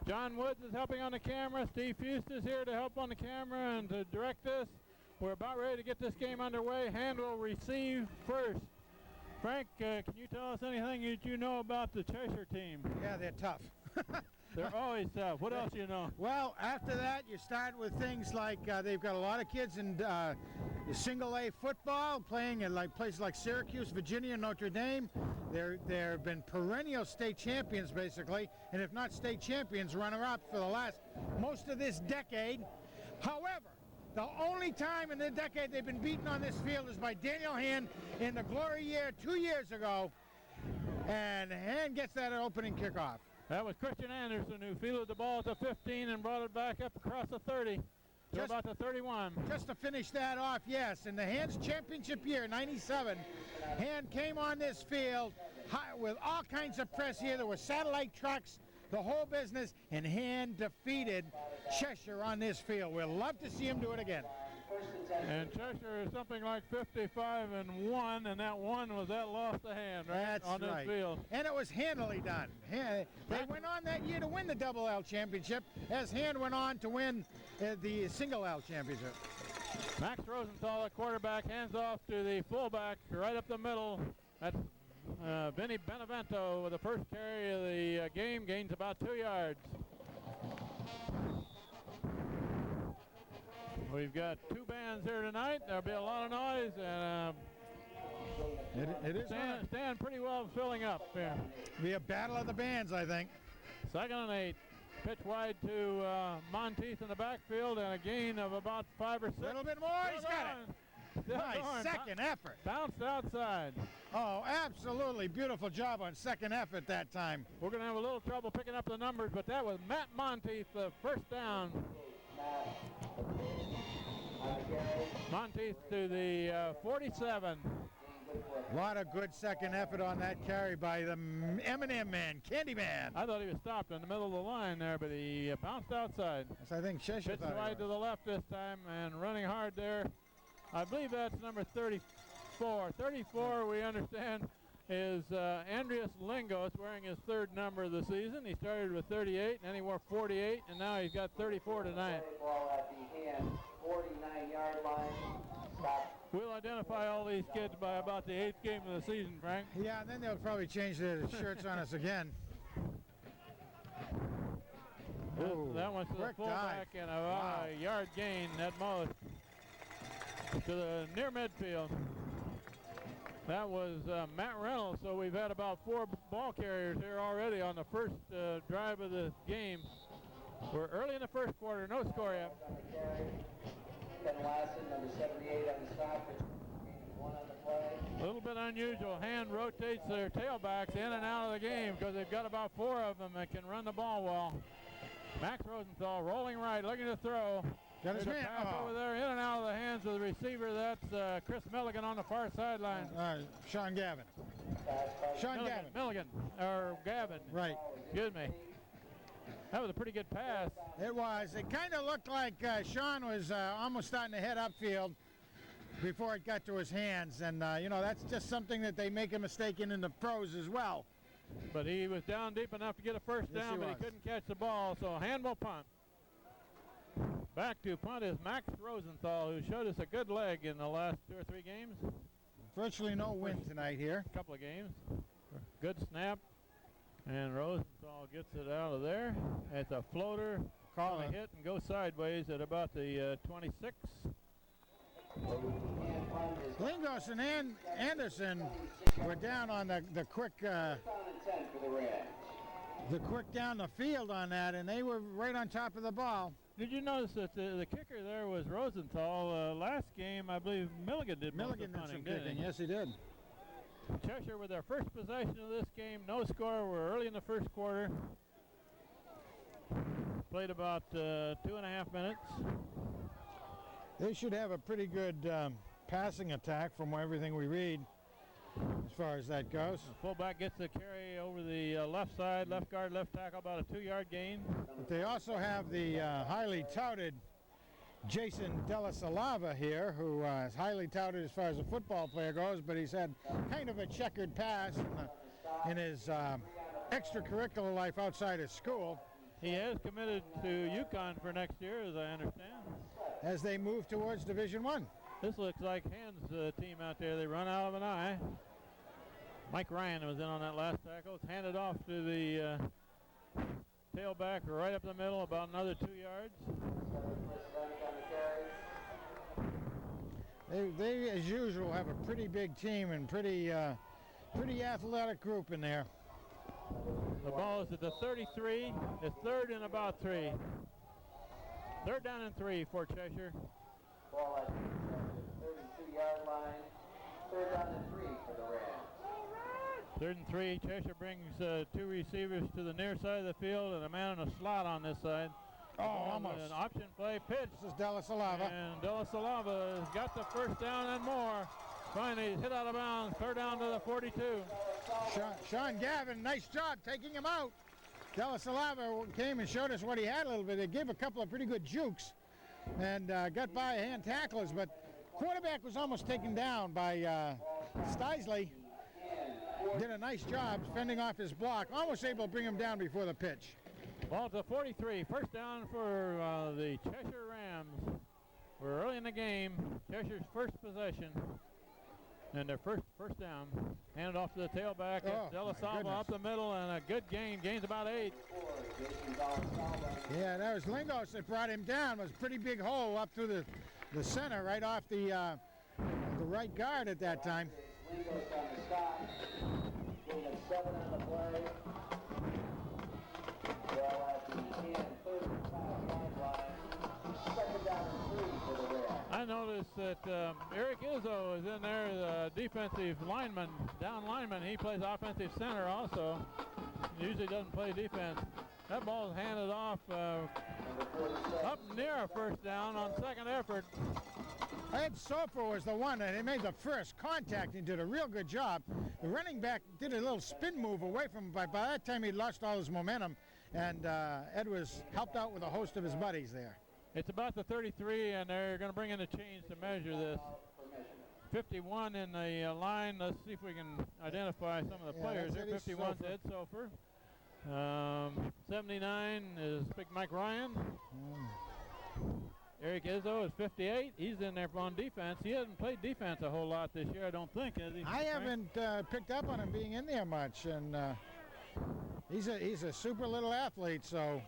John Woods is helping on the camera. Steve Fust is here to help on the camera and to direct us. We're about ready to get this game underway. Hand will receive first. Frank, can you tell us anything that you know about the Cheshire team? Yeah, they're tough. They're always tough. What else do you know? Well, after that, you start with things like they've got a lot of kids in single A football playing in like places like Syracuse, Virginia, Notre Dame. They've been perennial state champions, basically, and if not state champions, runner-up for the last most of this decade. However, the only time in the decade they've been beaten on this field is by Daniel Hand in the glory year 2 years ago, and Hand gets that opening kickoff. That was Christian Anderson who fielded the ball at the 15 and brought it back up across the 30 to about the 31. Just to finish that off, yes, in the Hand's championship year, 97, Hand came on this field with all kinds of press here. There were satellite trucks, the whole business, and Hand defeated Cheshire on this field. We'd love to see him do it again. And Cheshire is something like 55-1, and that one was that lost to Hand, right? That's on right. This field. And it was handily done. They went on that year to win the double L championship, as Hand went on to win the single L championship. Max Rosenthal, at quarterback, hands off to the fullback right up the middle. That's Vinny Benevento with the first carry of the game, gains about 2 yards. We've got two bands here tonight. There'll be a lot of noise, and it is stand pretty well filling up here. Be a battle of the bands, I think. 2nd and 8. Pitch wide to Monteith in the backfield, and a gain of about 5 or 6. A little bit more. He's got it. Nice second effort. Bounced outside. Oh, absolutely beautiful job on second effort that time. We're going to have a little trouble picking up the numbers, but that was Matt Monteith, the first down. Monteith to the 47. A lot of good second effort on that carry by the M&M man, Candyman. I thought he was stopped in the middle of the line there, but he bounced outside. Yes, I think Cheshire Pitch wide to the left this time and running hard there. I believe that's number 34. 34, we understand, is Andreas Lingos, wearing his 3rd number of the season. He started with 38, and then he wore 48, and now he's got 34 tonight. Ball at the Hand 49-yard line. Stop. We'll identify all these kids by about the 8th game of the season, Frank. Yeah, and then they'll probably change their shirts on us again. That one's to the fullback and a yard gain at most to the near midfield. That was Matt Reynolds, so we've had about 4 ball carriers here already on the first drive of the game. We're early in the first quarter, no score yet. Ben Lassen, number 78 on the stop, 1 on the play. A little bit unusual. Hand rotates their tailbacks in and out of the game because they've got about 4 of them that can run the ball well. Max Rosenthal rolling right, looking to throw. Got his man over there, in and out of the hands of the receiver. That's Chris Milligan on the far sideline. Sean Gavin. Gavin. Milligan, or Gavin. Right. Excuse me. That was a pretty good pass. It was. It kind of looked like Sean was almost starting to head upfield before it got to his hands. And, you know, that's just something that they make a mistake in the pros as well. But he was down deep enough to get a first down, but he couldn't catch the ball. So Hand will punt. Back to punt is Max Rosenthal, who showed us a good leg in the last 2 or 3 games. Virtually no wind tonight here. A couple of games. Good snap. And Rosenthal gets it out of there. It's a floater. Call a hit and go sideways at about the 26. Lingos and Anderson were down on the quick down the field on that, and they were right on top of the ball. Did you notice that the kicker there was Rosenthal? Last game, I believe Milligan did most of the punting, didn't he? Yes, he did. Cheshire with their first possession of this game. No score. We're early in the first quarter. Played about 2.5 minutes. They should have a pretty good passing attack from everything we read as far as that goes. The fullback gets the carry over the left side, left guard, left tackle, about a 2-yard gain. But they also have the highly touted Jason Della Salava here, who is highly touted as far as a football player goes, but he's had kind of a checkered past in his extracurricular life outside of school. He has committed to UConn for next year, as I understand. As they move towards Division I. This looks like Hans' team out there. They run out of an eye. Mike Ryan was in on that last tackle. It's handed off to the tailback right up the middle, about another 2 yards. They, as usual, have a pretty big team and pretty athletic group in there. The ball is at the 33. It's third and about 3. Third down and 3 for Cheshire. Ball at the 32-yard line. Third down and 3 for the Rams. Third and 3. Cheshire brings 2 receivers to the near side of the field and a man in a slot on this side. Oh, almost. An option play pitch. This is Della Salava. And Della Salava has got the first down and more. Finally hit out of bounds. Third down to the 42. Sean Gavin, nice job taking him out. Della Salava came and showed us what he had a little bit. They gave a couple of pretty good jukes and got by hand tacklers, but quarterback was almost taken down by Steisley. Did a nice job fending off his block. Almost able to bring him down before the pitch. Ball to 43. First down for the Cheshire Rams. We're early in the game. Cheshire's first possession. And their first down. Handed off to the tailback. Oh, Della Salva up the middle and a good gain. Gains about 8. Yeah, that was Lingos that brought him down. It was a pretty big hole up through the center, right off the right guard at that time. Lingos on the stop. Getting a 7 on the play. Well, at the 35-yard line. Second down and 3 for the Rams. I noticed that Eric Izzo is in there, the defensive lineman, down lineman. He plays offensive center also. Usually doesn't play defense. That ball is handed off up near a first down on second effort. Ed Soper was the one that he made the first contact and did a real good job. The running back did a little spin move away from him, but by that time he'd lost all his momentum, and Ed was helped out with a host of his buddies there. It's about the 33, and they're going to bring in a change to measure this. 51 in the line. Let's see if we can identify some of the players here. 51 is Ed Sofer. 79 is Big Mike Ryan. Eric Izzo is 58. He's in there on defense. He hasn't played defense a whole lot this year, I don't think, has he? I haven't picked up on him being in there much, and he's a super little athlete, so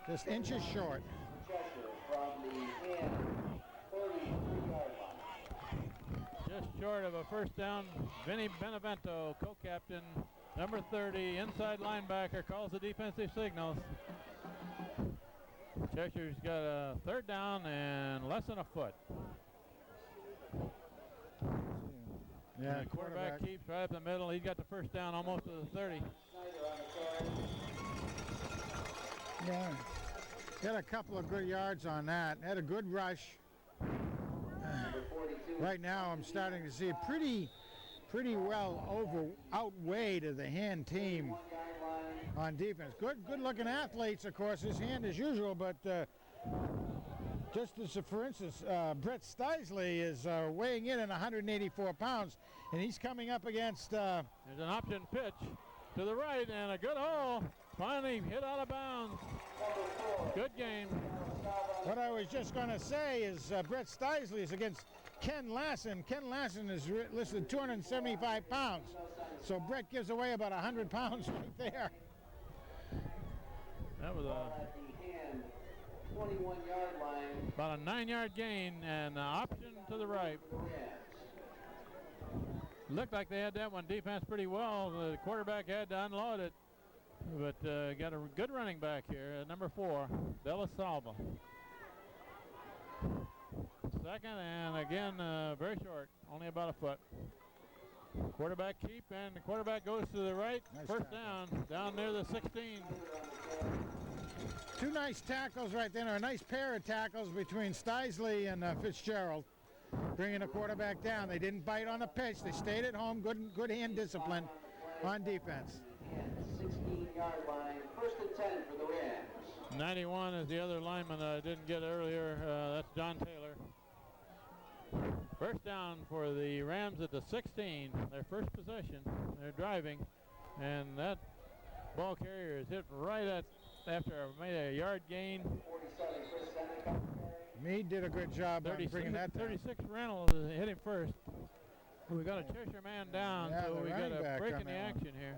just inches short. Cheshire from the 33-yard line. Just short of a first down. Vinny Benevento, co-captain, number 30, inside linebacker, calls the defensive signals. Cheshire's got a third down and less than a foot. Yeah, the quarterback keeps right up the middle. He's got the first down almost to the 30. Yeah, got a couple of good yards on that. Had a good rush. Right now I'm starting to see a pretty well outweighed of the hand team on defense. Good looking athletes, of course, his hand as usual, but just as for instance, Brett Steisley is weighing in at 184 pounds, and he's coming up against there's an option pitch to the right, and a good hole. Finally hit out of bounds. Good game. What I was just going to say is Brett Steisley is against Ken Lassen. Ken Lassen is listed 275 pounds. So Brett gives away about 100 pounds right there. That was a 21-yard line. About a 9-yard gain and option to the right. Looked like they had that one defense pretty well. The quarterback had to unload it. But got a good running back here, number 4, Della Salva. Second, and again, very short, only about a foot. Quarterback keep, and the quarterback goes to the right. Nice First tackle. down near the 16. Two nice tackles right there, a nice pair of tackles between Steisley and Fitzgerald, bringing the quarterback down. They didn't bite on the pitch. They stayed at home, good hand discipline on defense. 16-yard line, first and 10 for the Rams. 91 is the other lineman I didn't get earlier. That's John Taylor. First down for the Rams at the 16. Their first possession. They're driving, and that Ball carrier is hit right after I made a yard gain. Meade did a good job on bringing that down. 36 Reynolds hit him first. We got a Cheshire man down, Yeah, so we got a break on in the that action here.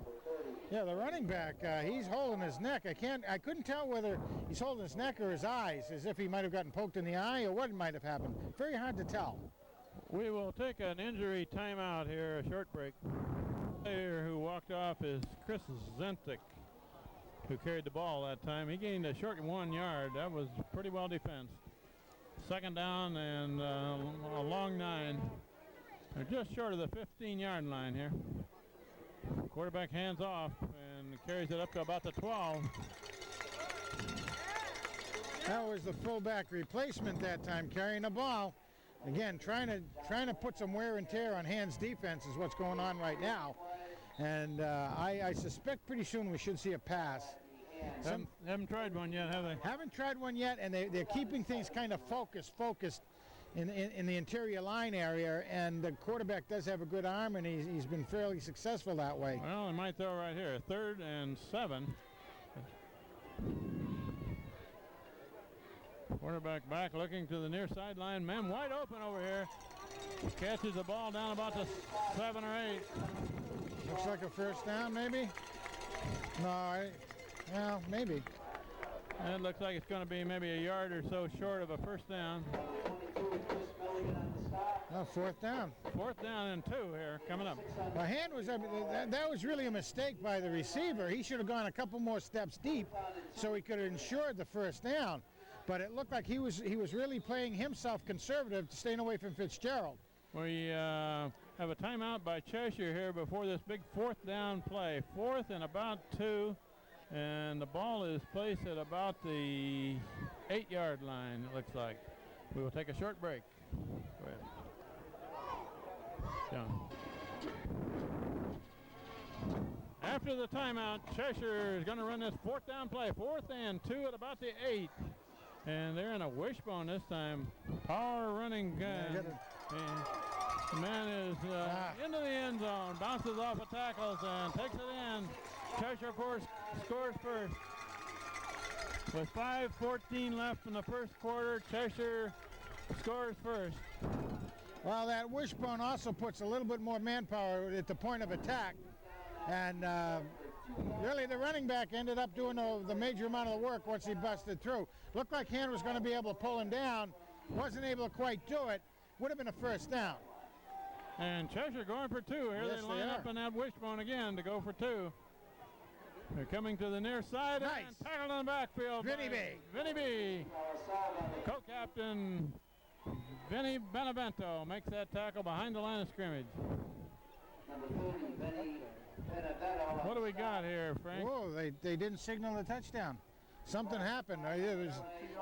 Yeah, the running back, he's holding his neck. I couldn't tell whether he's holding his neck or his eyes, as if he might have gotten poked in the eye or what might have happened. Very hard to tell. We will take an injury timeout here, a short break. The player who walked off is Chris Zentik, who carried the ball that time. He gained a short 1 yard. That was pretty well defensed. Second down and a long 9. They're just short of the 15-yard line here. Quarterback hands off and carries it up to about the 12. That was the fullback replacement that time, carrying the ball. Again, trying to put some wear and tear on Hand's defense is what's going on right now. And I suspect pretty soon we should see a pass. Haven't tried one yet, have they? Haven't tried one yet, and they're keeping things kind of focused in the interior line area, and the quarterback does have a good arm, and he's been fairly successful that way. Well, they might throw right here. 3rd and 7. Quarterback back looking to the near sideline. Man wide open over here. Catches the ball down about the 7 or 8. Looks like a first down, maybe? No, well, maybe. It looks like it's going to be maybe a yard or so short of a first down. Oh, 4th down. 4th down and 2 here coming up. Well, Hand was that was really a mistake by the receiver. He should have gone a couple more steps deep so he could have ensured the first down. But it looked like he was really playing himself conservative to staying away from Fitzgerald. We have a timeout by Cheshire here before this big 4th down play. 4th and about 2. And the ball is placed at about the 8-yard line, it looks like. We will take a short break. Go ahead. John. After the timeout, Cheshire is going to run this 4th down play. 4th and 2 at about the 8. And they're in a wishbone this time. Power running gun. And the man is into the end zone, bounces off of tackles and takes it in. Cheshire, of course, scores first. With 5:14 left in the first quarter, Cheshire scores first. Well, that wishbone also puts a little bit more manpower at the point of attack. And really the running back ended up doing the major amount of the work once he busted through. Looked like Hand was going to be able to pull him down. Wasn't able to quite do it. Would have been a first down. And Cheshire going for 2. Here Yes, they line up in that wishbone again to go for 2. They're coming to the near side and tackled in the backfield. Vinny B. Vinny B. Co-captain Vinny Benevento makes that tackle behind the line of scrimmage. What do we got here, Frank? Whoa, they didn't signal the touchdown. Something happened.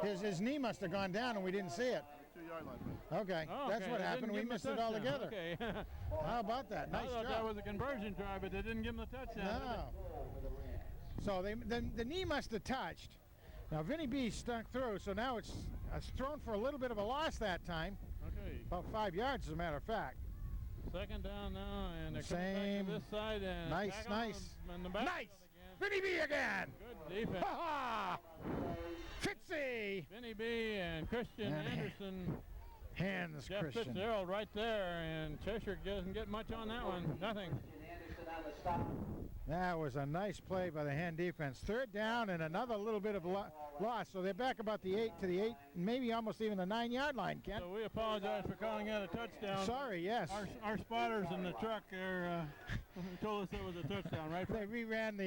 His knee must have gone down and we didn't see it. 2-yard line. Okay, that's what happened. We missed it altogether. Okay. How about that? Nice I thought job. that was a conversion try, but they didn't give him the touchdown. No. So the knee must have touched. Now Vinny B stuck through, so now it's thrown for a little bit of a loss that time. Okay. About 5 yards, as a matter of fact. Second down now, and they're coming back to this side. And Nice. Nice. Vinny B again. Good defense. Ha-ha! Fitzy. Vinny B and Christian And Anderson. Hands, Jeff Christian. Fitzgerald right there, and Cheshire doesn't get much on that one. Nothing. That was a nice play by the Hand defense. 3rd down and another little bit of loss. So they're back about the 8 to the 8, maybe almost even the 9-yard line, Ken. So we apologize for calling that a touchdown. Sorry, yes. Our spotters in the truck are, told us it was a touchdown, right? They reran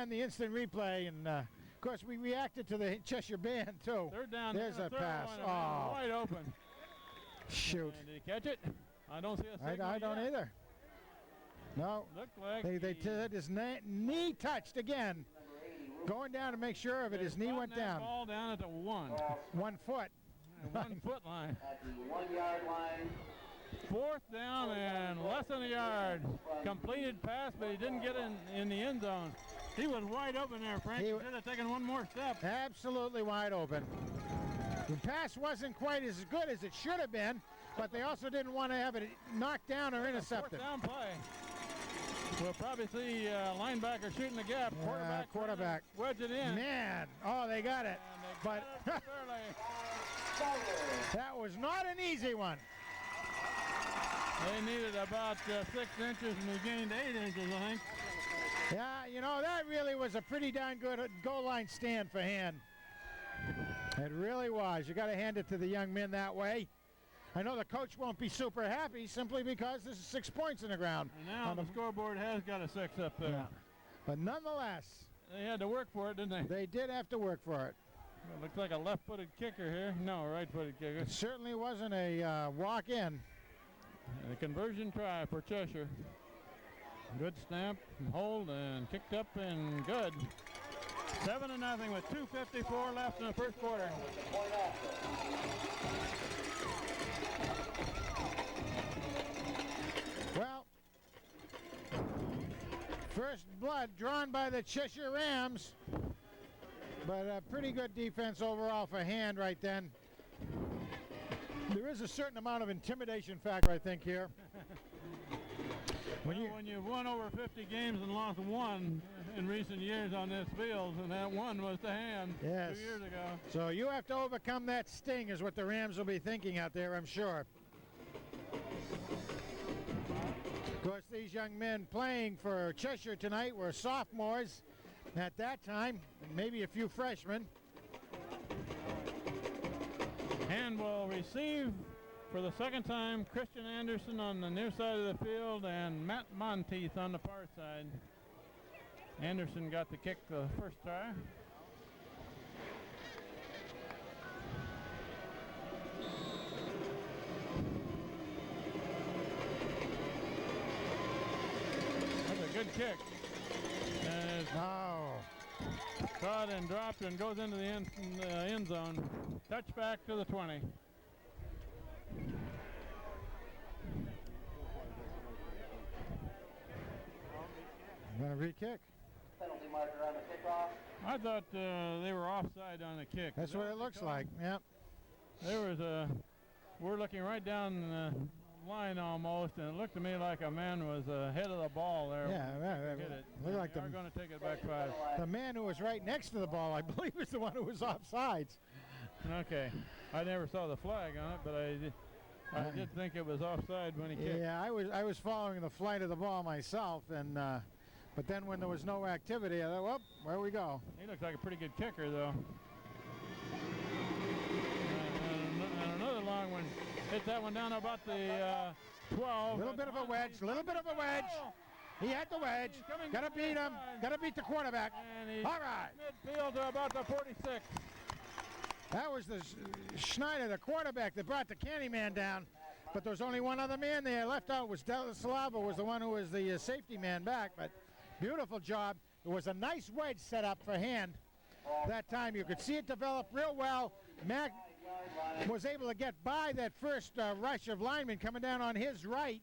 the instant replay, and of course we reacted to the Cheshire band too. 3rd down. There's a pass. Oh, wide open. Shoot. And did he catch it? I don't see a signal I don't yet. either. No. Looked like They said his knee touched again. Going down to make sure of it, his knee went down. Ball down at the 1. 1 foot. The 1 foot line. At the 1-yard line. 4th down and less than a yard. Completed pass, but he didn't get in the end zone. He was wide open there, Frank. He should have taken one more step. Absolutely wide open. The pass wasn't quite as good as it should have been, but they also didn't want to have it knocked down or intercepted. 4th down play. We'll probably see linebacker shooting the gap. Quarterback. Wedge it in. Man, oh, they got it. But that was not an easy one. They needed about 6 inches, and they gained 8 inches, I think. Yeah, you know, that really was a pretty darn good goal line stand for Hand. It really was. You got to hand it to the young men that way. I know the coach won't be super happy simply because there's 6 points in the ground. And now the scoreboard has got a 6 up there. Yeah. But nonetheless, they had to work for it, didn't they? They did have to work for it. It looks like a left-footed kicker here. No, right-footed kicker. It certainly wasn't a walk-in. A conversion try for Cheshire. Good snap, hold, and kicked up and good. 7-0 with 2:54 left in the first quarter. Well, first blood drawn by the Cheshire Rams, but a pretty good defense overall for Hand right then. There is a certain amount of intimidation factor, I think, here. When you've won over 50 games and lost 1 in recent years on this field, and that 1 was to Hand 2 years ago. So you have to overcome that sting is what the Rams will be thinking out there, I'm sure. Of course, these young men playing for Cheshire tonight were sophomores at that time, maybe a few freshmen. Hand will receive for the second time Christian Anderson on the near side of the field and Matt Monteith on the far side. Anderson got the kick the first try. That's a good kick. And it's caught and dropped and goes into the end zone. Touchback to the 20. Going to re-kick. Penalty marker on the kickoff. I thought they were offside on the kick. That's what it looks like, yep. There was we're looking right down the line almost, and it looked to me like a man was ahead of the ball there. Yeah, looked like they're going to take it back 5. The man who was right next to the ball, I believe, was the one who was offsides. Okay. I never saw the flag on it, but I did think it was offside when he kicked. Yeah, I was following the flight of the ball myself, and but then when there was no activity, I thought, well, where we go? He looks like a pretty good kicker, though. And another long one. Hit that one down about the 12. Little bit of a wedge. He had the wedge. Got to beat him. Got to beat the quarterback. All right. Midfield to about the 46. That was the Schneider, the quarterback, that brought the Candyman down. But there was only one other man there. Left out was Salava, was the one who was the safety man back. But beautiful job. It was a nice wedge set up for Hand that time. You could see it develop real well. Mac was able to get by that first rush of linemen coming down on his right.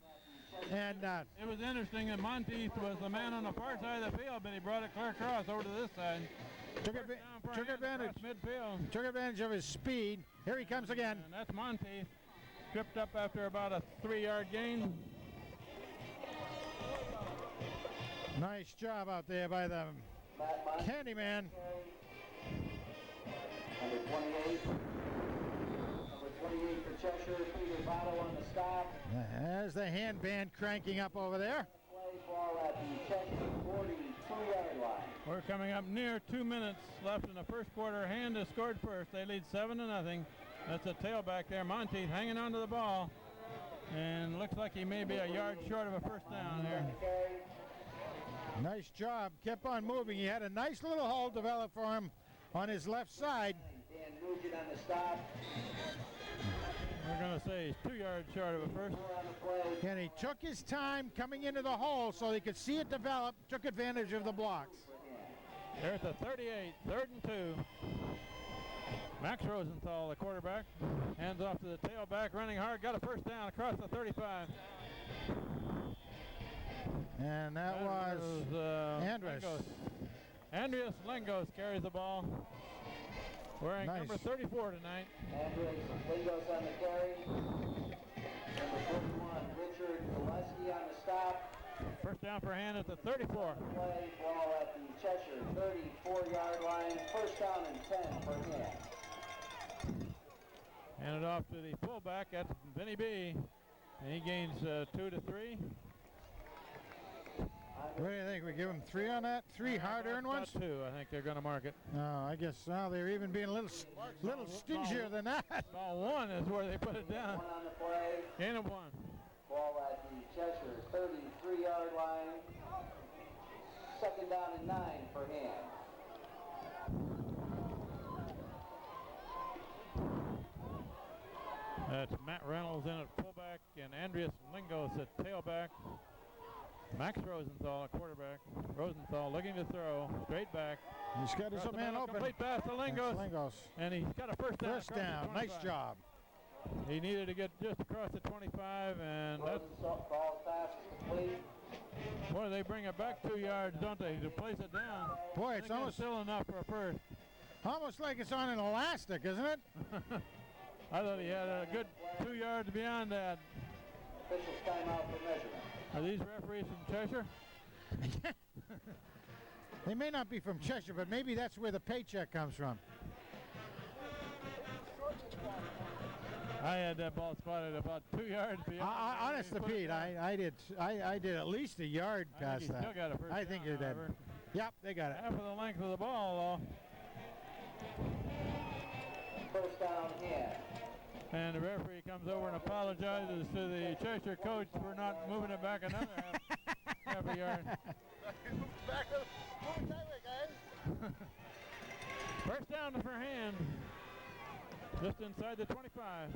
And it was interesting that Monteith was the man on the far side of the field, but he brought it clear across over to this side. Took advantage of his speed. Here he comes again. And that's Monteith. Tripped up after about a 3-yard gain. Nice job out there by the Candyman. Number 28. Number 28 for Cheshire, Peter Votto on the stop. There's the hand band cranking up over there. Play ball at the Cheshire 42-yard line. We're coming up near 2 minutes left in the first quarter. Hand has scored first. They lead 7-0. That's a tailback there. Monteith hanging onto the ball. And looks like he may be a yard short of a first down here. Nice job. Kept on moving. He had a nice little hole developed for him on his left side. Dan Nugent on the stop. We're going to say he's 2 yards short of a first. And he took his time coming into the hole so he could see it develop, took advantage of the blocks. They're at the 38, 3rd and 2. Max Rosenthal, the quarterback, hands off to the tailback, running hard, got a first down across the 35. And that was Andres. Andreas Lengos carries the ball. Wearing number 34 tonight. Andreas Lengos on the carry. Number 41, Richard Gillespie on the stop. First down for hand at the 34. Play ball at the Cheshire 34-yard line. First down and 10 for hand. Hand it off to the fullback. That's Vinny B. And he gains 2 to 3. What do you think? We give them 3 on that? 3 hard-earned ones? 2. I think they're going to mark it. No, I guess they're even being a little stingier than that. Ball 1 is where they put it down. 1 on the play. Gain of 1. Ball at the Cheshire 33-yard line. Second down and 9 for hand. That's Matt Reynolds in at fullback and Andreas Lingos at tailback. Max Rosenthal at quarterback. Rosenthal looking to throw. Straight back. He's got his man open. Complete pass to Lingos. And he's got a first down. First down. Nice job. He needed to get just across the 25, and that's... Ball pass complete. Boy, they bring it back 2 yards, don't they, to place it down. Boy, it's almost still enough for a first. Almost like it's on an elastic, isn't it? I thought he had a good 2 yards beyond that. Officials timeout for measurement. Are these referees from Cheshire? They may not be from Cheshire, but maybe that's where the paycheck comes from. I had that ball spotted about 2 yards beyond. Honest to Pete, I did at least a yard past that. Still got a first I think down, you did. Yep, they got it. Half of the length of the ball, though. First down hand. And the referee comes over and apologizes to the Cheshire coach for not moving it back another half a yard. First down for hand. Just inside the 25.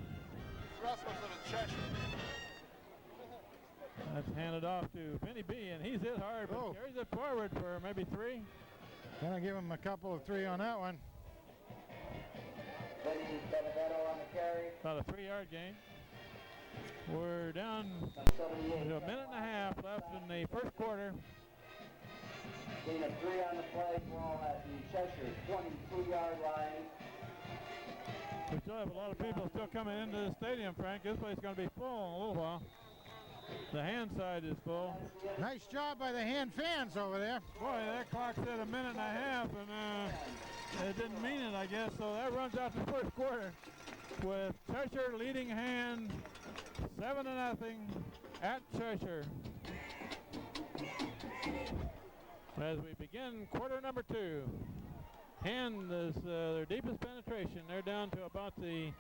That's handed off to Vinny B, and he's hit hard, but carries it forward for maybe 3. Gonna give him a couple of 3 on that one. Vinny Benedetto on the carry. About a 3-yard gain. We're down to a minute and a half left in the first quarter. Gain of 3 on the play. Ball at the Cheshire 22-yard line. We still have a lot of people still coming into the stadium, Frank. This place is going to be full in a little while. The hand side is full. Nice job by the hand fans over there. Boy, that clock said a minute and a half, and it didn't mean it, I guess. So that runs out the first quarter with Cheshire leading hand 7-0 at Cheshire. As we begin quarter number 2. Hand is their deepest penetration. They're down to about the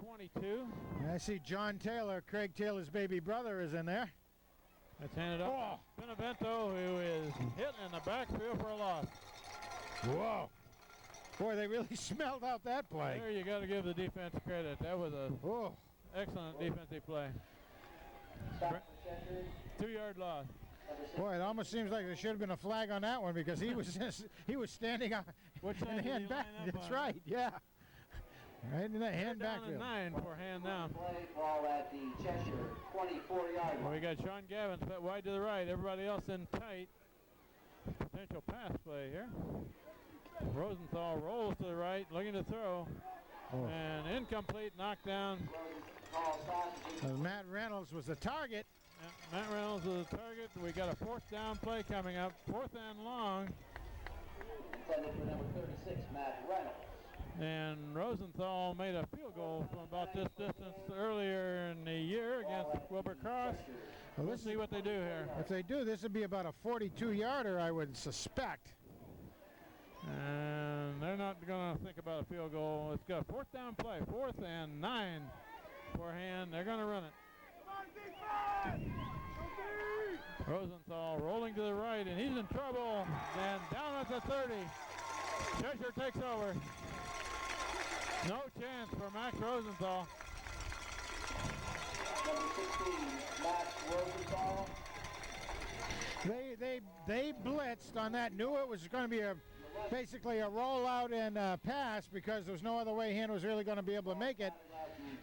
22. I see John Taylor, Craig Taylor's baby brother, is in there. That's handed off to Benevento, who is hit in the backfield for a loss. Whoa. Boy, they really smelled out that play. There you got to give the defense credit. That was a excellent defensive play. 2-yard loss. Boy, it almost seems like there should have been a flag on that one because he was standing on in the hand back. That's right, yeah. Right in that hand backfield. 9 for hand now. Play ball at the Cheshire 24-yard line. We got Sean Gavin split wide to the right. Everybody else in tight. Potential pass play here. Rosenthal rolls to the right, looking to throw. And incomplete, knocked down. Matt Reynolds was the target. Matt Reynolds is the target. We got a 4th down play coming up. 4th and long. Intended for number 36, Matt Reynolds. And Rosenthal made a field goal from about this distance earlier in the year against Wilbur Cross. Well, let's see what they do here. If they do, this would be about a 42-yarder, I would suspect. And they're not going to think about a field goal. It's got a 4th down play. 4th and 9 for hand. They're going to run it. Rosenthal rolling to the right, and he's in trouble. And down at the 30. Cheshire takes over. No chance for Max Rosenthal. Number 16, Max Rosenthal. They blitzed on that. Knew it was going to be basically a rollout and pass because there was no other way Hand was really going to be able to make it.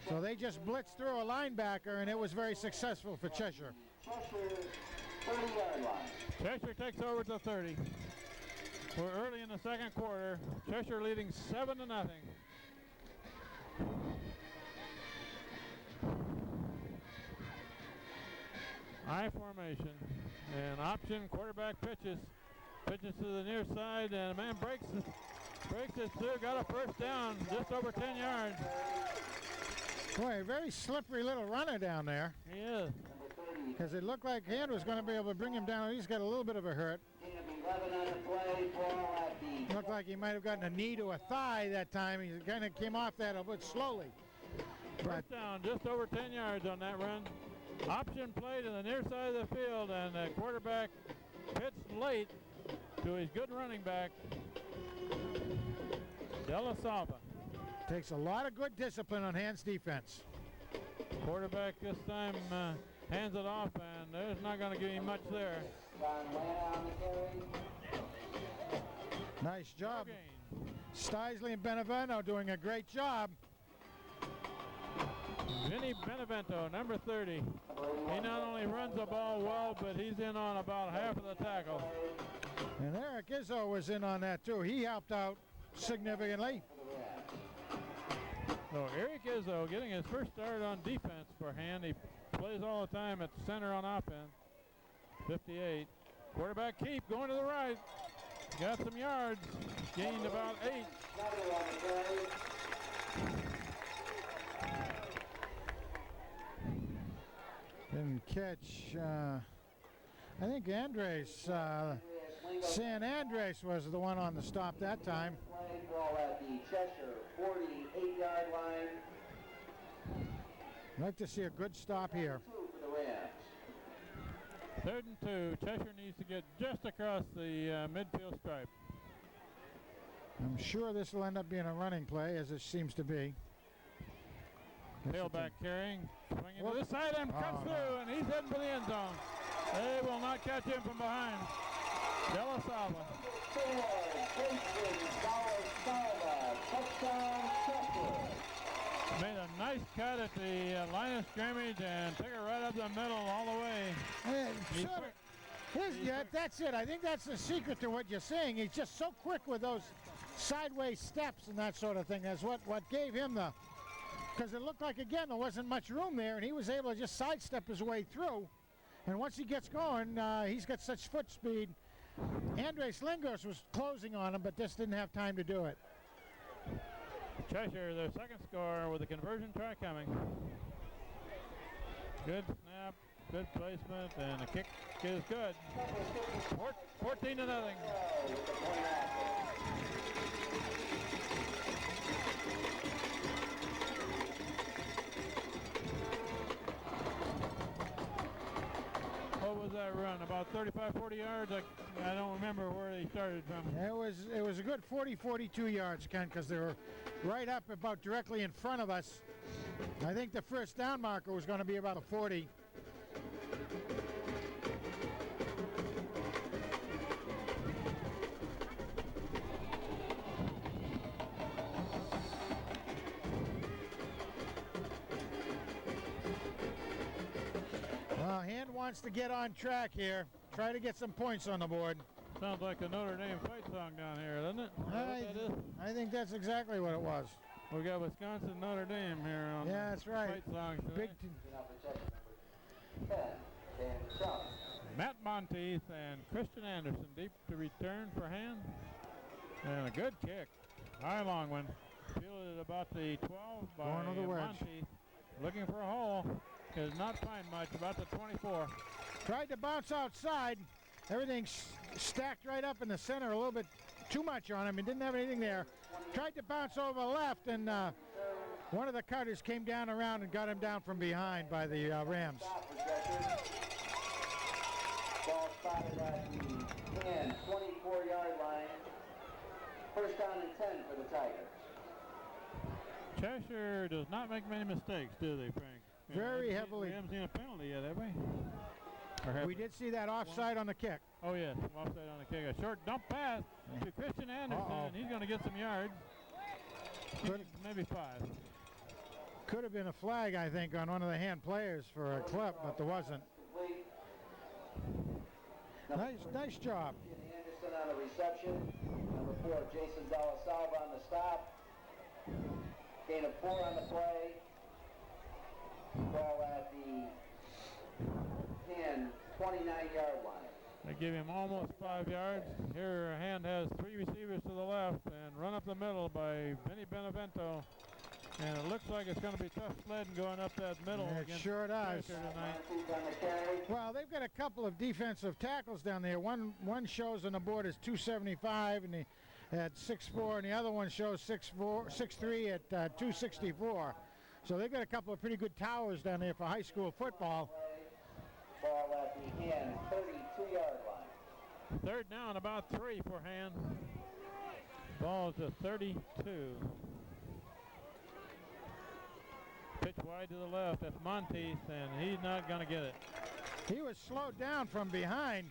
So they just blitzed through a linebacker, and it was very successful for Cheshire. Cheshire 30-yard line. Cheshire takes over to 30. We're early in the second quarter. Cheshire leading 7-0. I formation. And option quarterback pitches. Pitches to the near side, and a man breaks it through. Got a first down, just over 10 yards. Boy, a very slippery little runner down there. He is. Because it looked like Hand was going to be able to bring him down. He's got a little bit of a hurt. Looked like he might have gotten a knee to a thigh that time. He kind of came off that a bit slowly. First down, just over 10 yards on that run. Option play to the near side of the field, and the quarterback pitched late to his good running back, De La Salva. Takes a lot of good discipline on Hand's defense. Quarterback this time hands it off, and there's not going to give him much there. Nice job. Steisley and Benevento doing a great job. Vinny Benevento, number 30. He not only runs the ball well, but he's in on about half of the tackles. And Eric Izzo was in on that too. He helped out significantly. So Eric Izzo getting his first start on defense for Hand. He plays all the time at center on offense. 58. Quarterback keep going to the right. Got some yards. Gained about 8. Didn't catch, I think Andres, San Andres was the one on the stop that time. Ball at the Cheshire 48-yard line. I'd like to see a good stop here. 3rd and 2. Cheshire needs to get just across the midfield stripe. I'm sure this will end up being a running play, as it seems to be. Tailback carrying, swinging to the side and cuts through, and he's heading for the end zone. They will not catch him from behind. De La Salva. Made a nice cut at the line of scrimmage and took it right up the middle all the way. That's it. I think that's the secret to what you're saying. He's just so quick with those sideways steps and that sort of thing. That's what gave him the... Because it looked like, again, there wasn't much room there, and he was able to just sidestep his way through. And once he gets going, he's got such foot speed. Andres Lingos was closing on him, but just didn't have time to do it. Cheshire, their second score with a conversion try coming. Good snap, good placement, and the kick is good. 14-0. What was that run? About 35, 40 yards? I don't remember where they started from. It was a good 40, 42 yards, Ken, because they were right up about directly in front of us. I think the first down marker was going to be about a 40. Hand wants to get on track here. Try to get some points on the board. Sounds like a Notre Dame fight song down here, doesn't it? I think that's exactly what it was. We got Wisconsin Notre Dame here on that's right. fight songs today. Matt Monteith and Christian Anderson deep to return for Hand. And a good kick. High long one. Fielded about the 12 by Monteith. Looking for a hole. Does not find much, about the 24. Tried to bounce outside. Everything's stacked right up in the center, a little bit too much on him. He didn't have anything there. Tried to bounce over left, and one of the cutters came down around and got him down from behind by the Rams. Ball spotted at the 10, 24-yard line. First down and 10 for the Tigers. Cheshire does not make many mistakes, do they, Frank? Very heavily. We haven't seen a penalty yet, have we? We did see that offside on the kick. Oh, yes, offside on the kick. A short dump pass to Christian Anderson, and he's going to get some yards. Maybe 5. Could have been a flag, I think, on one of the Hand players for a clip, but there wasn't. Nice job. Anderson on the reception. Number 4, Jason De La Salva on the stop. Gain of 4 on the play. Ball at the 10, 29-yard line. They give him almost 5 yards. Here, Hand has 3 receivers to the left and run up the middle by Vinny Benevento. And it looks like it's going to be tough sledding going up that middle. It against sure does. Cheshire tonight. Well, they've got a couple of defensive tackles down there. One shows on the board is 275 and at 6'4", and the other one shows 6'3" at 264. So they've got a couple of pretty good towers down there for high school football. Ball at the end, 32-yard line. Third down, about 3 for Hand. Ball to 32. Pitch wide to the left. That's Monteith, and he's not going to get it. He was slowed down from behind.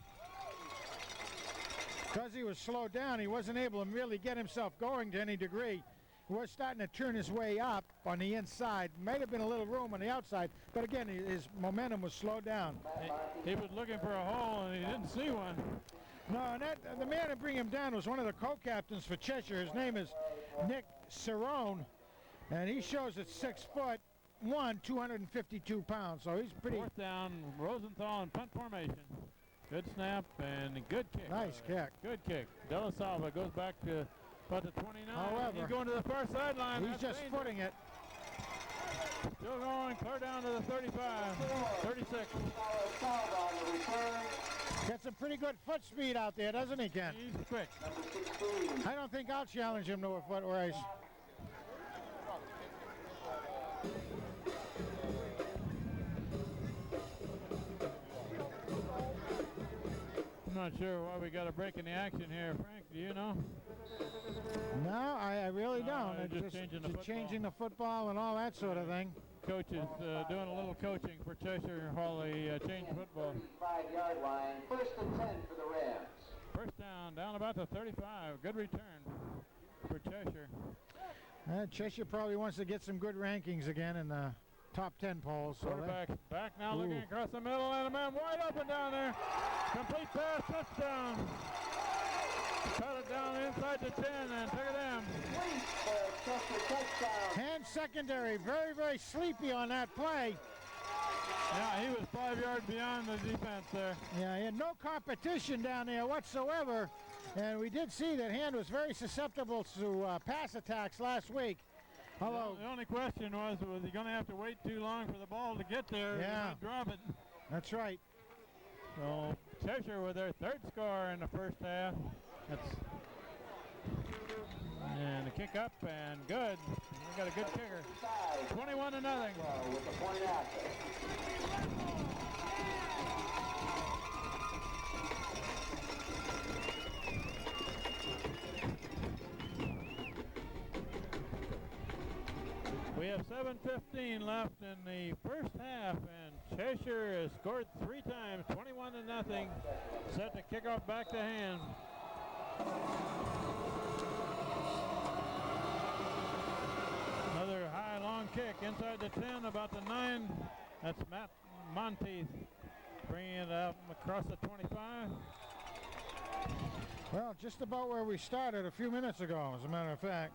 Because he was slowed down, he wasn't able to really get himself going to any degree. He was starting to turn his way up on the inside. Might have been a little room on the outside, but again, his momentum was slowed down. He was looking for a hole, and he didn't see one. No, and the man to bring him down was one of the co-captains for Cheshire. His name is Nick Cerrone, and he shows at 6'1", 252 pounds, so he's pretty... Fourth down, Rosenthal in punt formation. Good snap and a good kick. Nice kick. Good kick. De La Salva goes back to about the 29. However, he's going to the far sideline. He's just footing it. Still going, clear down to the 35, 36. Got some pretty good foot speed out there, doesn't he, Ken? He's quick. I don't think I'll challenge him to a foot race. I'm not sure why we got a break in the action here, Frank. Do you know? No, I really don't. They're It's just changing the football and all that sort of thing. Coach is doing a little coaching for Cheshire while they change football. 35-yard line, 1st and 10 for the Rams. First down about the 35. Good return for Cheshire. Cheshire probably wants to get some good rankings again in the top 10 polls. So quarterback's back now, looking across the middle, and a man wide open down there. Complete pass, touchdown. Cut it down inside the 10 and took it in. Hand secondary, very, very sleepy on that play. Yeah, he was 5 yards beyond the defense there. Yeah, he had no competition down there whatsoever. And we did see that Hand was very susceptible to pass attacks last week. Although the only question was he going to have to wait too long for the ball to get there? Yeah. He might drop it. That's right. So Cheshire with their 3rd score in the first half. And a kick up and good. We got a good kicker. 21-0. With the point after. We have 7:15 left in the first half, and Cheshire has scored 3 times, 21-0. Set to kick off back to Hand. Another high, long kick inside the 10, about the 9. That's Matt Monteith bringing it up across the 25. Well, just about where we started a few minutes ago, as a matter of fact.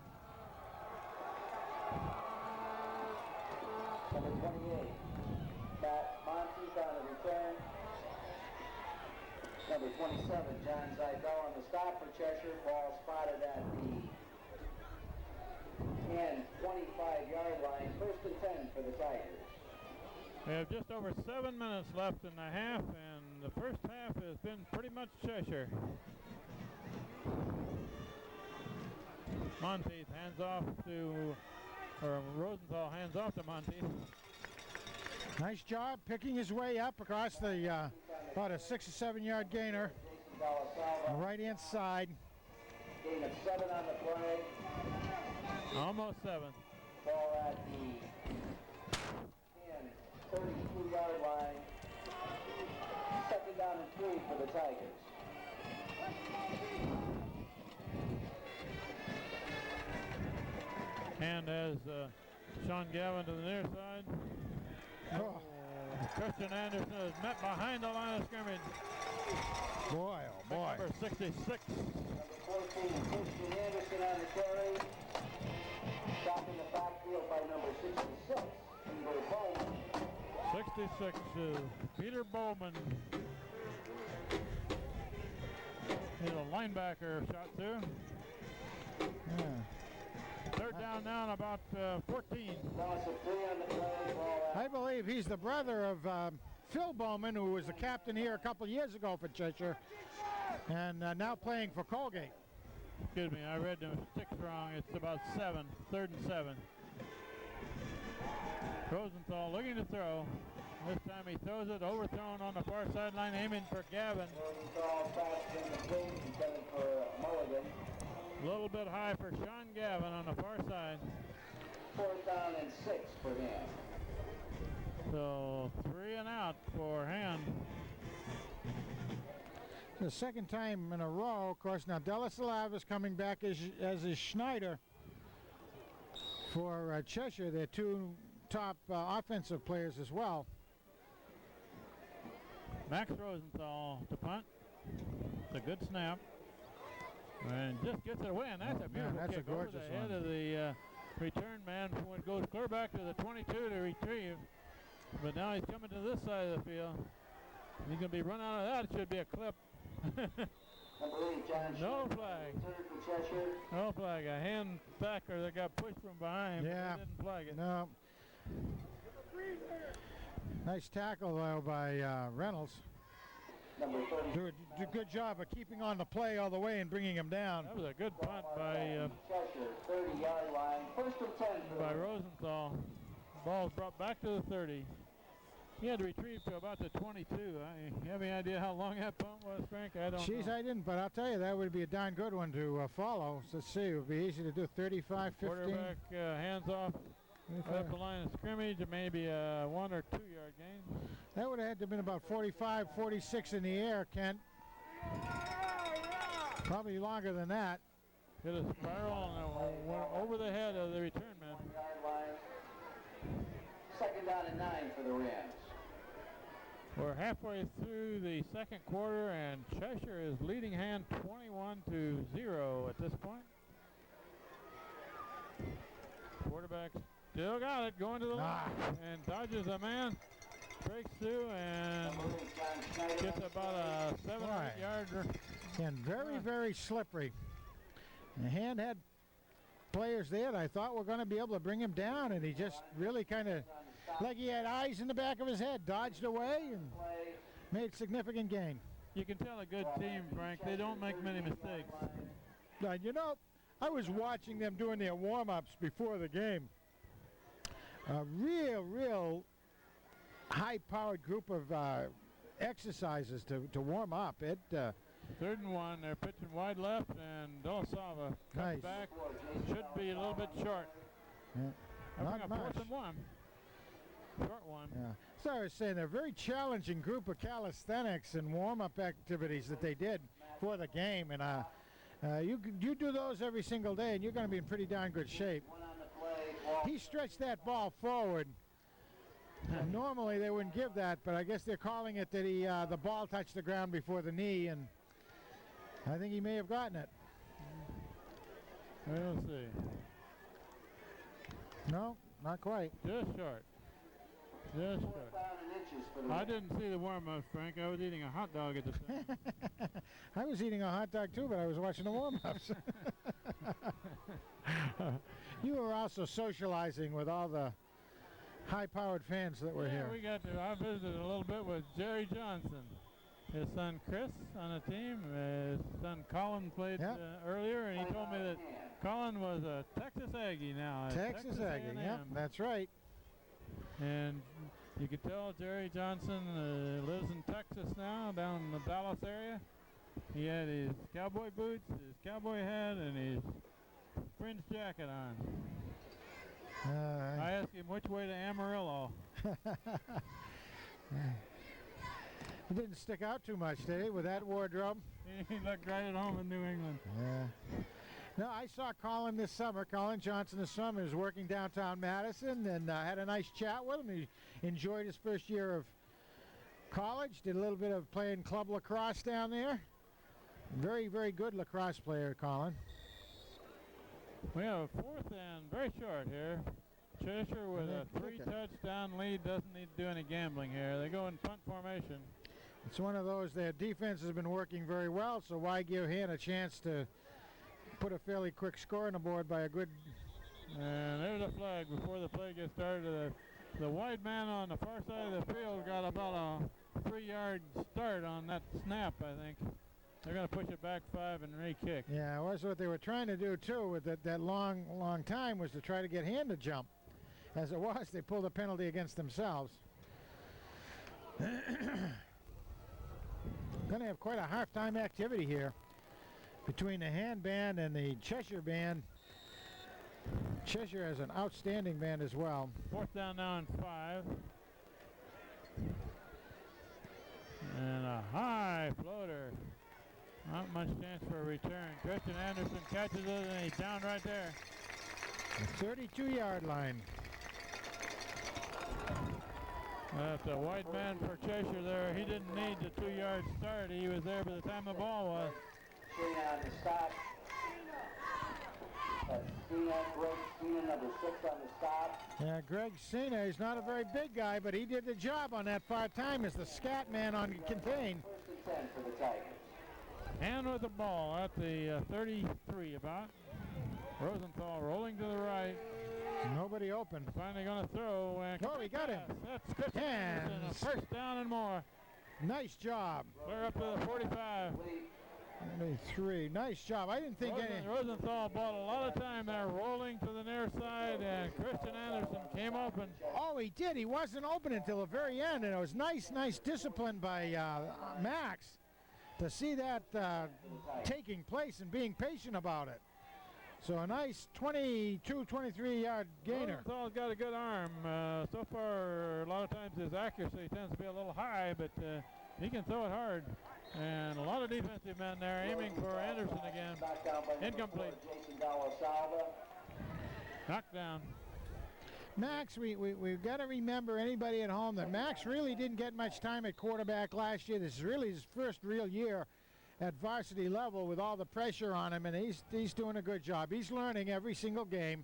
Number 28, Matt Monteith on the return. Number 27, John Zidell on the stop for Cheshire. Ball spotted at the 10, 25-yard line. 1st and 10 for the Tigers. We have just over 7 minutes left in the half, and the first half has been pretty much Cheshire. Monteith hands off to, or Rosenthal hands off to Monteith. Nice job picking his way up across the about a 6 or 7 yard gainer. Right inside. Gain of 7 on the play. Almost 7. Ball at the 10, 32-yard line. 2nd down and 3 for the Tigers. And as Sean Gavin to the near side. Oh. Christian Anderson is met behind the line of scrimmage. Boy, oh boy. Number 66. Number 14, Christian Anderson on the carry. Stopped in the backfield by number 66, Peter Bowman. 66 to Peter Bowman. He's a linebacker shot too. Yeah. Third down now and about 14. I believe he's the brother of Phil Bowman, who was the captain here a couple years ago for Cheshire, and now playing for Colgate. Excuse me, I read the sticks wrong. It's about 7, 3rd and 7. Rosenthal looking to throw. This time he throws it, overthrown on the far sideline, aiming for Gavin. A little bit high for Sean Gavin on the far side. 4th down and 6 for him. So 3 and out for Hand. The second time in a row, of course. Now Delasalava's coming back as is Schneider for Cheshire. They're two top offensive players as well. Max Rosenthal to punt. It's a good snap. And just gets it away, and that's a beautiful that's kick a gorgeous over the head of the return man. When it goes clear back to the 22 to retrieve. But now he's coming to this side of the field. He's going to be run out of that. It should be a clip. No flag. No flag. A hand backer that got pushed from behind. Yeah. But they didn't flag it. No. Nice tackle though by Reynolds. Do a good job of keeping on the play all the way and bringing him down. That was a good punt by 30-yard line. 1st and 10 by Rosenthal. Ball's brought back to the 30. He had to retrieve to about the 22. You have any idea how long that punt was, Frank? I don't know. I didn't, but I'll tell you, that would be a darn good one to follow. So let's see, it would be easy to do 35, 15. Quarterback hands off at the line of scrimmage, maybe a 1 or 2 yard gain. That would have had to have been about 45, 46 in the air, Kent. Probably longer than that. Hit a spiral and went over the head of the return man. 2nd down and 9 for the Rams. We're halfway through the second quarter, and Cheshire is leading Hand 21-0 at this point. Quarterback still got it, going to the left, and dodges a man, breaks through, and gets about a 7 or 8 yarder. And very, very slippery. The Hand had players there that I thought were going to be able to bring him down, and he just really kind of, like he had eyes in the back of his head, dodged away and made significant gain. You can tell a good team, Frank. They don't make many mistakes. You know, I was watching them doing their warm-ups before the game. A real high-powered group of exercises to warm up. 3rd and 1, they're pitching wide left, and Delasalva cuts back. Should be a little bit short. Yeah. I think a 4th and 1. Short one. Yeah. So I was saying, they're a very challenging group of calisthenics and warm-up activities that they did for the game. And you do those every single day, and you're going to be in pretty darn good shape. He stretched that ball forward. Normally they wouldn't give that, but I guess they're calling it that the ball touched the ground before the knee, and I think he may have gotten it. We'll see. No, not quite. Just short. Just short. I didn't see the warm-ups, Frank. I was eating a hot dog at the time. I was eating a hot dog too, but I was watching the warm-ups. You were also socializing with all the high-powered fans that were here. I visited a little bit with Jerry Johnson. His son Chris on the team. His son Colin played earlier, and he told me that Colin was a Texas Aggie now. Texas Aggie, yep, that's right. And you can tell Jerry Johnson lives in Texas now, down in the Dallas area. He had his cowboy boots, his cowboy hat, and his fringe jacket on. I asked him which way to Amarillo. It didn't stick out too much, did he, with that wardrobe? He looked right at home in New England. Yeah. No, I saw Colin this summer. Colin Johnson this summer is working downtown Madison, and had a nice chat with him. He enjoyed his first year of college, did a little bit of playing club lacrosse down there. Very, very good lacrosse player, Colin. We have a 4th and very short here Cheshire with a 3-touchdown lead doesn't need to do any gambling here. They go in punt formation. It's one of those, their defense has been working very well, so why give Han a chance to put a fairly quick score on the board by a good... And there's a flag before the play gets started. The wide man on the far side of the field got about a 3-yard start on that snap, I think. They're going to push it back 5 and re-kick. Yeah, that's what they were trying to do, too, with that long time, was to try to get Han to jump. As it was, they pulled a penalty against themselves. Going to have quite a halftime activity here between the Han band and the Cheshire band. Cheshire has an outstanding band as well. 4th down now and 5. And a high floater. Not much chance for a return. Christian Anderson catches it and he's down right there. The 32-yard line. That's a white man for Cheshire there. He didn't need the 2-yard start. He was there by the time the ball was. On the stop. Greg Cena, number 6 on the stop. Yeah, Greg Cena is not a very big guy, but he did the job on that far time as the scat man on contain. 1st and 10 for the Tigers. And with the ball at the 33 about. Rosenthal rolling to the right. Nobody open. Finally going to throw. And oh, he got him. That's Christian Anderson, a 1st down and more. Nice job. Clear up to the 45. 23. Nice job. I didn't think Rosenthal bought a lot of time there, rolling to the near side, and Christian Anderson came open. Oh, he did. He wasn't open until the very end, and it was nice discipline by Max to see that taking place and being patient about it. So a nice 22, 23-yard gainer. Rosenthal's got a good arm. So far, a lot of times his accuracy tends to be a little high, but he can throw it hard. And a lot of defensive men there aiming for Anderson again. Incomplete. Knockdown. Max, we've got to remember, anybody at home, that Max really didn't get much time at quarterback last year. This is really his first real year at varsity level with all the pressure on him, and he's doing a good job. He's learning every single game.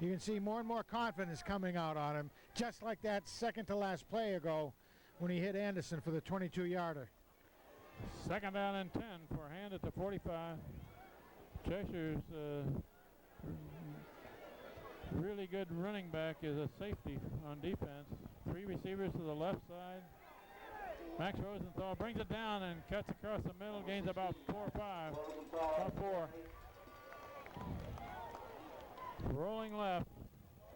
You can see more and more confidence coming out on him, just like that second to last play ago when he hit Anderson for the 22-yarder. 2nd down and 10 for Han at the 45. Cheshire's really good running back is a safety on defense. 3 receivers to the left side. Max Rosenthal brings it down and cuts across the middle, gains about 4 or 5. About 4. Rolling left.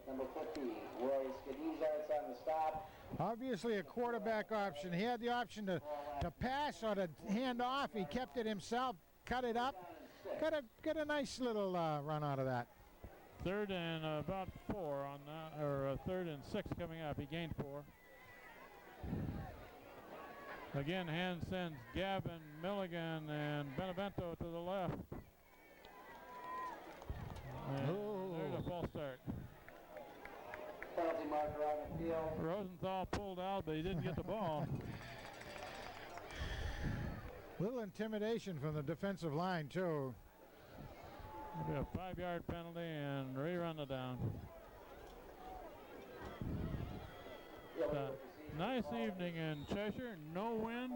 Number 50, Roy Skidizarts on the stop. Obviously a quarterback option. He had the option to pass or to hand off. He kept it himself, cut it up. Got a nice little run out of that. 3rd and about 4 on that, or 3rd and 6 coming up. He gained 4. Again, Han sends Gavin, Milligan, and Benevento to the left. And there's a false start. Penalty marker on the field. Rosenthal pulled out, but he didn't get the ball. Little intimidation from the defensive line, too. It'll be a 5-yard penalty and rerun it down. Nice evening in Cheshire. No wind.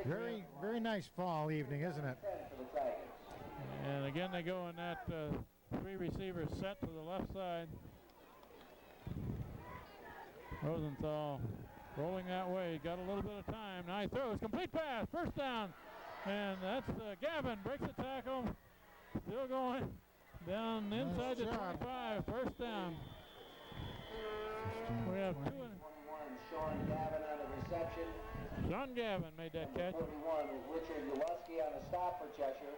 Very, very nice fall evening, isn't it? And again, they go in that 3 receivers set to the left side. Rosenthal rolling that way. Got a little bit of time. Now he throws. Complete pass. 1st down. And that's Gavin. Breaks the tackle. Still going. Down inside the 25. 1st down. We have 2 and Sean Gavin on the reception. Sean Gavin made that catch. 41 Richard Uleski on the stop for Cheshire.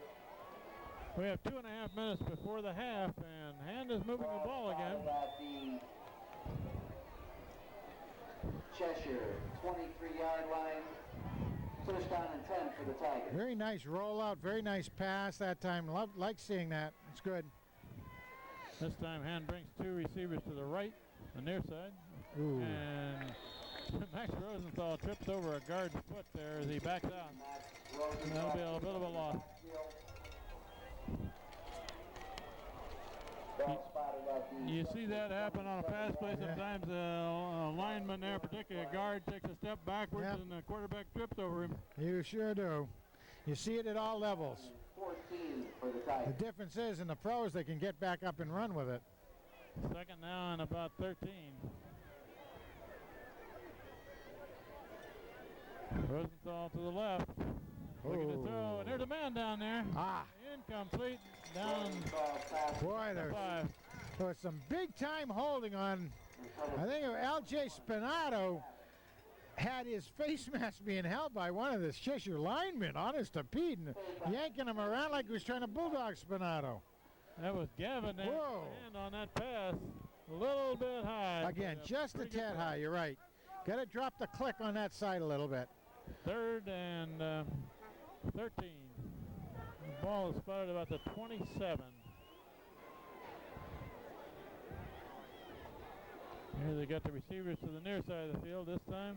We have 2.5 minutes before the half, and Han is moving the ball again. At the Cheshire 23-yard line. 1st down and 10 for the Tigers. Very nice rollout, very nice pass that time. Like seeing that. It's good. This time Han brings 2 receivers to the right, the near side. Ooh. And Max Rosenthal trips over a guard's foot there as he backs out. And that'll be a bit of a loss. Ball spotted at the You see that happen on a pass play. Sometimes a lineman there, particularly a guard, takes a step backwards and the quarterback trips over him. You sure do. You see it at all levels. 14 for the Tigers. The difference is in the pros they can get back up and run with it. Second now and about 13. Rosenthal to the left. Looking to throw, and there's a man down there. Incomplete. Down. Boy, there was some big-time holding on. I think L.J. Spinato had his face mask being held by one of the Cheshire linemen, honest to Pete, and yanking him around like he was trying to bulldog Spinato. That was Gavin there. And on that pass, a little bit high. Again, just a tad high, you're right. Got to drop the click on that side a little bit. Third and 13. The ball is spotted about the 27. Here they got the receivers to the near side of the field this time.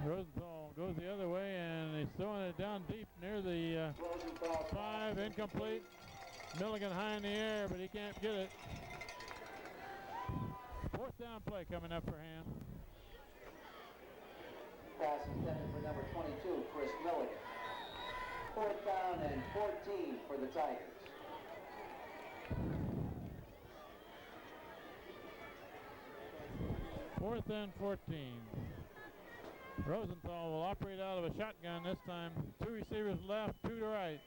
Rosenthal goes the other way, and he's throwing it down deep near the 5, incomplete. Milligan high in the air, but he can't get it. Fourth down play coming up for Ham. Pass intended for number 22, Chris Milligan. Fourth down and 14 for the Tigers. Fourth and 14. Rosenthal will operate out of a shotgun this time. 2 receivers left, 2 to right.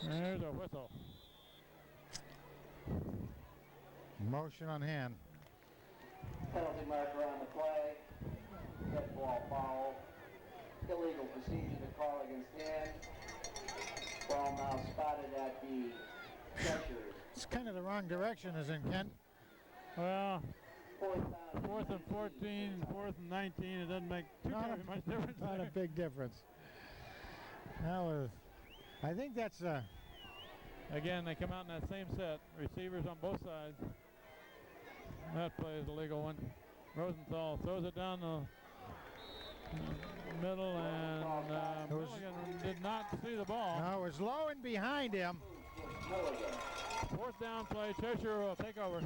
There's a whistle. Motion on hand. Penalty marker on the play. Dead ball foul. Illegal procedure to call against Dan. Ball now spotted at the Cheshire. It's kind of the wrong direction, isn't it, Kent? Well, Fourth and 14, fourth and 19, it doesn't make too much difference. Not a big difference. That was, I think that's again, they come out in that same set. Receivers on both sides. That play is a legal one. Rosenthal throws it down the middle, and Milligan did not see the ball. No, it was low and behind him. Fourth down play, Cheshire will take over.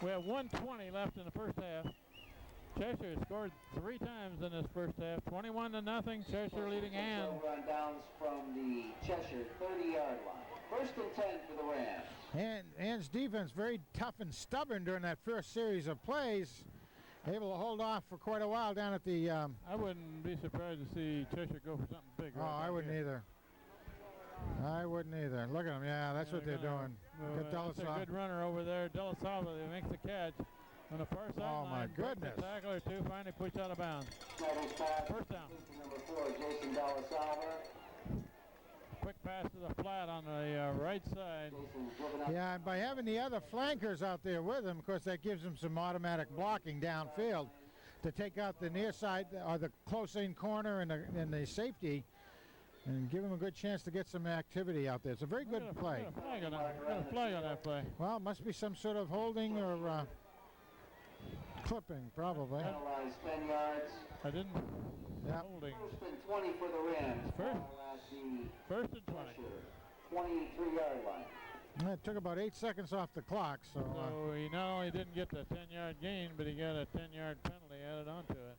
We have 1:20 left in the first half. Cheshire scored 3 times in this first half. 21-0, Cheshire leading Ham. Run downs from the Cheshire 30-yard line. First and 10 for the Rams. And Ann's defense very tough and stubborn during that first series of plays. Able to hold off for quite a while down at the... I wouldn't be surprised to see Cheshire go for something big. Oh, I wouldn't either. I wouldn't either. Look at them. Yeah, that's what they're doing. That's a good runner over there. Delasava makes the catch on the far sideline. Oh, my goodness. A tackle or 2, finally pushed out of bounds. First down. Number 4, Jason Delasava. Quick pass to the flat on the right side. Yeah, and by having the other flankers out there with him, of course, that gives him some automatic blocking downfield to take out the near side or the close-in corner and the safety and give him a good chance to get some activity out there. It's a very good play. Got a flag on that play. Well, it must be some sort of holding or clipping, probably. 10 yards. I didn't. Yep. Holding. First and 20 for the Rams. First and 20. 23-yard line. It took about 8 seconds off the clock, so he not only didn't get the 10-yard gain, but he got a 10-yard penalty added onto it.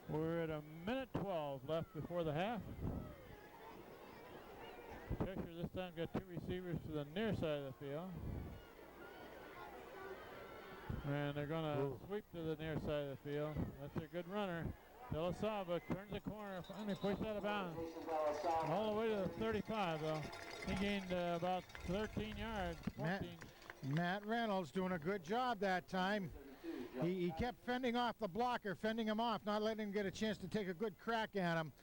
We're at 1:12 left before the half. Cheshire this time got 2 receivers to the near side of the field. And they're going to sweep to the near side of the field. That's a good runner. Delasava turns the corner, finally pushed out of bounds. All the way to the 35, though. He gained about 13 yards, 14. Matt Reynolds doing a good job that time. He kept fending off the blocker, fending him off, not letting him get a chance to take a good crack at him.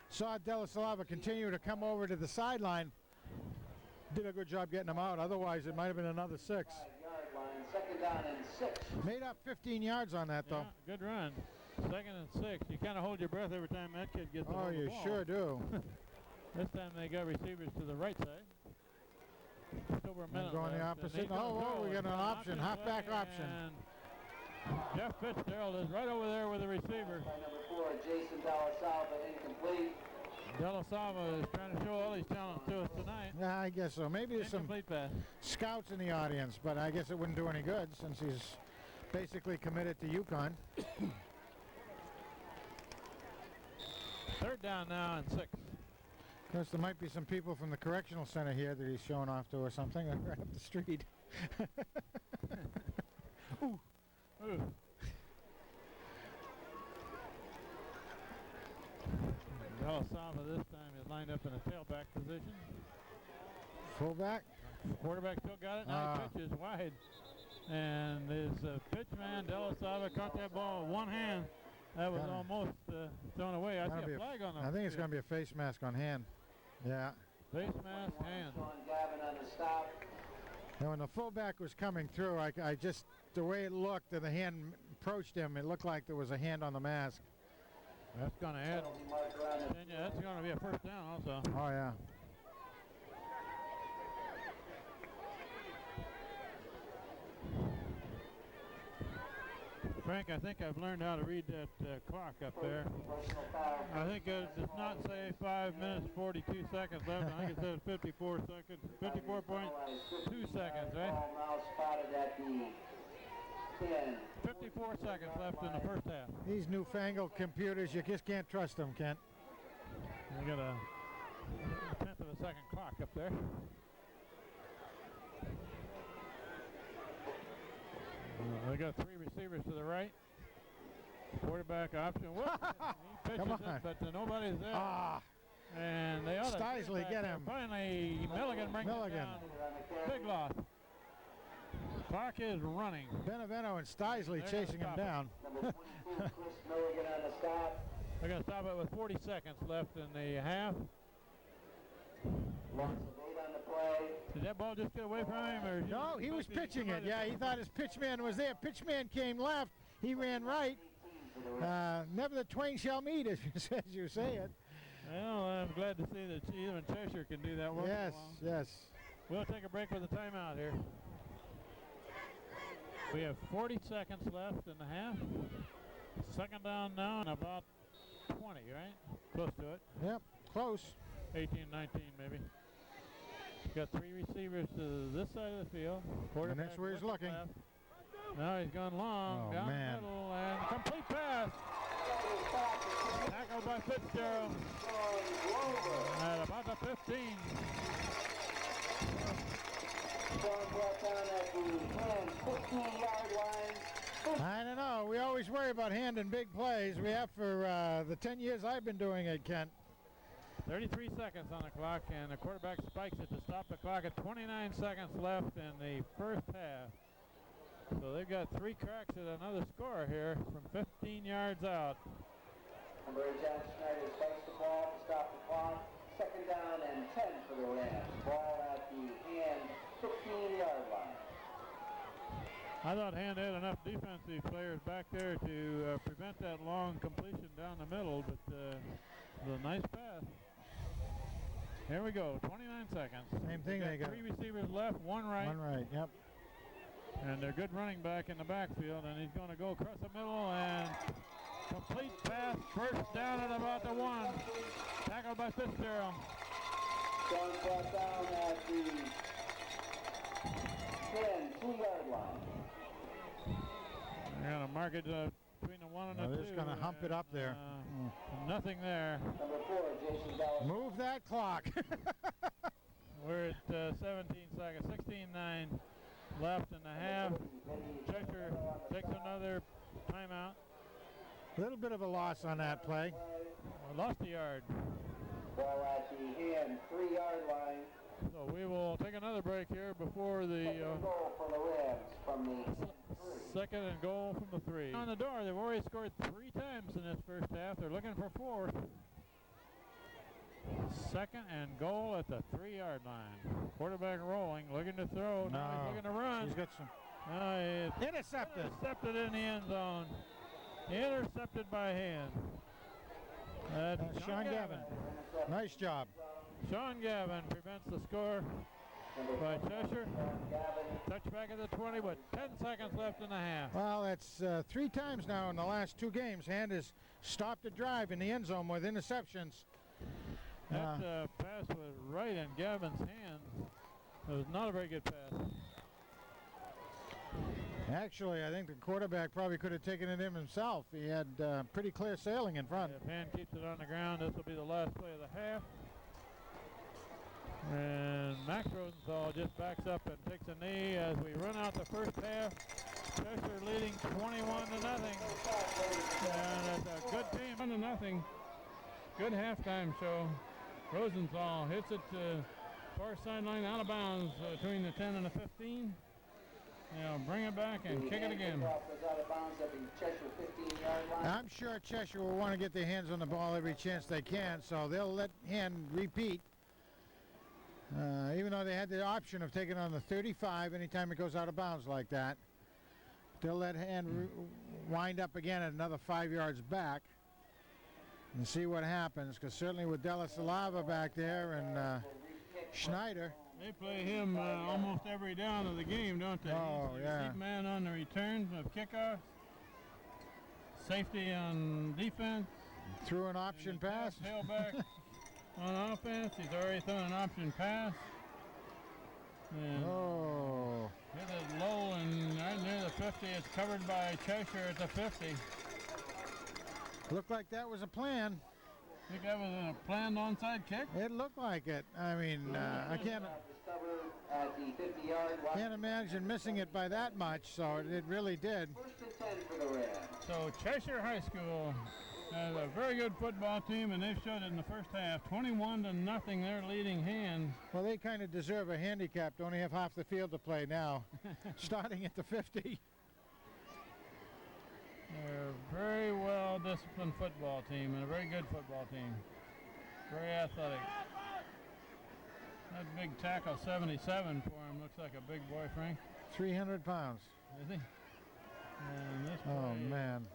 Saw Delasava continue to come over to the sideline. Did a good job getting him out. Otherwise, it might have been another 6. Second down and 6. Made up 15 yards on that, though. Yeah, good run. Second and 6. You kind of hold your breath every time that kid gets the ball. Oh, you sure do. This time they got receivers to the right side. Just over a minute going left. the opposite. Oh, we got an option, halfback option. Jeff Fitzgerald is right over there with the receiver. By number 4, Jason Delasava, incomplete. Della Sava is trying to show all his talent to us tonight. Yeah, I guess so. Maybe there's some Incomplete pass. scouts in the audience, but I guess it wouldn't do any good since he's basically committed to UConn. Third down now and 6. Of course, there might be some people from the correctional center here that he's showing off to or something, right up the street. Ooh. Ooh. Della Sava this time is lined up in a tailback position. Fullback. Quarterback still got it. Now he pitches wide. And his pitch man, Della Sava, caught that ball with one hand. That was almost thrown away. I see a flag on the I think it's going to be a face mask on hand. Yeah. Face mask, hand. And when the fullback was coming through, I just, the way it looked and the hand approached him, it looked like there was a hand on the mask. That's going to add. That's going to be a first down also. Oh, yeah. Frank, I think I've learned how to read that clock up there. I think it does not say 5 minutes 42 seconds left. I think it says 54 seconds, 54.2 seconds, right? 54 seconds left in the first half. These newfangled computers, you just can't trust them, Kent. We got a tenth of a second clock up there. They got 3 receivers to the right. Quarterback option. Whoop, he pitches it, but nobody's there. And they ought to Steisley get him. Finally, Milligan brings him down. Big loss. Clock is running. Benevento and Steisley chasing him down. They're going to stop it with 40 seconds left in the half. Did that ball just get away from him? Or no, he was pitching it. Yeah, he thought his pitchman was there. Pitchman came left. He ran right. Never the twain shall meet, as you say it. Well, I'm glad to see that even Cheshire can do that once in a while. Yes. We'll take a break with a timeout here. We have 40 seconds left in the half. Second down now and about 20, right? Close to it. Yep, close. 18, 19 maybe. Got 3 receivers to this side of the field. And that's where he's looking. Left. Now he's gone long, down the middle, and complete pass. Tackled by Fitzgerald at about the 15. I don't know. We always worry about hand in big plays. We have for the 10 years I've been doing it, Kent. 33 seconds on the clock, and the quarterback spikes it to stop the clock at 29 seconds left in the first half. So they've got 3 cracks at another score here from 15 yards out. Number 8, John Schneider spikes the ball to stop the clock. Second down and 10 for the Rams. Ball at the hand 15-yard line. I thought Hand had enough defensive players back there to prevent that long completion down the middle, but a nice pass. Here we go, 29 seconds. Same thing. They got 3 receivers left, 1 right. 1 right, yep. And they're good running back in the backfield, and he's going to go across the middle and complete pass, first down at about the 1. Tackled by Fitzgerald. John brought down at the 2-yard line. They're going to mark it between the 1 and the 2. They're just going to hump it up there. Nothing there. Number 4, Jason Dallas. Move that clock. We're at 17 seconds, 16-9 left in the half. Cheshire takes another timeout. A little bit of a loss on that play. Lost a yard. Ball at the hand 3-yard line. So we will take another break here before the goal for the Rams from the 2nd and goal from the 3. On the door, they've already scored 3 times in this first half. They're looking for 4th. 2nd and goal at the 3-yard line. Quarterback rolling, looking to throw. Now he's looking to run. He's got some. Intercepted. Intercepted in the end zone. Intercepted by Hand. Sean Gavin. Nice job. Sean Gavin prevents the score by Cheshire. Touchback at the 20 with 10 seconds left in the half. Well, that's 3 times now in the last 2 games. Hand has stopped a drive in the end zone with interceptions. That pass was right in Gavin's hands. It was not a very good pass. Actually, I think the quarterback probably could have taken it in himself. He had pretty clear sailing in front. If Hand keeps it on the ground, this will be the last play of the half. And Max Rosenthal just backs up and takes a knee as we run out the first half. Cheshire leading 21-0. And it's a good team. 1-0. Good halftime show. Rosenthal hits it to far sideline, out of bounds between the 10 and the 15. Now bring it back and kick it again. I'm sure Cheshire will want to get their hands on the ball every chance they can, so they'll let Hand repeat. Even though they had the option of taking on the 35 anytime it goes out of bounds like that. They'll let Hand wind up again at another 5 yards back and see what happens, because certainly with Della Salava back there and Schneider. They play him almost every down of the game, don't they? Oh, He's yeah. Deep man on the return of kickoffs. Safety on defense. Threw an option pass. Tailback on offense. He's already thrown an option pass. And hit it low and right near the 50. It's covered by Cheshire at the 50. Looked like that was a plan. Think that was a planned onside kick? It looked like it. I mean, I can't imagine missing it by that much, so it really did. So Cheshire High School has a very good football team, and they've showed it in the first half. 21-0, their leading Hand. Well, they kind of deserve a handicap to only have half the field to play now, starting at the 50. They're a very well-disciplined football team and a very good football team. Very athletic. That big tackle, 77 for him, looks like a big boy, Frank. 300 pounds. Is he? And this man.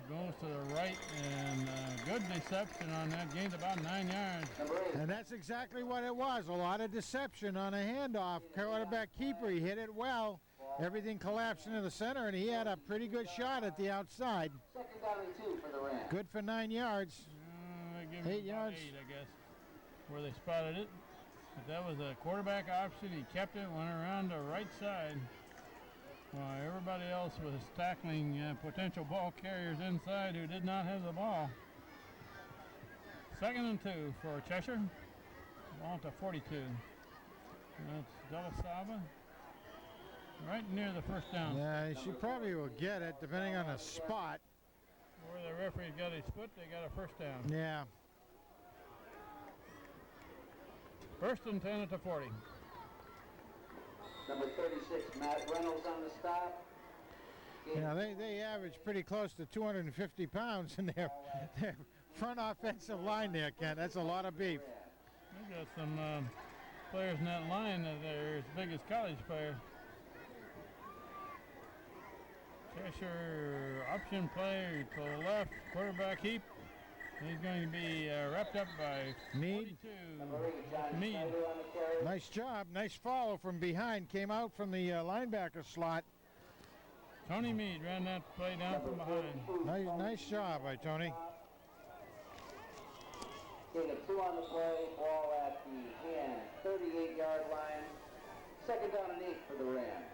Goes to the right, and good deception on that. Gained about 9 yards. And that's exactly what it was. A lot of deception on a handoff. Quarterback keeper, he hit it well. Everything collapsed into the center, and he had a pretty good shot at the outside. Second down and 2 for the Rams. Good for 9 yards. 8 yards. 8, I guess, where they spotted it. But that was a quarterback option. He kept it, went around the right side. While everybody else was tackling potential ball carriers inside who did not have the ball. Second and 2 for Cheshire. Ball to 42. That's Della Sava. Right near the first down. Yeah, she probably will get it, depending on the spot. Where the referee's got his foot, they got a first down. Yeah. First and 10 at the 40. Number 36, Matt Reynolds on the stop. Yeah, they average pretty close to 250 pounds in their front offensive line there, Kent. That's a lot of beef. We've got some players in that line that are as big as college players. Cheshire option play to the left, quarterback heap. He's going to be wrapped up by Mead. 42. Mead. Nice job. Nice follow from behind. Came out from the linebacker slot. Tony Mead ran that play down from behind. Nice job by Tony. Take a 2 on the play, ball at the Hand 38-yard line. Second down and 8 for the Rams.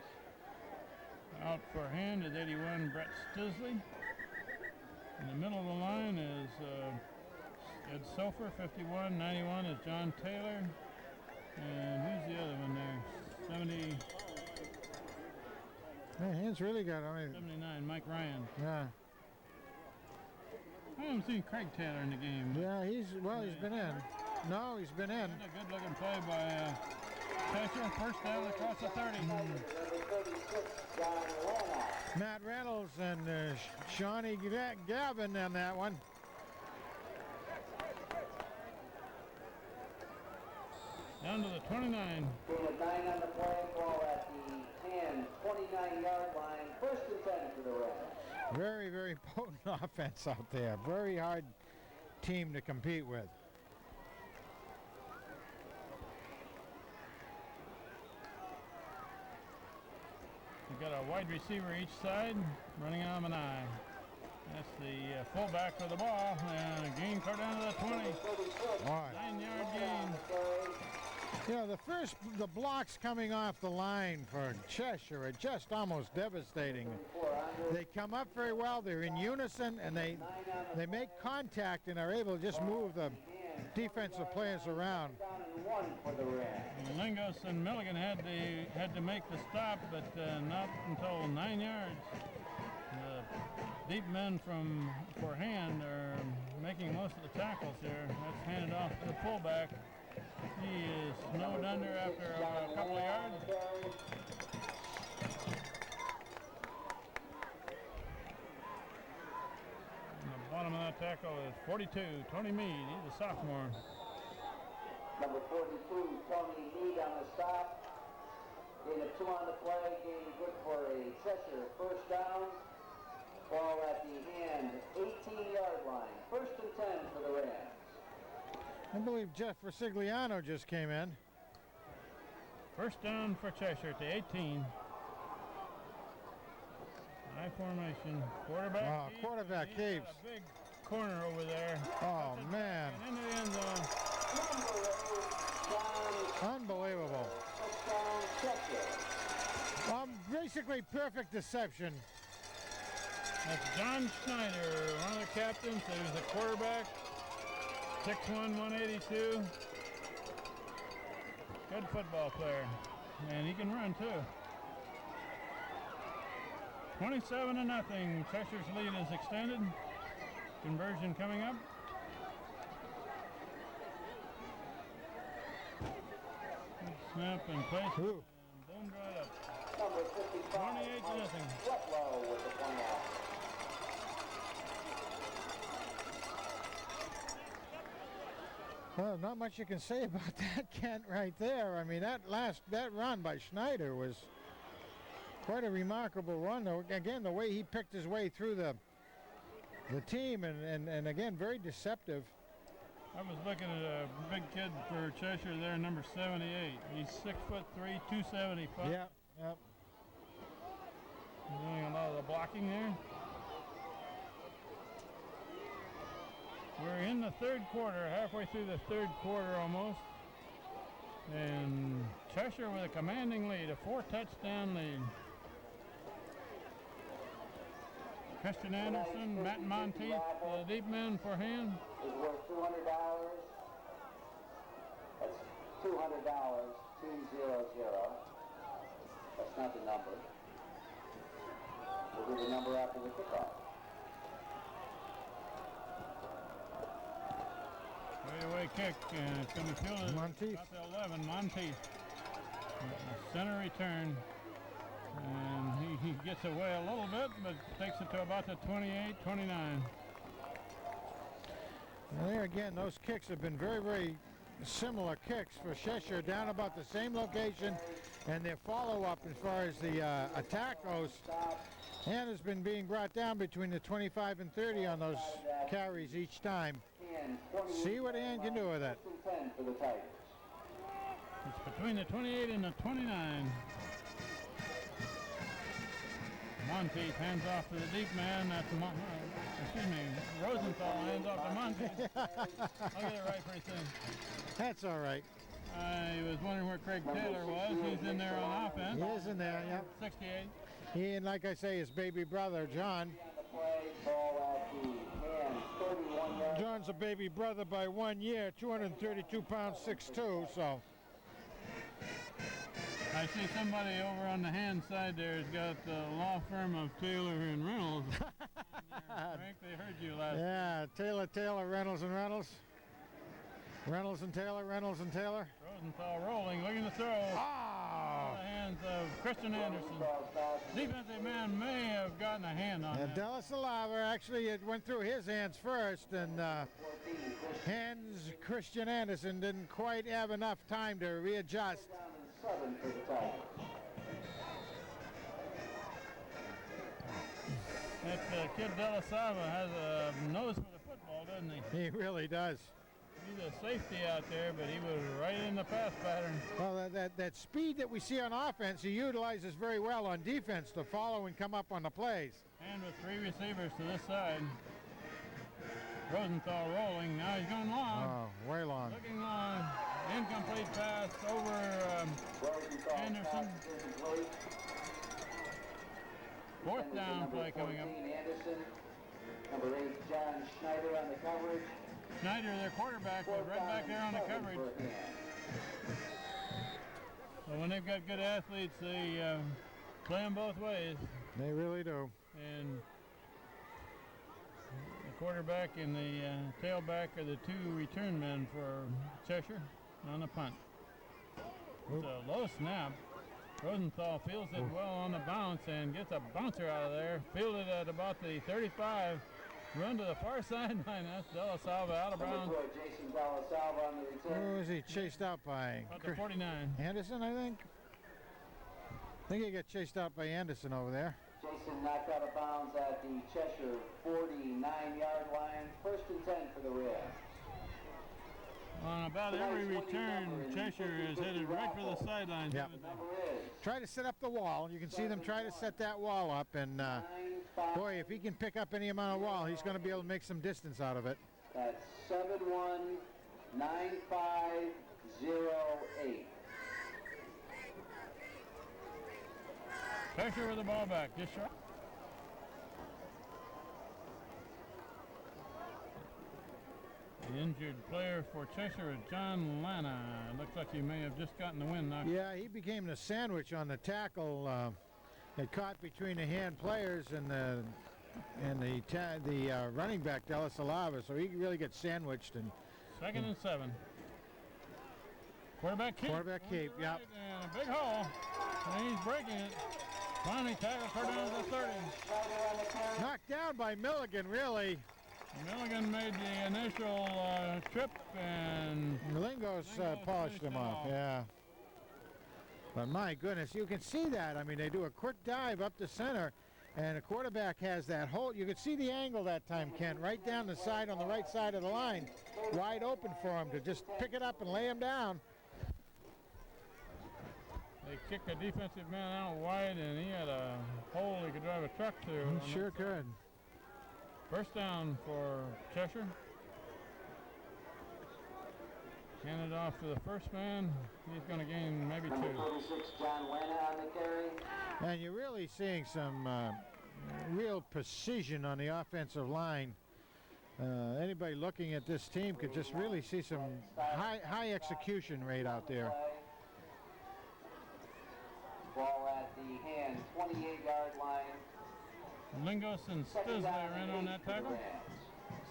Out for Hand is 81, Brett Stisley. In the middle of the line is Ed Sofer, 51. 91 is John Taylor. And who's the other one there? 70. Man, Hand's really got, 79, Mike Ryan. Yeah. I haven't seen Craig Taylor in the game. Yeah, he's been in. No, he's been in. A good looking play by Cheshire. First down across the 30. Matt Reynolds and Shawnee Gavin on that one. Down to the 29. 9 on the play, ball at the 10, 29-yard line. First and 10 for the Rams. Very, very potent offense out there. Very hard team to compete with. We've got a wide receiver each side, running on an eye. That's the fullback for the ball, and a gain clear down to the 20. 9-yard gain. You know, the blocks coming off the line for Cheshire are just almost devastating. They come up very well, they're in unison, and they make contact and are able to just move the defensive players around. Lingos and Milligan had to make the stop, but not until 9 yards. The deep men for hand are making most of the tackles here. That's handed off to the fullback. He is snowed under after a couple of yards. And the bottom of that tackle is 42, Tony Mead. He's a sophomore. Number 42, Tony Mead on the stop. Gain of 2 on the play. Gain good for a Cheshire first down. Ball at the hand, 18-yard line. 1st and 10 for the Rams. I believe Jeff Rosigliano just came in. First down for Cheshire to 18. High formation. Quarterback. Oh, quarterback keeps. A big corner over there. Oh, man. And into the end zone. Unbelievable. Basically perfect deception. That's John Schneider, one of the captains. He was the quarterback. 6'1", 182. Good football player. And he can run too. 27-0. Cheshire's lead is extended. Conversion coming up. Good snap and place. And boomed right up. 28-0. Well, not much you can say about that, Kent, right there. I mean, that run by Schneider was quite a remarkable run. Again, the way he picked his way through the team, and again, very deceptive. I was looking at a big kid for Cheshire there, number 78. He's 6'3", 275. Yep. Doing a lot of the blocking there. We're in the third quarter, halfway through the third quarter almost. And Cheshire with a commanding lead, a 4-touchdown lead. Christian Anderson, Matt Monteith, the deep men for hand. Is worth $200. That's $200, 200. That's not the number. We'll do the number after the kickoff. Away kick, and it's going to be fielded Monteith. about the 11. Monteith. Center return. And he gets away a little bit, but takes it to about the 28, 29. Well, there again, those kicks have been very, very similar kicks for Cheshire, down about the same location, and their follow-up as far as the attack goes. Hand has been being brought down between the 25 and 30 on those carries each time. See what Hand can do with it. It's between the 28 and the 29. Monteith hands off to the deep man. That's Rosenthal hands off to Monteith. I'll get it right pretty soon. That's all right. I was wondering where Craig Taylor was. He's in there on offense. He is in there, yep. 68. He, and like I say, his baby brother, John. John's a baby brother by 1 year, 232 pounds, 6'2", so. I see somebody over on the hand side there has got the law firm of Taylor and Reynolds. Frank, they heard you last Yeah, Taylor, Reynolds and Reynolds. Reynolds and Taylor, Reynolds and Taylor. Rosenthal rolling, looking to throw. Oh! The hands of Christian Anderson. Defensive man may have gotten a hand on that. Della Salava, actually it went through his hands first, and hands Christian Anderson didn't quite have enough time to readjust. That kid Della Salava has a nose for the football, doesn't he? He really does. He's a safety out there, but he was right in the pass pattern. Well, that speed that we see on offense, he utilizes very well on defense to follow and come up on the plays. And with 3 receivers to this side. Rosenthal rolling. Now he's going long. Oh, way long. Looking long. Incomplete pass over Anderson. 4th down play coming up. Anderson. Number 8, John Schneider on the coverage. Schneider, their quarterback, was right back there on the coverage. So when they've got good athletes, they play them both ways. They really do. And the quarterback and the tailback are the 2 return men for Cheshire on the punt. It's a low snap. Rosenthal fields it well on the bounce and gets a bouncer out of there. Fielded at about the 35. Run to the far sideline. That's Della Salva out of bounds. Jason Della Salva on the return. Who is he chased out by? About the 49. Anderson, I think. I think he got chased out by Anderson over there. Jason knocked out of bounds at the Cheshire 49-yard line. 1st and 10 for the Reds. On about every return, Cheshire is headed right for the sidelines. Yep. Try to set up the wall. You can see them try to set that wall up, and boy, if he can pick up any amount of wall, he's going to be able to make some distance out of it. That's 719508. Cheshire with the ball back, just short. The injured player for Cheshire is John Lana. Looks like he may have just gotten the wind knocked. Yeah, he became the sandwich on the tackle. It caught between the hand players and the running back Della Salva, so he really gets sandwiched. And 2nd and 7. Quarterback keep. Quarterback keep, yep. And a big hole. And he's breaking it. Finally tackled her down to the 30. Knocked down by Milligan, really. Milligan made the initial trip, and Lingos polished him off, yeah. But my goodness, you can see that. I mean, they do a quick dive up the center, and the quarterback has that hole. You could see the angle that time, Kent, right down the side on the right side of the line, wide open for him to just pick it up and lay him down. They kicked a defensive man out wide, and he had a hole he could drive a truck through. He sure could. 1st down for Cheshire. Handed off to the first man. He's going to gain maybe 2. Number 46, John Lana on the carry. And you're really seeing some real precision on the offensive line. Anybody looking at this team could just really see some high execution rate out there. Ball at the hand, 28-yard line. Lingos and Stisley are in on that tackle.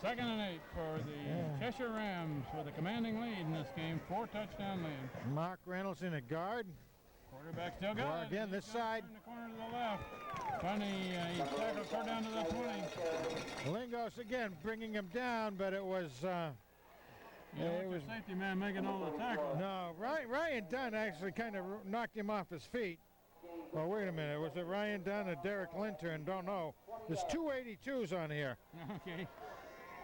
2nd and 8 for the Cheshire Rams with a commanding lead in this game. 4 touchdown lead. Mark Reynolds in a guard. Quarterback still got it. Again, this side. In the corner to the left. Finally, he tackled her down to the 20. Lingos again bringing him down, but it was... it was safety man making all the tackles. No, Ryan Dunn actually kind of knocked him off his feet. Well, wait a minute. Was it Ryan Dunn or Derek Linton? Don't know. There's 282s on here. Okay.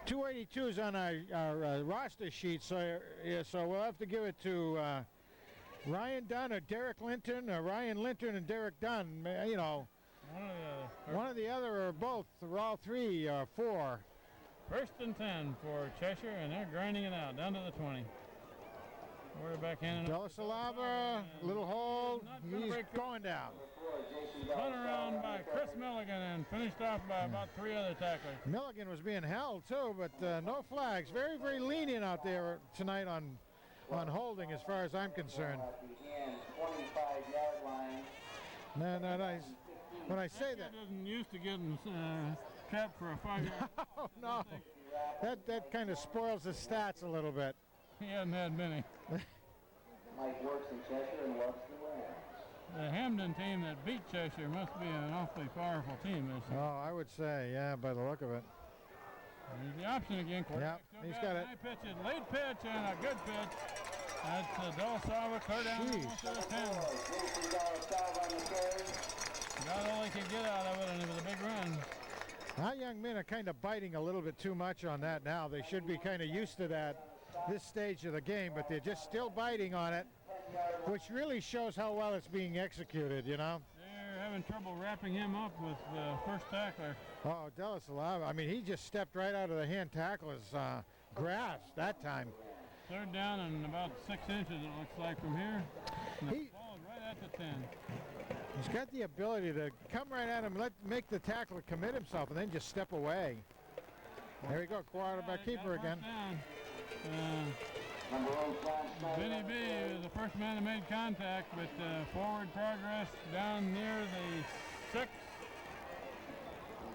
282s on our roster sheet, so we'll have to give it to Ryan Dunn or Derek Linton or Ryan Linton and Derek Dunn. You know, one or the other or both, or all 3 or 4. 1st and 10 for Cheshire, and they're grinding it out down to the 20. Quarterback handing Della Salva, little hole, he's going down. Spun around by Chris Milligan and finished off by about 3 other tacklers. Milligan was being held too, but no flags. Very, very lenient out there tonight on holding as far as I'm concerned. 25-yard line. No, nice. When I say that, isn't used to getting capped for a 5-yard. Oh no, that kind of spoils his stats a little bit. He hasn't had many. Mike works in Cheshire and loves the Rams. The Hamden team that beat Cheshire must be an awfully powerful team this year. Oh, I would say, yeah, by the look of it. There's the option again. Yep, he's got it. High pitch, late pitch, and a good pitch. That's Della Salva, clear down to the 10. Got all he could get out of it, and it was a big run. Our young men are kind of biting a little bit too much on that now. They should be kind of used to that this stage of the game, but they're just still biting on it, which really shows how well it's being executed, you know. They're having having trouble wrapping him up with the first tackler. Oh, Delasalava, I mean, he just stepped right out of the hand tackler's grasp that time. Third down and about 6 inches, it looks like, from here. And He- the ball is right at the 10. He's got the ability to come right at him, make the tackler commit himself, and then just step away. There we go, quarterback keeper again. Vinny B is the first man that made contact, but forward progress down near the 6.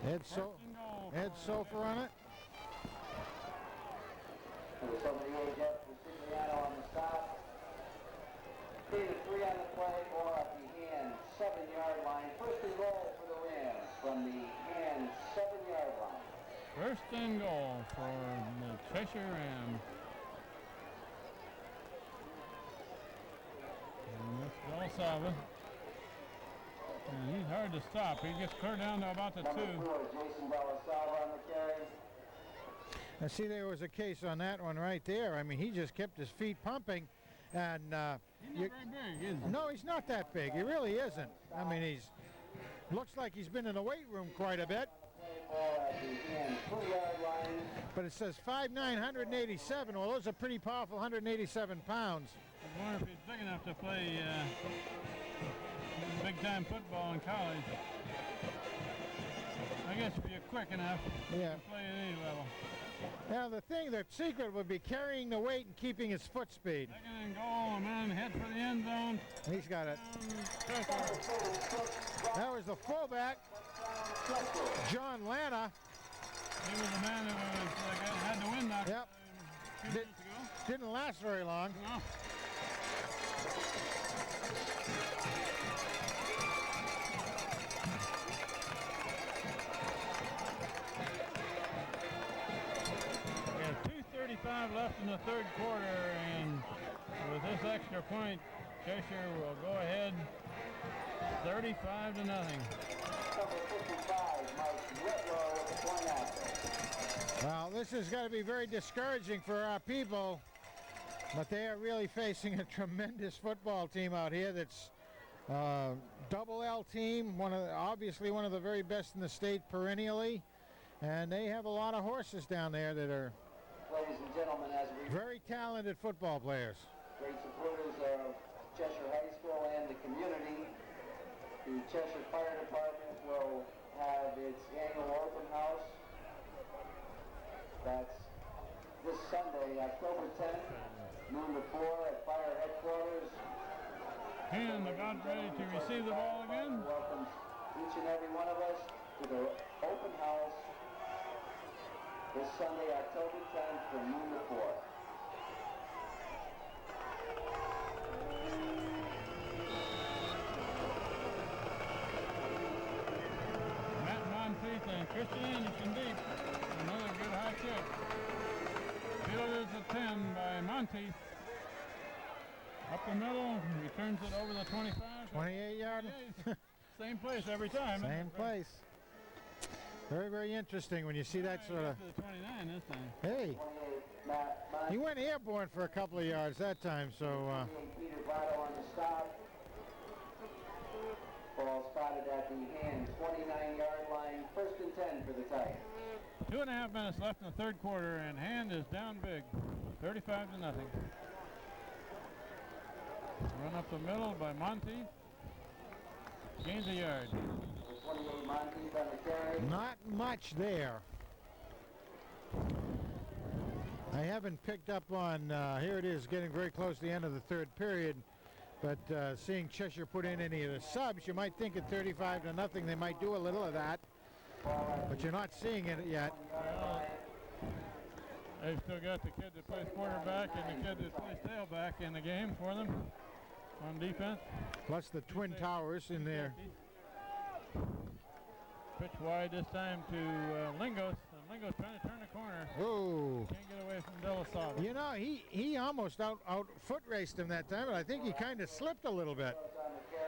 Ed Sofer on it. On the stop. 3 on the play, ball at the hand, 7-yard line. First and goal for the Rams from the hand 7-yard line. First and goal for the Cheshire Rams. And that's Delasalva. And he's hard to stop. He gets clear down to about the 2. Number 4, Jason Delasalva on the carry. I see there was a case on that one right there. I mean, he just kept his feet pumping. And He's not very big, is he? no, he's not that big. He really isn't. I mean, he's looks like he's been in the weight room quite a bit. But it says 5'9", 187. Well, those are pretty powerful 187 pounds. I wonder if he's big enough to play big-time football in college. I guess if you're quick enough, you can play at any level. Now, the secret would be carrying the weight and keeping his foot speed. Second and goal, a man head for the end zone. He's got it. That was the fullback, John Lana. He was the man that had the win knocked Yep. a few minutes ago. Didn't last very long. No. We have 2:35 left in the third quarter, and with this extra point, Cheshire will go ahead 35-0. Number 55, Mike Whitlow with the point after. Well, this has got to be very discouraging for our people, but they are really facing a tremendous football team out here that's double L team, obviously one of the very best in the state perennially, and they have a lot of horses down there that are Ladies and gentlemen, as we very talented football players. great supporters of Cheshire High School and the community, the Cheshire Fire Department will have its annual open house. That's this Sunday, October 10th, noon to 4 at Fire Headquarters. And about ready to receive the ball again. Welcomes each and every one of us to the open house this Sunday, October 10th, from noon to 4. Matt Monteith and Christian Anderson deep. Another good high kick. Fielded to 10 by Monteith. Up the middle, returns it over the 25. 28-yard. Same place every time. Same place. Very, very interesting when you see that sort of. To the 29 this time. Hey, he went airborne for a couple of yards that time, so. Peter Votto on the stop. Ball spotted at the hand, 29-yard line, first and 10 for the Tigers. 2.5 minutes left in the third quarter, and Hand is down big, 35-0. Run up the middle by Monteith. Gains a yard. 28 Monteith on the carry. Not much there. I haven't picked up on, here it is, getting very close to the end of the third period, but seeing Cheshire put in any of the subs, you might think at 35-0 they might do a little of that, but you're not seeing it yet. They've still got the kid that plays quarterback and the kid that plays tailback in the game for them on defense. Plus the Twin Towers in there. Pitch wide this time to Lingos. And Lingos trying to turn the corner. Oh. Can't get away from Delasalva. You know, he almost out foot raced him that time, but I think he kind of slipped a little bit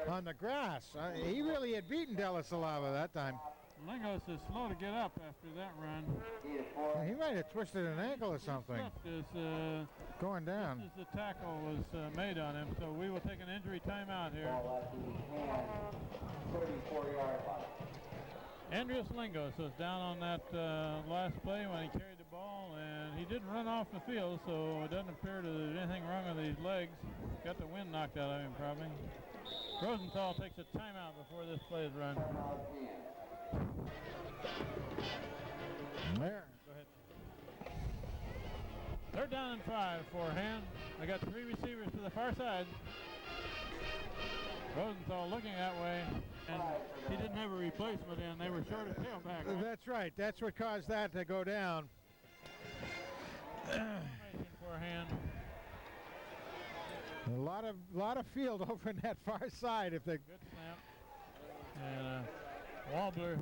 on the grass. He really had beaten Delasalva that time. Lingos is slow to get up after that run. Yeah, he might have twisted an ankle or something. Going down. Just as the tackle was made on him, so we will take an injury timeout here. 34-yard line. Andreas Lingos was down on that last play when he carried the ball, and he didn't run off the field, so it doesn't appear that there's anything wrong with his legs. Got the wind knocked out of him, probably. Rosenthal takes a timeout before this play is run. There. Go ahead. Third down and 5 for Hand. They got 3 receivers to the far side. Rosenthal looking that way, and he didn't have a replacement in. They were short of tailback. Right? That's right. That's what caused that to go down. For Hand. A lot of field over in that far side. If they good snap. And Warbler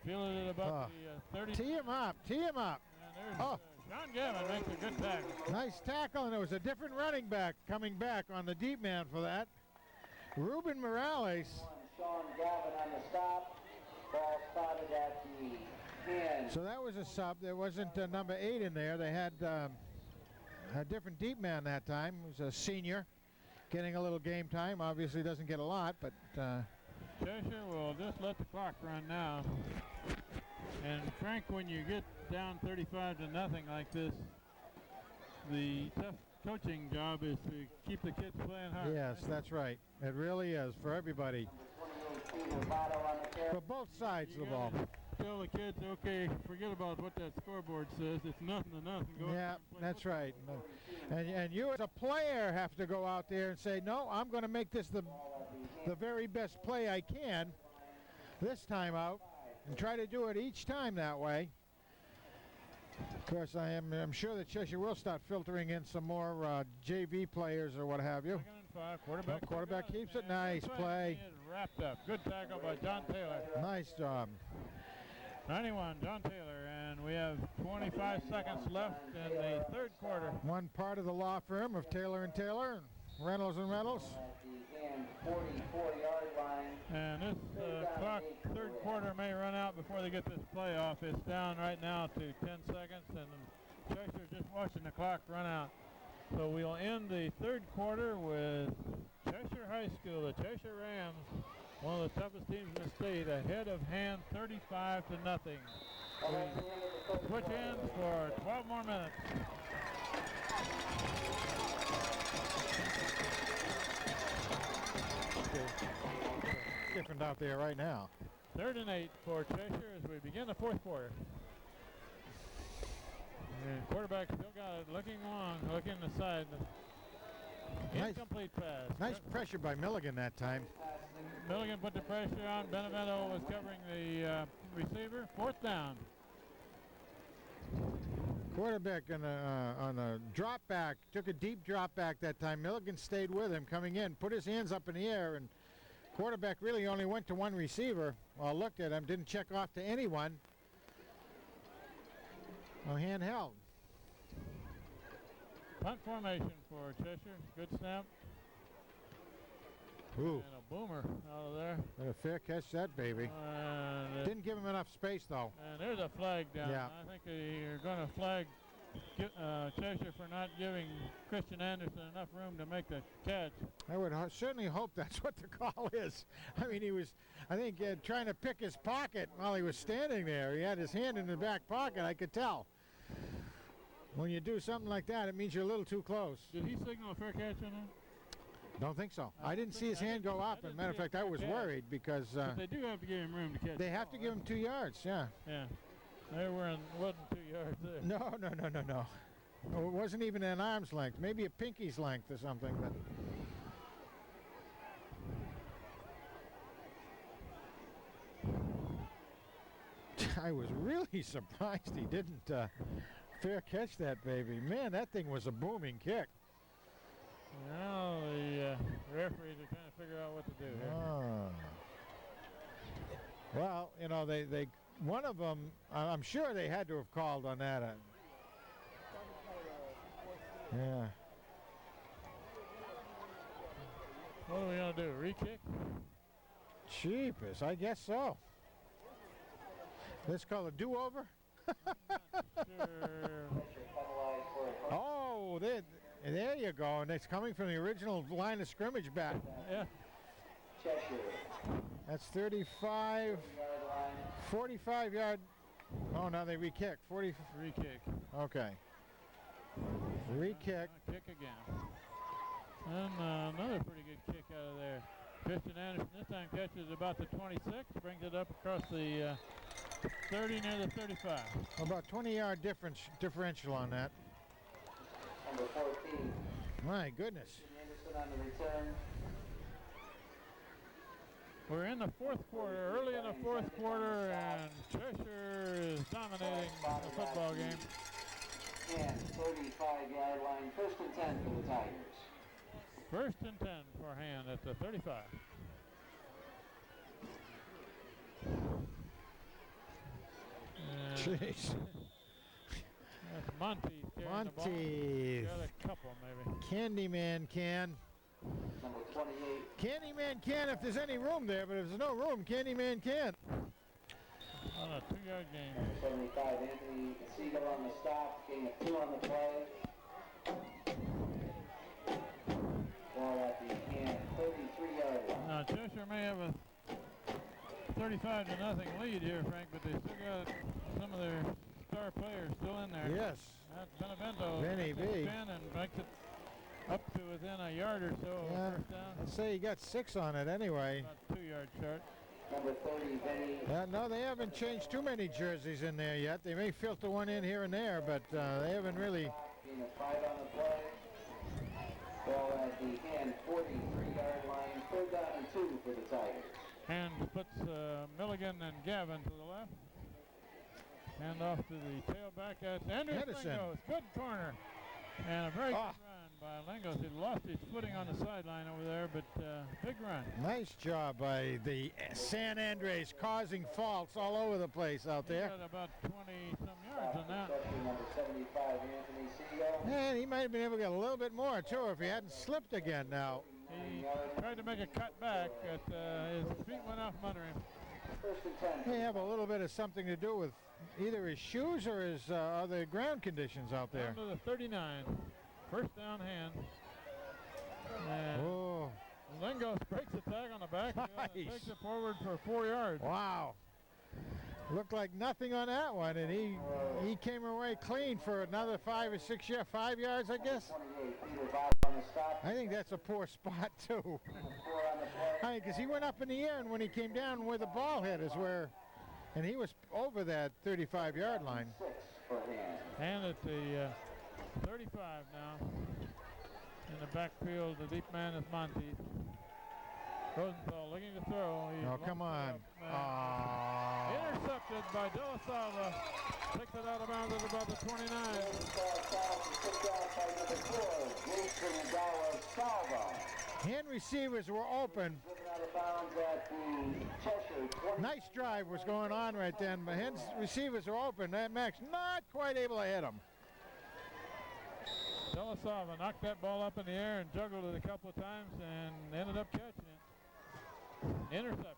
fielded it about the 30. Tee him up. Tee him up. And there's John Gavin makes a good tackle. Nice tackle, and it was a different running back coming back on the deep man for that. Ruben Morales. Sean Gavin on the stop. Ball spotted at the 10. So that was a sub. There wasn't number 8 in there. They had a different deep man that time. It was a senior getting a little game time. Obviously doesn't get a lot, but Cheshire will just let the clock run now. And Frank, when you get down 35-0 like this, the tough coaching job is to keep the kids playing hard. Yes, that's right. It really is for everybody. For both sides of the ball. Tell the kids, okay, forget about what that scoreboard says. It's nothing to nothing. Go yeah, that's right. And you as a player have to go out there and say, no, I'm going to make this the very best play I can this time out, and try to do it each time that way. Of course, I'm sure that Cheshire will start filtering in some more JV players or what have you. 2nd and 5. Quarterback keeps it. Nice play. Wrapped up. Good tackle by John Taylor. Nice job. 91, John Taylor, and we have 25 seconds left in the 3rd quarter. One part of the law firm of Taylor & Taylor, Reynolds & Reynolds. 44-yard line. And this clock, 3rd quarter may run out before they get this play off. It's down right now to 10 seconds, and Cheshire just watching the clock run out. So we'll end the 3rd quarter with Cheshire High School, the Cheshire Rams, one of the toughest teams in the state, ahead of Hand 35-0. We switch ends for 12 more minutes. Different out there right now. 3rd and 8 for Cheshire as we begin the 4th quarter. And quarterback still got it, looking long, looking the side. Incomplete pass. Nice pressure by Milligan that time. Milligan put the pressure on. Benevento was covering the receiver. 4th down. Quarterback on a drop back, took a deep drop back that time. Milligan stayed with him coming in, put his hands up in the air, and quarterback really only went to one receiver. Well, looked at him, didn't check off to anyone. Well, handheld. Punt formation for Cheshire. Good snap. Ooh. And a boomer out of there. A fair catch that baby. Didn't give him enough space though. And there's a flag down. Yeah. I think they're going to flag Cheshire for not giving Christian Anderson enough room to make the catch. I would certainly hope that's what the call is. I mean, he was, I think, trying to pick his pocket while he was standing there. He had his hand in the back pocket, I could tell. When you do something like that, it means you're a little too close. Did he signal a fair catch on that? Don't think so. I didn't see his hand go up. As a matter of fact, I was worried because but they do have to give him room to catch. They have to give him 2 yards, yeah. Yeah. They wasn't 2 yards there. No. It wasn't even an arm's length. Maybe a pinky's length or something. But I was really surprised he didn't fair catch that baby. Man, that thing was a booming kick. Now the referees are trying to figure out what to do here. Well, you know, they one of them, I'm sure they had to have called on that. Yeah. What are we going to do, re-kick? Cheapest, I guess so. This called a do-over? Sure. Oh, there you go. And it's coming from the original line of scrimmage back. Yeah. Cheshire. That's 35, 45 yard. Oh, now they re-kick. 40. Free kick. Okay. Re-kick. Kick again. And another pretty good kick out of there. Christian Anderson this time catches about the 26, brings it up across the 30 near the 35. About 20-yard differential on that. Number 14. My goodness. Anderson on the return. We're in the fourth quarter, early in the fourth quarter, and Cheshire is dominating the football game. And 35-yard line, 1st and 10 for the Tigers. 1st and 10 for Hand at the 35. And Jeez. that's Monteith carrying the ball. Monteith. Got a couple maybe. Candyman can. Number 28. Candyman can if there's any room there, but if there's no room, Candyman can't. On a 2-yard gain. Number 75, Anthony Siegel on the stop, gain of 2 on the play. Ball at the 33-yard line. Now Cheshire may have a 35-0 lead here, Frank, but they still got some of their star players still in there. Yes. That Benevento Benny takes B. a pin and makes it up to within a yard or so. Yeah. First down. Let's say he got 6 on it anyway. About 2-yard short. Number 30, Benny. No, they haven't changed too many jerseys in there yet. They may filter one in here and there, but they haven't really. Gain of 5 on the play. Ball at the Hand 43-yard line, 3rd down and 2 for the Tigers. Hand puts Milligan and Gavin to the left. Hand off to the tailback. That's Andrew Henderson. Lingos. Good corner. And a very Ah. good run by Lingos. He lost his footing on the sideline over there, but big run. Nice job by the San Andres, causing faults all over the place out He there. got about 20-some yards on that. Reception number 75, Anthony Siegel. And he might have been able to get a little bit more, too, if he hadn't slipped again now. He tried to make a cut back, but his feet went off under him. 1st and 10. May have a little bit of something to do with either his shoes or his other ground conditions out there. Down to the 39. First down Hand. And Oh, Lingos breaks the tag on the back and Nice. takes it forward for 4 yards. wow. Looked like nothing on that one, and he came away clean for another 5 or 6 yards, 5 yards, I guess. 28, Peter Bob on the stop. I think that's a poor spot, too. 4 on the play. Because he went up in the air, and when he came down where the ball hit is where, and he was over that 35-yard line. 6 for Hand. And at the 35 now. In the backfield, the deep man is Monteith. Rosenthal looking to throw. He Oh, come on. Intercepted by De La Salva. Takes it out of bounds at about the 29. Hand receivers were open. Nice drive was going on right then, but Hand's receivers were open. That Max not quite able to hit him. De La Salva knocked that ball up in the air and juggled it a couple of times and ended up catching it. Interception.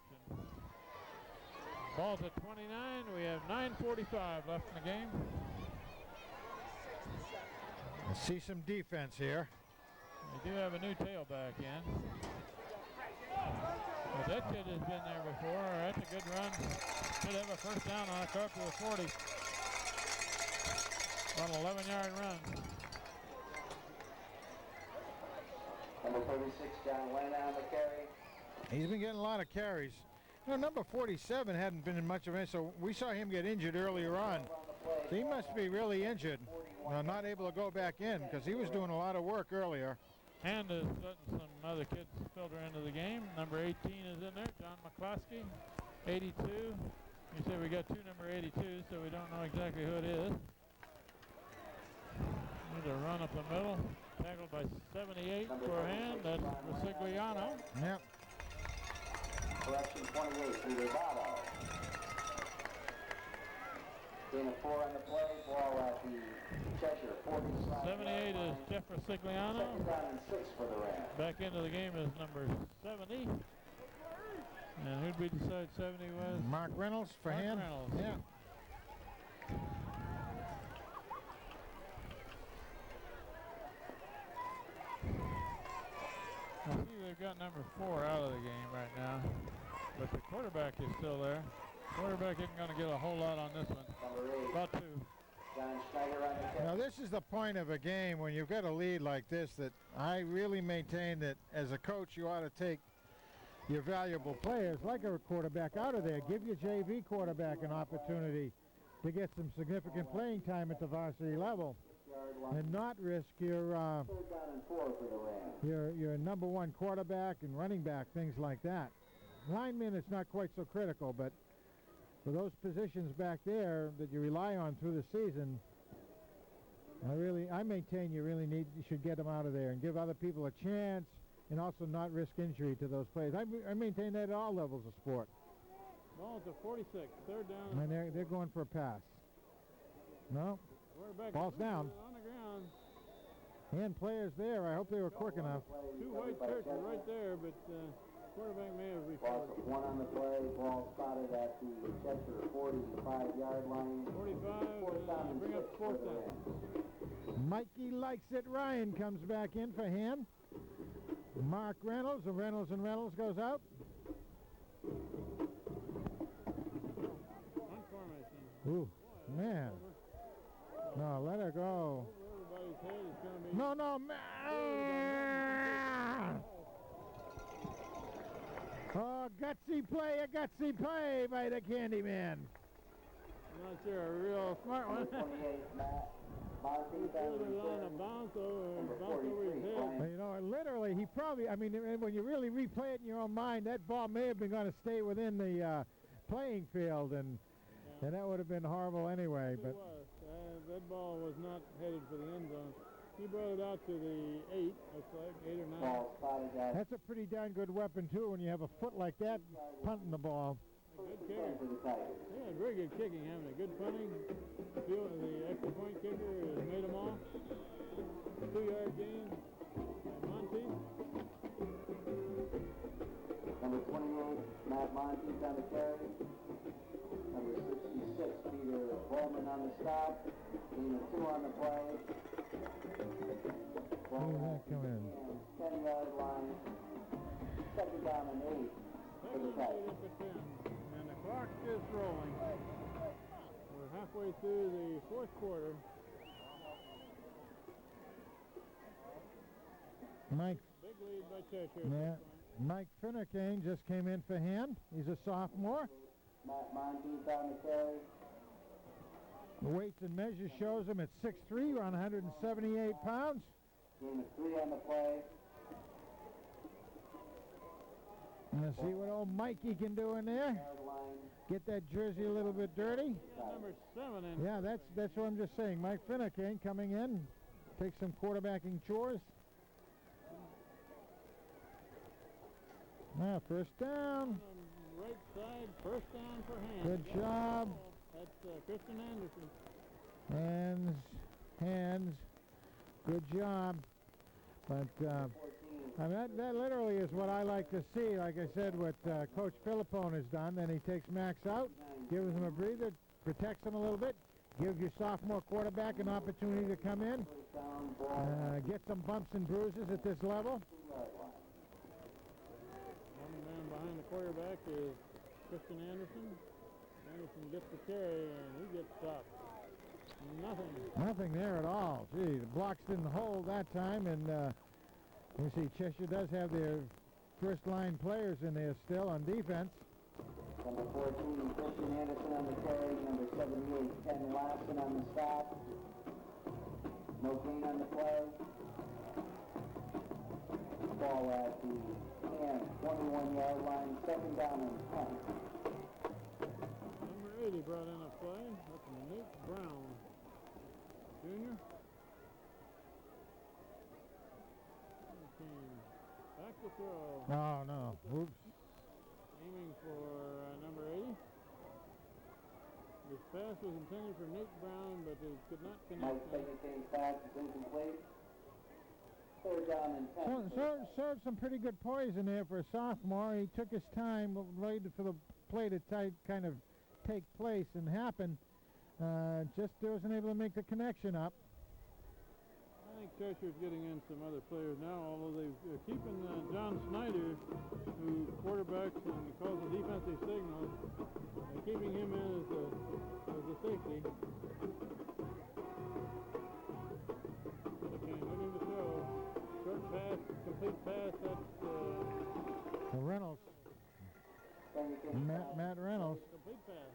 Ball's at 29. We have 9:45 left in the game. Let's see some defense here. We do have a new tailback in. But that kid has been there before. That's a good run. Should have a first down on it, go up to the 40. About an 11-yard run. Number 36, John Lane on the carry. He's been getting a lot of carries. You know, number 47 hadn't been in much of it, so we saw him get injured earlier on. So he must be really injured, not able to go back in, because he was doing a lot of work earlier. And is letting some other kids filter into the game. Number 18 is in there, John McCloskey. 82. You say we got 2 number 82, so we don't know exactly who it is. There's a run up the middle. Tackled by 78 for a Hand. That's Rosigliano. Yep. Correction 28, Peter Votto. Gain of 4 on the play. Ball at the Cheshire 40. 78 is Jeff Rosigliano. 2nd down and 6 for the Rams. Back into the game is number 70. And who'd we decide 70 was? Mark Reynolds for Mark Hand. Reynolds. Yeah. got number 4 out of the game right now, but the quarterback is still there. Quarterback isn't going to get a whole lot on this one. About 2. Now this is the point of a game when you've got a lead like this, that I really maintain that as a coach you ought to take your valuable players like a quarterback out of there. Give your JV quarterback an opportunity to get some significant playing time at the varsity level, and not risk your number 1 quarterback and running back, things like that. Linemen, it's not quite so critical, but for those positions back there that you rely on through the season, I maintain you should get them out of there and give other people a chance, and also not risk injury to those players. I maintain that at all levels of sport. Ball to 46, 3rd down. And they're going for a pass. No, ball's down. On the ground. And players there, I hope they were quick enough. 2 white shirts are right there, but quarterback may have recovered. 1 on the play, ball spotted at the Cheshire 45-yard line. 45, bring up 4th down. Mikey likes it. Ryan comes back in for him. Mark Reynolds, and Reynolds goes out. One formation. Ooh, man. No, let her go. Everybody's head is going to be... No, man. Oh, gutsy play by the Candyman. I'm not sure, a real smart one. 28, Matt. Monty down on a bounce over his head. You know, literally, he probably, I mean, when you really replay it in your own mind, that ball may have been going to stay within the playing field, and that would have been horrible anyway. But that ball was not headed for the end zone. He brought it out to the 8, looks like, 8 or 9. That's a pretty darn good weapon, too, when you have a foot like that punting the ball. Good kicker. Yeah, very good kicking, having a good punting. The extra point kicker has made them all. 2-yard gain by Monty. Number 28, Matt Monteith on the carry. Number 66, Peter Bowman on the stop. Gain of 2 on the play. Who's that come in? 10-yard line. 2nd down and 8 for the Tigers. And the clock is rolling. We're halfway through the 4th quarter. Mike. Big lead by Cheshire. Yeah. Mike Finnegan just came in for him. He's a sophomore. Matt Monteith on the carry. The weights and measures shows him at 6'3", around 178 pounds. Gain of 3 on the play. Let's see what old Mikey can do in there. Get that jersey a little bit dirty. Number 7 in. Yeah, that's what I'm just saying. Mike Finnegan coming in, take some quarterbacking chores. Now, 1st down. Right side, 1st down for Ham. Good job. That's Christian Anderson. Hands. Good job. But I mean, that literally is what I like to see. Like I said, what Coach Philippone has done. Then he takes Max out, gives him a breather, protects him a little bit, gives your sophomore quarterback an opportunity to come in, get some bumps and bruises at this level. One man behind the quarterback is Christian Anderson. Anderson gets the carry, and he gets stopped. Nothing there at all. Gee, the blocks didn't hold that time, and you see Cheshire does have their first-line players in there still on defense. Number 14, Christian Anderson on the carry. Number 78, Ken Lasson on the stop. No gain on the play. Ball at the 21-yard line. 2nd down and 10. Number 80 brought in a play. That's Nate Brown, Jr. Back to throw. Oh, no. Oops. Aiming for number 80. This pass was intended for Nate Brown, but they could not connect. Mike Finnegan's pass is incomplete. 3rd down and 10. Served some pretty good poise in there for a sophomore. He took his time, waited for the play to kind of take place and happen. Just wasn't able to make the connection up. think Cheshire's getting in some other players now, although they're keeping John Snyder, who quarterbacks and calls the defensive signals. They're keeping him in as a safety. Okay, looking to throw. Short pass, complete pass, that's Reynolds. Matt Reynolds. complete pass.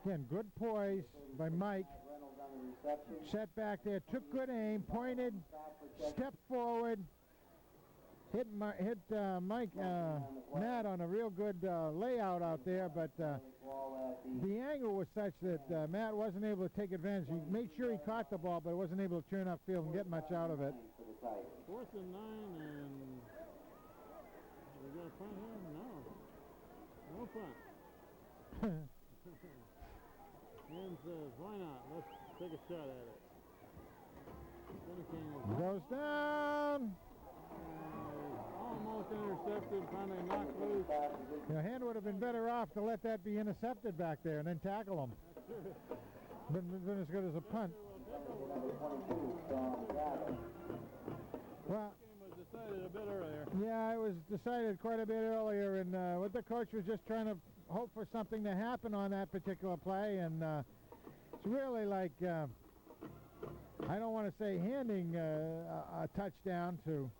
Again, good poise by Mike. Set back there, took good aim, pointed, stepped forward, hit Matt on a real good layout out there, but the angle was such that Matt wasn't able to take advantage. He made sure he caught the ball, but wasn't able to turn upfield and get much out of it. 4th and 9, and we got a punt here? No punt. Man says, why not? Let's take a shot at it. Goes down. Almost intercepted, finally knocked loose. Your hand would have been better off to let that be intercepted back there and then tackle him. Been as good as a punt. Well, The game was decided a bit earlier. yeah, it was decided quite a bit earlier, and what the coach was just trying to hope for something to happen on that particular play, and it's really like, I don't want to say handing a touchdown to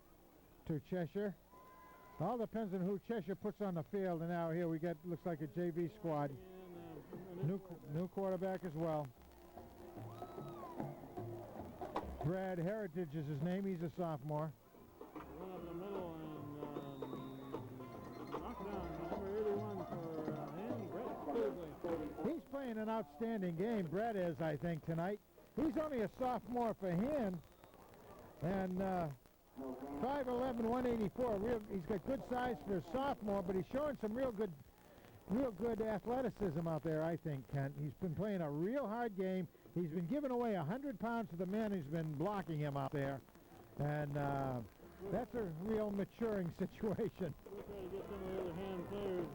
Cheshire. It all depends on who Cheshire puts on the field, and now here we get, looks like a JV squad. New quarterback as well. Brad Heritage is his name. He's a sophomore. Run up the middle and knockdown, number 81 for Brett Cleveland. He's playing an outstanding game. Brett is, I think, tonight. He's only a sophomore for him, and 5'11", 184. He's got good size for a sophomore, but he's showing some real good athleticism out there, I think, Kent. He's been playing a real hard game. He's been giving away 100 pounds to the man who's been blocking him out there, and that's a real maturing situation. We'll try to get some of the other hand players.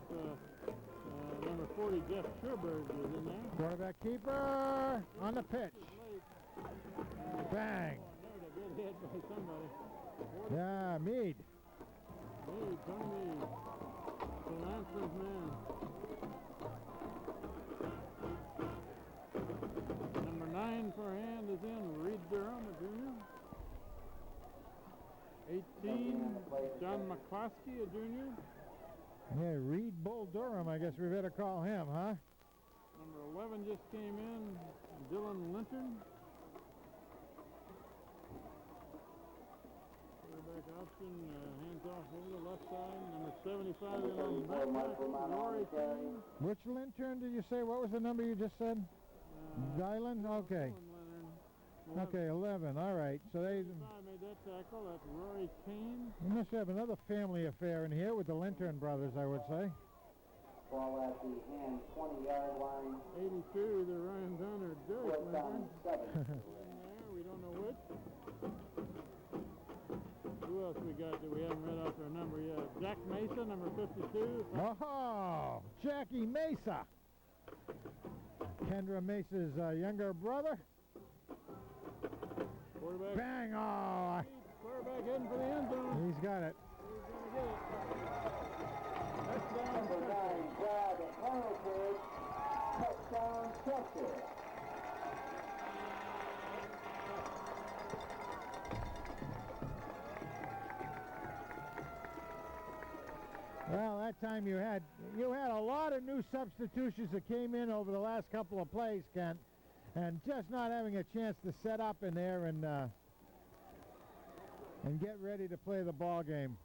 Number 40, Jeff Sherberg, is in there. Quarterback keeper on the pitch. Bang. There's a good hit by somebody. Yeah, Meade. Tony Meade. The Lancers man. Number 9 for hand is in, Reed Durham, a junior. 18, John McCloskey, a junior. Yeah, Reed Bull Durham, I guess we better call him, huh? Number 11 just came in, Dylan Lintern. Quarterback option, hands off over the left side. Number 75 in on the back, Rory Kane. Which Lintern did you say? What was the number you just said? Dylan? Okay. Okay, 11. All right. So they made that tackle. That's Rory Kane. You must have another family affair in here with the Lintern brothers, I would say. Ball at the hand 20-yard line. 82, either Ryan Dunn or Derek Lintern. We don't know which. Who else we got that we haven't read off their number yet? Jack Mesa, number 52. Oh, Jackie Mesa. Kendra Mesa's younger brother. Quarterback. Bang! Oh, Quarterback heading for the end zone. he's got it. He's going to get it. Touchdown. Number 9, Brad Heritage. Touchdown, Cheshire. Well, that time you had a lot of new substitutions that came in over the last couple of plays, Kent, and just not having a chance to set up in there and get ready to play the ball game.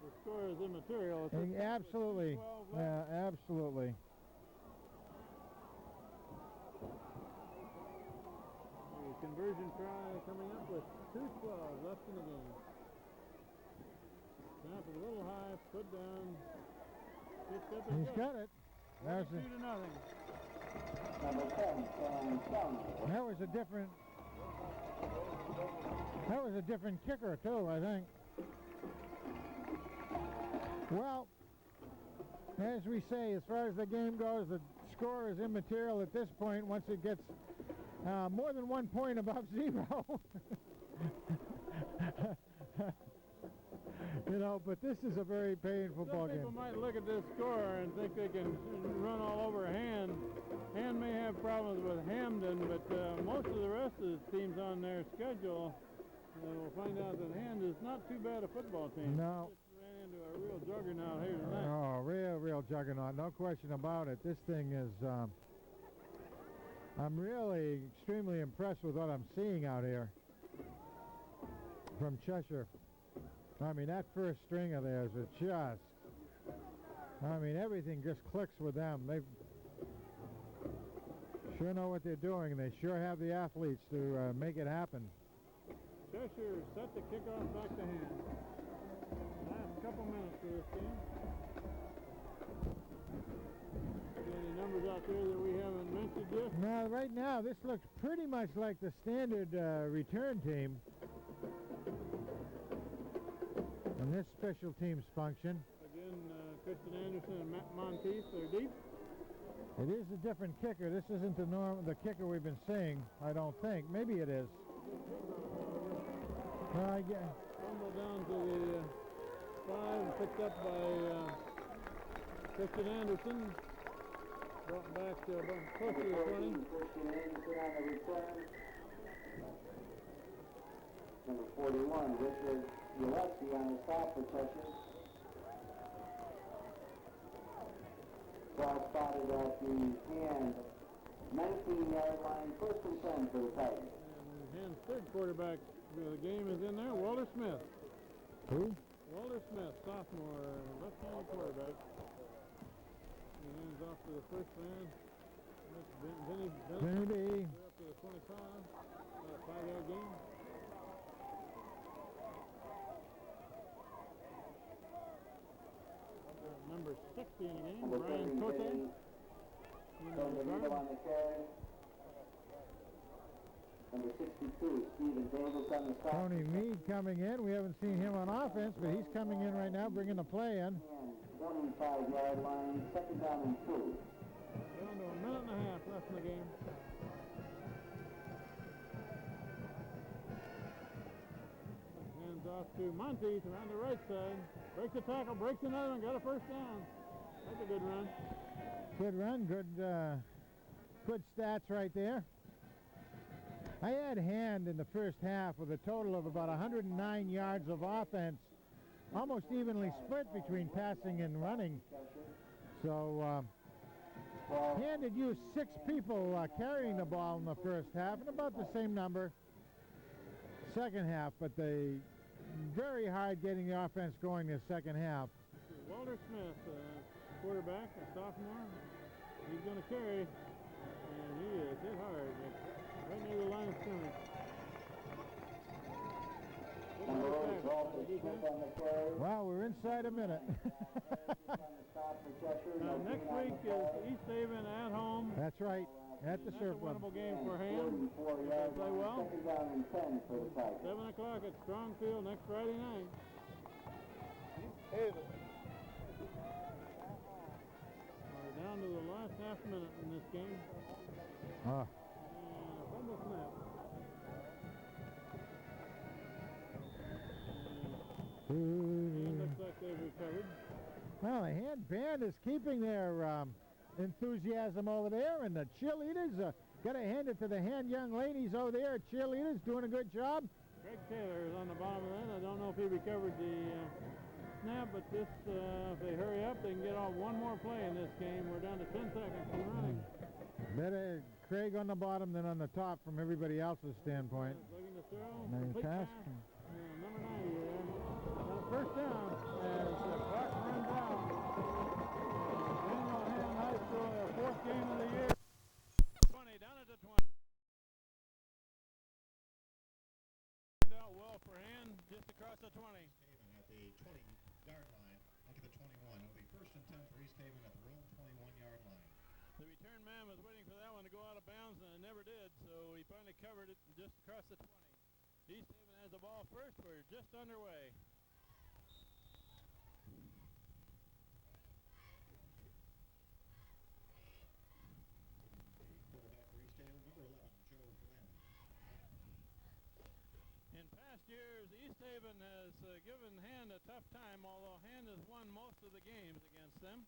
The score is immaterial. Absolutely. Yeah, absolutely. The conversion try coming up with 2:12 left in the game. Snap a little high, put down, picked up and He's got it. That 2 to nothing. Number 10, Sam That was a different kicker too, I think. Well, as we say, as far as the game goes, the score is immaterial at this point once it gets more than 1 point above zero. know, but this is a very painful ball game. People might look at this score and think they can run all over Hand. Hand may have problems with Hamden, but most of the rest of the teams on their schedule, we'll find out that Hand is not too bad a football team. No. Just ran into a real juggernaut here tonight. Oh, real juggernaut, no question about it. This thing is, I'm really extremely impressed with what I'm seeing out here from Cheshire. I mean, that first string of theirs is just, I mean, everything just clicks with them. They sure know what they're doing, and they sure have the athletes to make it happen. Cheshire set the kickoff back to Hand. Last couple minutes for this game. Any numbers out there that we haven't mentioned yet? No, right now this looks pretty much like the standard return team. And this special teams function. Again, Christian Anderson and Matt Monteith are deep. It is a different kicker. This isn't the kicker we've been seeing, I don't think. Maybe it is. Fumble down to the 5, picked up by Christian Anderson. Brought back to about close to the 20. Christian Anderson on the return. Number 41, Richard Gillespie on the stop for Cheshire. Ball spotted at the Hand 19-yard line, 1st and 10 for the Titans. And Hand's third quarterback of the game is in there, Walter Smith. Who? Walter Smith, sophomore, left-handed quarterback. He hands off to the first man. That's Vinny B. Up to the 25. About a 5-yard gain. Number 60 in the game, Brian Cote. On the carry. Number 62, Stephen Davis on the stop. Tony Meade coming in. We haven't seen him on offense, but he's coming in right now, bringing the play in. 25-yard line, 2nd down and 2. Down to a minute and a half left in the game. Hands off to Monteith around the right side. Breaks the tackle, breaks another one, got a first down. That's a good run. Good run, good stats right there. I had Hand in the first half with a total of about 109 yards of offense, almost evenly split between passing and running. So Hand had used 6 people carrying the ball in the first half, and about the same number second half, but they very hard getting the offense going in the second half. Walter Smith, quarterback, a sophomore. He's going to carry, and he is hit hard. Right near the line of scrimmage. Wow, we're inside a minute. Now, next week is East Haven at home. That's right, at the Surf Club. That's a winnable game for Ham. They play well. 7 o'clock at Strong Field next Friday night. We're down to the last half minute in this game. And a fumble snap. And looks like they've recovered. Well, the Hand band is keeping their enthusiasm over there, and the cheerleaders got to hand it to the Hand young ladies over there. Cheerleaders doing a good job. Greg Taylor is on the bottom of that. I don't know if he recovered the snap, but this, if they hurry up, they can get off one more play in this game. We're down to 10 seconds from running. Better Craig on the bottom than on the top from everybody else's standpoint. Looking to throw. Nice pass. Number 90 there. Got a first down as the clock runs out. Daniel Hand High School, their 4th game of the year. 20, down at the 20. Turned out well for Hand, just across the 20. At the 20-yard line, look at the 21. It'll be 1st and 10 for East Haven at the real 21-yard line. The return man was waiting for that one to go out of bounds, and it never did, so he finally covered it just across the 20. East Haven has the ball first. We're just underway. Quarterback for East Haven, number 11, Joe Glenn. In past years, East Haven has given Hand a tough time, although Hand has won most of the games against them.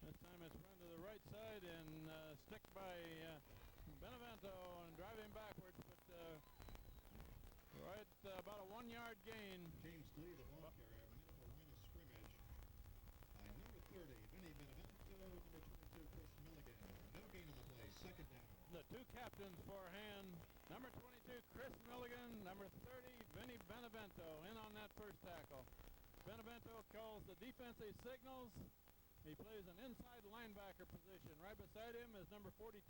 This time it's run to the right side and stick by Benevento and driving backwards, but right about a 1-yard gain. James Lee, the ball carrier, middle of the line of scrimmage. Number 30, Vinny Benevento, number 22, Chris Milligan. No gain on the play, second down. The two captains for Hand, number 22, Chris Milligan, number 30, Vinny Benevento, in on that first tackle. Benevento calls the defensive signals. He plays an inside linebacker position. Right beside him is number 42,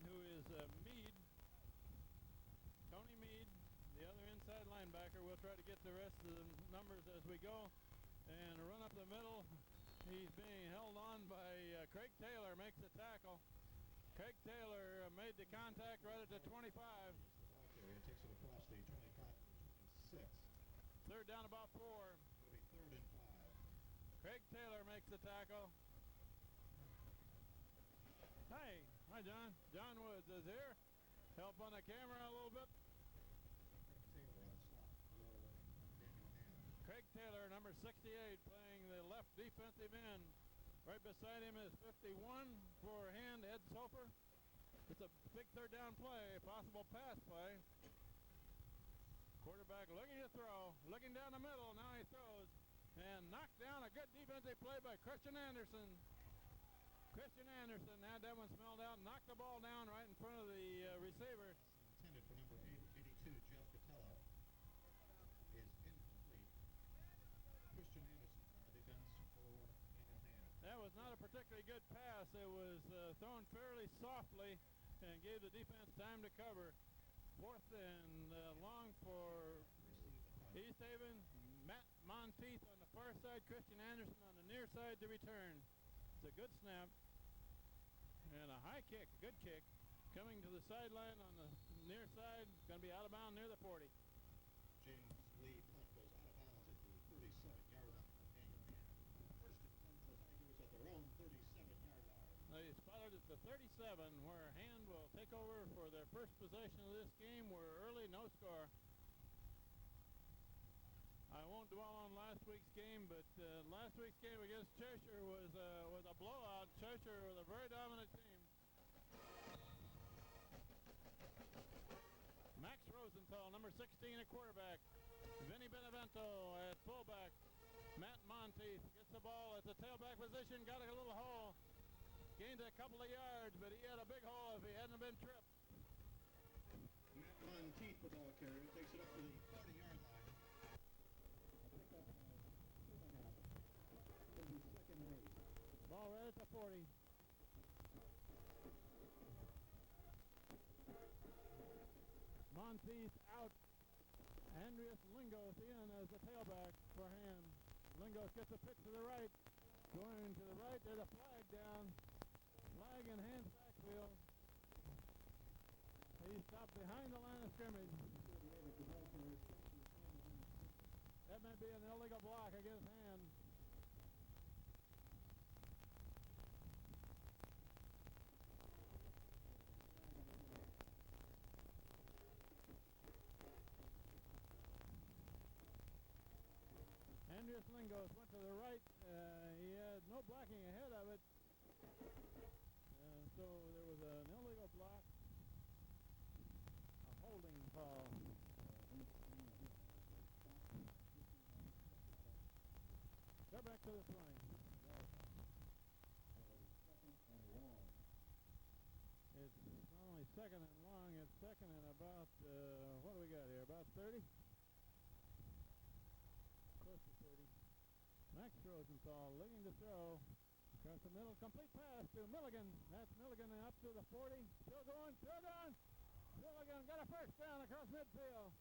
who is Meade, Tony Meade, the other inside linebacker. We'll try to get the rest of the numbers as we go. And a run up the middle. He's being held on by Craig Taylor, makes the tackle. Craig Taylor made the contact right at the 25. The ball carrier takes it across the 25 to 26. Third down about 4. It'll be 3rd and 5. Craig Taylor makes the tackle. Hi John. John Woods is here. Help on the camera a little bit. Taylor on stop for Daniel Hand. Craig Taylor, number 68, playing the left defensive end. Right beside him is 51 for Hand, Ed Sofer. It's a big third down play, possible pass play. Quarterback looking to throw, looking down the middle, now he throws. And knocked down, a good defensive play by Christian Anderson. Christian Anderson had that one smelled out, knocked the ball down right in front of the receiver. Intended for number 82, Jeff Catella, is incomplete. Christian Anderson on the defense for Daniel Hand. That was not a particularly good pass. It was thrown fairly softly and gave the defense time to cover. 4th and long for East Haven. Matt Monteith on the far side, Christian Anderson on the near side to return. It's a good snap and a high kick, a good kick, coming to the sideline on the near side. Going to be out of bounds near the 40. James Lee punt goes out of bounds at the 37-yard line for Daniel Hand. 1st and 10 for the Tigers at their own 37-yard line. They spotted at the 37, where Hand will take over for their first possession of this game. We're early, no score. I won't dwell on last week's game, but last week's game against Cheshire was a blowout. Cheshire was a very dominant team. Max Rosenthal, number 16 at quarterback. Vinny Benevento at fullback. Matt Monteith gets the ball at the tailback position, got a little hole. Gained a couple of yards, but he had a big hole if he hadn't been tripped. Matt Monteith, the ball carrier, takes it up to the 40-yard line. Ball right at the 40. Monteith out. Andreas Lingos in as the tailback for Hand. Lingos gets a pitch to the right. Going to the right, there's a flag down. Flag in Hand's backfield. He stopped behind the line of scrimmage. That may be an illegal block against Hand. Andreas Lingos went to the right. He had no blocking ahead of it. So there was an illegal block. A holding call. Go back to the plane. It's not only 2nd and long, it's 2nd and about, what do we got here, about 30? Close to 30. Max Rosenthal looking to throw. Across the middle, complete pass to Milligan. That's Milligan up to the 40. Still going, still going. Milligan got a first down across midfield.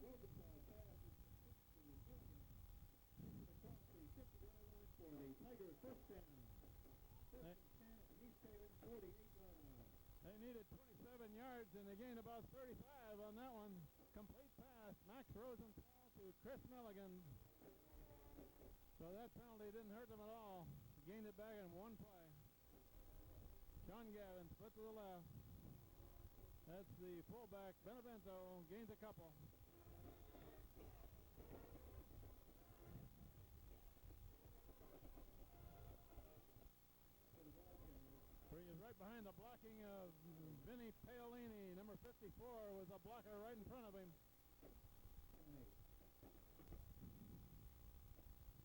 Rosenthal passes to Milligan across the 50-yard line for the Tigers first down. 1st and 10 East Haven 48-yard line. They needed 27 yards and they gained about 35 on that one. Complete pass, Max Rosenthal to Chris Milligan. So that penalty didn't hurt them at all. Gained it back in one play. Sean Gavin, split to the left. That's the fullback, Benevento, gains a couple. He is right behind the blocking of Vinny Paolini. Number 54 was a blocker right in front of him.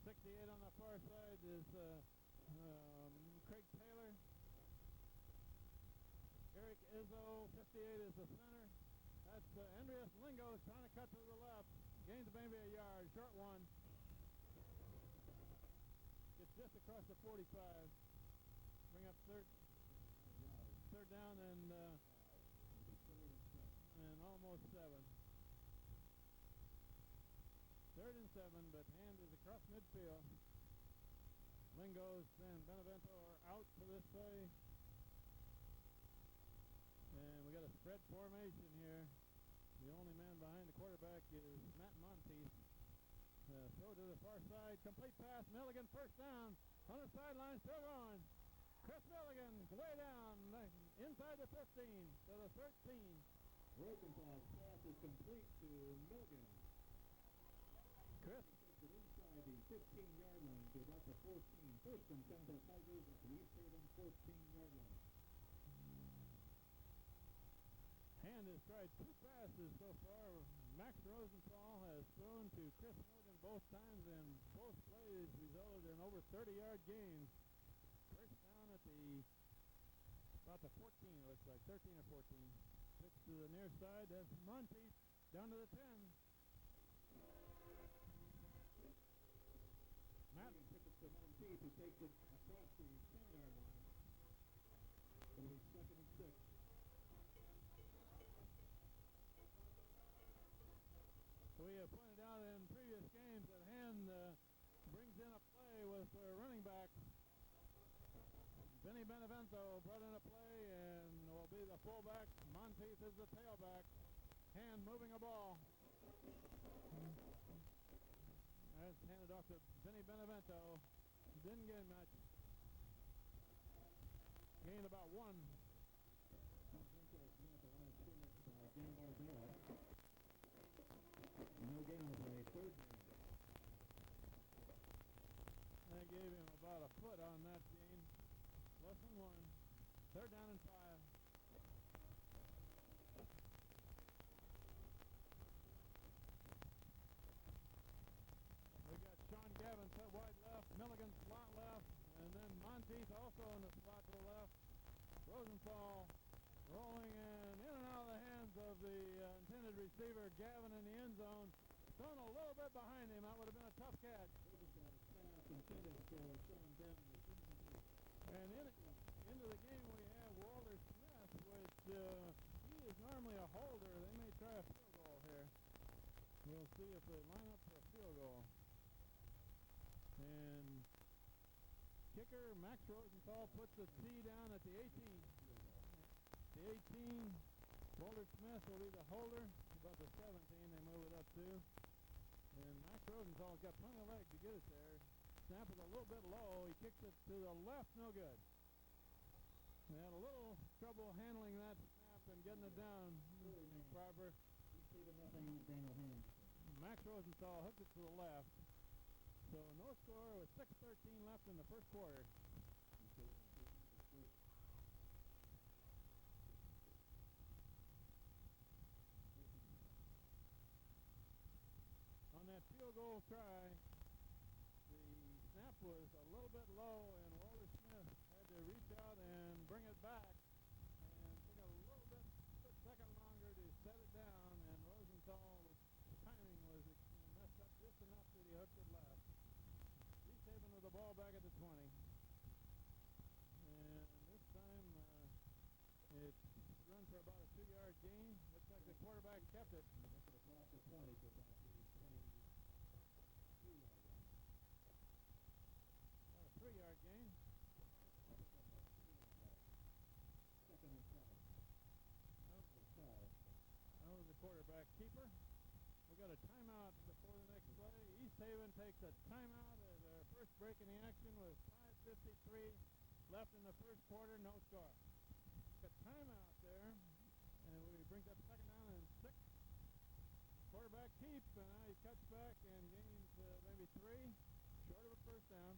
68 on the far side is Craig Taylor. Eric Izzo, 58 is the center. That's Andreas Lingos trying to cut to the left. Gains maybe a yard, short one. Gets just across the 45. Bring up third down and almost 7. 3rd and 7, but Hand is across midfield. Lingos and Benevento are out to this play. And we got a spread formation here. The only man behind the quarterback is Matt Monteith. Throw to the far side, complete pass, Milligan first down. On the sideline, still going. Chris Milligan way down, inside the 15 to the 13. Rosenthal's pass is complete to Milligan. Chris takes it inside the 15-yard line to about the 14. First and 10 for the Tigers at the East Haven 14-yard line. Hand has tried 2 passes so far. Max Rosenthal has thrown to Chris Milligan both times, and both plays resulted in over 30-yard gains. First down at about the 14, it looks like, 13 or 14. Pitch to the near side, that's Monteith, down to the 10. Matt took it to Monteith, who takes it across the 10-yard line. It'll be 2nd and 6. We have pointed out in previous games that Hand brings in a play with running back. Vinny Benevento brought in a play and will be the fullback. Monteith is the tailback. Hand moving a ball. That's handed off to Vinny Benevento. Didn't gain much. Gained about 1. No gain on the play. 3rd down. They gave him about a foot on that gain. Less than 1. 3rd down and 5. We got Sean Gavin set wide left, Milligan slot left, and then Monteith also in the slot to the left. Rosenthal rolling in and out of the hands of the intended receiver, Gavin in the end zone. Thrown a little bit behind him. That would have been a tough catch. And into the game we have Walter Smith, which he is normally a holder. They may try a field goal here. We'll see if they line up for a field goal. And kicker Max Rosenthal puts the tee down at the 18. The 18, Walter Smith will be the holder. About the 17, they move it up to. And Max Rosenthal's got plenty of leg to get it there. Snap is a little bit low. He kicks it to the left, no good. They had a little trouble handling that snap and getting it down. Barber. Max Rosenthal hooked it to the left. So no score with 6:13 left in the first quarter. On that field goal try, the snap was a little bit low, and Walter Smith had to reach out and bring it back, and took a little bit second longer to set it down, and Rosenthal's timing was messed up just enough that he hooked it left. East Haven with the ball back at the 20. And this time it's run for about a 2-yard gain. Looks like the quarterback kept it. Across the 20 to about the 22-yard line. About a 3-yard gain. 2nd and 7. That was the quarterback keeper. We got a timeout before the next play. East Haven takes a timeout as their first break in the action with 5:53 left in the first quarter, no score. brings up second down and 6. Quarterback keeps, and now he cuts back and gains maybe 3, short of a first down.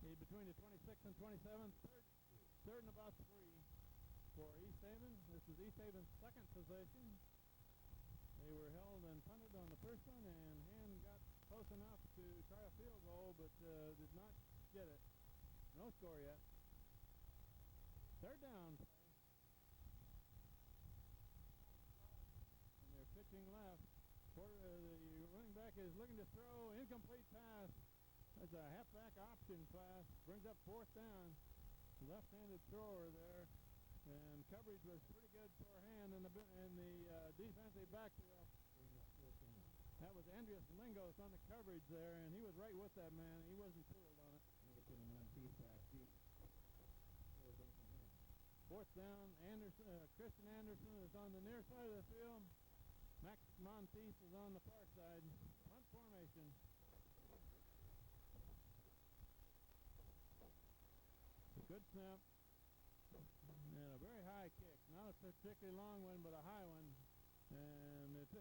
He's between the 26 and 27, third and about 3 for East Haven. This is East Haven's second possession. They were held and punted on the first one, and Hand got close enough to try a field goal, but did not get it. No score yet. Third down play. And they're pitching left. The running back is looking to throw. Incomplete pass. That's a halfback option pass. Brings up fourth down. Left-handed thrower there. And coverage was pretty good for Hand in the defensive backfield. That was Andreas Lingos on the coverage there, and he was right with that man. He wasn't fooled on it. Fourth down, Christian Anderson is on the near side of the field. Max Monteith is on the far side. Punt formation. A good snap. And a very high kick. Not a particularly long one, but a high one. And it's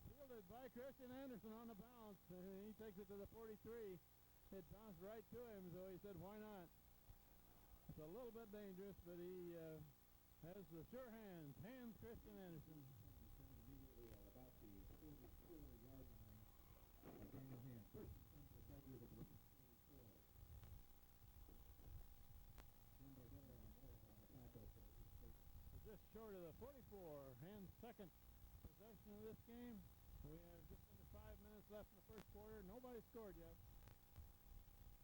fielded by Christian Anderson on the bounce. He takes it to the 43. It bounced right to him, so he said, why not? It's a little bit dangerous, but he has the sure hands. Hands Christian Anderson. Immediately about the 44-yard line. Daniel Hand. First and 10 for the Tigers at the 44. Just short of the 44. Hand's second possession of this game. We have just under 5 minutes left in the first quarter. Nobody scored yet.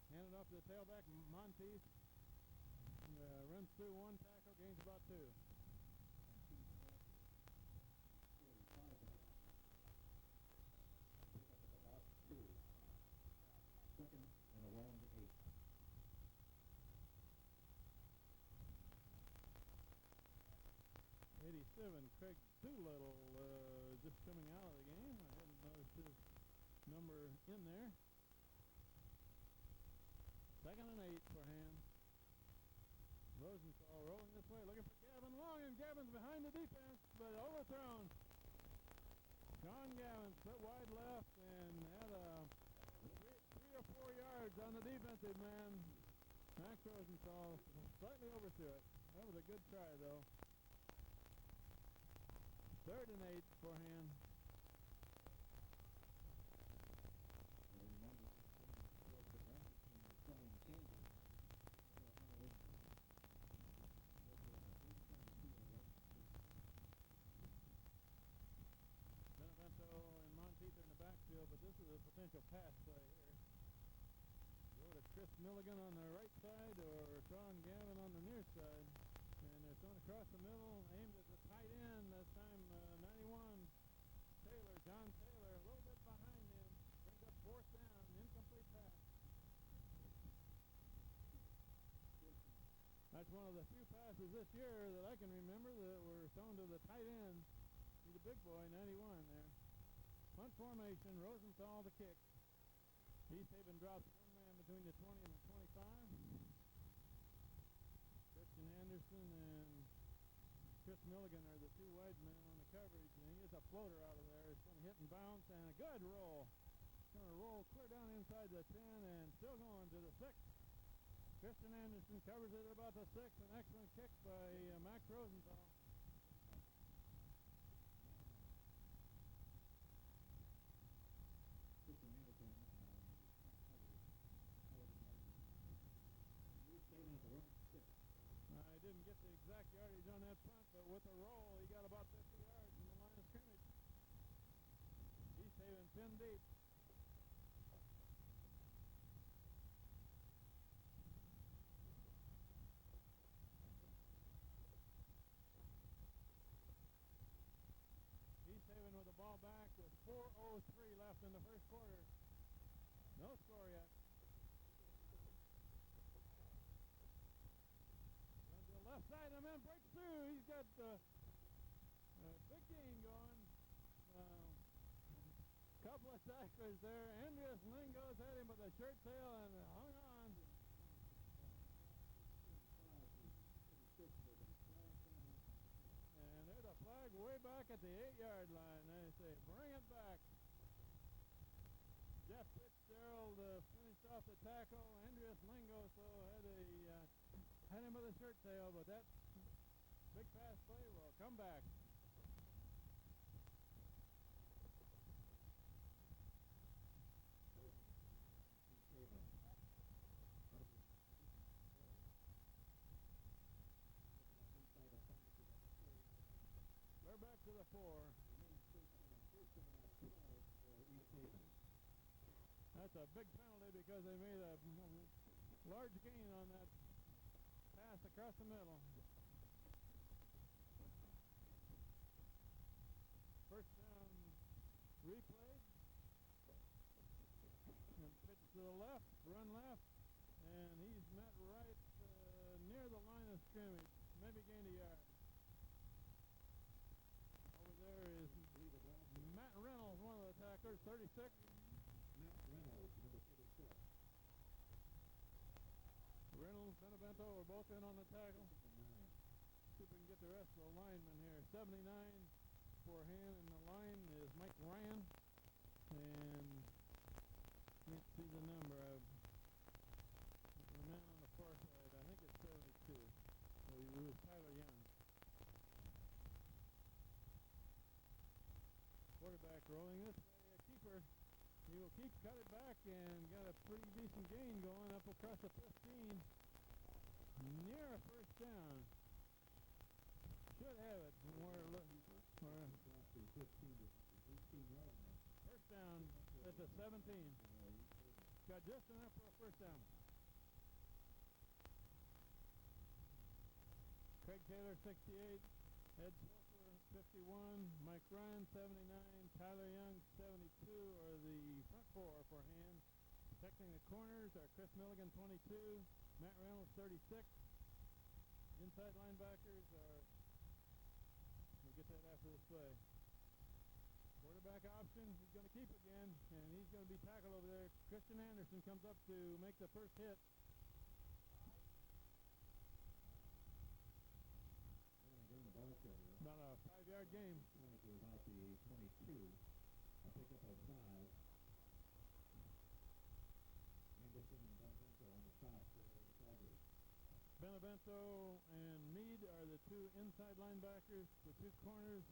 Handed off to the tailback, Monteith. Runs through one tackle, gains about 2. Second and a long 8. Craig Doolittle just coming out of the game. I hadn't noticed his number in there. Second and 8 for Hand. Rosenthal rolling this way, looking for Gavin Long, and Gavin's behind the defense, but overthrown. Sean Gavin split wide left and had a 3 or 4 yards on the defensive man. Max Rosenthal slightly overthrew it. That was a good try, though. Third and 8 for Hand. Benevento and Monteith are in the backfield, but this is a potential pass play here. Go to Chris Milligan on the right side or Sean Gavin on the near side. And they're thrown across the middle, aimed at the tight end. This time 91, Taylor, John Taylor, a little bit behind him. Brings up fourth down, incomplete pass. That's one of the few passes this year that I can remember that were thrown to the tight end. He's a big boy, 91 there. Punt formation, Rosenthal the kick. East Haven drops one man between the 20 and the 25. Christian Anderson and Chris Milligan are the 2 wide men on the coverage, and he gets a floater out of there. It's going to hit and bounce, and a good roll. It's going to roll clear down inside the 10 and still going to the 6. Christian Anderson covers it at about the 6. An excellent kick by Max Rosenthal. Christian Anderson I didn't get the exact yardage on that punt, but with a roll, he got about 50 yards from the line of scrimmage. East Haven pinned deep. East Haven with the ball back with 4:03 left in the first quarter. No score yet. Left side, the man breaks through. He's got a big gain going. Couple of tacklers there. Andreas Lingos had him with a shirt tail and hung on. back at the 8-yard line. They say, bring it back. Jeff Fitzgerald finished off the tackle. Andreas Lingoso had him with a shirt tail, but that big pass play will come back. They're back to the 4. That's a big penalty because they made a large gain on that pass across the middle. First down replay. And pitch to the left, run left, and he's met right near the line of scrimmage. Maybe gained a yard. Over there is Matt Reynolds, one of the tacklers, 36. Matt Reynolds, number 36. Reynolds, Benevento are both in on the tackle. See if we can get the rest of the linemen here. 79 forehand, and the line is Mike Ryan. And let's see the number of the man on the far side. I think it's 72. So it was Tyler Young. Quarterback rolling this way, a keeper. He will cut it back and got a pretty decent gain going up across the 15. Near a first down. Should have it from where it looks. First down at the 17. Got just enough for a first down. Craig Taylor, 68. Ed Silver, 51. Mike Ryan, 79. Tyler Young, 72 are the front 4 for hand. Protecting the corners are Chris Milligan, 22. Matt Reynolds, 36. Inside linebackers are, we'll get that after this play. Quarterback option, he's going to keep again, and he's going to be tackled over there. Christian Anderson comes up to make the first hit. About a 5-yard gain. About the 22. I'll pick up a 5. Anderson and Benevento on the top for the Tigers. Benevento and Meade are the 2 inside linebackers. The 2 corners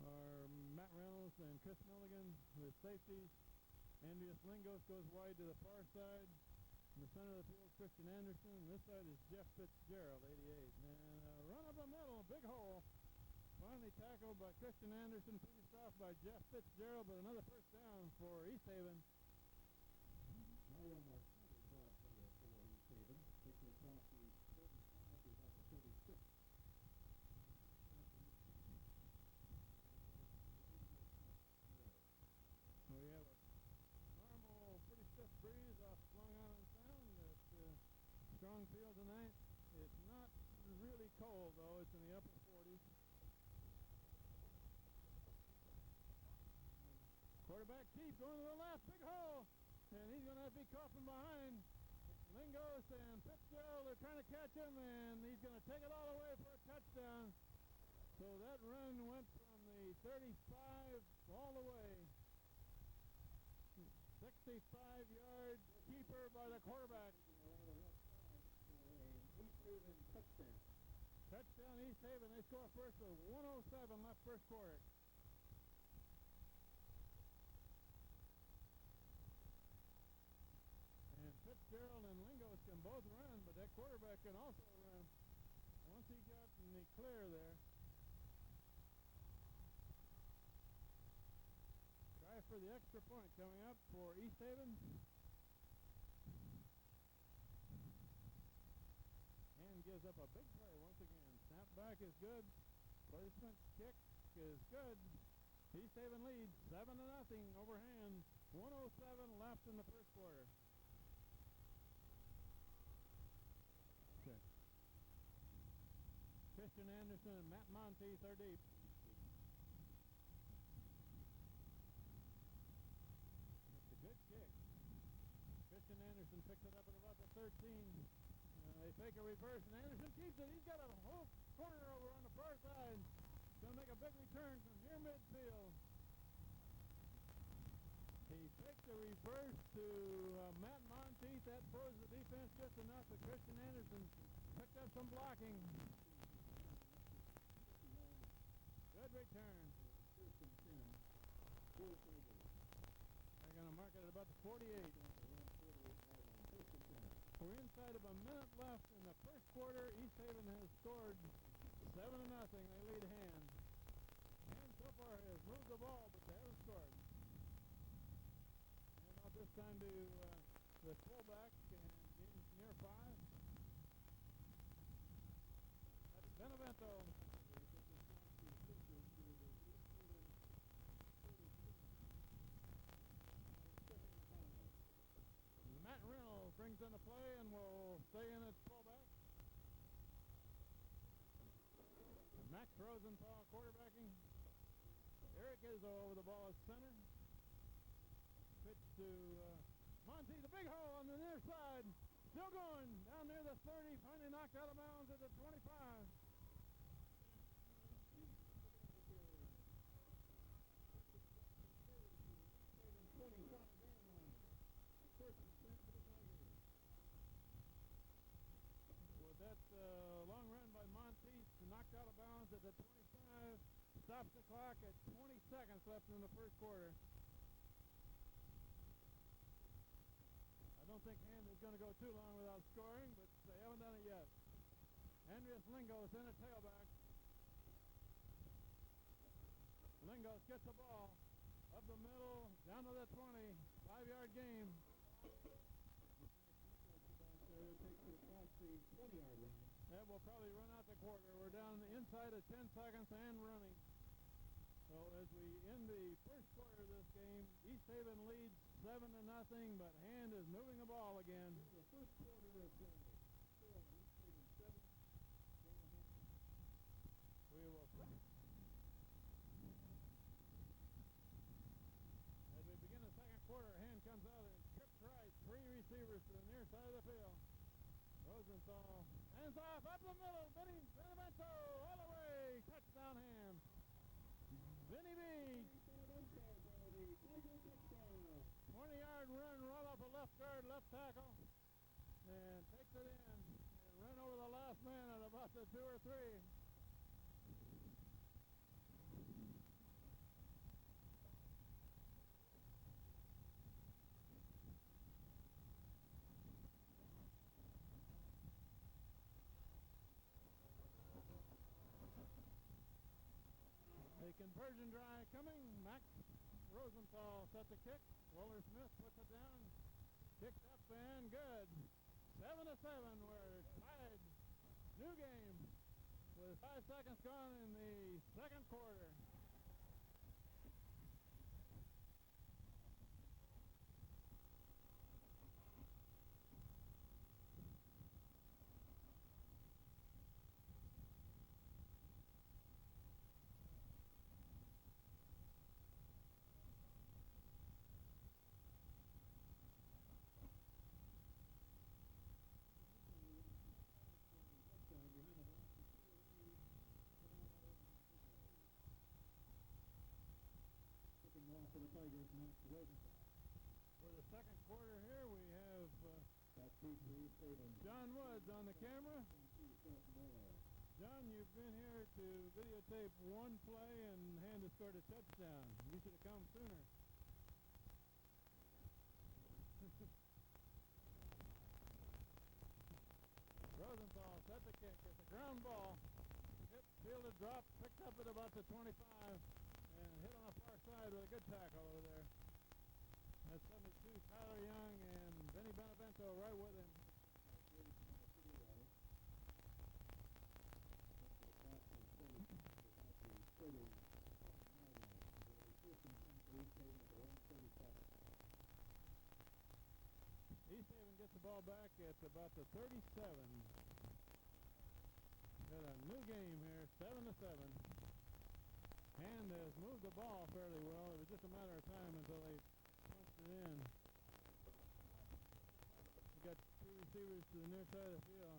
are Matt Reynolds and Chris Milligan. The safeties, Andreas Lingos goes wide to the far side. In the center of the field, Christian Anderson. And this side is Jeff Fitzgerald, 88. And run up the middle, a big hole. Finally tackled by Christian Anderson, finished off by Jeff Fitzgerald, but another first down for East Haven. Now one more ball player for East Haven. Takes it across the 35 to about the 36. We have a normal, pretty stiff breeze off Long Island Sound. It's a strong field tonight. It's not really cold, though. It's in the upper 40s. Quarterback keep going to the left, big hole, and he's going to have to be caught from behind. Lingos and Fitzgerald are trying to catch him, and he's going to take it all the way for a touchdown. So that run went from the 35 all the way. 65-yard keeper by the quarterback. East Haven touchdown. Touchdown East Haven. They score first with 1:07 left first quarter. And Fitzgerald and Lingos can both run, but that quarterback can also run. Once he got in the clear there. Try for the extra point coming up for East Haven. And gives up a big play once again. Snap back is good. Placement kick is good. East Haven leads 7-0 overhand. 1:07 left in the first quarter. Okay. Christian Anderson and Matt Monteith are deep. It's a good kick. Christian Anderson picks it up at about the 13. They fake a reverse, and Anderson keeps it. He's got a whole corner over on the far side. going to make a big return from near midfield. He faked the reverse to Matt Monteith. That froze the defense just enough that Christian Anderson picked up some blocking. Good return. First and 10. Four Tigers. They're going to mark it at about the 48. First and 10. We're inside of a minute left in the first quarter. East Haven has scored 7-0. They lead Hand. Hand so far has moved the ball, but they haven't scored. And out this time to the fullback and getting near 5. That's Benevento. Matt Reynolds brings in the play and will stay in at fullback. Max Rosenthal quarterbacking. Eric Izzo over the ball at center. Pitch to Monty, the big hole on the near side. Still going down near the 30. Finally knocked out of bounds at the 25. With that long run by Monteith, knocked out of bounds at the 25. Stops the clock at 20 seconds left in the first quarter. I don't think Hand is going to go too long without scoring, but they haven't done it yet. Andreas Lingos in at tailback. Lingos gets the ball up the middle, down to the 20, 5-yard game. It takes it across the 20-yard line. That will probably run out the quarter. We're down inside of 10 seconds and running. So as we end the first quarter of this game, East Haven leads 7-0, but Hand is moving the ball again. The first quarter of play. East Haven 7. We will. As we begin the second quarter, Hand comes out and trips right. 3 receivers to the near side of the field. Rosenthal hands off up the middle. Benevento all the way. Touchdown Hand. Vinny B. 20-yard run right off a left guard, left tackle. And takes it in and ran over the last man at about the 2 or 3. The conversion drive coming. Max Rosenthal set the kick. Waller Smith puts it down. Kicked up and good. 7-7. We're tied. New game with 5 seconds gone in the second quarter. For the Tigers, Max Rosenthal. For the second quarter here, we have John Woods on the camera. John, you've been here to videotape one play and Hand has scored a touchdown. You should have come sooner. Rosenthal set the kick. It's a ground ball. Hit, fielded, drop, picked up at about the 25. And hit on the far side with a good tackle over there. That's 72, Tyler Young and Benny Benevento right with him. East Haven gets the ball back at about the 37. Got a new game here, 7-7. Hand has moved the ball fairly well. It was just a matter of time until they punched it in. We got 2 receivers to the near side of the field.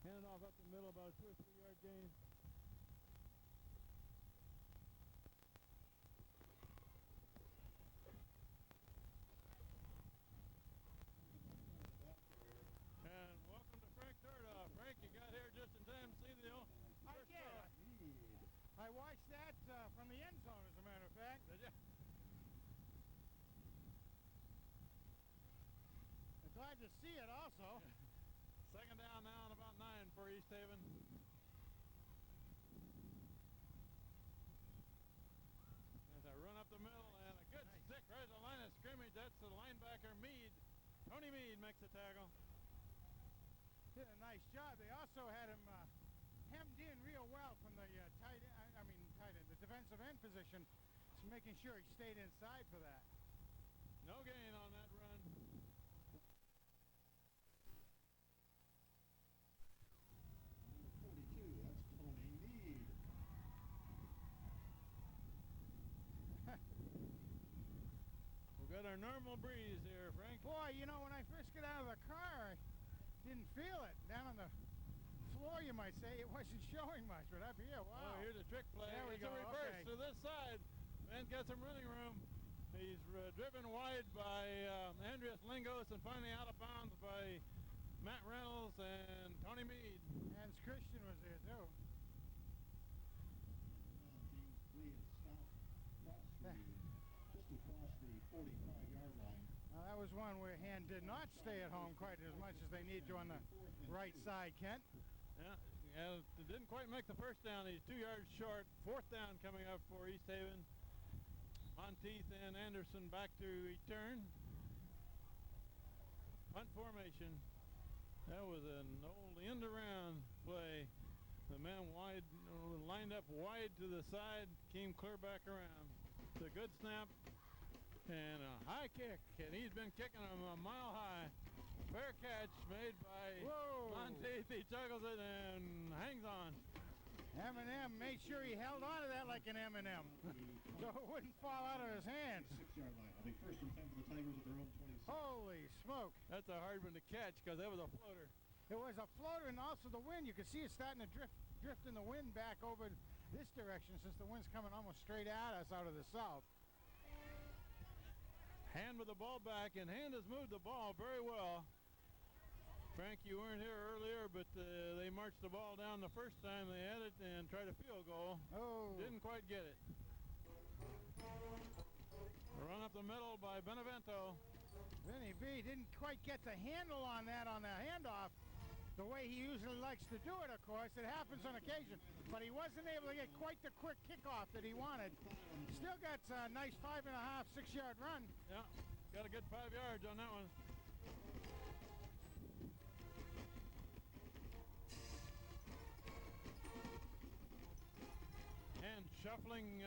Hand it off up the middle, about a 2 or 3 yard gain. hard to see it also. Second down now and about 9 for East Haven. As I run up the middle and a good stick right at the line of scrimmage. That's the linebacker Mead. Tony Mead makes the tackle. Did a nice job. They also had him hemmed in real well from the the defensive end position, so making sure he stayed inside for that. No gain on that run. Number 42, that's Tony Mead. We've got our normal breeze here, Frank. Boy, you know, when I first got out of the car, I didn't feel it. Down on the floor, you might say, it wasn't showing much, but up here, wow. Oh, here's a trick play. There we It's go. a reverse Okay. to this side and gets some running room. He's driven wide by Andreas Lingos and finally out of bounds by Matt Reynolds and Tony Mead. And Christian was there, too. James Lee has stopped just across the 45-yard line. That was one where Hand did not stay at home quite as much as they need to on the right side, Kent. Yeah, it didn't quite make the first down. He's 2 yards short. Fourth down coming up for East Haven. Monteith and Anderson back to return. Punt formation. That was an old end around play. The man wide, lined up wide to the side, came clear back around. It's a good snap and a high kick, and he's been kicking them a mile high. Fair catch made by Monteith. He juggles it and hangs on. M&M made sure he held on to that like an M&M, so it wouldn't fall out of his hands. 6-yard line. I think first and 10 for the Tigers at their own 26. Holy smoke. That's a hard one to catch because that was a floater. It was a floater, and also the wind. You could see it starting to drift in the wind back over this direction since the wind's coming almost straight at us out of the south. Hand with the ball back, and Hand has moved the ball very well. Frank, you weren't here earlier, but they marched the ball down the first time they had it and tried a field goal. Oh. Didn't quite get it. Run up the middle by Benevento. Vinny B didn't quite get the handle on that on the handoff the way he usually likes to do it, of course. It happens on occasion, but he wasn't able to get quite the quick kickoff that he wanted. Still got a nice 5.5, 6-yard run. Yeah, got a good 5 yards on that one. And shuffling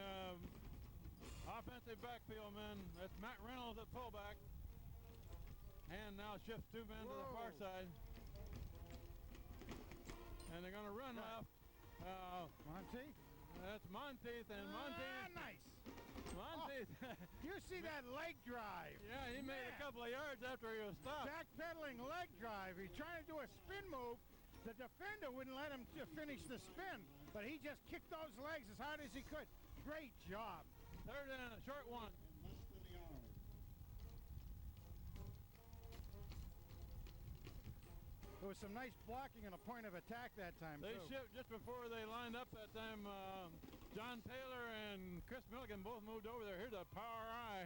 offensive backfield men. That's Matt Reynolds at fullback. And now shifts 2 men to the far side. And they're going to run left. Monteith? That's Monteith, and Monteith. Nice. Monteith. You see that leg drive? Yeah, he made a couple of yards after he was stopped. Backpedaling leg drive. He's trying to do a spin move. The defender wouldn't let him finish the spin, but he just kicked those legs as hard as he could. Great job. Third and a short one. And less than a yard. There was some nice blocking and a point of attack that time, They too. shipped just before they lined up that time. John Taylor and Chris Milligan both moved over there. Here's a power eye.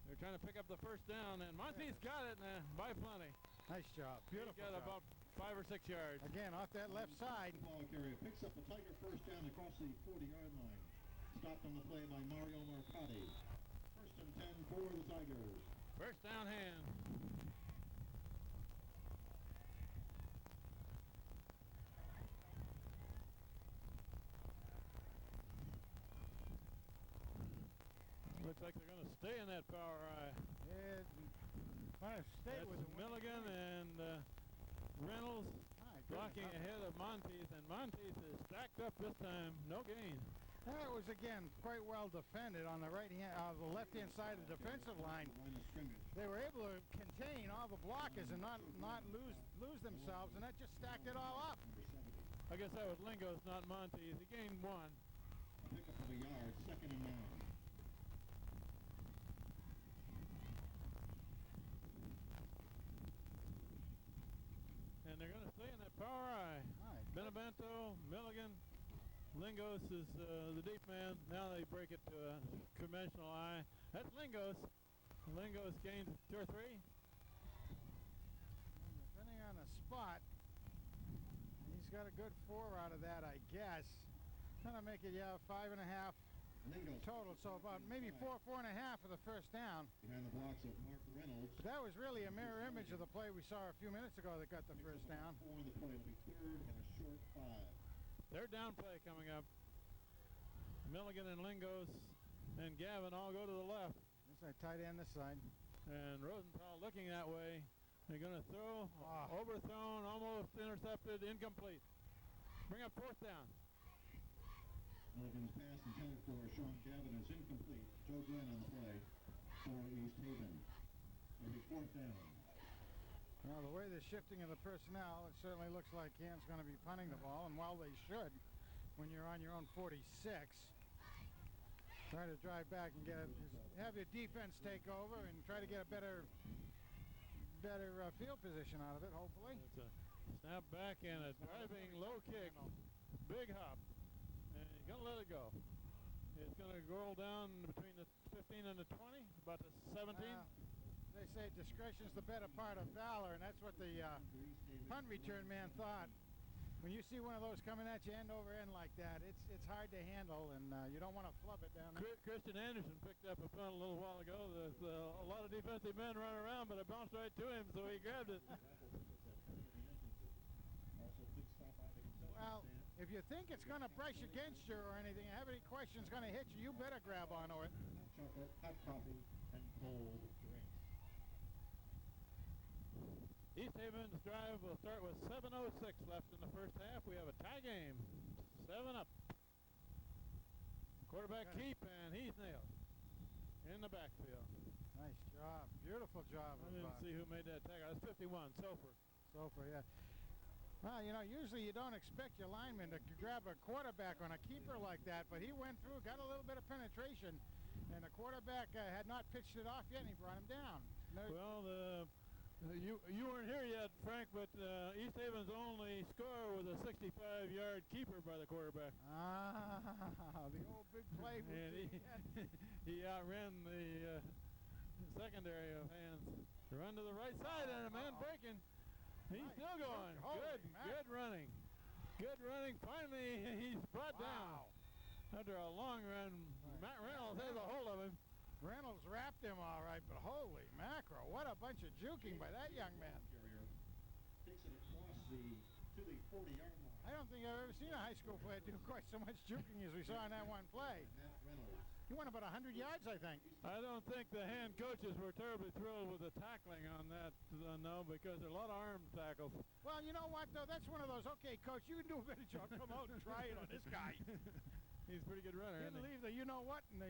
They're trying to pick up the first down, and Monteith's got it by plenty. Nice job. Beautiful He got job. about 5 or 6 yards. Again, off that left side. Ball carrier picks up the Tiger first down across the 40-yard line. Stopped on the play by Mario Marcotti. First and 10 for the Tigers. First down Hand. Looks like they're going to stay in that power eye. Want to stay That's with the Milligan and Reynolds blocking ahead of Monteith, and Monteith is stacked up this time. No gain. That was, again, quite well defended on the the left-hand side of the defensive line. Line of scrimmage. They were able to contain all the blockers and not lose themselves, and that just stacked it all up. Number 70. I guess that was Lingos, not Monteith. He gained 1. A pickup of a yard, second and 9. And they're going to stay in that power eye. Benevento, Milligan, Lingos is the deep man. Now they break it to a conventional eye. That's Lingos. Lingos gains 2 or 3. on the spot. He's got a good 4 out of that, I guess. Trying to make it, yeah, 5.5 total. So about maybe 4.5 for the first down. Behind the blocks of Mark Reynolds. But that was really a mirror image of the play we saw a few minutes ago that got the first down. 4 on the play. It'll be 3rd and a short 5. Third down play coming up. Milligan and Lingos and Gavin all go to the left. This is a tight end this side. And Rosenthal looking that way. They're going to throw, overthrown, almost intercepted, incomplete. Bring up 4th down. Milligan's pass intended for Sean Gavin is incomplete. Joe Glenn on the play for East Haven. It'll be 4th down. Well, the way they're shifting of the personnel, it certainly looks like Canton's going to be punting the ball, and while they should, when you're on your own 46, try to drive back and have your defense take over and try to get a better field position out of it, hopefully. It's a snap back and a driving low kick. Big hop. And he's going to let it go. It's going to roll down between the 15 and the 20, about the 17. They say discretion's the better part of valor, and that's what the punt return man thought. When you see one of those coming at you end over end like that, it's hard to handle, and you don't want to flub it down there. Christian Anderson picked up a punt a little while ago. There's a lot of defensive men running around, but it bounced right to him, so he grabbed it. Well, if you think it's going to brush against you or anything, have any questions going to hit you, you better grab onto it. Chocolate, hot coffee, and cold drinks. East Haven's drive will start with 7:06 left in the first half. We have a tie game, 7 up. Quarterback keep, and he's nailed in the backfield. Nice job, beautiful job. I didn't see who made that tackle. That's 51, Sofer, yeah. Well, you know, usually you don't expect your lineman to grab a quarterback on a keeper like that, but he went through, got a little bit of penetration, and the quarterback had not pitched it off yet, and he brought him down. Well, you weren't here yet, Frank, but East Haven's only score was a 65-yard keeper by the quarterback. The old big play. And he outran the secondary of hands. Run to the right side, and a man breaking. He's still going. Good running. Good running. Finally, he's brought down. After a long run, Matt Reynolds has a hold of him. Reynolds wrapped him all right, but holy mackerel, what a bunch of juking by that young man. Takes it across to the 40-yard line. I don't think I've ever seen a high school player do quite so much juking as we saw in that one play. Matt Reynolds. He went about 100 yards, I think. I don't think the hand coaches were terribly thrilled with the tackling on that, no, because there are a lot of arm tackles. Well, you know what, though? That's one of those, okay, coach, you can do a better job. Come out and try it on this guy. He's a pretty good runner, Didn't leave the you-know-what in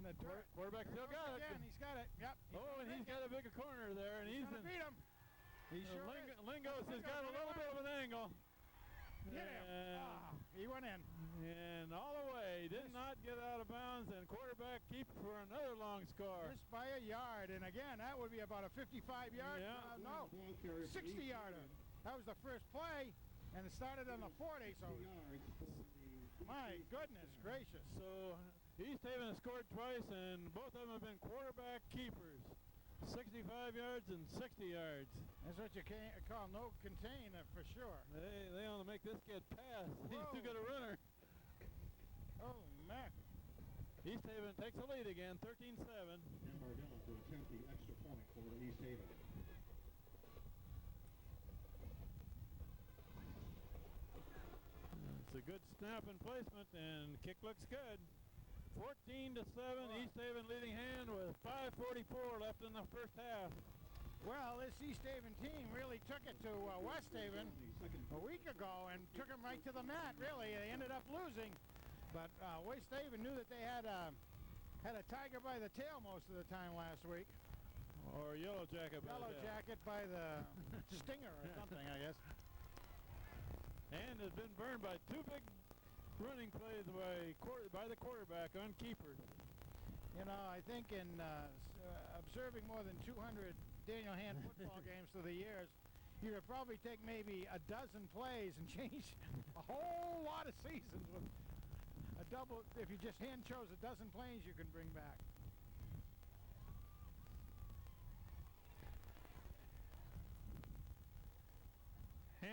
the dirt. Quarterback still got it. Again, he's got it. Yep. And he's got a bigger corner there, and he's going to beat him. He sure Lingos has got a little bit of an angle. Get him. He went in. And all the way, did not get out of bounds, and quarterback keep for another long score. Just by a yard, and again, that would be about a 55-yard. No, 60-yarder. That was the first play, and it started on the 40, so my goodness gracious. So East Haven has scored twice, and both of them have been quarterback keepers. 65 yards and 60 yards. That's what you call no contain for sure. They only make this kid pass. He's too good a runner. Holy mac. East Haven takes the lead again, 13-7. And Bardell to attempt the extra point for East Haven. It's a good snap and placement, and kick looks good. 14-7, East Haven leading hand with 5:44 left in the first half. Well, this East Haven team really took it to West Haven a week ago and took them right to the mat, really. They ended up losing, but West Haven knew that they had a tiger by the tail most of the time last week. Or Yellow Jacket by Yellow Jacket by the stinger or something, I guess. And has been burned by two big running plays by the quarterback on keepers. You know, I think in observing more than 200 Daniel Hand football games through the years, you could probably take maybe a dozen plays and change a whole lot of seasons with a double. If you just hand chose a dozen plays you can bring back.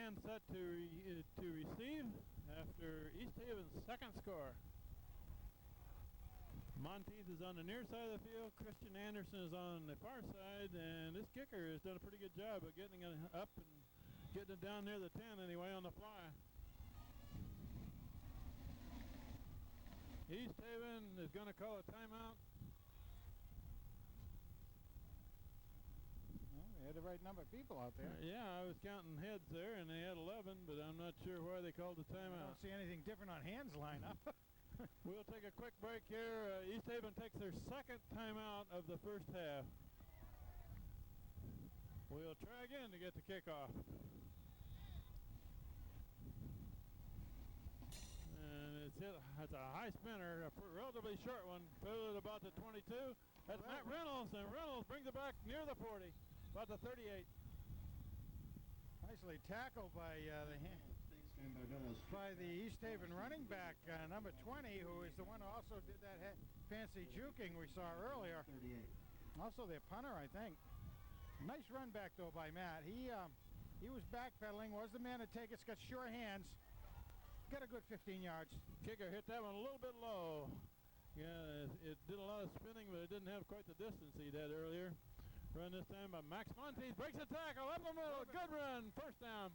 man set to receive after East Haven's second score. Monteith is on the near side of the field. Christian Anderson is on the far side, and this kicker has done a pretty good job of getting it up and getting it down near the 10 anyway on the fly. East Haven is going to call a timeout. Well, they had the right number of people out there. Yeah, I was counting heads there, and they had 11, but I'm not sure why they called the I timeout. don't see anything different on hands lineup. We'll take a quick break here. East Haven takes their second timeout of the first half. We'll try again to get the kickoff. And it's a high spinner, a relatively short one, filled at about the 22. That's Matt Reynolds, and Reynolds brings it back near the 40, about the 38. Nicely tackled by the East Haven running back, number 20, who is the one who also did that fancy juking we saw earlier. Also their punter, I think. Nice run back, though, by Matt. He was backpedaling, was the man to take it, got sure hands. Got a good 15 yards. Kicker hit that one a little bit low. Yeah, it did a lot of spinning, but it didn't have quite the distance he did earlier. Run this time by Max Monteith, breaks the tackle, up the middle, good run, first down.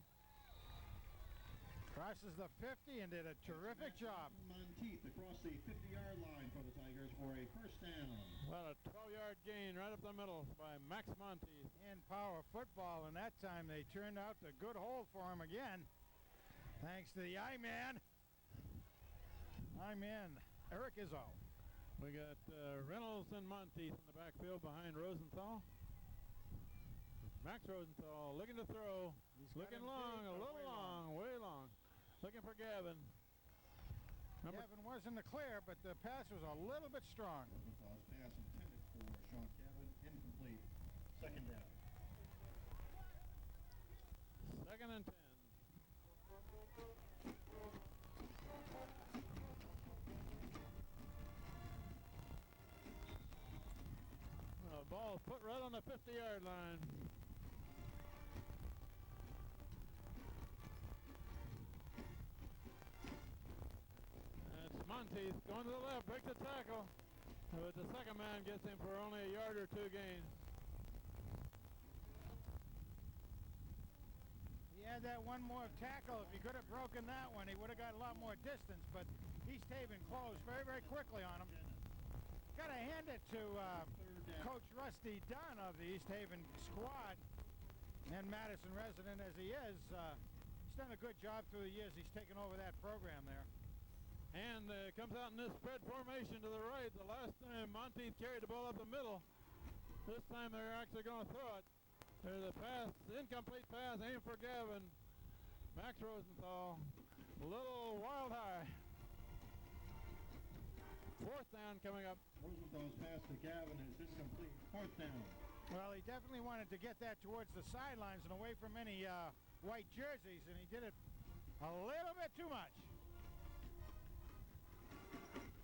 Crosses the 50 and did a terrific job. Monteith across the 50-yard line for the Tigers for a first down. Well, a 12-yard gain right up the middle by Max Monteith. And power football, and that time they turned out a good hold for him again. Thanks to the I-Man. I-Man, Eric Izzo. We got Reynolds and Monteith in the backfield behind Rosenthal. Max Rosenthal looking to throw. He's looking long, a little long, way long. Looking for Gavin. Gavin was in the clear, but the pass was a little bit strong. Rosenthal's pass intended for Sean Gavin, incomplete. Second down. Second and 10. Ball put right on the 50-yard line. That's Monteith going to the left, breaks the tackle. But the second man gets him for only a yard or two gain. He had that one more tackle. If he could have broken that one, he would have got a lot more distance. But East Haven closed very, very quickly on him. Got to hand it to Coach Rusty Dunn of the East Haven squad, and Madison resident as he is. He's done a good job through the years. He's taken over that program there. And comes out in this spread formation to the right. The last time Monteith carried the ball up the middle. This time they're actually going to throw it. There's a pass, incomplete pass, aim for Gavin. Max Rosenthal, a little wild high. Fourth down coming up. Rosenthal's pass to Gavin is incomplete. Fourth down. Well, he definitely wanted to get that towards the sidelines and away from any white jerseys, and he did it a little bit too much.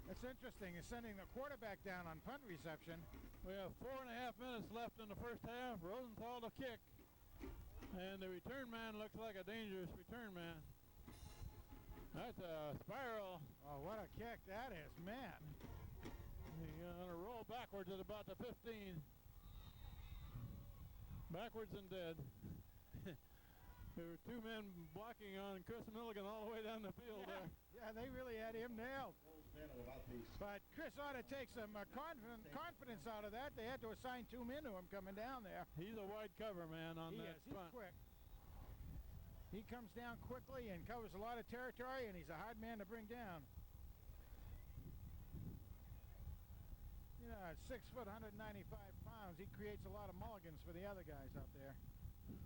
That's interesting. He's sending the quarterback down on punt reception. We have 4.5 minutes left in the first half. Rosenthal to kick. And the return man looks like a dangerous return man. That's a spiral. Oh, what a kick that is, man. He's going to roll backwards at about the 15. Backwards and dead. There were two men blocking on Chris Milligan all the way down the field there. Yeah, they really had him nailed. But Chris ought to take some confidence out of that. They had to assign two men to him coming down there. He's a wide cover man on that He's quick. He comes down quickly and covers a lot of territory, and he's a hard man to bring down. You know, at 6 foot, 195 pounds, he creates a lot of mulligans for the other guys out there.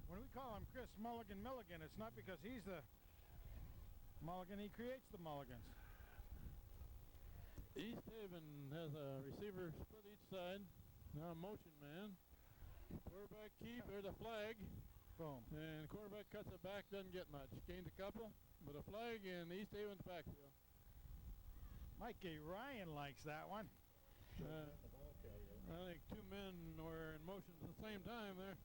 When we call him Chris Mulligan Milligan, it's not because he's the mulligan, he creates the mulligans. East Haven has a receiver split each side. Now a motion man. Quarterback keep, there's a flag. Boom. And quarterback cuts it back, doesn't get much. Gained a couple, but a flag in East Haven's backfield. Mikey Ryan likes that one. I think two men were in motion at the same time there.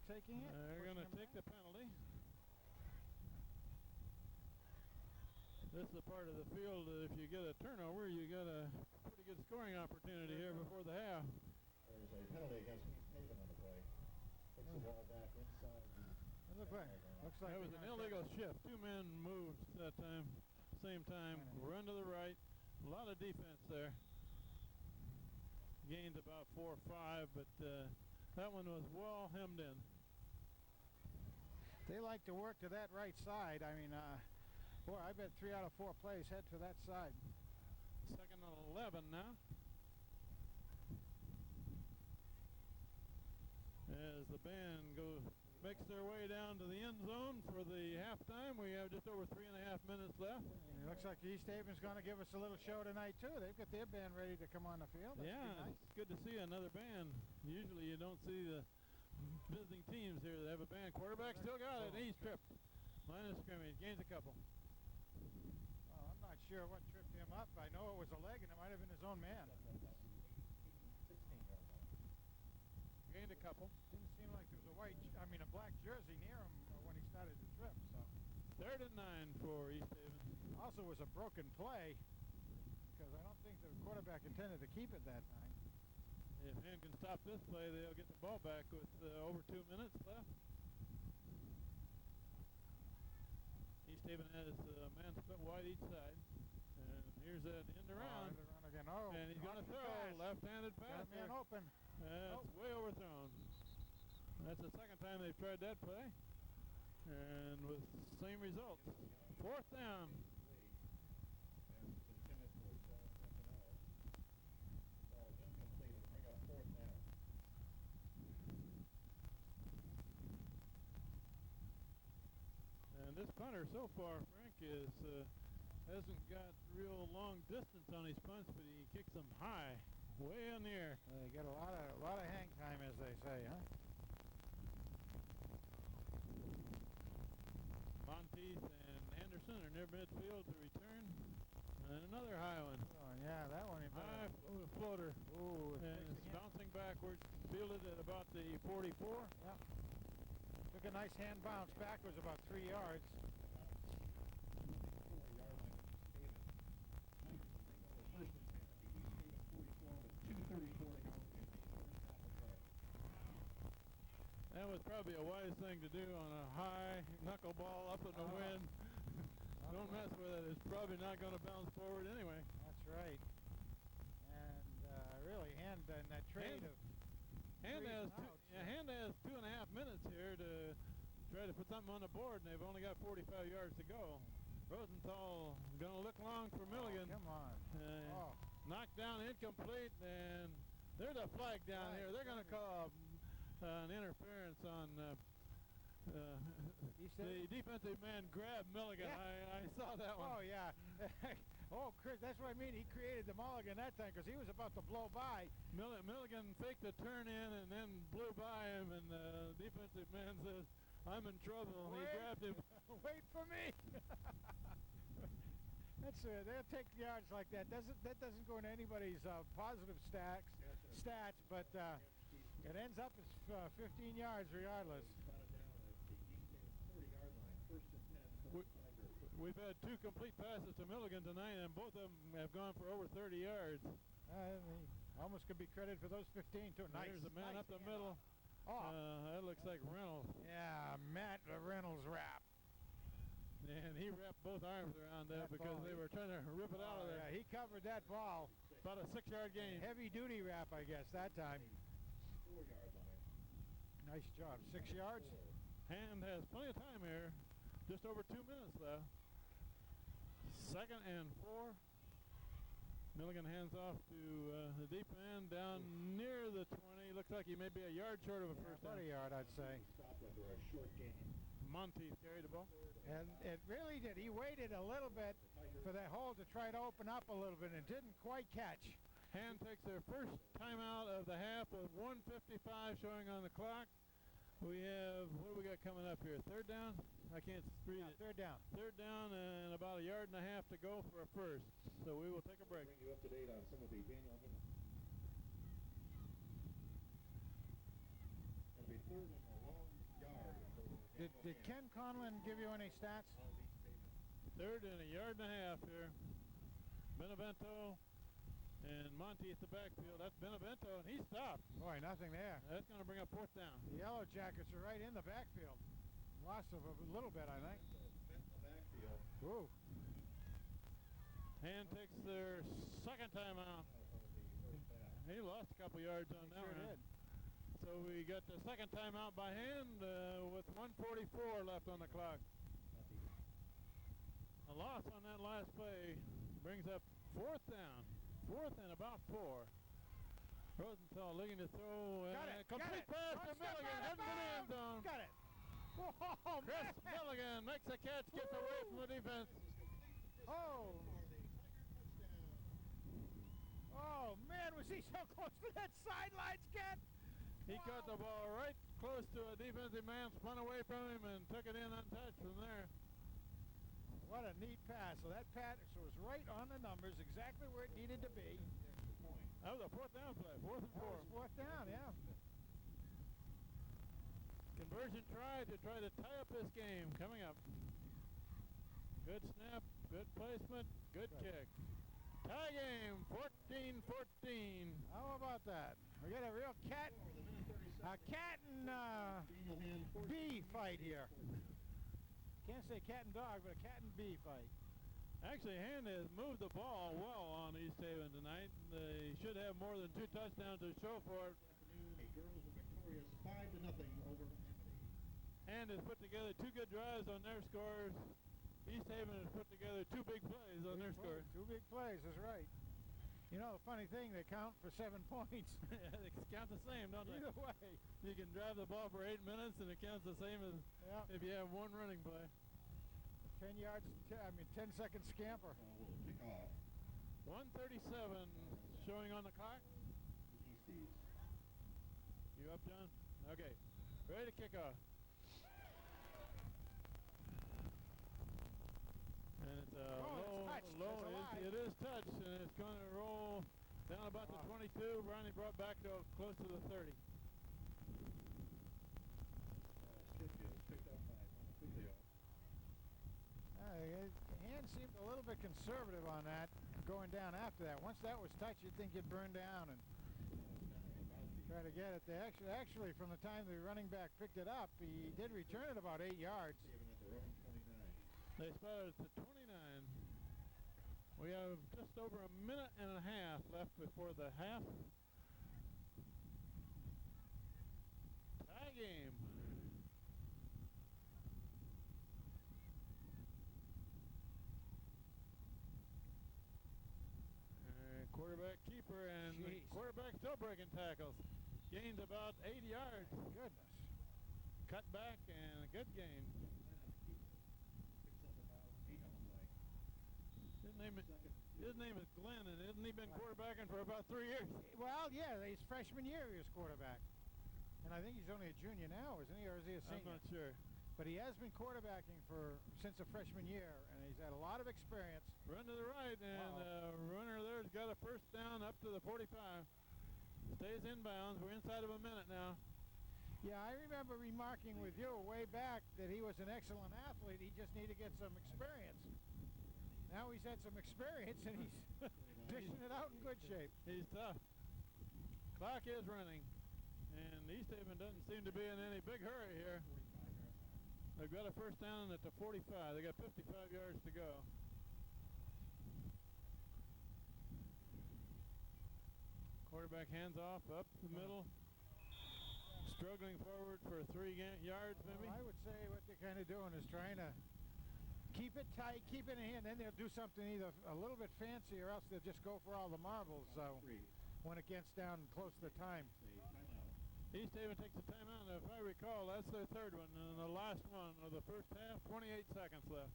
taking it? They're going to take the penalty. This is the part of the field that if you get a turnover, you got a pretty good scoring opportunity here before the half. There's a penalty against East Haven on the play. Takes the ball back inside the... Looks like That was an illegal shift. Two men moved that time, same time. Run to the right. A lot of defense there. Gained about 4 or 5, but that one was well hemmed in. They like to work to that right side. I mean, boy, I bet 3 out of 4 plays head to that side. Second and 11 now. As the band makes their way down to the end zone for the halftime. We have just over 3.5 minutes left. And it looks like East Haven's going to give us a little show tonight, too. They've got their band ready to come on the field. That's nice. It's good to see another band. Usually you don't see the visiting teams here that have a band. Quarterback still got it. He's tripped. Line of scrimmage. Gains a couple. Well, I'm not sure what tripped him up. I know it was a leg, and it might have been his own man. Gained a couple. Didn't seem like there was a black jersey near him when he started the trip. So 3rd and 9 for East Haven. Also was a broken play because I don't think the quarterback intended to keep it that time. If Ham can stop this play, they'll get the ball back with over 2 minutes left. East Haven has a man split wide each side. And here's that end around. Again. Oh, and he's going to throw. Left-handed pass. Got a man open. It's way overthrown. That's the second time they've tried that play. And with same results. 4th down. And this punter so far, Frank, hasn't got real long distance on his punts, but he kicks them high, way in the air. They get a lot of hang time, as they say, huh? Monteith and Anderson are near midfield to return. And another high one. Oh, yeah, that one. High floater. Ooh, and it's bouncing backwards. Fielded at about the 44. Yep. Took a nice hand bounce backwards about 3 yards. That was probably a wise thing to do on a high knuckleball up in the wind. Don't mess with it. It's probably not going to bounce forward anyway. That's right. And really, Hand in that trade Hand has 2.5 minutes here to try to put something on the board, and they've only got 45 yards to go. Rosenthal going to look long for Milligan. Come on. Knocked down, incomplete, and there's a flag down here. They're going to call an interference on the defensive man grabbed Milligan. Yeah. I saw that one. Oh, yeah. Oh, Chris, that's what I mean. He created the mulligan that time because he was about to blow by. Milligan faked the turn in and then blew by him, and the defensive man says, I'm in trouble. He grabbed him. Wait for me. That's they'll take yards like that. That doesn't go into anybody's positive stats, but it ends up as 15 yards regardless. We've had 2 complete passes to Milligan tonight, and both of them have gone for over 30 yards. Almost could be credited for those 15 too. Nice. There's a man up the middle. That looks like Reynolds. Yeah, Matt Reynolds wrap. And he wrapped both arms around that because they were trying to rip it out of there. Yeah, he covered that ball. About a 6-yard gain. Heavy duty wrap, I guess, that time. 4 yards on it. Nice job. 6 yards. Hand has plenty of time here. Just over 2 minutes left. 2nd and 4. Milligan hands off to the deep end down near the 20. Looks like he may be a yard short of a first down. About a yard, I'd say. Stopped under a short gain. Monteith carried the ball. And it really did. He waited a little bit for that hole to try to open up a little bit and didn't quite catch. Hand takes their first timeout of the half with 1:55 showing on the clock. We have, what do we got coming up here? 3rd down? I can't read it. 3rd down. 3rd down and about a yard and a half to go for a first. So we will take a break. Bring you up to date on some of the Daniel. It'll be 3rd and a long Did Ken Conlon give you any stats? Third and a yard and a half here. Benevento and Monty at the backfield. That's Benevento, and he stopped. Boy, nothing there. That's going to bring up fourth down. The Yellow Jackets are right in the backfield. Lost a little bit, I think. Ooh. Hand takes their second time out. He lost a couple yards on that one. Did. So we got the second time out by hand with 1:44 left on the clock. A loss on that last play brings up fourth down. Fourth and about 4. Rosenthal looking to throw. Got it. Complete pass to Milligan. Heading to the end zone. Got it. Oh, Chris Milligan makes a catch, gets away from the defense. Oh. Oh, man, was he so close to that sideline, Ken? He caught the ball right close to a defensive man, spun away from him, and took it in untouched from there. What a neat pass. So that pass was right on the numbers, exactly where it needed to be. That was a fourth down play, 4th and 4. Fourth down, yeah. Conversion try to tie up this game coming up. Good snap, good placement, good kick. Tie game, 14-14. How about that? We got a real cat and bee fight here. Can't say cat and dog, but a cat and bee fight. Actually, Hand has moved the ball well on East Haven tonight. They should have more than 2 touchdowns to show for it. The girls were victorious 5-0 over Amity. Hand has put together 2 good drives on their scores. East Haven has put together 2 big plays on their scores. 2 big plays, is right. You know, the funny thing, they count for 7 points. They count the same, don't they? Either way. You can drive the ball for 8 minutes, and it counts the same as if you have 1 running play. 10 second scamper. Will kick off. 1:37 showing on the clock. Easties. You up, John? Okay. Ready to kick off. And it's a low. It is touched, and it's going to roll down about the 22. Ronnie brought back to close to the 30. Skip is picked up by Montefiglio. Hand seemed a little bit conservative on that, going down after that. Once that was touched, you'd think you'd burn down and try to get it. They actually, from the time the running back picked it up, he did return it about 8 yards. Even at their own 29. They spotted it to 29. We have just over a minute and a half left before the half. Tie game. Quarterback keeper and quarterback still breaking tackles. Gains about 80 yards. Goodness. Cut back and a good gain. Picks up about 8 on the play. His name is Glenn, and hasn't he been quarterbacking for about 3 years? Well, yeah, his freshman year he was quarterback. And I think he's only a junior now, isn't he, or is he a senior? I'm not sure. But he has been quarterbacking since the freshman year, and he's had a lot of experience. Run to the right, and runner there's got a first down up to the 45. Stays inbounds. We're inside of a minute now. Yeah, I remember remarking with you way back that he was an excellent athlete. He just needed to get some experience. Now he's had some experience, and he's dishing it out in good shape. He's tough. Clock is running, and East Haven doesn't seem to be in any big hurry here. They've got a first down at the 45. They got 55 yards to go. Quarterback hands off up the middle. Struggling forward for 3 yards, maybe. Well, I would say what they're kind of doing is trying to keep it tight, keep it in hand. Then they'll do something either a little bit fancy, or else they'll just go for all the marbles. So when it gets down close to the time. East Haven takes a timeout, and if I recall, that's their 3rd one, and the last one of the first half. 28 seconds left.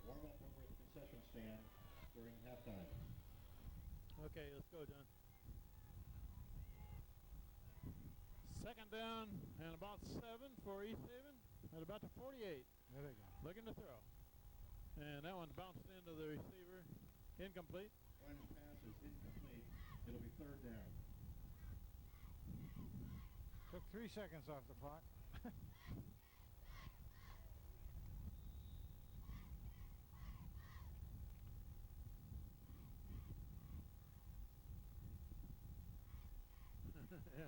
Warm up over at the concession stand during halftime. Okay, let's go, John. Second down and about 7 for East Haven at about the 48. There they go. Looking to throw. And that one bounced into the receiver. Incomplete. Glenn's pass is incomplete. It'll be 3rd down. Took 3 seconds off the clock. Yeah.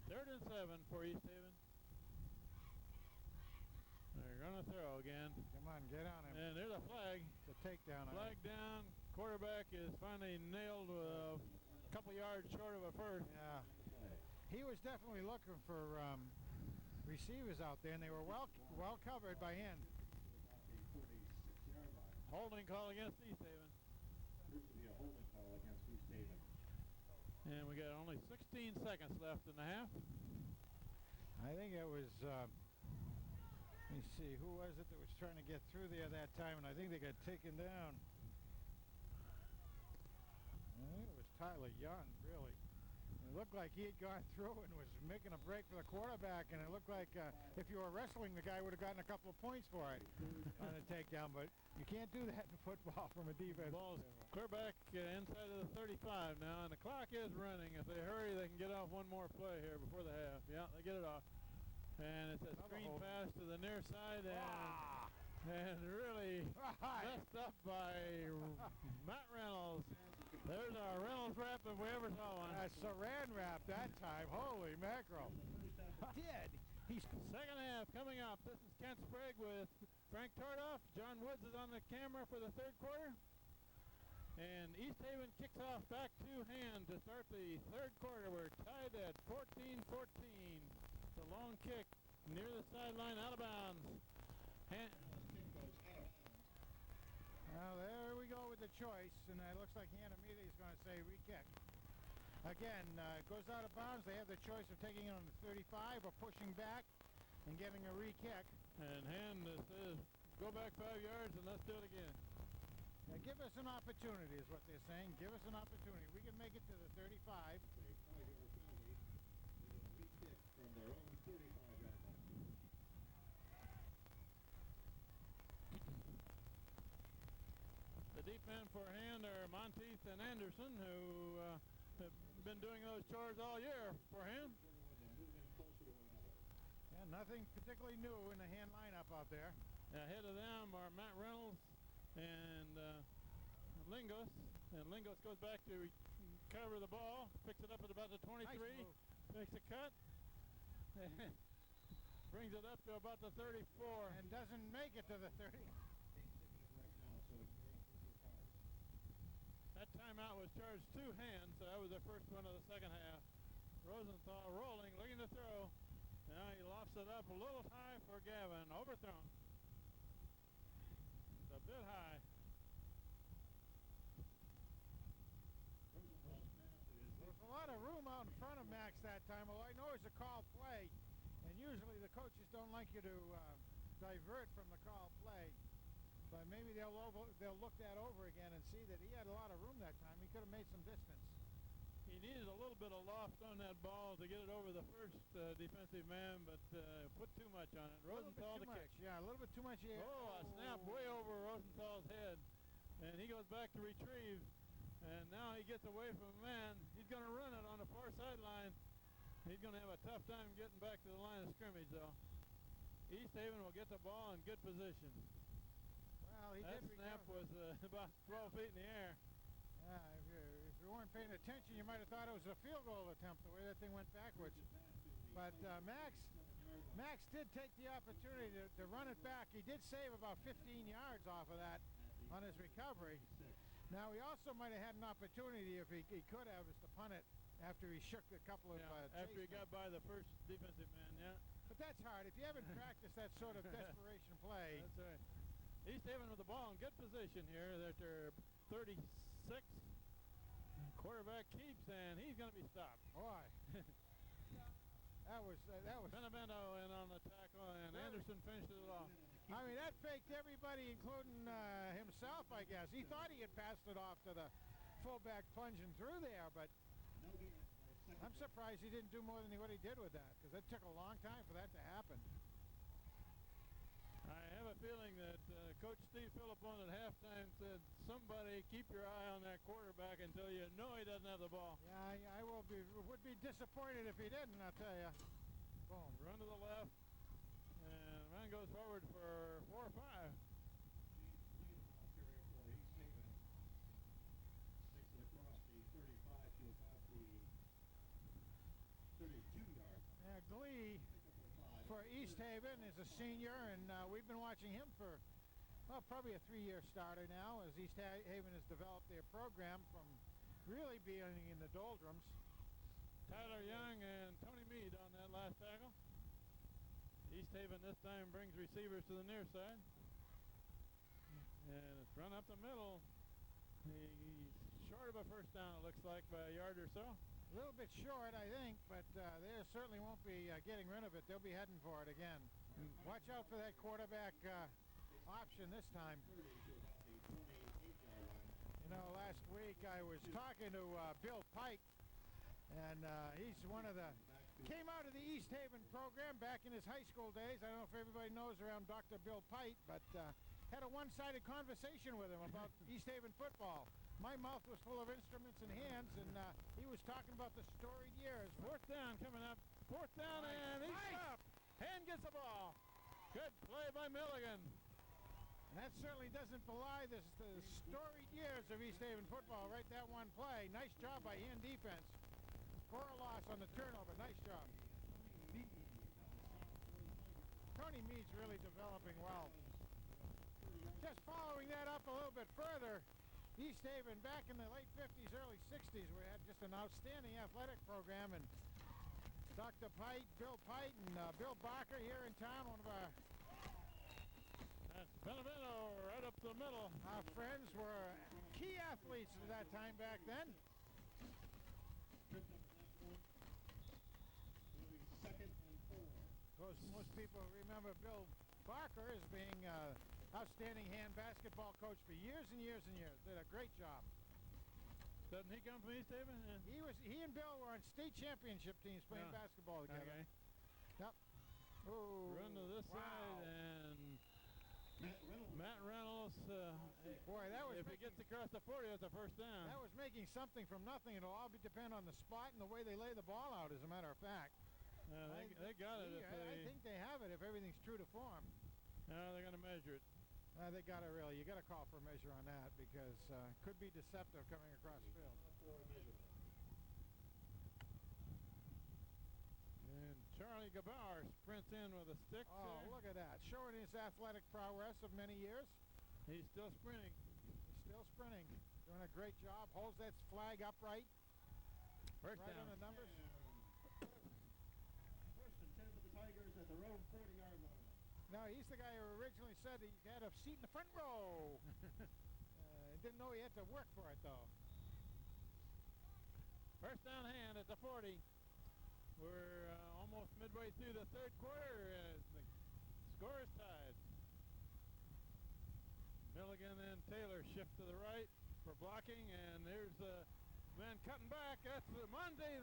3rd and 7 for East Haven. They're going to throw again. Come on, get on him. And there's a flag. The takedown. Flag down. Quarterback is finally nailed a couple yards short of a first. Yeah. He was definitely looking for receivers out there, and they were well covered by him. Holding call against East Haven. Proves to be a holding call against East Haven. And we got only 16 seconds left in the half. I think it was, let me see, who was it that was trying to get through there that time, and I think they got taken down. I think it was Tyler Young, really. It looked like he had gone through and was making a break for the quarterback, and it looked like if you were wrestling, the guy would have gotten a couple of points for it on a takedown, but you can't do that in football from a defense. Ball's clear back inside of the 35 now, and the clock is running. If they hurry, they can get off one more play here before the half. Yeah, they get it off. And it's a screen pass to the near side, and really messed up by Matt Reynolds. There's our Reynolds wrap if we ever saw one. Saran wrap that time. Holy mackerel. Did. Second half coming up. This is Kent Sprague with Frank Tardoff. John Woods is on the camera for the 3rd quarter. And East Haven kicks off back to hand to start the 3rd quarter. We're tied at 14-14. The long kick near the sideline, out of bounds. Well, there we go with the choice, and it looks like Hanamita is going to say re-kick. Again, goes out of bounds. They have the choice of taking it on the 35 or pushing back and getting a re-kick. And Hand says, go back 5 yards and let's do it again. Now, give us an opportunity is what they're saying. Give us an opportunity. We can make it to the 35. From their own 35-yard line. The deep men for Hand are Monteith and Anderson, who have been doing those chores all year for Hand. Yeah, nothing particularly new in the Hand lineup out there. Ahead of them are Matt Reynolds and Lingos. And Lingos goes back to cover the ball, picks it up at about the 23, makes a cut. Brings it up to about the 34. And doesn't make it to the 30. That timeout was charged to Hand, so that was the first one of the second half. Rosenthal rolling, looking to throw. Now he lofts it up a little high for Gavin. Overthrown. It's a bit high. There's a lot of room out in front of Max that time, although I know it's a call play. And usually the coaches don't like you to divert from the call play. But maybe they'll look that over again and see that he had a lot of room that time. He could have made some distance. He needed a little bit of loft on that ball to get it over the first defensive man, but put too much on it. Rosenthal to kick. Yeah, a little bit too much. Oh, a snap way over Rosenthal's head. And he goes back to retrieve. And now he gets away from a man. He's going to run it on the far sideline. He's going to have a tough time getting back to the line of scrimmage, though. East Haven will get the ball in good position. Well, that snap was about 12 feet in the air. Yeah, if you weren't paying attention, you might have thought it was a field goal attempt, the way that thing went backwards. But Max did take the opportunity to run it back. He did save about 15 yards off of that on his recovery. Now, he also might have had an opportunity, if he could have, is to punt it after he shook a couple of after he got by the first defensive man, yeah. But that's hard. If you haven't practiced that sort of desperation play. That's right. East Haven with the ball in good position here. They're at their 36. Quarterback keeps, and he's going to be stopped. Boy. That was Benevento in on the tackle, and Anderson finishes it off. I mean, that faked everybody, including himself, I guess. He thought he had passed it off to the fullback plunging through there, but I'm surprised he didn't do more than what he did with that, because it took a long time for that to happen. I have a feeling that Coach Steve Philippon at halftime said, somebody keep your eye on that quarterback until you know he doesn't have the ball. Yeah, I would be disappointed if he didn't, I'll tell you. Boom, run to the left, and man goes forward for 4 or 5. Glee for East Haven is a senior, and we've been watching him for, well, probably a 3-year starter now, as East Haven has developed their program from really being in the doldrums. Tyler Young and Tony Mead on that last tackle. East Haven this time brings receivers to the near side. And it's run up the middle. He's short of a first down, it looks like, by a yard or so. A little bit short, I think, but they certainly won't be getting rid of it. They'll be heading for it again. Watch out for that quarterback option this time. You know, last week I was talking to Bill Pike, and he's one of the, came out of the East Haven program back in his high school days. I don't know if everybody knows around Dr. Bill Pike, but had a one-sided conversation with him about East Haven football. My mouth was full of instruments and hands, and he was talking about the storied years. Fourth down coming up. Fourth down, and he's stopped. Hand gets the ball. Good play by Milligan. And that certainly doesn't belie the storied years of East Haven football, right that one play. Nice job by hand defense. For a loss on the turnover. Nice job. Tony Mead's really developing well. Just following that up a little bit further, East Haven back in the late 50s, early 60s, we had just an outstanding athletic program, and Dr. Pite, Bill Pite, and Bill Barker here in town, one of our... That's Benevento right up the middle. Our friends were key athletes at that time back then. Second and 4. Of course, most people remember Bill Barker as being outstanding hand basketball coach for years and years and years. Did a great job. Doesn't he come from East Haven? Yeah. He and Bill were on state championship teams playing basketball together. Okay. Yep. Oh, Run to this side, and Matt Reynolds. Boy, that was if he gets across the 40, that's a first down. That was making something from nothing. It'll all depend on the spot and the way they lay the ball out, as a matter of fact. They got it. I think they have it if everything's true to form. They're going to measure it. They got to really, you got to call for a measure on that, because could be deceptive coming across the field. And Charlie Gabauer sprints in with a stick. Oh, look at that. Showing his athletic prowess of many years. He's still sprinting. Doing a great job. Holds that flag upright. First right down. on the numbers. First and 10 for the Tigers at their own 40-yard line. No, he's the guy who originally said he had a seat in the front row. Didn't know he had to work for it, though. First down hand at the 40. We're almost midway through the third quarter, and the score is tied. Milligan and Taylor shift to the right for blocking, and there's the man cutting back. That's Monday.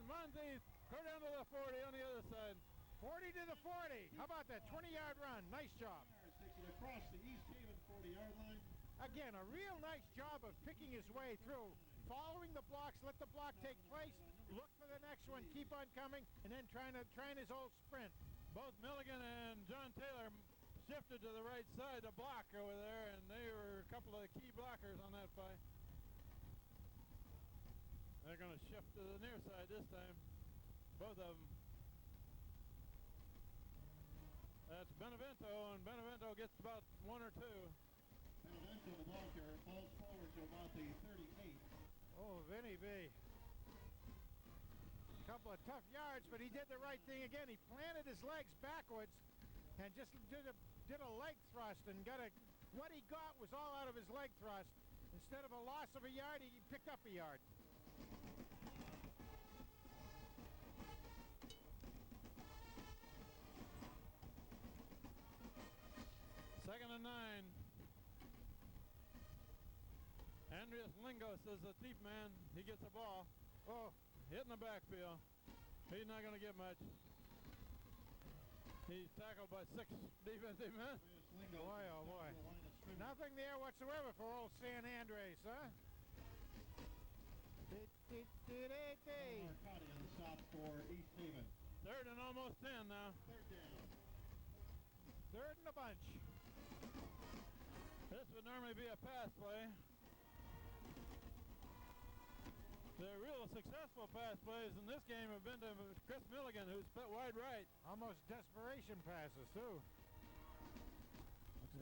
Go down to the 40 on the other side. 40 to the 40. How about that 20-yard run? Nice job. Taking across the East Haven 40-yard line. Again, a real nice job of picking his way through, following the blocks, let the block take place, look for the next one, keep on coming, and then trying his old sprint. Both Milligan and John Taylor shifted to the right side to block over there, and they were a couple of key blockers on that play. They're going to shift to the near side this time, both of them. That's Benevento, and Benevento gets about 1 or 2. Benevento, the ball carrier, falls forward to about the 38. Oh, Vinny B. Couple of tough yards, but he did the right thing again. He planted his legs backwards and just did a leg thrust, and what he got was all out of his leg thrust. Instead of a loss of a yard, he picked up a yard. Second and 9. Andreas Lingos is the deep man. He gets the ball. Oh, hit in the backfield. He's not going to get much. He's tackled by 6 defensive men. Boy, oh boy. Nothing there whatsoever for old San Andres, huh? Marcotti on the stop for East Haven. Third and almost 10 now. Third down. Third and a bunch. This would normally be a pass play. The real successful pass plays in this game have been to Chris Milligan, who's split wide right. Almost desperation passes, too.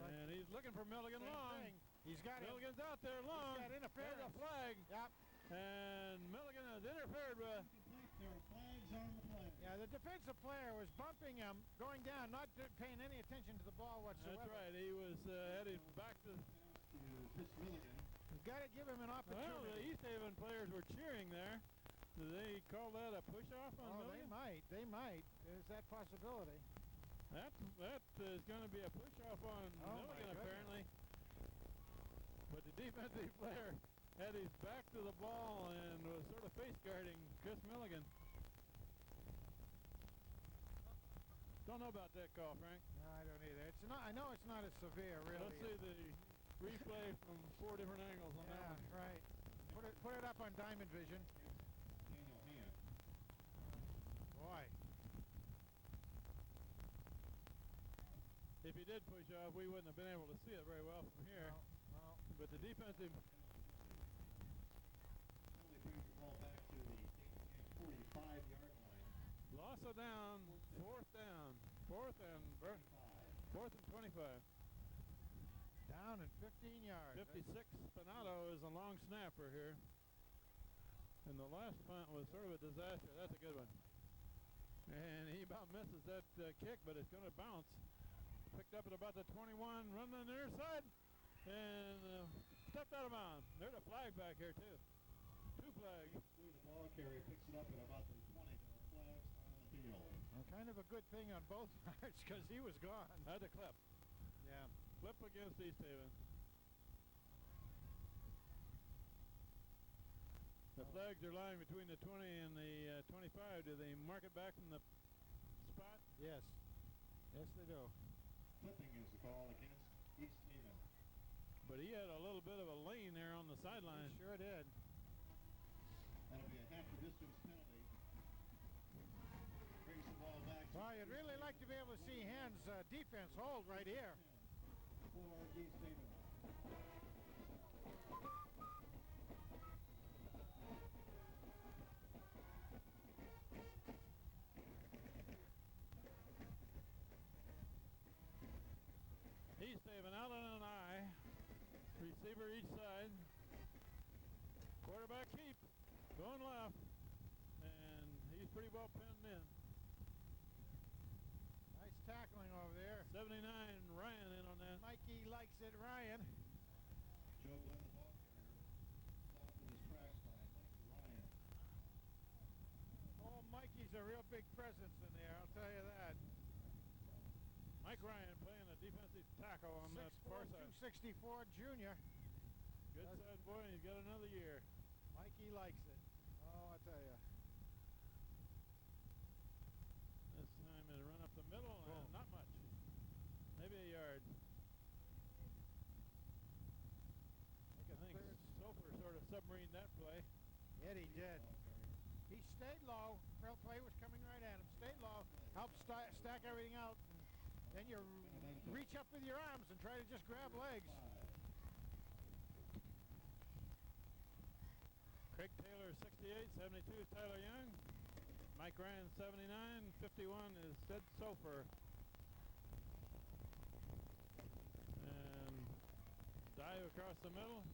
And he's looking for Milligan long. He's got Milligan's out there long. He's got interference. There's a flag. Yep. And Milligan has interfered with. There are flags on the play. Yeah, the defensive player was bumping him, going down, not paying any attention to the ball whatsoever. That's right. He was heading back to Chris Milligan. You've got to give him an opportunity. Well, the East Haven players were cheering there. Do they call that a push-off on Milligan? They might. There's that possibility. That is going to be a push-off on Milligan, apparently. But the defensive player had his back to the ball and was sort of face-guarding Chris Milligan. Don't know about that call, Frank. No, I don't either. It's not. I know it's not as severe, really. Let's see the replay from 4 different angles on that one. Right. Put it up on Diamond Vision. Daniel Hand. Boy. If he did push off, we wouldn't have been able to see it very well from here. No. But the defensive Only brings the ball back to the 45-yard line. loss of down, fourth down, fourth and 25. Down in 15 yards. 56. Spinato is a long snapper here. And the last punt was sort of a disaster. That's a good one. And he about misses that kick, but it's going to bounce. Picked up at about the 21, running on the near side, and stepped out of bounds. There's a flag back here, too. 2 flags. The ball carrier picks it up at about the 20. There are flags on the field. Well, kind of a good thing on both parts because he was gone. Had to clip. Yeah. Flip against East Haven. The flags are lying between the 20 and the 25. Do they mark it back from the spot? Yes. Yes, they do. Flipping is the call against East Haven. But he had a little bit of a lane there on the sideline. He sure did. That'll be a half the distance penalty. Brings the ball back. Well, you'd really like to be able to see Hand's defense hold right here. For East Haven. East Haven out on an eye. Receiver each side. Quarterback keep. Going left. And he's pretty well pinned in. Nice tackling over there. 79, Ryan in on that. Mikey likes it, Ryan. Joe Glenn, the ball carrier, stopped in his tracks by Mike Ryan. Oh, Mikey's a real big presence in there, I'll tell you that. Mike Ryan playing a defensive tackle on that far side. 264 junior. Good side boy, and he's got another year. Mikey likes it. Oh, I tell you. This time is run up the middle, and not much. Maybe a yard. I think Sofer sort of submarined that play. Yeah, he did. He stayed low. Real play was coming right at him. Stayed low. Helped stack everything out. And then you reach up with your arms and try to just grab legs. Craig Taylor 68, 72 is Tyler Young. Mike Ryan 79, 51 is Sid Sofer. And dive across the middle.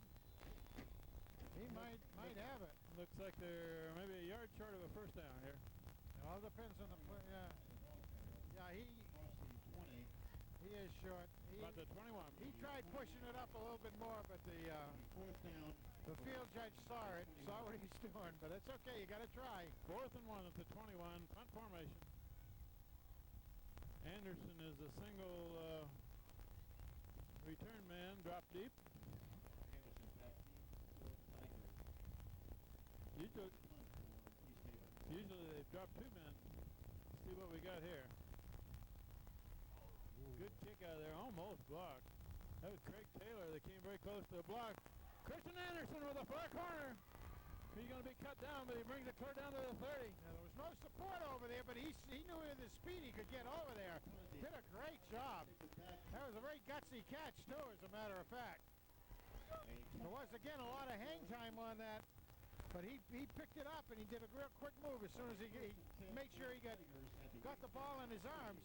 He might have it. Looks like they're maybe a yard short of a first down here. It all depends on the play. Yeah, he is short. About the 21. He tried pushing it up a little bit more, but the Fourth down. the field judge saw what he's doing. But it's okay. You got to try. 4th and 1 at the 21, punt formation. Anderson is a single return man, drop deep. Anderson back deep for the Tigers. Usually they drop 2 men. See what we got here. Good kick out of there, almost blocked. That was Craig Taylor that came very close to the block. Christian Anderson with a far corner. He's going to be cut down, but he brings it clear down to the 30. Now, there was no support over there, but he knew with his speed he could get over there. Did a great job. That was a very gutsy catch, too, as a matter of fact. There was, again, a lot of hang time on that But he picked it up and he did a real quick move as soon as he made sure he got the ball in his arms.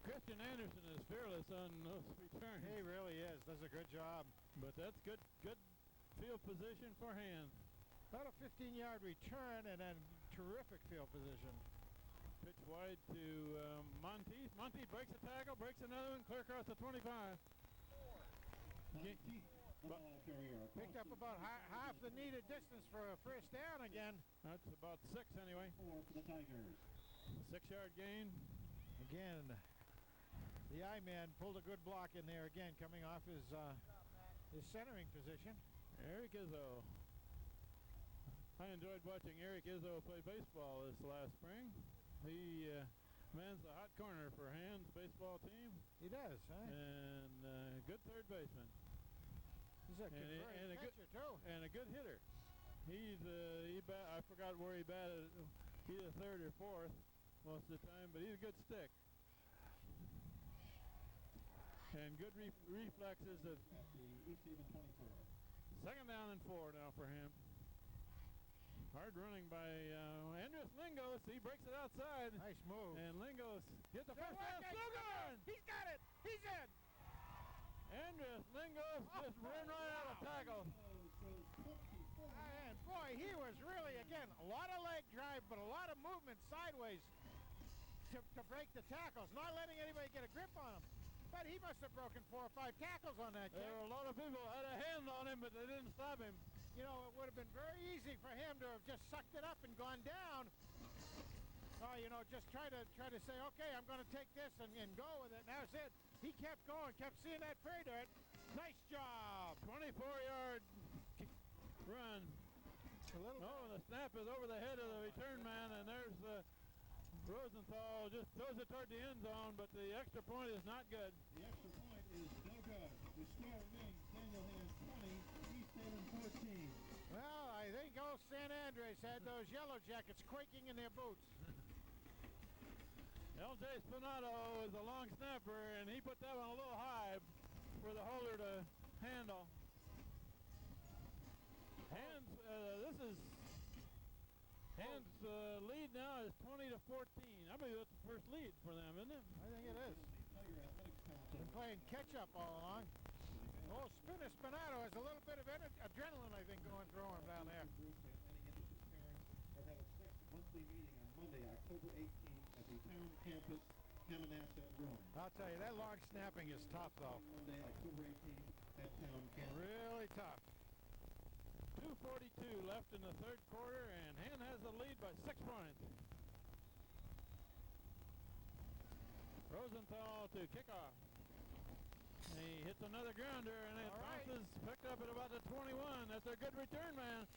Christian Anderson is fearless on those returns. He really is. Does a good job. But that's good field position for him. About a 15-yard return and then terrific field position. Pitch wide to Monteith. Monteith breaks a tackle, breaks another one, clear across the 25. Picked up about half the needed distance for a first down again. That's about 6 anyway. 6-yard gain. Again, the I-man pulled a good block in there again, coming off his centering position. Eric Izzo. I enjoyed watching Eric Izzo play baseball this last spring. He mans the hot corner for Hand's baseball team. He does, huh? And good third baseman. He's a good pitcher too. And a good hitter. I forgot where he batted, either third or fourth most of the time, but he's a good stick. And good reflexes. Second down and 4 now for him. Hard running by Andres Lingos. He breaks it outside. Nice move. And Lingos gets the first down. Still going. He's got it. He's in. Andres Lingos just ran right out of tackle. And boy, he was really, again, a lot of leg drive, but a lot of movement sideways to break the tackles. Not letting anybody get a grip on him. But he must have broken 4 or 5 tackles on that kick. There were a lot of people who had a hand on him, but they didn't stop him. You know, it would have been very easy for him to have just sucked it up and gone down. Just try to say, okay, I'm going to take this and go with it. And that's it. He kept going, kept seeing that pay dirt. Nice job. 24-yard run. The snap is over the head of the return man, and there's Rosenthal just throws it toward the end zone, but the extra point is not good. The extra point is no good. The score remains Daniel Hands 20, East Haven 14. Well, I think old San Andres had those Yellow Jackets quaking in their boots. L.J. Spinato is a long snapper, and he put that one a little high for the holder to handle. Hands lead now is 20-14. I believe that's the first lead for them, isn't it? I think it is. Been playing catch-up all along. Oh, Spinato has a little bit of adrenaline, I think, going through him down there. Monthly meeting on Monday, October 18th at the town campus Hammonasset Room. I'll tell you, that long snapping is tough, though. Monday, October 18th at town campus. Really tough. 2:42 left in the third quarter, and Han has the lead by 6 points. Rosenthal to kickoff. He hits another grounder, and it bounces, picked up at about the 21. That's a good return, man.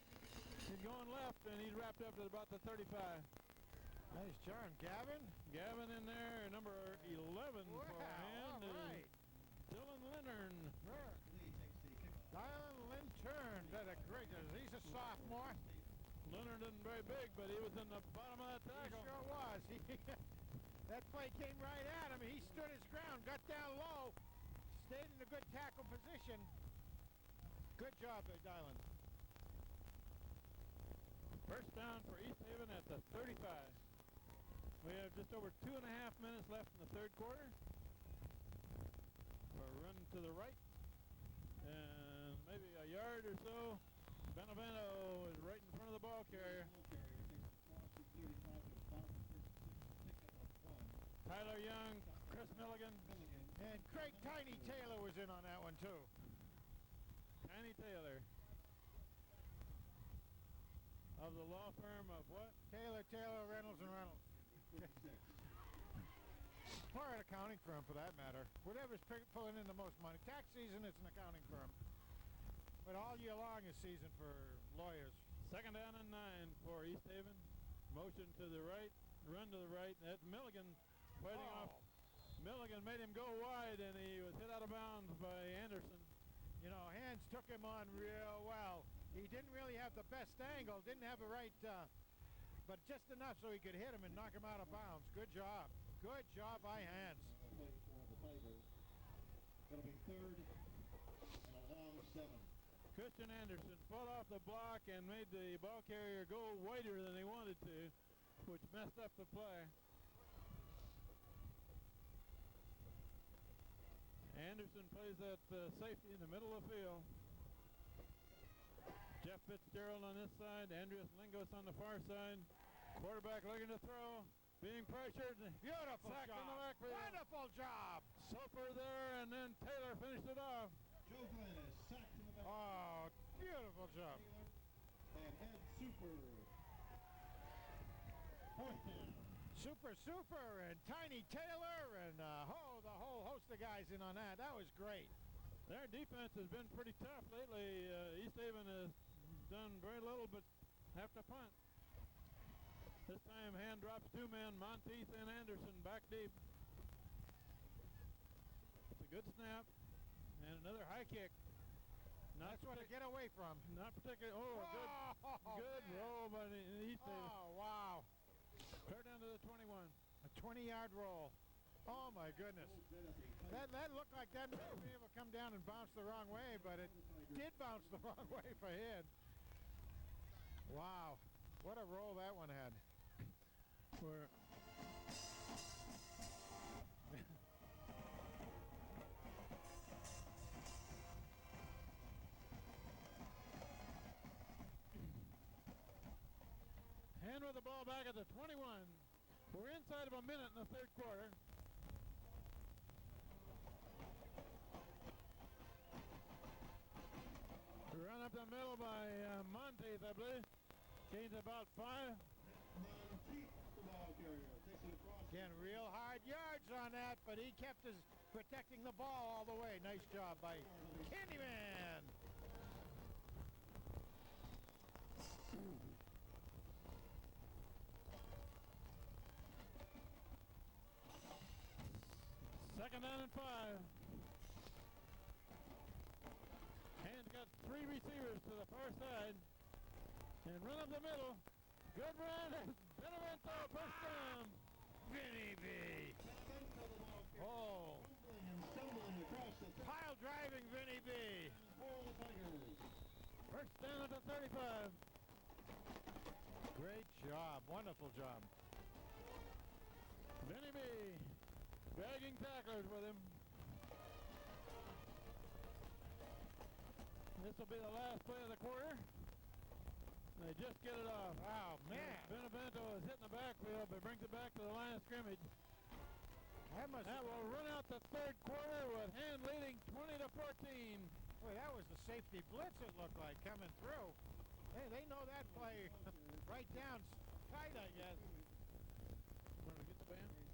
He's going left, and he's wrapped up at about the 35. Nice turn. Gavin in there, number 11 for Han. Right. Dylan Lintern. Dylan Lintern did a great, he's a sophomore. Leonard isn't very big, but he was in the bottom of that tackle. He sure was. That play came right at him. He stood his ground, got down low, stayed in a good tackle position. Good job there, Dylan. First down for East Haven at the 35. We have just over 2.5 minutes left in the third quarter. We're running to the right, and maybe a yard or so. Benevento is right in front of the ball carrier. Tyler Young, Chris Milligan. And Craig Tiny Taylor was in on that one, too. Tiny Taylor. Of the law firm of what? Taylor, Reynolds, and Reynolds. Or an accounting firm, for that matter. Whatever's pulling in the most money. Tax season, it's an accounting firm. But all year long is season for lawyers. Second down and 9 for East Haven. Motion to the right, run to the right. That's Milligan fighting off. Milligan made him go wide, and he was hit out of bounds by Anderson. You know, Hands took him on real well. He didn't really have the best angle, didn't have the right, but just enough so he could hit him and knock him out of bounds. Good job. Good job by Hands. That'll be third and a long 7. Christian Anderson fought off the block and made the ball carrier go wider than he wanted to, which messed up the play. Anderson plays that safety in the middle of the field. Jeff Fitzgerald on this side, Andreas Lingos on the far side. Quarterback looking to throw, being pressured. Beautiful sacked job. in the backfield. Wonderful job. Soper there, and then Taylor finished it off. Joe Glenn is sacked in the back. Oh, beautiful job. And head super. Fourth down. Super, and Tiny Taylor, and the whole host of guys in on that. That was great. Their defense has been pretty tough lately. East Haven has done very little but have to punt. This time hand drops two men, Monteith and Anderson back deep. It's a good snap and another high kick. That's what to get away from. Not particularly. Oh, good roll by the East Haven. Oh, wow. Clear down to the 21. A 20-yard roll. Oh, my goodness. That looked like that might be able to come down and bounce the wrong way, but it did bounce the wrong way for him. Wow. What a roll that one had. Where hand with the ball back at the 21. We're inside of a minute in the third quarter. Run up the middle by Monteith, I believe. Gains about 5. Monteith, the ball carrier, takes it across. Again, real hard yards on that, but he kept his protecting the ball all the way. Nice job by Candyman. Second down and 5. Hand's got 3 receivers to the far side. And run up the middle. Good run. Benevento first down. Vinny B. Oh. Stumbling across the Pile driving Vinny B. for the Tigers. First down at the 35. Great job. Wonderful job. Benny B. Dragging tacklers with him. This will be the last play of the quarter. They just get it off. Wow, man. Benevento is hitting the backfield, but brings it back to the line of scrimmage. That will run out the third quarter with Hand leading 20 to 14. Boy, that was the safety blitz, it looked like, coming through. Hey, they know that play right down tight, I guess. Want to get the band?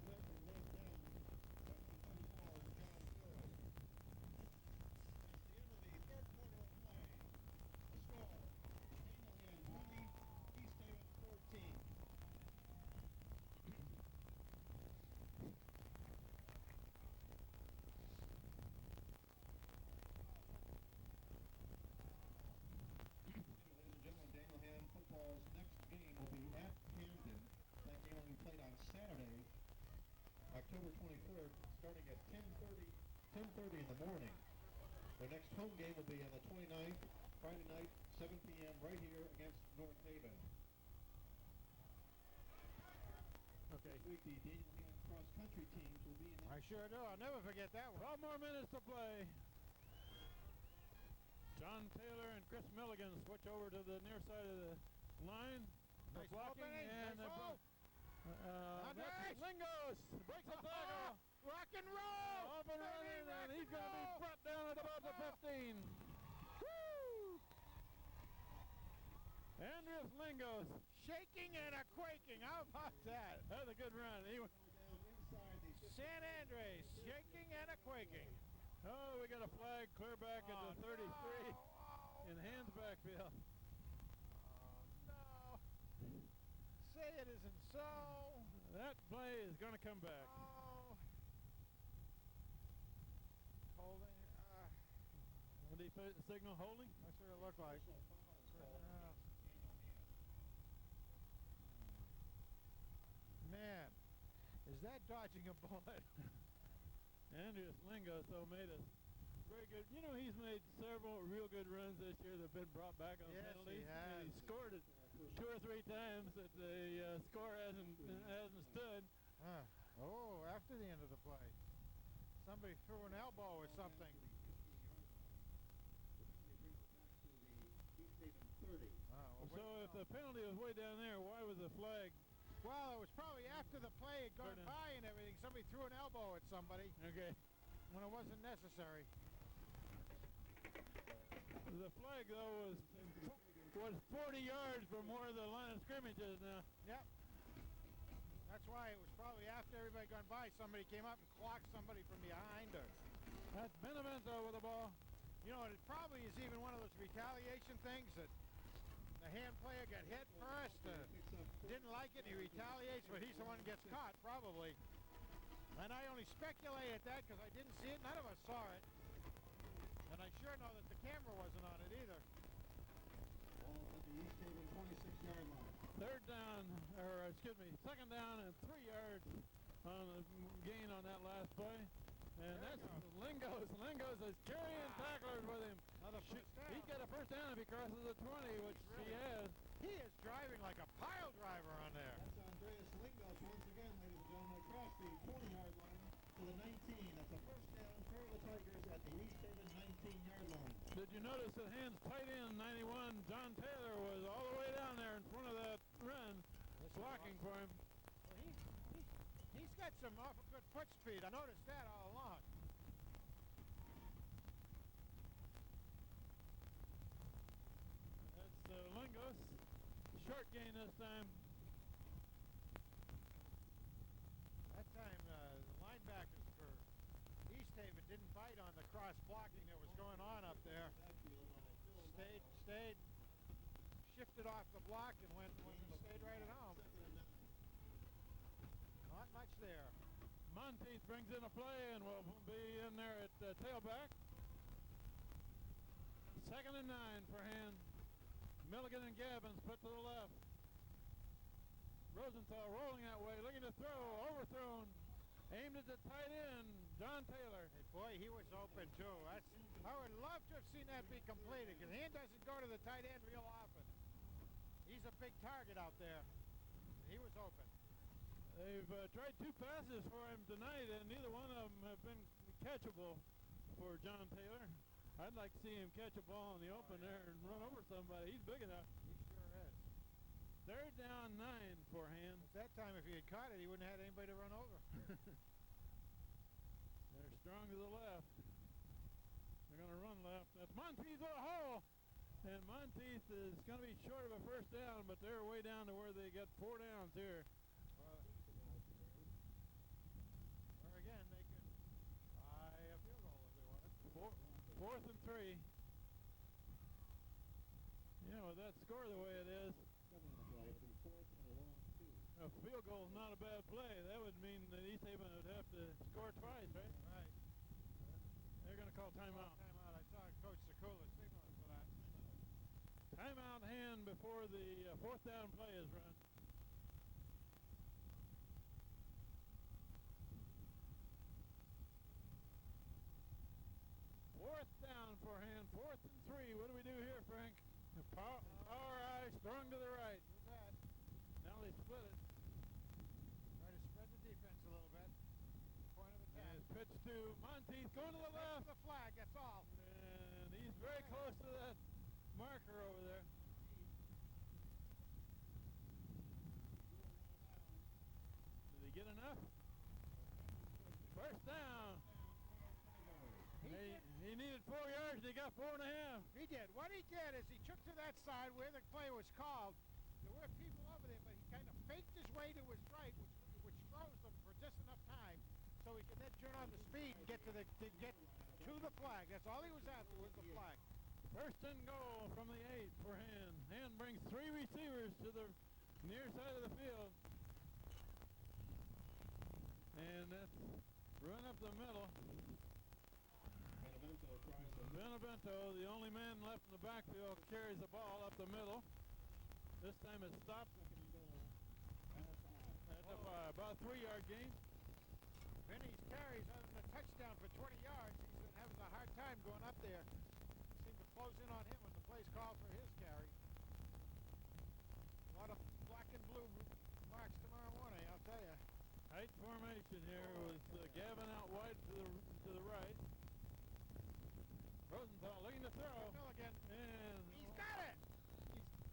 October 23rd, starting at 10:30 in the morning. Their next home game will be on the 29th, Friday night, 7 p.m. right here against North Haven. Okay. This week, the Daniel Hand cross-country teams will be in. I sure do. I'll never forget that one. 12 more minutes to play. John Taylor and Chris Milligan switch over to the near side of the line. Nice blocking opening. and Nice ball. that's Lingos breaks the tackle. Rock and roll. Off and running, and he's going to be brought down at about the 15. Woo! Andreas Lingos Shaking and a quaking. How about that? That was a good run. San Andres shaking and a quaking. Oh, we got a flag clear back at the 33 in Hand's backfield. Oh, no. Say it isn't so. That play is going to come back. Oh. Holding. What did he signal holding? That's what it looked like. Man, is that dodging a bullet? Andreas Lingos, though, made a very good. You know, he's made several real good runs this year that have been brought back on penalties. He has. And he scored it 2 or 3 times that the score hasn't stood. Oh, after the end of the play. Somebody threw an elbow or something. So if the penalty was way down there, why was the flag? Well, it was probably after the play had gone by and everything. Somebody threw an elbow at somebody. Okay. When it wasn't necessary. The flag, though, was 40 yards from where the line of scrimmage is now. Yep. That's why it was probably after everybody gone by, somebody came up and clocked somebody from behind her. That's Benevento with the ball. You know, it probably is even one of those retaliation things that the hand player got hit first, didn't like it, and he retaliates, but he's the one who gets caught, probably. And I only speculate at that because I didn't see it. None of us saw it. And I sure know that the camera wasn't on it either. Ball at the East Haven 26-yard line. Second down and 3 yards on the gain on that last play. And that's Lingos. Lingos is carrying tacklers with him. He's got a first down if he crosses the 20, which he has. He is driving like a pile driver on there. That's Andreas Lingos once again, ladies and gentlemen, across the 20-yard line to the 19. That's a first down for the Tigers at the East Haven 19-yard line. Did you notice that Hand's tight end, 91, John Taylor, was all the way down there in front of that run, blocking for him. He's got some awful good foot speed. I noticed that all along. That's Lingos. Short gain this time. That time the linebackers for East Haven didn't bite on the cross blocking that was going on up there. Stayed, shifted off the block and stayed right at home. Not much there. Monteith brings in a play and will be in there at tailback. 2nd and 9 for Hand. Milligan and Gabbins put to the left. Rosenthal rolling that way, looking to throw, overthrown. Aimed at the tight end, John Taylor. Hey, boy, he was open too. I would love to have seen that be completed because Hand doesn't go to the tight end real often. He's a big target out there. He was open. They've tried 2 passes for him tonight, and neither one of them have been catchable for John Taylor. I'd like to see him catch a ball in the open there and run over somebody. He's big enough. He sure is. 3rd down 9 for Hand. At that time, if he had caught it, he wouldn't have had anybody to run over. They're strong to the left. They're going to run left. That's Monteith with a hole. And Monteith is going to be short of a first down, but they're way down to where they get 4 downs here. Or again, they could try a field goal if they wanted. 4th and 3. You know, with that score the way it is, a field goal is not a bad play. That would mean that East Haven would have to score twice, right? Right. They're going to call timeout. Timeout. I saw Coach Sekula signaling for that. Timeout Hand before the 4th down play is run. Fourth down for Hand. 4th and 3. What do we do here, Frank? Power eye strung to the right. With that, Now they split it. try to spread the defense a little bit. Point of attack. And pitch to Monteith going to the left. The flag, that's all. And he's very close to that marker over there. Did he get enough? First down. He needed 4 yards and he got 4.5. He did. What he did is he took to that side where the play was called. There were people over there, but he kind of faked his way to his right, which froze them for just enough time so he could then turn on the speed and get to the flag. That's all he was after was the flag. First and goal from the 8 for Hand. Hand brings 3 receivers to the near side of the field. And that's run up the middle. Benevento, the only man left in the backfield, carries the ball up the middle. This time it's stopped at the 5. About a 3-yard gain. Vinny's carries other than a touchdown for 20 yards. He's having a hard time going up there. Seemed to close in on him when the plays called for his carry. A lot of black and blue marks tomorrow morning, I'll tell you. Tight formation here with Gavin out wide to the right. Rosenthal looking to throw. Milligan. And He's got it!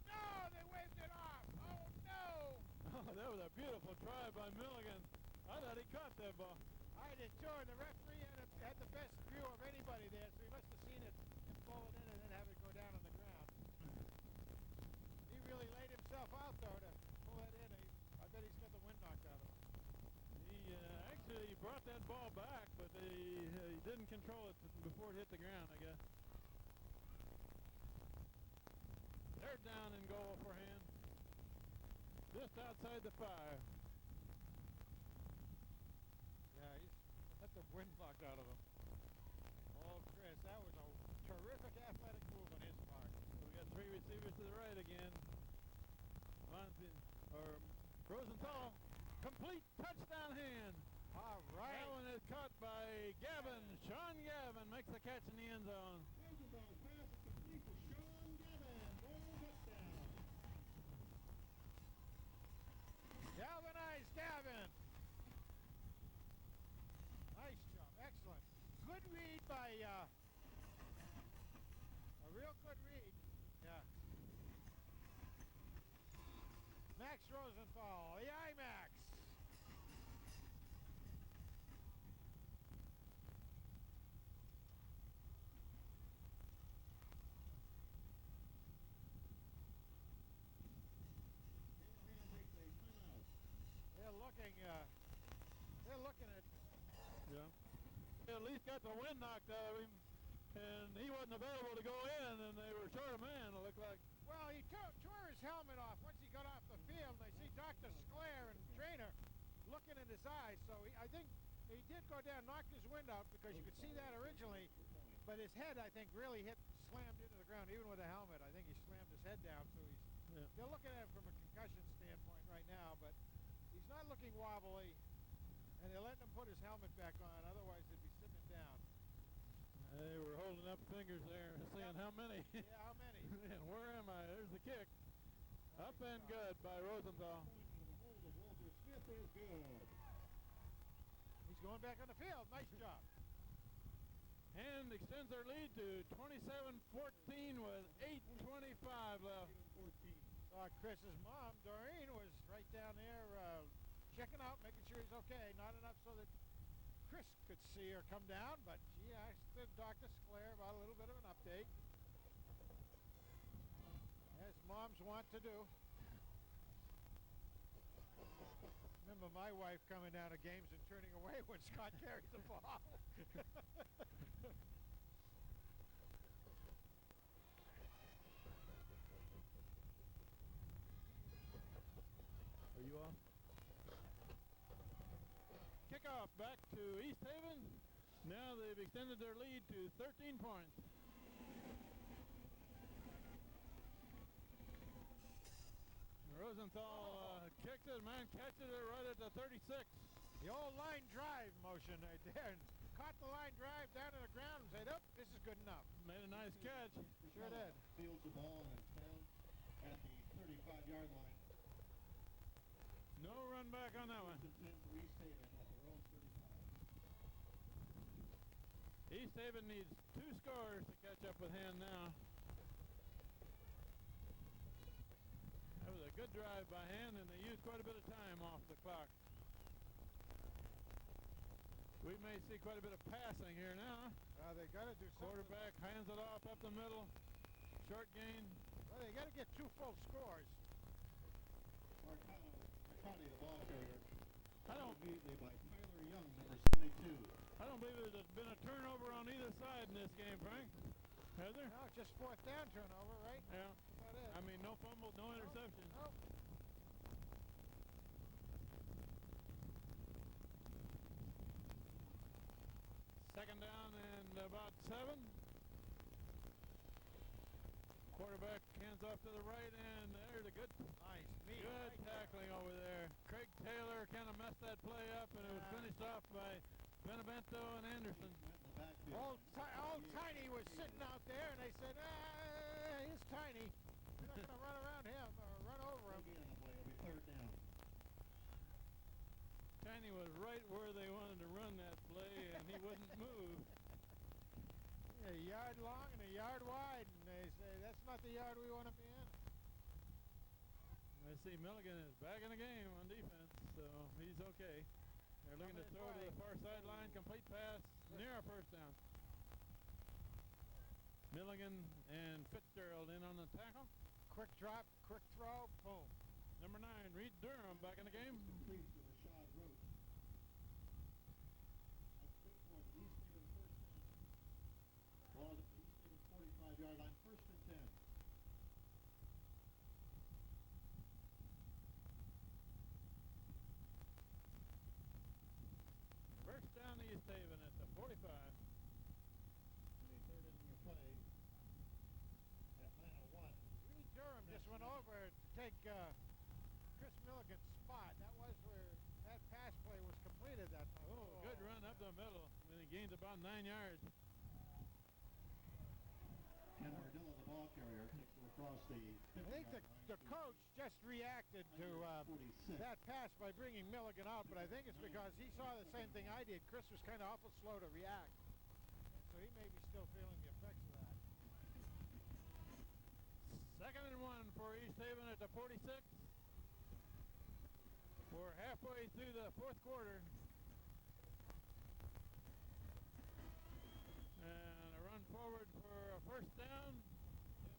No, they waved it off! Oh, no! oh, that was a beautiful try by Milligan. I thought he caught that ball. I did too, and the referee had the best view of anybody there, so he must have seen it and pull it in and then have it go down on the ground. He really laid himself out, though, to pull that in. I bet he's got the wind knocked out of him. He actually brought that ball back, but he didn't control it before it hit the ground, I guess. They're down and goal for him. Just outside the 5. Yeah, he's got the wind knocked out of him. Oh, Chris, that was a terrific athletic move on his part. We got 3 receivers to the right again. Rosenthal, complete touchdown hand. All right. That one is caught by Gavin. Sean Gavin makes the catch in the end zone. Rosenthal pass is complete to Sean Gavin. Goal touchdown. Galvanized Gavin. Nice job. Excellent. Good read by, a real good read. Yeah. Max Rosenthal, the IMAX. They're looking at. Yeah. They at least got the wind knocked out of him, and he wasn't available to go in, and they were short a man, it looked like. Well, he tore his helmet off once he got off the field. They see Dr. Sclair and trainer looking in his eyes, so I think he did go down, knocked his wind out, because you could see that originally, but his head, I think, really slammed into the ground, even with a helmet. I think he slammed his head down, so they're looking at him from a concussion standpoint right now, but he's not looking wobbly, and they're letting him put his helmet back on, otherwise they'd be sitting him down. They were holding up fingers there, saying how many. Yeah, how many? And where am I? There's the kick. Up and good by Rosenthal. Smith is good. He's going back on the field. Nice job. And extends their lead to 27-14 with 8:25 left. Chris's mom, Doreen, was right down there checking out, making sure he's okay. Not enough so that Chris could see her come down, but she asked Dr. Sclair about a little bit of an update, as moms want to do. Remember my wife coming down to games and turning away when Scott carried the ball. Are you off? Kickoff back to East Haven. Now they've extended their lead to 13 points. Rosenthal kicks it, man catches it right at the 36. The old line drive motion right there, and caught the line drive down to the ground and said, "Oh, this is good enough." Made a nice catch. Sure did. Fields the ball and it's found at the 35-yard line. No run back on that one. 10 for East Haven at their own 35. East Haven needs 2 scores to catch up with Hand now. That was a good drive by Hand, and they used quite a bit of time off the clock. We may see quite a bit of passing here now. They got to do something. Quarterback hands it off up the middle. Short gain. Well, they got to get 2 full scores. McCarty, the ball carrier. I don't Immediately by Tyler Young, number 72. I don't believe there's been a turnover on either side in this game, Frank. Has there? No, just 4th down turnover, right? Yeah. That's about it. I mean, no fumbles, no interceptions. Nope. Second down and about 7. Quarterback hands off to the right, and there's a good tackling over there. Craig Taylor kind of messed that play up, and it was finished off by Benevento and Anderson. backfield. Old Tiny was sitting out there, and they said, he's Tiny. We're not going to run around him or run over him. Again, the play will be third down. Tiny was right where they wanted to run that play, and he wouldn't move. A yard long and a yard wide, and they say, that's not the yard we want to be in. I see Milligan is back in the game on defense, so he's okay. They're looking to throw to the far sideline, complete pass, near a first down. Milligan and Fitzgerald in on the tackle. Quick drop, quick throw, boom. Number 9, Reed Durham back in the game. Complete to Rashad Roach. That's good for the East Haven first down. Ball at the East Haven 45-yard line, first and 10. First down East Haven at the 45. And a third inning of play. Atlanta 1. Reed Durham just went over to take Chris Milligan's spot. That was where that pass play was completed that time. Oh, good run up the middle, and he gained about 9 yards. Ken Mardilla, the ball carrier, takes it across the 50-yard I think line the coach just reacted to 46. that pass by bringing Milligan out, but I think it's because he saw the same thing I did. Chris was kind of awful slow to react, so he may be still feeling the effects of that. Second and 1 for East Haven at the 46. We're halfway through the fourth quarter. And a run forward for a first down.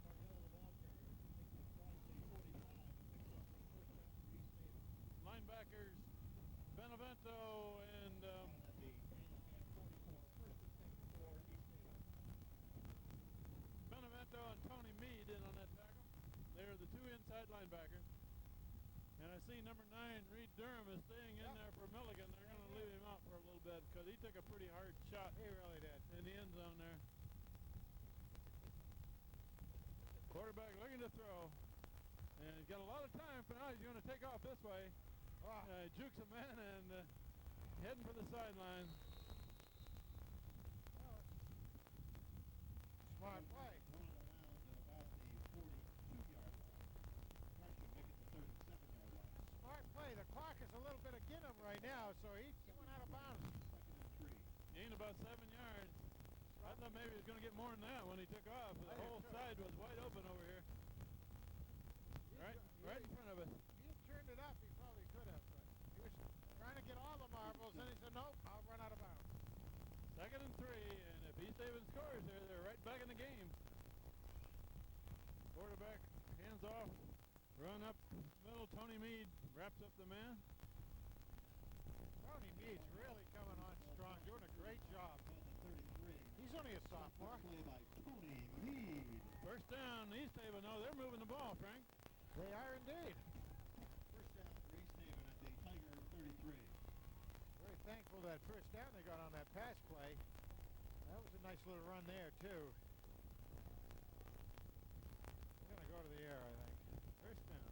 Ken Mardilla, the ball carrier, takes it across the 45 and picks up the first down for East Haven. Linebackers Benevento and At the Hamden 44, first and 10 for East Haven. Benevento and Tony Mead in on that tackle. They're the 2 inside linebackers. And I see number 9, Reed Durham, is staying in there for Milligan. They're going to leave him out for a little bit because he took a pretty hard shot. He really did. In the end zone there. Quarterback looking to throw. And he's got a lot of time for now. He's going to take off this way. Jukes a man and heading for the sideline. Smart play. Running around at about the 42-yard line. Trying to make it the 37-yard line. Smart play. The clock is a little bit against him right now, so he went out of bounds. Second and 3. Gained about 7 yards. I thought maybe he was going to get more than that when he took off. The whole side was wide open over here. Right in front of us. If he had turned it up, he probably could have, but he was trying to get all the marbles, and he said, nope, I'll run out of bounds. Second and 3, and if East Haven scores there, they're right back in the game. Quarterback hands off, run up middle. Tony Mead wraps up the man. Tony Mead's really coming on strong, doing a great job. About the 33. He's only a sophomore. Play by Tony Mead. First down, East Haven. No, they're moving the ball, Frank. They are indeed. First down for East Haven at the Tiger 33. Very thankful that first down they got on that pass play. That was a nice little run there, too. They're going to go to the air, I think. First down.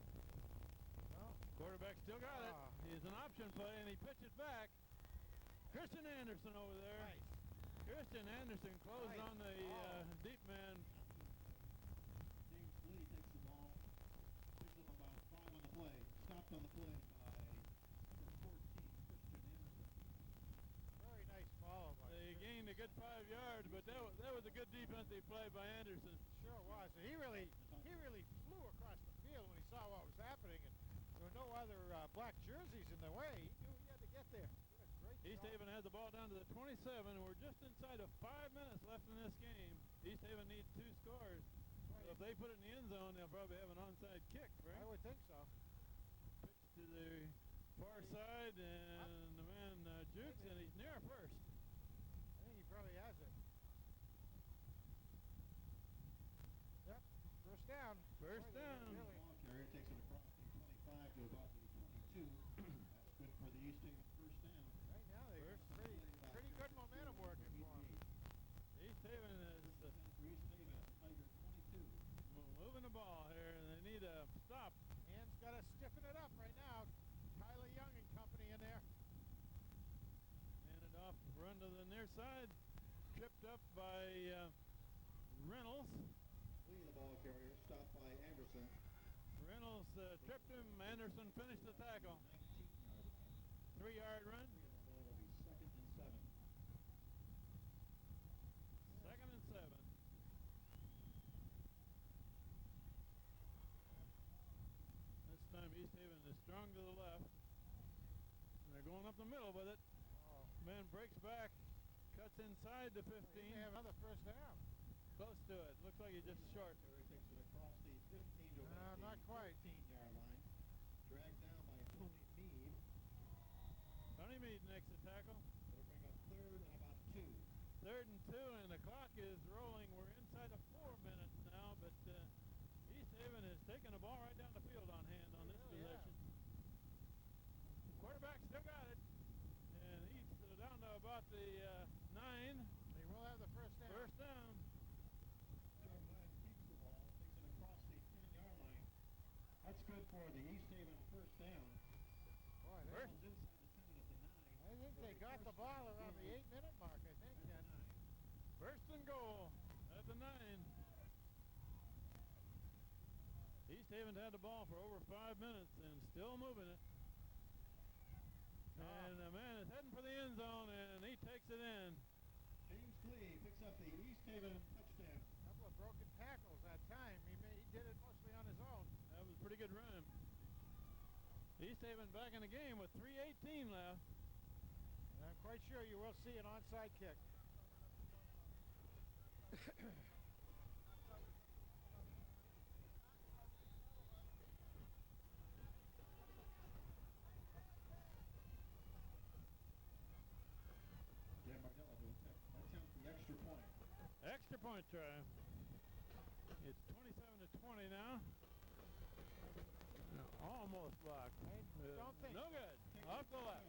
Well, Quarterback still got it. He's an option play, and he pitches back. Christian Anderson over there. nice. Christian Anderson closed Nice. on the deep man. James Lee takes the ball. Picks up about 5 on the play. Stopped on the play by number 14, Christian Anderson. Very nice follow by They gained a good 5 yards, but that was a good defensive play by Anderson. Sure was. And he really flew across the field when he saw what was happening, and there were no other black jerseys in the way. He knew he had to get there. Did a great East job. Haven has the ball down to the 27, and we're just inside of 5 minutes left in this game. East Haven needs 2 scores. So if they put it in the end zone, they'll probably have an onside kick, right? I would think so. Pitch to the far side, and the man jukes, and he's near first. I think he probably has it. Yep. First down. First Boy, they down. really- Ball carrier takes it across the 25 to about the 22. That's good for the East Haven first down. Right now they got pretty good momentum working for him. East Haven is For East Haven at the Tiger 22. moving the ball here, and they need a stop. Hands got to stiffen it up right now. Tyler Young and company in there. Hand it off, run to the near side. tripped up by Reynolds. Lee, the ball carrier, stopped by Anderson. Reynolds tripped him. Anderson finished the tackle. 19-yard line. 3-yard run. And the ball will be 2nd and 7. 2nd and 7. This time East Haven is strong to the left. They're going up the middle with it. Man breaks back, cuts inside the 15. He may have another first down. Close to it. Looks like he's just short. Terry takes it across the 15 to about not the quite. 15-yard line. Dragged down by Tony Mead. Tony Mead makes the tackle. It'll bring up 3rd and about 2. 3rd and 2, and the clock is rolling. We're inside of 4 minutes now, but East Haven is taking the ball right down the field on hand on this possession. Quarterback still got it, and he's down to about the 9. They will have the first down. First down. Joe Glenn keeps the ball, takes it across the 10-yard line. That's good for the East Haven first down. Boy, they, Ball's inside the 10 at the 9. I think they got the ball around the 8-minute mark, I think. At the 9. First and goal at the 9. East Haven's had the ball for over 5 minutes and still moving it. And the man is heading for the end zone, and he takes it in. James Lee picks up the East Haven touchdown. A couple of broken tackles that time. He did it mostly on his own. That was a pretty good run. East Haven back in the game with 3:18 left. And I'm quite sure you will see an onside kick. Dan Mardella to attempt the extra point. Extra point try. It's 27-20 now. Almost blocked. I don't think. No good. Off the left.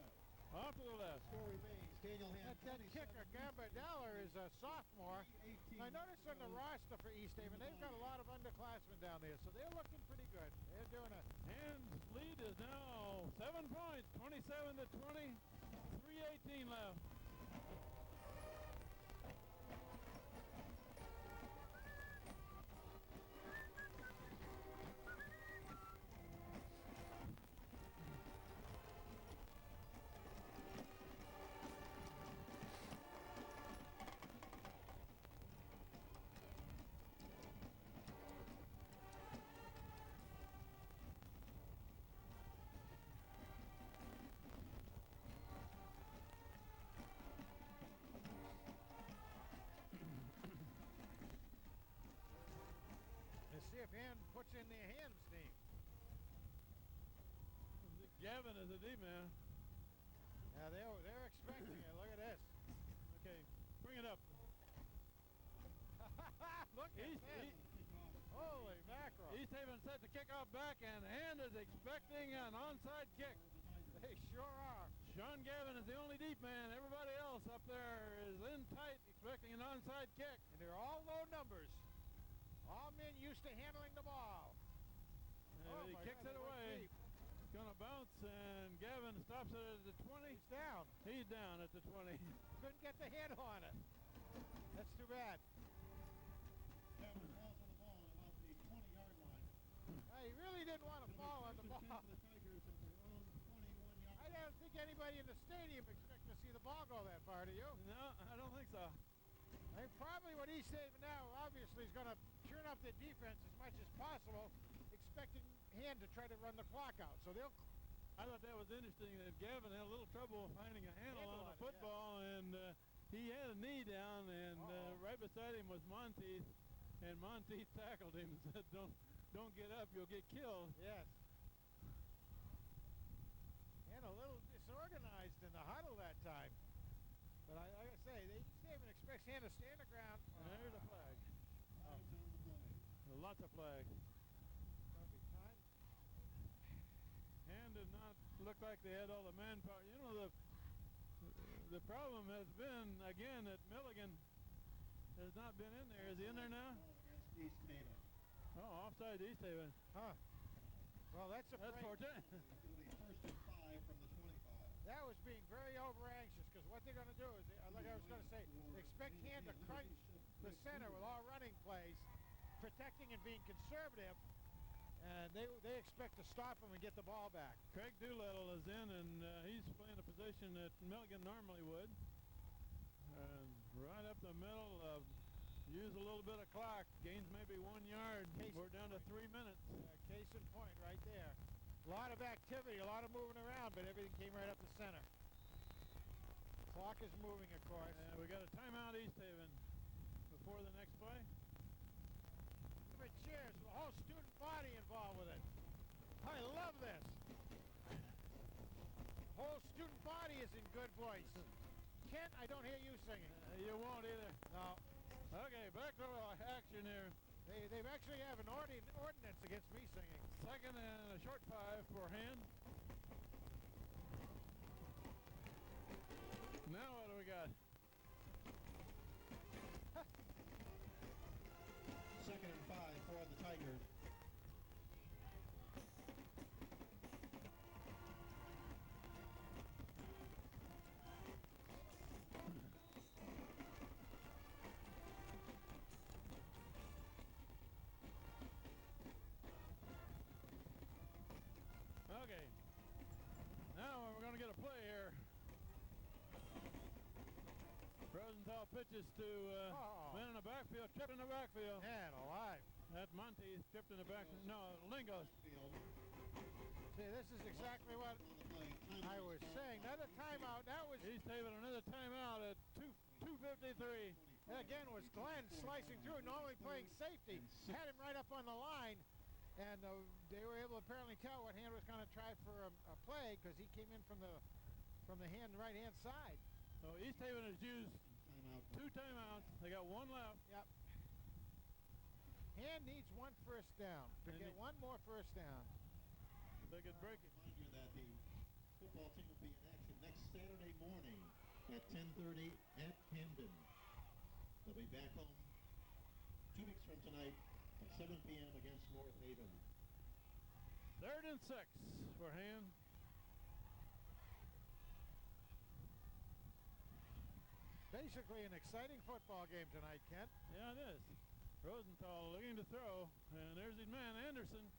Off to the left. Score remains. Daniel Hand. That kicker, Gambardella, is a sophomore. 18. I noticed on the roster for East Haven, they've got a lot of underclassmen down there, so they're looking pretty good. They're doing it. Hand's lead is now 7 points, 27-20, 3:18 left. See if Hand puts in their hands name. Gavin is a D-man. Yeah, they're expecting it. Look at this. Okay, bring it up. Look at this. Holy mackerel. East Haven set the kickoff back, and Hand is expecting an onside kick. They sure are. Sean Gavin is the only deep man. Everybody else up there is in tight, expecting an onside kick. And they're all low numbers. All men used to handling the ball. He kicks it away. It's going to bounce, and Gavin stops it at the 20. He's down. He's down at the 20. Couldn't get the head on it. That's too bad. Gavin falls on the ball at about the 20-yard line. He really didn't want to fall on the ball. The Tigers at their own 21-yard I don't think anybody in the stadium expects to see the ball go that far, do you? No, I don't think so. I think probably what East Haven now obviously is going to turn up their defense as much as possible, expecting Hand to try to run the clock out. So they'll. I thought that was interesting that Gavin had a little trouble finding a handle on the football, and he had a knee down, and right beside him was Monteith, and Monteith tackled him and said, "Don't get up, you'll get killed." Yes. And a little disorganized in the huddle that time. But like I say, East Haven expects Hand to stand the ground. There's a flag. flags on the play. Lots of flags. Gonna be time. Hand did not look like they had all the manpower. You know, the problem has been, again, that Milligan has not been in there. Is he in there now? Against East Haven. Oh, offside East Haven. Huh. Well, that's a That's break. It'll be 1st and 5 from the 25. That was being very over anxious because what they're going to do is, like I was going to say, they expect Hand to crunch the center with all running plays, protecting and being conservative, and they expect to stop him and get the ball back. Craig Doolittle is in, and he's playing a position that Milligan normally would. And right up the middle, use a little bit of clock. Gains maybe 1 yard. We're down to 3 minutes. Case in point right there. A lot of activity, a lot of moving around, but everything came right up the center. Clock is moving, of course. And we got a timeout, East Haven, before the next play. Give it cheers for the whole student body involved with it. I love this. The whole student body is in good voice. Kent, I don't hear you singing. You won't either. No. Okay, back to action here. They've actually have an ordinance against me singing. Second and a short 5 for Hand. Now what do we got? Second and 5 for the Tigers. Okay. Now we're going to get a play here. Rosenthal pitches to man in the backfield, tripped in the backfield. Man alive. That Monty tripped in the back. No, Lingos. See, this is exactly what I was saying. Another timeout. That was East Haven, another timeout at 2:53. That again was Glenn slicing through, normally playing safety. Had him right up on the line, and they were able to apparently tell what Hand was going to try for a play because he came in from the Hand right-hand side. So East Haven has used 2 timeouts. They got 1 left. Yep. Hand needs 1 first down to get 1 more first down. They could break it. Reminder that the football team will be in action next Saturday morning at 10:30 at Hamden. They'll be back home 2 weeks from tonight at 7 p.m. against North Haven. 3rd and 6 for Hand. Basically an exciting football game tonight, Kent. Yeah, it is. Rosenthal looking to throw, and there's his man, Anderson.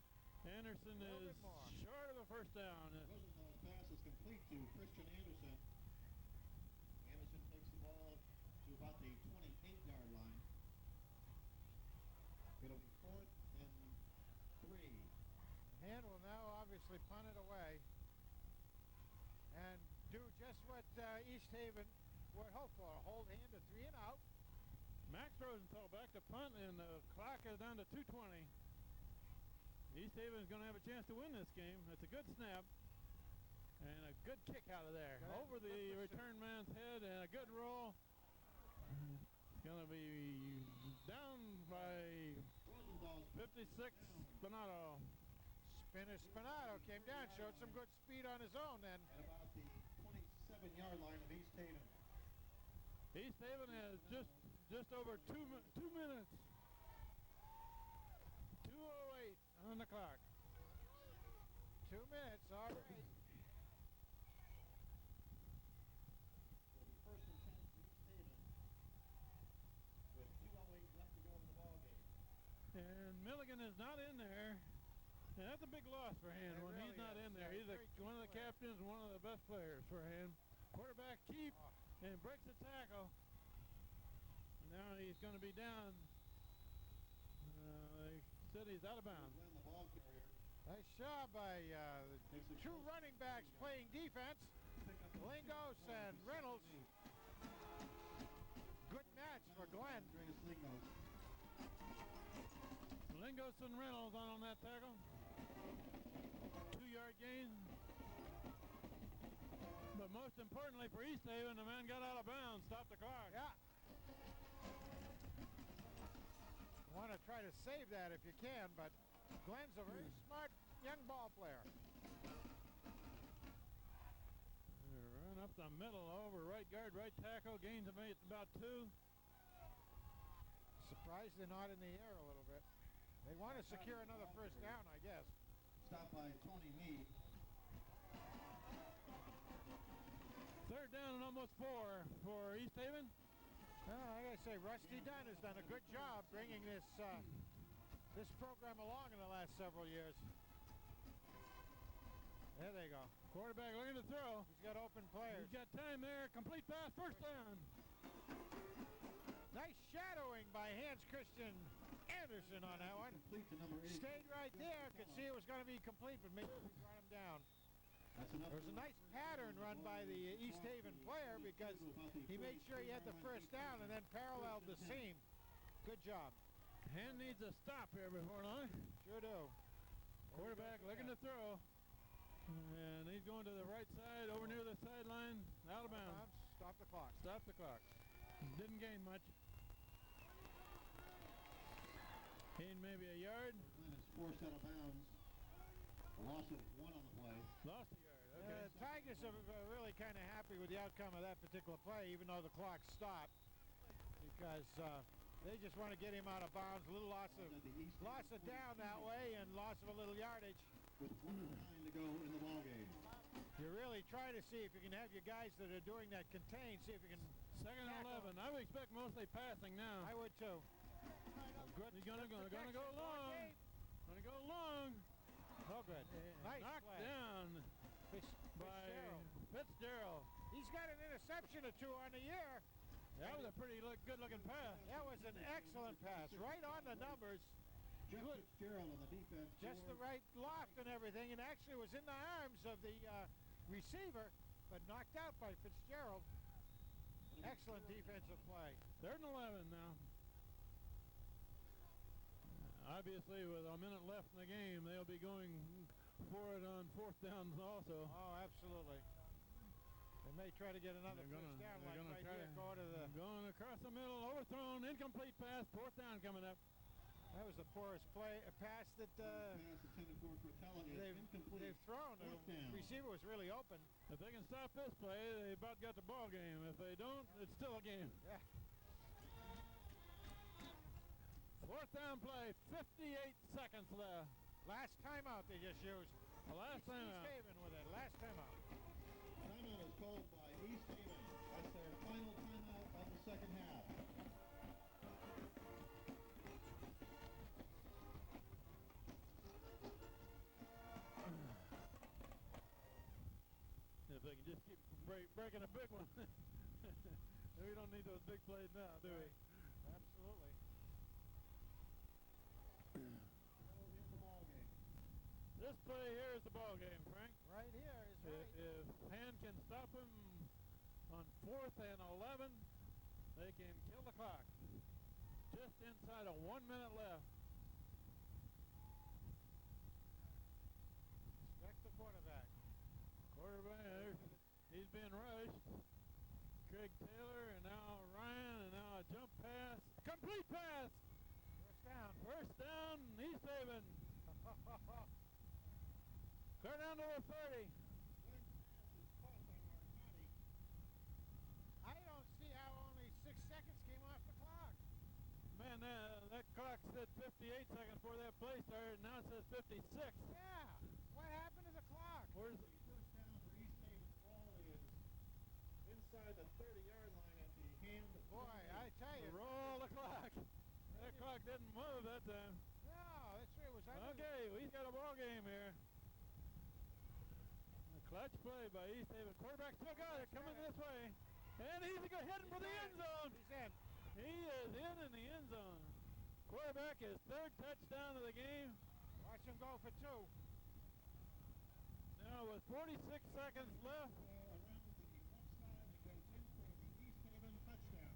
Anderson is short of a first down. Rosenthal's pass is complete to Christian Anderson. Anderson takes the ball to about the 28-yard line. It'll be 4th and 3. Hand will now obviously punt it away and do just what East Haven would hope for. Hold Hand to 3 and out. Max Rosenthal back to punt, and the clock is down to 2:20. East Haven is going to have a chance to win this game. It's a good snap and a good kick out of there. Over the return man's head and a good roll. It's going to be down by 56. Spinato. Spinato came down, showed some good speed on his own then. At about the 27-yard line of East Haven. East Haven has just over 2 minutes. 2:08 on the clock. 2 minutes, all right. It'll be 1st and 10 for East Haven with 2:08 left to go in the ball game. And Milligan is not in there. And that's a big loss for Hand when really he's not is. in there. He's one of the captains and one of the best players for Hand. Quarterback keep and breaks the tackle. Now he's going to be down. They said he's out of bounds. Glenn, the ball carrier. Nice job by the 2 running backs playing defense. Lingos and Reynolds. Good match for Glenn. Andreas Lingos. Lingos and Reynolds on that tackle. 2-yard gain. But most importantly for East Haven, the man got out of bounds, stopped the clock. Yeah. Want to try to save that if you can, but Glenn's a very smart young ball player. Run up the middle over right guard, right tackle, gains of about 2. Surprised they're not in the air a little bit. They want to secure another first down, I guess. Stopped by Tony Meade. 3rd down and almost almost 4 for East Haven. I gotta say, Rusty Dunn has done a good job bringing this this program along in the last several years. There they go. Quarterback looking to throw. He's got open players. He's got time there. Complete pass, first down. Nice shadowing by Hans Christian Anderson on that one. Stayed right there. Could see it was going to be complete, but maybe we brought him down. There was a nice pattern run by the East Haven player because he made sure he had the first down and then paralleled the seam. Good job. Hand needs a stop here before long. Sure do. Quarterback looking to throw. And he's going to the right side, over near the sideline, out of bounds. Stop the clock. Stop the clock. Didn't gain much. Gained maybe a yard. It's forced out of bounds. A loss of 1 on the play. Lost a yard, okay. The Tigers are really kind of happy with the outcome of that particular play, even though the clock stopped, because they just want to get him out of bounds. A little loss of down that way and loss of a little yardage. With 1:09 to go in the ball game. You really try to see if you can have your guys that are doing that contain, see if you can. Second and 11. I would expect mostly passing now. I would too. Good. He's gonna go long. Gonna go long. Oh, good. Nice Knocked play. down by Fitzgerald. He's got an interception or 2 on the year. That was a pretty good-looking pass. That was an excellent pass, right on the numbers. Jeff Fitzgerald on the defense. Just the right loft and everything, and actually was in the arms of the receiver, but knocked out by Fitzgerald. Excellent defensive play. 3rd and 11 now. Obviously, with a minute left in the game, they'll be going for it on 4th downs also. Oh, absolutely. They may try to get another first down like right here. Going across the middle, overthrown, incomplete pass, 4th down coming up. That was the poorest pass that they've thrown. The receiver was really open. If they can stop this play, they about got the ball game. If they don't, it's still a game. Yeah. 4th down play, 58 seconds left. Last timeout they just used. The last timeout. East Haven with it. Last timeout. Timeout is called by East Haven. That's their final timeout of the second half. If they can just keep breaking a big one. We don't need those big plays now, do we? Absolutely. This play here is the ball game, Frank. Right here is right. If Hand can stop him on 4th and 11, they can kill the clock. Just inside of 1 minute left. Expect the quarterback. Quarterback, he's being rushed. Craig Taylor, and now Ryan, and now a jump pass. Complete pass! First down. First down, East Haven. Clear down to the 30. I don't see how only 6 seconds came off the clock. Man, that clock said 58 seconds before that play started. Now it says 56. Yeah. What happened to the clock? Where's The first down for East Haven ball is inside the 30-yard line at the hand. Boy, I tell you. roll the clock? That clock didn't move that time. No, that's right. It was Okay, we've got a ball game here. A clutch play by East Haven. Quarterback still got it, coming this way. And he's heading for the end zone. He's in. He is in the end zone. Quarterback his 3rd touchdown of the game. Watch him go for 2. Now with 46 seconds left. Around the left side, it goes in for the East Haven touchdown.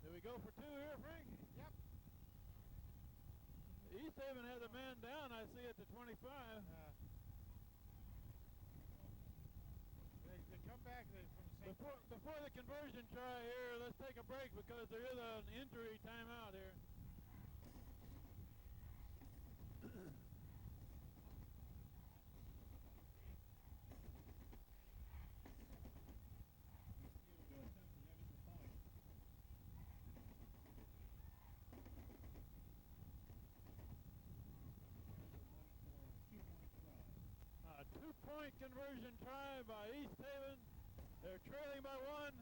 Do we go for 2 here, Frank? Yep. East Haven has a man down, I see, at the 25. They come back from St. Before the conversion try here, let's take a break because there is an injury timeout here. A 2-point conversion try by East Haven. They're trailing by 1.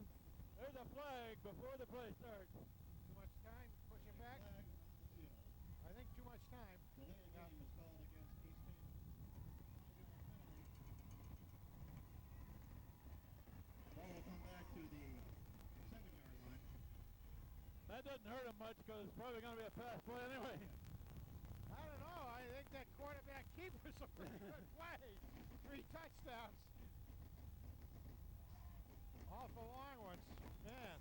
the flag before the play starts. Too much time pushing back? Flag on the field. I think too much time. Delay of game is called against Easton. 5-yard penalty. Ball will come back to the 7-yard line. That doesn't hurt him much because it's probably going to be a fast play anyway. I don't know. I think that quarterback keeper's a pretty good play. 3 touchdowns. All for long ones. Man.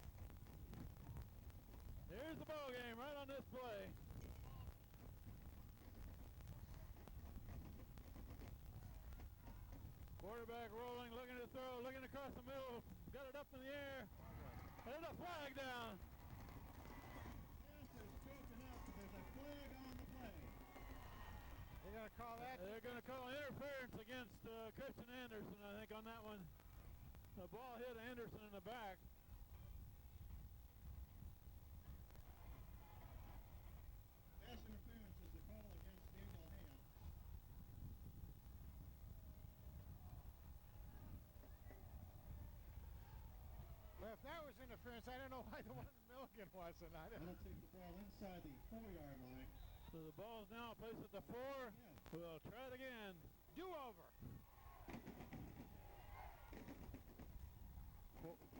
Here's the ball game right on this play. Quarterback rolling, looking to throw, looking across the middle, got it up in the air. There's a flag down. Yes, there's broken up, but there's a flag on the play. They're going to call that? They're going to call interference against Christian Anderson, I think, on that one. The ball hit Anderson in the back. Pass interference is the call against Daniel Ham. Well, if that was interference, I don't know why the one in Milligan wasn't. That'll take the ball inside the 4-yard line. So the ball's now placed at the 4. Yeah. We'll try it again. Do-over.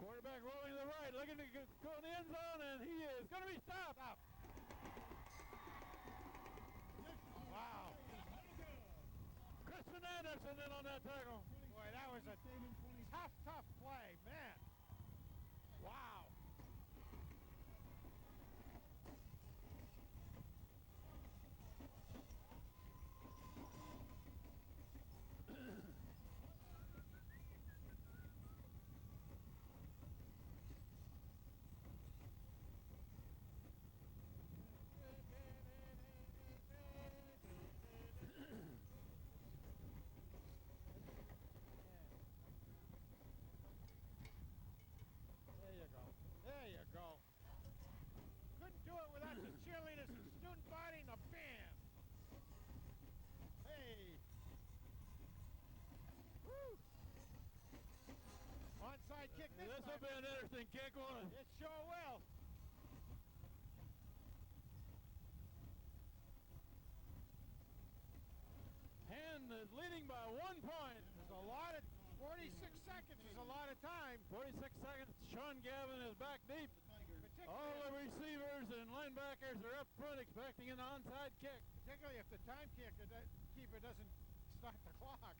Quarterback rolling to the right, looking to go in the end zone, and he is going to be stopped. Wow. Christian Anderson in on that tackle. Boy, that was a tough play, man. Wow. There you go. Couldn't do it without the cheerleaders and student body and the band. Hey. Woo. Onside kick this This will time. be an interesting kick, won't it? It sure will. Hand is leading by 1 point. There's a lot of 46 seconds is a lot of time. 46 seconds. Sean Gavin is back deep. All Particularly, the receivers and linebackers are up front expecting an onside kick. particularly if the keeper doesn't start the clock.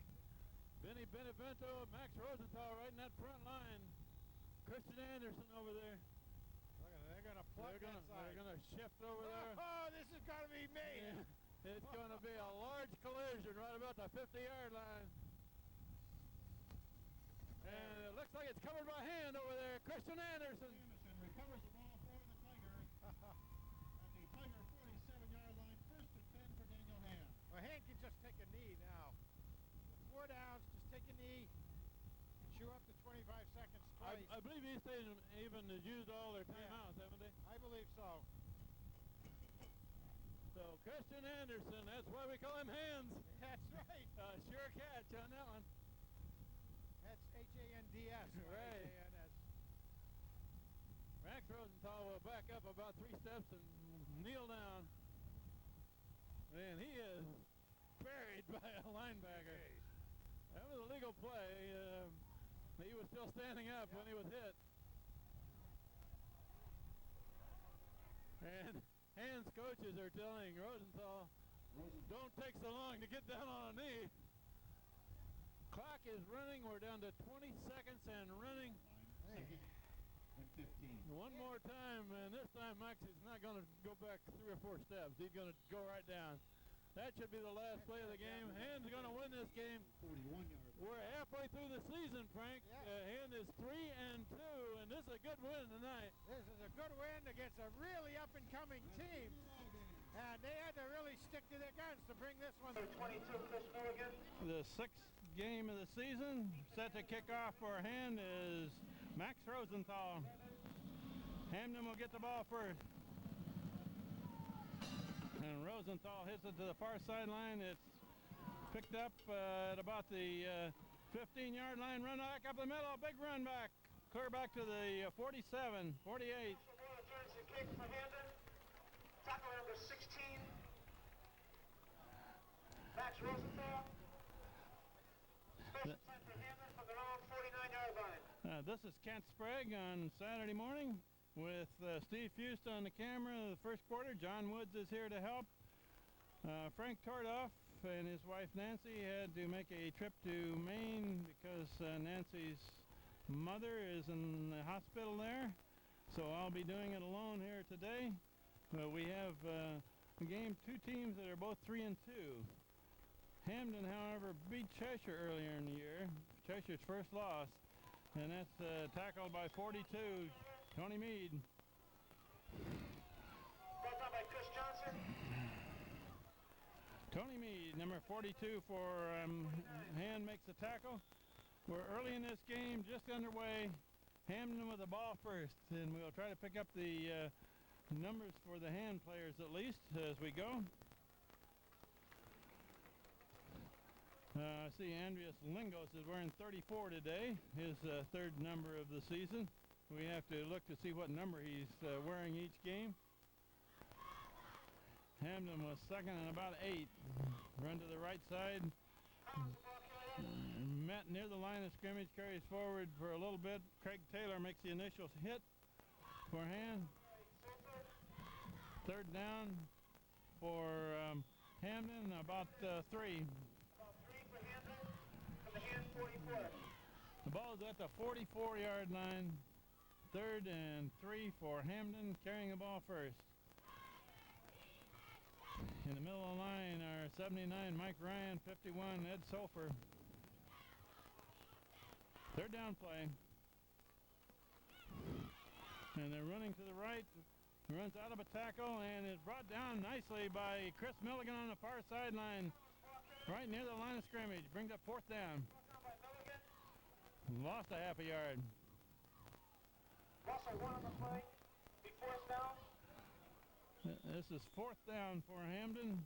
Benny Benevento, Max Rosenthal right in that front line. Christian Anderson over there. They're going to plug that side. They're going to shift over there. Oh, this is going to be made. Yeah, it's going to be a large collision right about the 50-yard line. And it looks like it's covered by hand over there. Christian Anderson. Anderson recovers the ball for the Tigers at the Tiger 47-yard line. 1st and 10 for Daniel Ham. Well, Hank can just take a knee now. 4 downs, just take a knee. Chew up to 25 seconds twice. I believe East Asian even has used all their timeouts, haven't they? I believe so. So Christian Anderson, that's why we call him Hands. That's right. Sure catch on that one. That's H-A-N-D-S. Right. H-A-N-S. Max Rosenthal will back up about 3 steps and kneel down. And he is buried by a linebacker. That was a legal play. He was still standing up when he was hit. And Hands coaches are telling Rosenthal, don't take so long to get down on a knee. Clock is running. We're down to 20 seconds and running. Second and 15. One more time, and this time Max is not going to go back 3 or 4 steps. He's going to go right down. That should be the last play of the game. Hand's going to win this game. 41-yard. We're halfway through the season, Frank. Yeah. Hand is 3-2, and this is a good win tonight. This is a good win against a really up-and-coming team. And they had to really stick to their guns to bring this one. 22, Chris Milligan. The 6th game of the season, set to kick off for Hand is Max Rosenthal. Hamden will get the ball first. And Rosenthal hits it to the far sideline. It's picked up at about the 15-yard line. Run back up the middle. Big run back. clear back to the 47, 48. Turns the kick for Hamden. Tackle number 16. Max Rosenthal. Special time for Hamden from their own 49-yard line. This is Kent Sprague on Saturday morning with Steve Fust on the camera. The first quarter, John Woods is here to help. Frank Tordoff and his wife Nancy had to make a trip to Maine because Nancy's mother is in the hospital there. So I'll be doing it alone here today. We have a game, two teams that are both 3-2. Hamden, however, beat Cheshire earlier in the year. Cheshire's first loss, and that's tackled by 42, Tony Mead. Brought down by Chris Johnson. Tony Mead, number 42 for Hand, makes the tackle. We're early in this game, just underway. Hamden with the ball first, and we'll try to pick up the numbers for the Hand players at least as we go. I see Andreas Lingos is wearing 34 today, his third number of the season. We have to look to see what number he's wearing each game. Hamden was second and about 8. Run to the right side. Met near the line of scrimmage, carries forward for a little bit. Craig Taylor makes the initial hit for Hand. Third down for Hamden, about 3. About 3 for Hamden from the Hand 44. The ball is at the 44-yard line. Third and 3 for Hamden, carrying the ball first. In the middle of the line are 79, Mike Ryan, 51, Ed Sofer. Third down play. And they're running to the right. Runs out of a tackle and is brought down nicely by Chris Milligan on the far sideline. Right near the line of scrimmage. Brings up fourth down. Lost a half a yard. Russell won on the play. Be fourth down. This is fourth down for Hamden.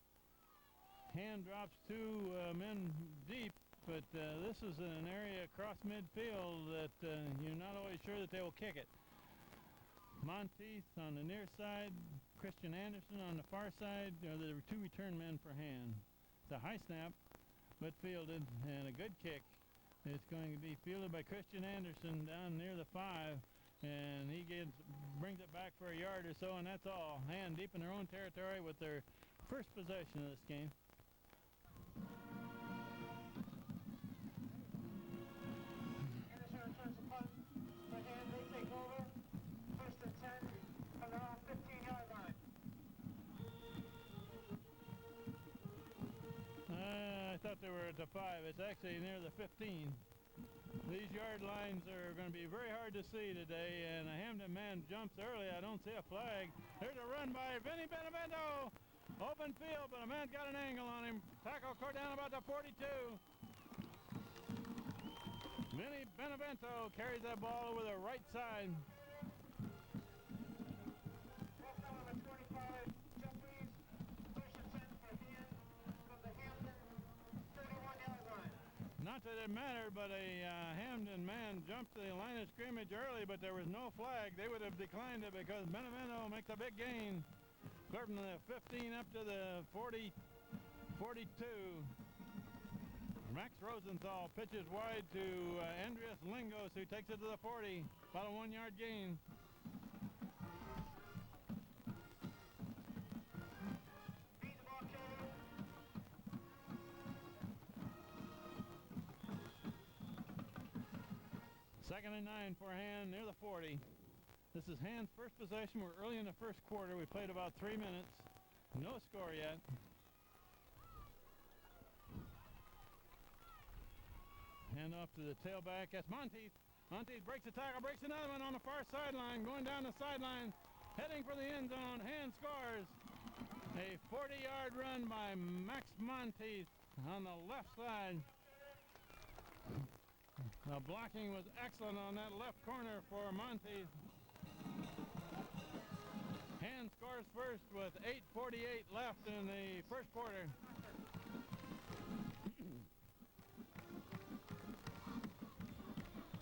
Hand drops 2 men deep, but this is an area across midfield that you're not always sure that they will kick it. Monteith on the near side, Christian Anderson on the far side. There are 2 return men for Hand. It's a high snap, but fielded, and a good kick. It's going to be fielded by Christian Anderson down near the 5. And he brings it back for a yard or so, and that's all. Hand deep in their own territory with their first possession of this game. Anderson returns the punt for Hand. They take over. First and 10 from their own 15-yard line. I thought they were at the 5. It's actually near the 15. These yard lines are going to be very hard to see today, and a Hamden man jumps early. I don't see a flag. There's a run by Vinny Benevento. Open field, but a man's got an angle on him. Tackle caught down about the 42. Vinny Benevento carries that ball over the right side. First down on the 25, Jeffries. First and 10 for Hand from the Hamden 31-yard line. Not that it mattered, but a Hamden man jumped the line of scrimmage early, but there was no flag. They would have declined it because Benevento makes a big gain. Clear from the 15 up to the 40, 42. Max Rosenthal pitches wide to Andreas Lingos, who takes it to the 40. About a 1-yard gain. Second and 9 for Hand near the 40. This is Hand's first possession. We're early in the first quarter. We played about 3 minutes. No score yet. Hand off to the tailback. That's Monteith. Monteith breaks the tackle, breaks another one on the far sideline. Going down the sideline, heading for the end zone. Hand scores. A 40-yard run by Max Monteith on the left side. The blocking was excellent on that left corner for Monteith. Hand scores first with 8:48 left in the first quarter.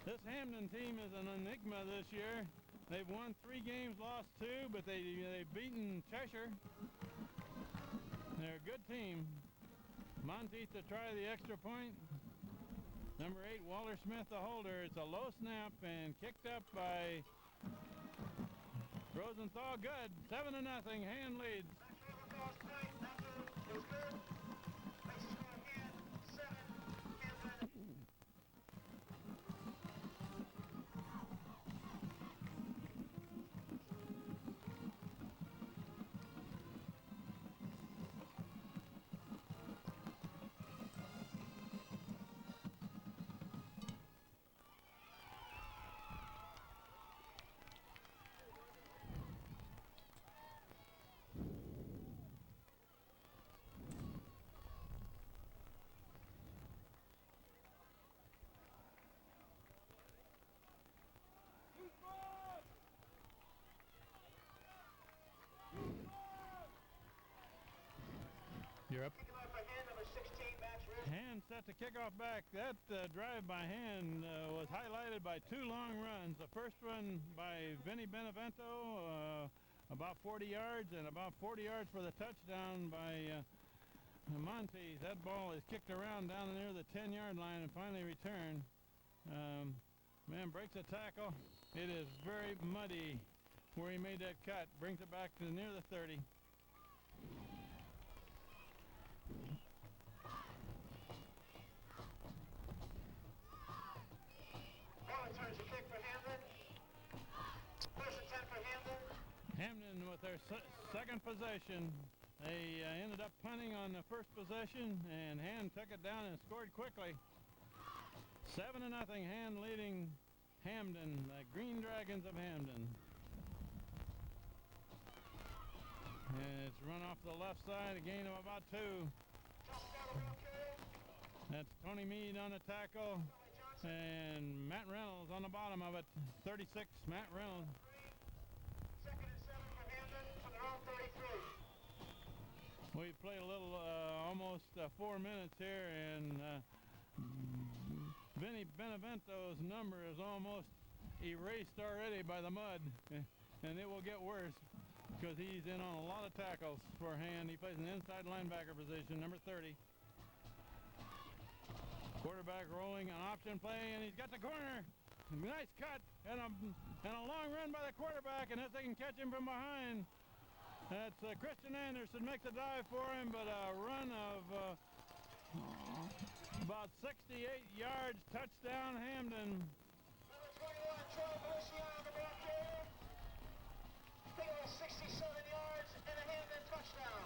This Hamden team is an enigma this year. They've won 3 games, lost 2, but they've beaten Cheshire. They're a good team. Monteith to try the extra point. Number 8, Walter Smith, the holder. It's a low snap and kicked up by Rosenthal. Good. 7-0. Hand leads. You're up. Hand set to kick off back. That drive by Hand was highlighted by 2 long runs. The first one by Vinny Benevento, about 40 yards, and about 40 yards for the touchdown by Monteith. That ball is kicked around down near the 10-yard line and finally returned. Man breaks a tackle. It is very muddy where he made that cut. Brings it back to near the 30. Returns a kick for Hamden. First and 10 for Hamden. Hamden with their second possession. They ended up punting on the first possession, and Hand took it down and scored quickly. 7-0. Hand leading Hamden, the Green Dragons of Hamden. And it's run off the left side, a gain of about 2. That's Tony Meade on the tackle. And Matt Reynolds on the bottom of it. 36, Matt Reynolds. Second and 7 for Hamden from their own 33. We played a little, almost 4 minutes here, and Vinny Benevento's number is almost erased already by the mud, and it will get worse because he's in on a lot of tackles for Hand. He plays an inside linebacker position, number 30. Quarterback rolling an option play, and he's got the corner. Nice cut and a long run by the quarterback, and if they can catch him from behind, that's Christian Anderson makes a dive for him, but a run of about 68 yards, touchdown Hamden. Number 21, Troy Luciano on the back here. He was 67 yards and a Hamden touchdown.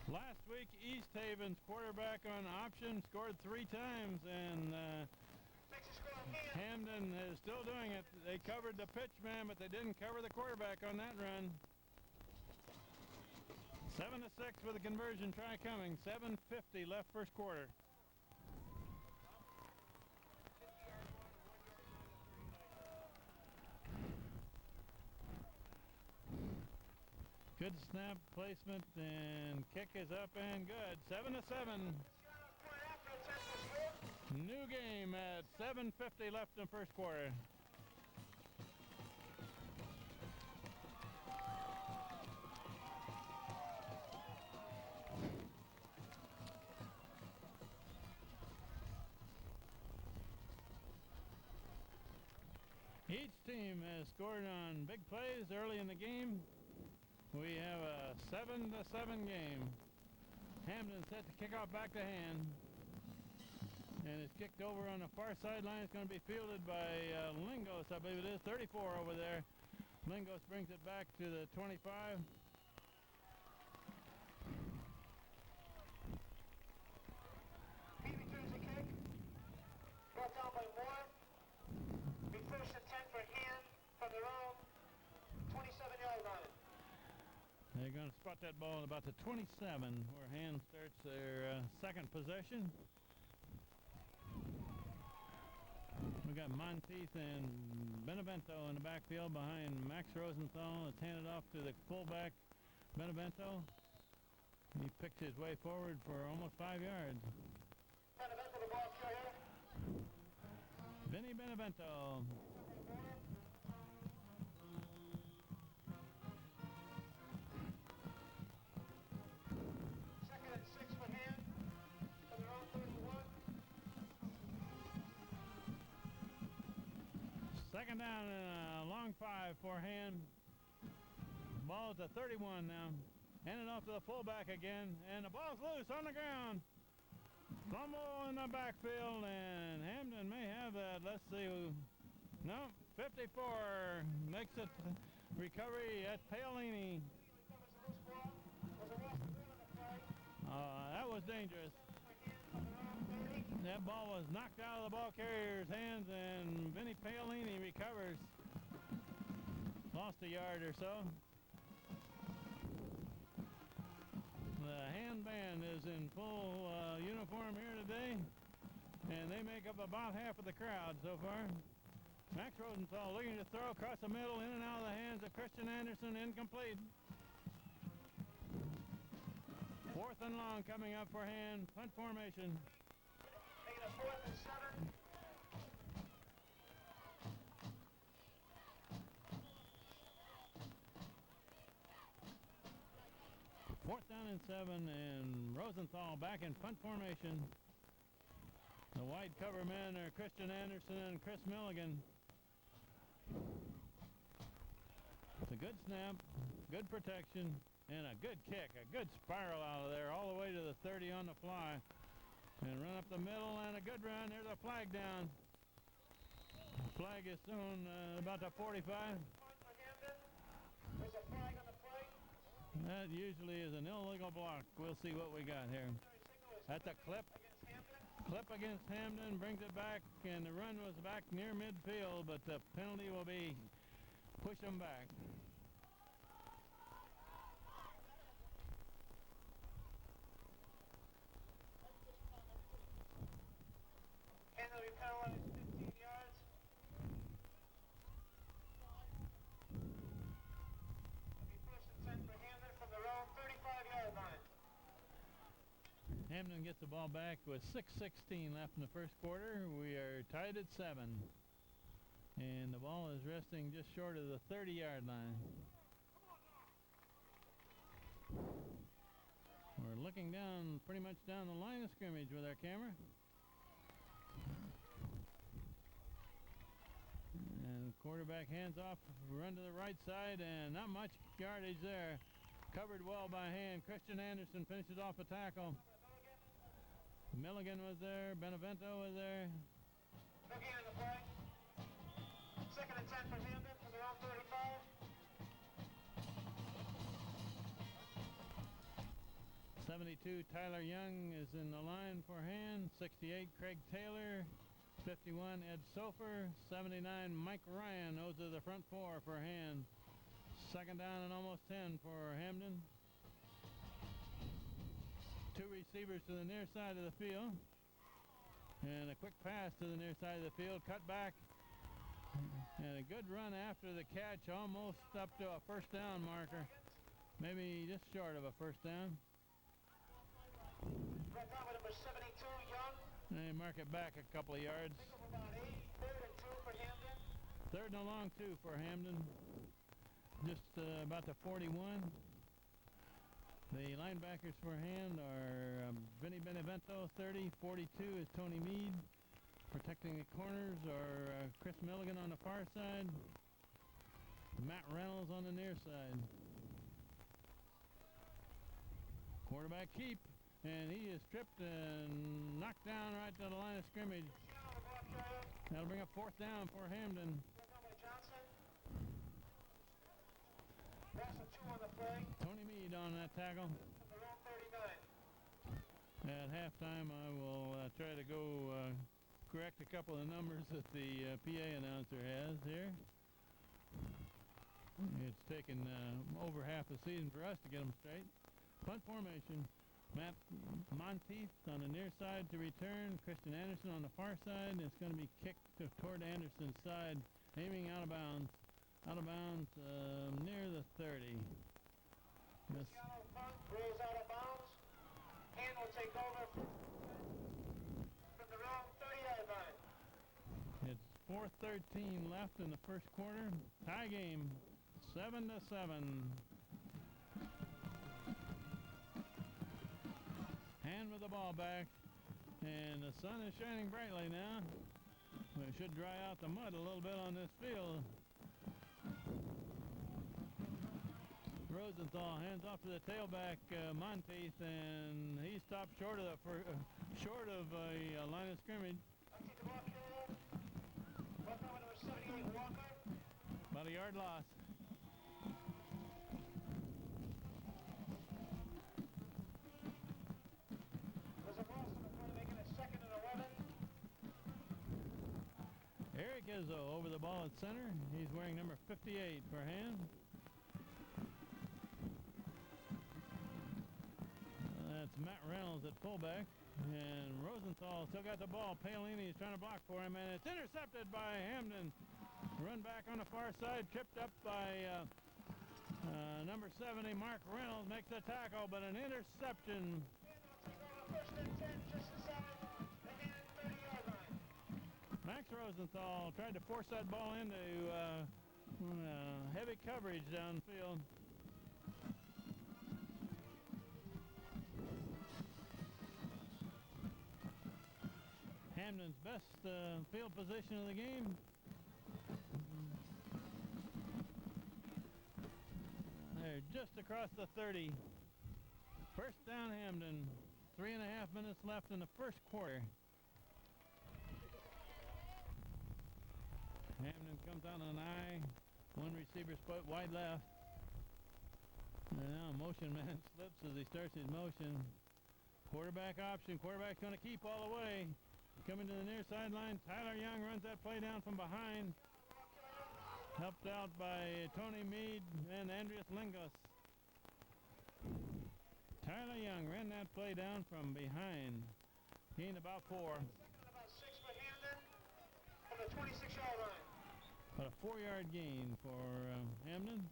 Last week, East Haven's quarterback on option scored 3 times, and Hamden is still doing it. They covered the pitch man, but they didn't cover the quarterback on that run. 7-6 with a conversion try coming. 7:50 left first quarter. Good snap placement, and kick is up and good. 7-7. New game at 7:50 left in first quarter. Each team has scored on big plays early in the game. We have a 7-7 game. Hamden set to kick off back to Hand. And it's kicked over on the far sideline. It's going to be fielded by Lingos, I believe it is. 34 over there. Lingos brings it back to the 25. He returns a kick. Brought down by Moore. Be first and 10 for Hand from their own 27-yard line. They're going to spot that ball at about the 27, where Hand starts their second possession. We got Monteith and Benevento in the backfield behind Max Rosenthal. It's handed off to the fullback, Benevento. He picked his way forward for almost 5 yards. Benevento the ball carrier. Vinny Benevento. Second and 6 for hand from their own 31. Second down and a long 5 for hand. Ball at the 31 now. Handed off to the fullback again, and the ball's loose on the ground. Fumble in the backfield, and Hamden may have that. Let's see. No, 54 makes it recovery at Paolini. That was dangerous. That ball was knocked out of the ball carrier's hands, and Vinny Paolini recovers. Lost a yard or so. The hand band is in full uniform here today, and they make up about half of the crowd so far. Max Rosenthal looking to throw across the middle, in and out of the hands of Christian Anderson, incomplete. Fourth and long coming up for hand, punt formation. Taking a 4th and 7. Fourth down and 7, and Rosenthal back in punt formation. The wide cover men are Christian Anderson and Chris Milligan. It's a good snap, good protection, and a good kick, a good spiral out of there, all the way to the 30 on the fly. And run up the middle, and a good run. There's a flag down. Flag is soon about the 45. There's a flag on the play. That usually is an illegal block. We'll see what we got here. That's a clip. Clip against Hamden, brings it back, and the run was back near midfield, but the penalty will be push them back. Hamden will be penalized 15 yards. Hamden gets the ball back with 6:16 left in the first quarter. We are tied at 7. And the ball is resting just short of the 30-yard line. We're looking down, pretty much down the line of scrimmage with our camera. And quarterback hands off, run to the right side, and not much yardage there. Covered well by hand. Christian Anderson finishes off a tackle. Milligan was there. Benevento was there. Looking at the play. Second and 10 for Hamden from their own 35. '72 Tyler Young is in the line for hand. 68 Craig Taylor. 51 Ed Sofer. 79 Mike Ryan. Those are the front four for hand. Second down and almost 10 for Hamden. Two receivers to the near side of the field. And a quick pass to the near side of the field. Cut back. And a good run after the catch. Almost up to a first down marker. Maybe just short of a first down. Right now with number 72, Young. They mark it back a couple of yards. About 8, third and 2 for Hamden. Third and a long 2 for Hamden. Just about the 41. The linebackers for hand are Vinny Benevento, 30. 42 is Tony Mead. Protecting the corners are Chris Milligan on the far side. Matt Reynolds on the near side. Quarterback keep. And he is tripped and knocked down right to the line of scrimmage. That'll bring up fourth down for Hamden. Tony Mead on that tackle. At halftime, I will try to go correct a couple of numbers that the PA announcer has here. It's taken over half the season for us to get them straight. Punt formation. Matt Monteith on the near side to return. Christian Anderson on the far side. It's going to be kicked toward Anderson's side, aiming out of bounds. Out of bounds near the 30. This rolls out of bounds. Hand will take over from the wrong 30-yard line. It's 4:13 left in the first quarter. Tie game, 7-7. Hand with the ball back, and the sun is shining brightly now. We should dry out the mud a little bit on this field. Rosenthal hands off to the tailback, Monteith, and he stopped short of a line of scrimmage. About a yard loss. Eric Izzo over the ball at center. He's wearing number 58 for Ham. That's Matt Reynolds at fullback. And Rosenthal still got the ball. Paolini is trying to block for him, and it's intercepted by Hamden. Run back on the far side, tripped up by number 70, Mark Reynolds, makes the tackle, but an interception. Max Rosenthal tried to force that ball into heavy coverage downfield. Hamden's best field position of the game. They're just across the 30. First down, Hamden. 3.5 minutes left in the first quarter. Hamden comes out on an eye. One receiver split wide left. And now motion man slips as he starts his motion. Quarterback option. Quarterback's going to keep all the way. Coming to the near sideline. Tyler Young runs that play down from behind. Helped out by Tony Meade and Andreas Lingos. Tyler Young ran that play down from behind. Gained about 4. About 6 for Hamden from the 26-yard line. About a 4-yard gain for Hamden.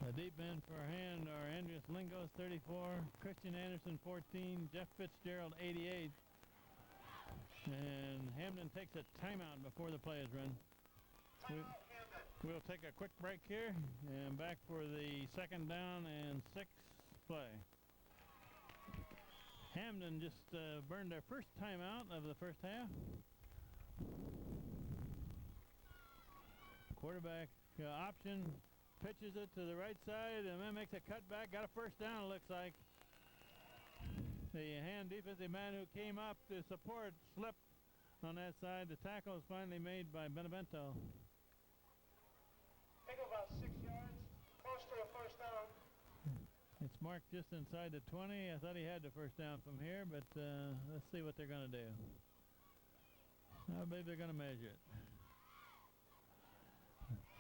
The deep end for Hand are Andreas Lingos, 34, Christian Anderson, 14, Jeff Fitzgerald, 88. And Hamden takes a timeout before the play is run. We'll take a quick break here and back for the second down and 6 play. Hamden just burned their first timeout of the first half. Quarterback option. Pitches it to the right side and then makes a cutback. Got a first down, it looks like. The Hand defensive man who came up to support slipped on that side. The tackle is finally made by Benevento. Take about 6 yards, close to a first down. It's marked just inside the 20. I thought he had the first down from here, but let's see what they're going to do. I believe they're going to measure it.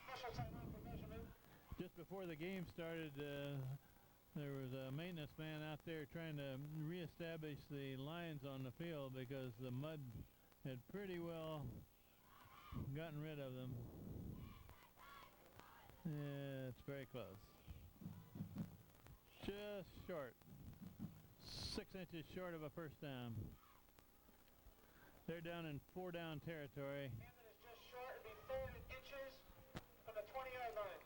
Special timeout for measurement. Just before the game started, there was a maintenance man out there trying to reestablish the lines on the field because the mud had pretty well gotten rid of them. It's very close. Just short. 6 inches short of a first down. They're down in 4-down territory. Hamden is just short. It'll be 3rd and inches from the 20-yard line.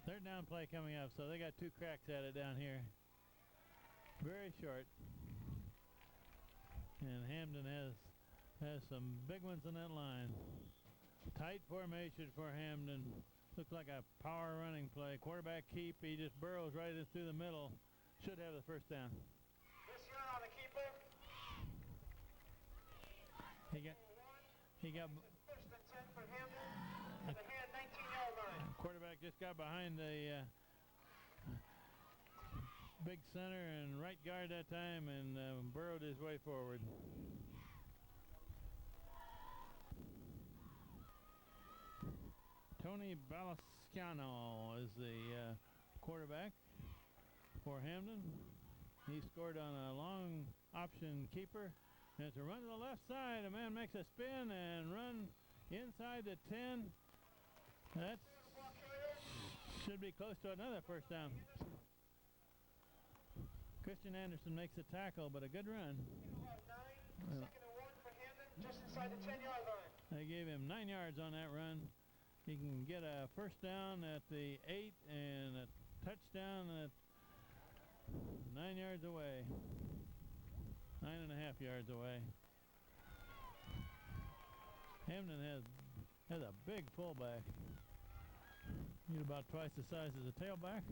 Third down play coming up, so they got 2 cracks at it down here. Very short. And Hamden has some big ones in that line. Tight formation for Hamden. Looks like a power running play. Quarterback keep. He just burrows right in through the middle. Should have the first down. This year on the keeper. He got First and 10 for Hamden. And the Hand 19-yard line. quarterback just got behind the big center and right guard that time and burrowed his way forward. Tony Balasciano is the quarterback for Hamden. He scored on a long option keeper It's a run to the left side. A man makes a spin and run inside the 10. That should be close to another first down. Christian Anderson makes a tackle, but a good run. Second and 1 for Hamden, just inside the 10-yard line. They gave him 9 yards on that run. He can get a first down at the 8 and a touchdown at 9 yards away. 9.5 yards away. Hamden has a big fullback. He's about twice the size as a tailback.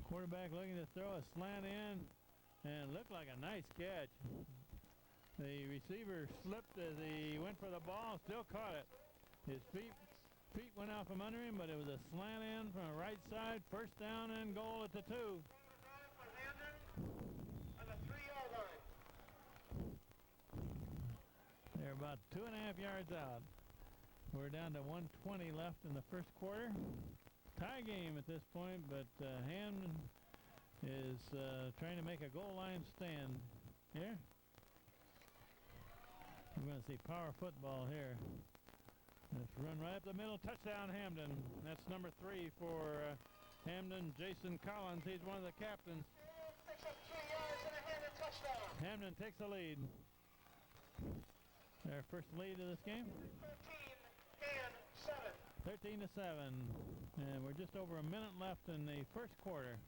Quarterback looking to throw a slant in and looked like a nice catch. The receiver slipped as he went for the ball, still caught it. His feet went out from under him, but it was a slant in from the right side. First down and goal at the 2. For Hamden on the 3-yard line. They're about 2.5 yards out. We're down to 1:20 left in the first quarter. Tie game at this point, but Hamden is trying to make a goal line stand here. We're going to see power football here. Let's run right up the middle. Touchdown, Hamden. That's number 3 for Hamden. Jason Collins, he's one of the captains. Picks up 3 yards and a Hamden touchdown. Hamden takes the lead. Their first lead of this game. 13 to 7. And we're just over a minute left in the first quarter.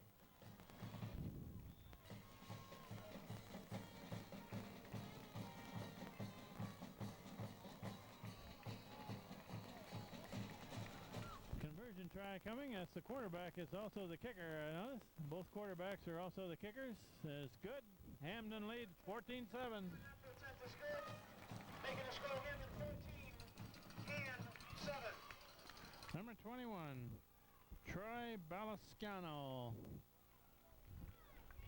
Conversion try coming. That's the quarterback. It's also the kicker. I notice both quarterbacks are also the kickers. It's good. Hamden leads 14-7. Making a score Hamden 14 and 7. Number 21, Troy Balascano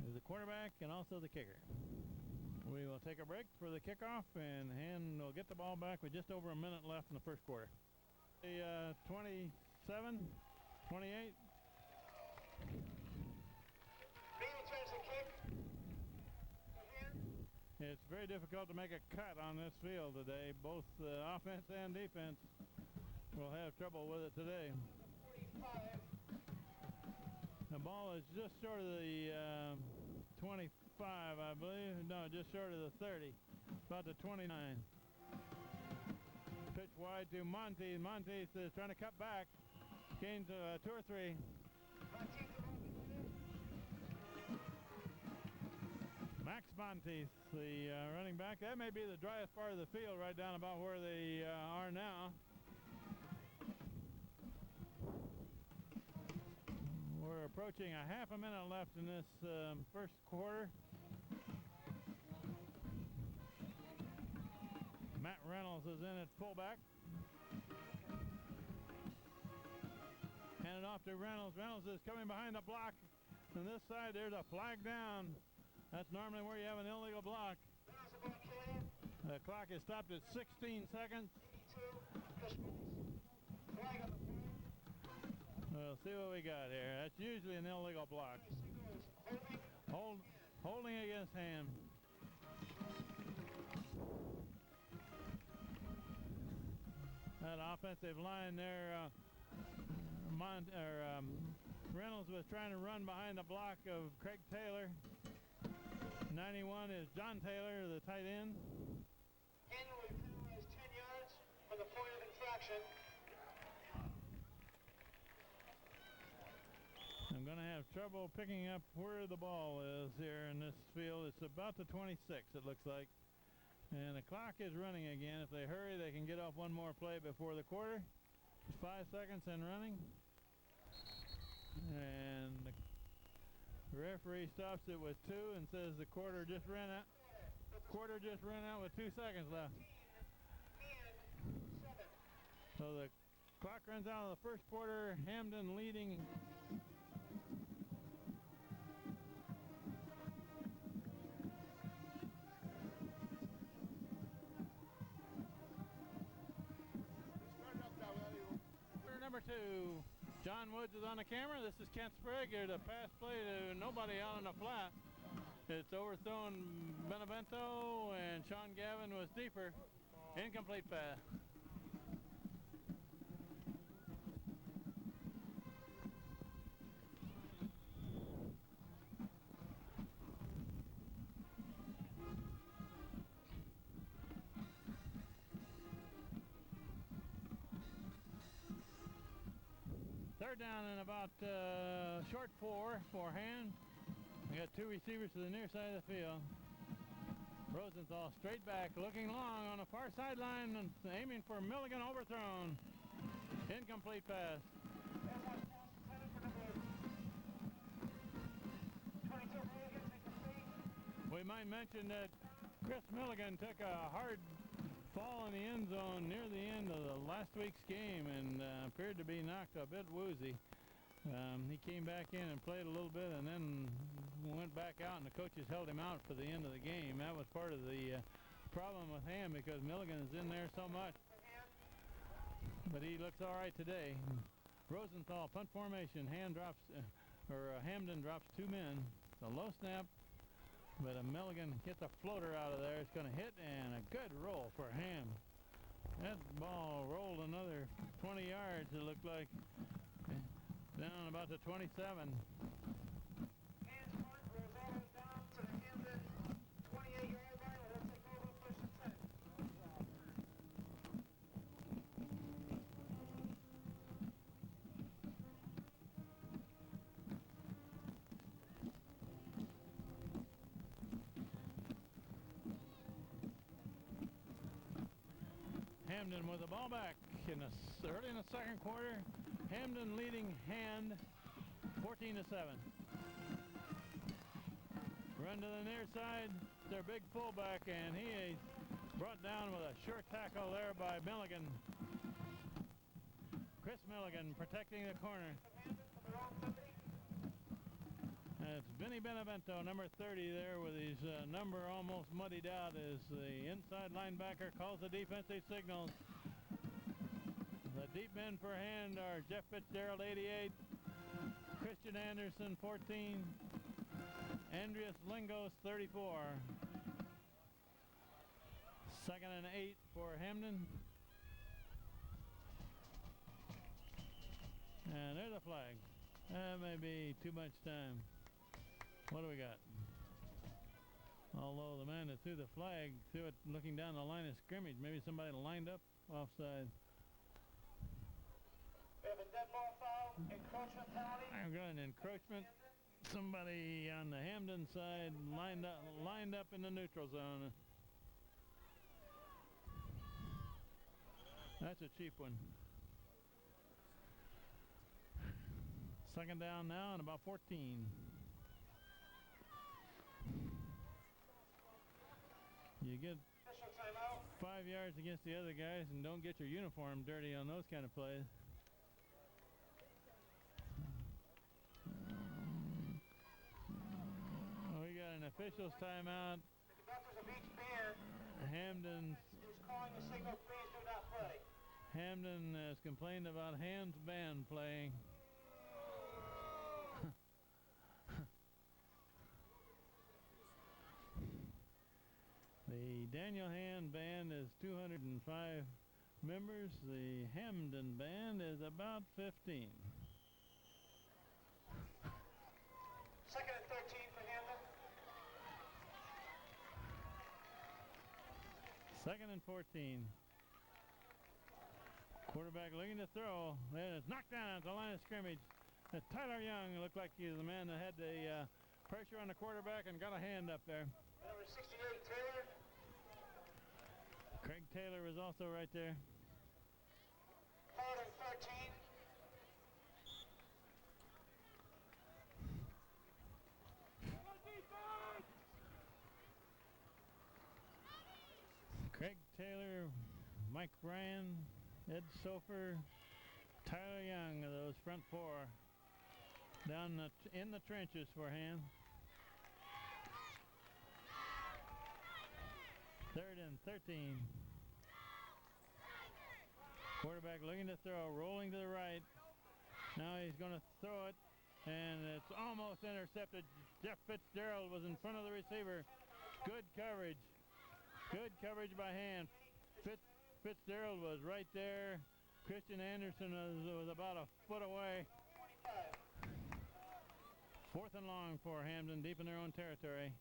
is the quarterback and also the kicker. We will take a break for the kickoff, and Hamden will get the ball back with just over a minute left in the first quarter. The 27, 28. Bean turns the kick. It's very difficult to make a cut on this field today. Both offense and defense will have trouble with it today. 45. The ball is just short of the 25, I believe. No, just short of the 30. About the 29. Pitch wide to Montes. Montes is trying to cut back. Gains 2 or 3. Max Montes, the running back. That may be the driest part of the field, right down about where they are now. We're approaching a half a minute left in this first quarter. Matt Reynolds is in at fullback. Hand it off to Reynolds. Reynolds is coming behind the block. On this side, there's a flag down. That's normally where you have an illegal block. The clock is stopped at 16 seconds. We'll see what we got here. That's usually an illegal block. Holding against Ham. That offensive line there, Reynolds was trying to run behind the block of Craig Taylor. 91 is John Taylor, the tight end. Annually penalized 10 yards for the point of infraction. I'm going to have trouble picking up where the ball is here in this field. It's about the 26, it looks like. And the clock is running again. If they hurry, they can get off one more play before the quarter. It's 5 seconds and running. And the referee stops it with 2 and says the quarter just ran out. Quarter just ran out with 2 seconds left. So the clock runs out of the first quarter. Hamden leading. Number 2. John Woods is on the camera. This is Kent Sprague here to pass play to nobody out on the flat. It's overthrown Benevento, and Sean Gavin was deeper. Incomplete pass. Third down and about short 4 for Hand. We got 2 receivers to the near side of the field. Rosenthal straight back, looking long on the far sideline and aiming for Milligan, overthrown. Incomplete pass. We might mention that Chris Milligan took a hard fall in the end zone near the end of the last week's game and appeared to be knocked a bit woozy. He came back in and played a little bit and then went back out, and the coaches held him out for the end of the game. That was part of the problem with him because Milligan is in there so much. But he looks all right today. Rosenthal, punt formation. Hamden drops 2 men. It's a low snap, but Milligan gets a floater out of there. It's going to hit, and a good roll for Ham. That ball rolled another 20 yards, it looked like, down about the 27. Hamden with the ball back early in the second quarter. Hamden leading Hand 14-7. Run to the near side. Their big fullback, and he is brought down with a sure tackle there by Milligan. Chris Milligan protecting the corner. It's Vinny Benevento, number 30 there, with his number almost muddied out as the inside linebacker calls the defensive signals. The deep men for Hand are Jeff Fitzgerald, 88, Christian Anderson, 14, Andreas Lingos, 34. Second and 8 for Hamden. And there's a flag. That may be too much time. What do we got? Although the man that threw the flag threw it looking down the line of scrimmage. Maybe somebody lined up offside. We have a dead ball foul, encroachment penalty. I've got an encroachment. Somebody on the Hamden side lined up in the neutral zone. That's a cheap one. Second down now and about 14. You get 5 yards against the other guys and don't get your uniform dirty on those kind of plays. We got an official's timeout. The conductors of each band Hamden is calling the signal, please do not play. Hamden has complained about Hand's band playing. The Daniel Hand band is 205 members. The Hamden band is about 15. Second and 13 for Hamden. Second and 14. Quarterback looking to throw. Then it's knocked down at the line of scrimmage. Tyler Young looked like he was the man that had the pressure on the quarterback and got a hand up there. Number 68, Taylor. Craig Taylor was also right there. Third and 13. Craig Taylor, Mike Ryan, Ed Sofer, Tyler Young of those front four down in the trenches for Ham. Third and 13. Quarterback looking to throw, rolling to the right. Now he's going to throw it, and it's almost intercepted. Jeff Fitzgerald was in front of the receiver. Good coverage. Good coverage by hand. Fitzgerald was right there. Christian Anderson was about a foot away. 4th and long for Hamden, deep in their own territory.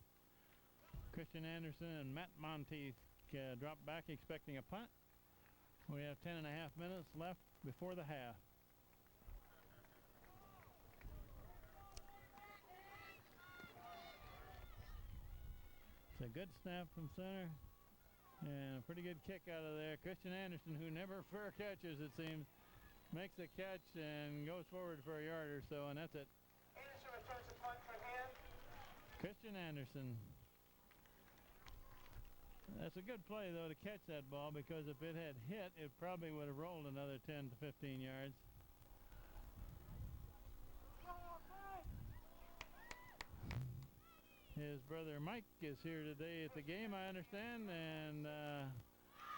Christian Anderson and Matt Monteith drop back expecting a punt. We have 10 and a half minutes left before the half. It's a good snap from center and a pretty good kick out of there. Christian Anderson, who never fair catches, it seems, makes a catch and goes forward for a yard or so, and that's it. Anderson returns the punt for him. Christian Anderson. That's a good play, though, to catch that ball, because if it had hit, it probably would have rolled another 10 to 15 yards. His brother Mike is here today at the game, I understand, and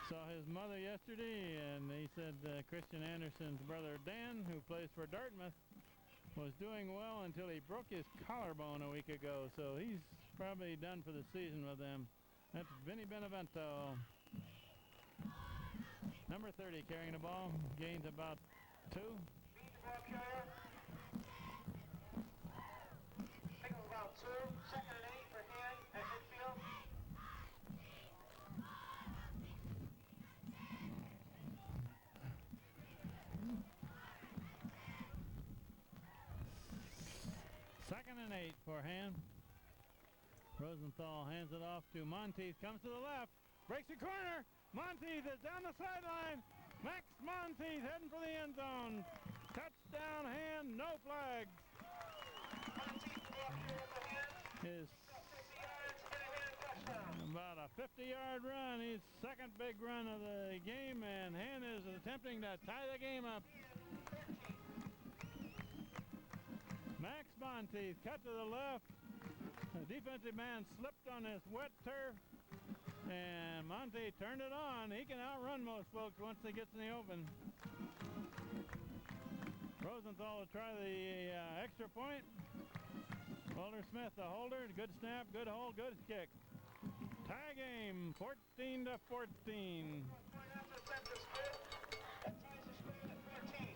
saw his mother yesterday, and he said Christian Anderson's brother Dan, who plays for Dartmouth, was doing well until he broke his collarbone a week ago, so he's probably done for the season with them. That's Vinny Benevento. Number 30 carrying the ball, gains about 2. Lead the ball carrier. I think it was about 2. 2nd and 8 for him at midfield. Second and 8 for Han. Rosenthal hands it off to Monteith, comes to the left, breaks the corner. Monteith is down the sideline. Max Monteith heading for the end zone. Touchdown Han, no flags. Monteith, the ball carrier for him. His 50 yards and a hand touchdown. about a 50-yard run. His second big run of the game, and Han is attempting to tie the game up. Max Monteith cut to the left. The defensive man slipped on this wet turf, and Monteith turned it on. He can outrun most folks once he gets in the open. Rosenthal will try the extra point. Walter Smith, the holder. Good snap, good hold, good kick. Tie game, 14 to 14. After attempt is good. That ties the score at 14.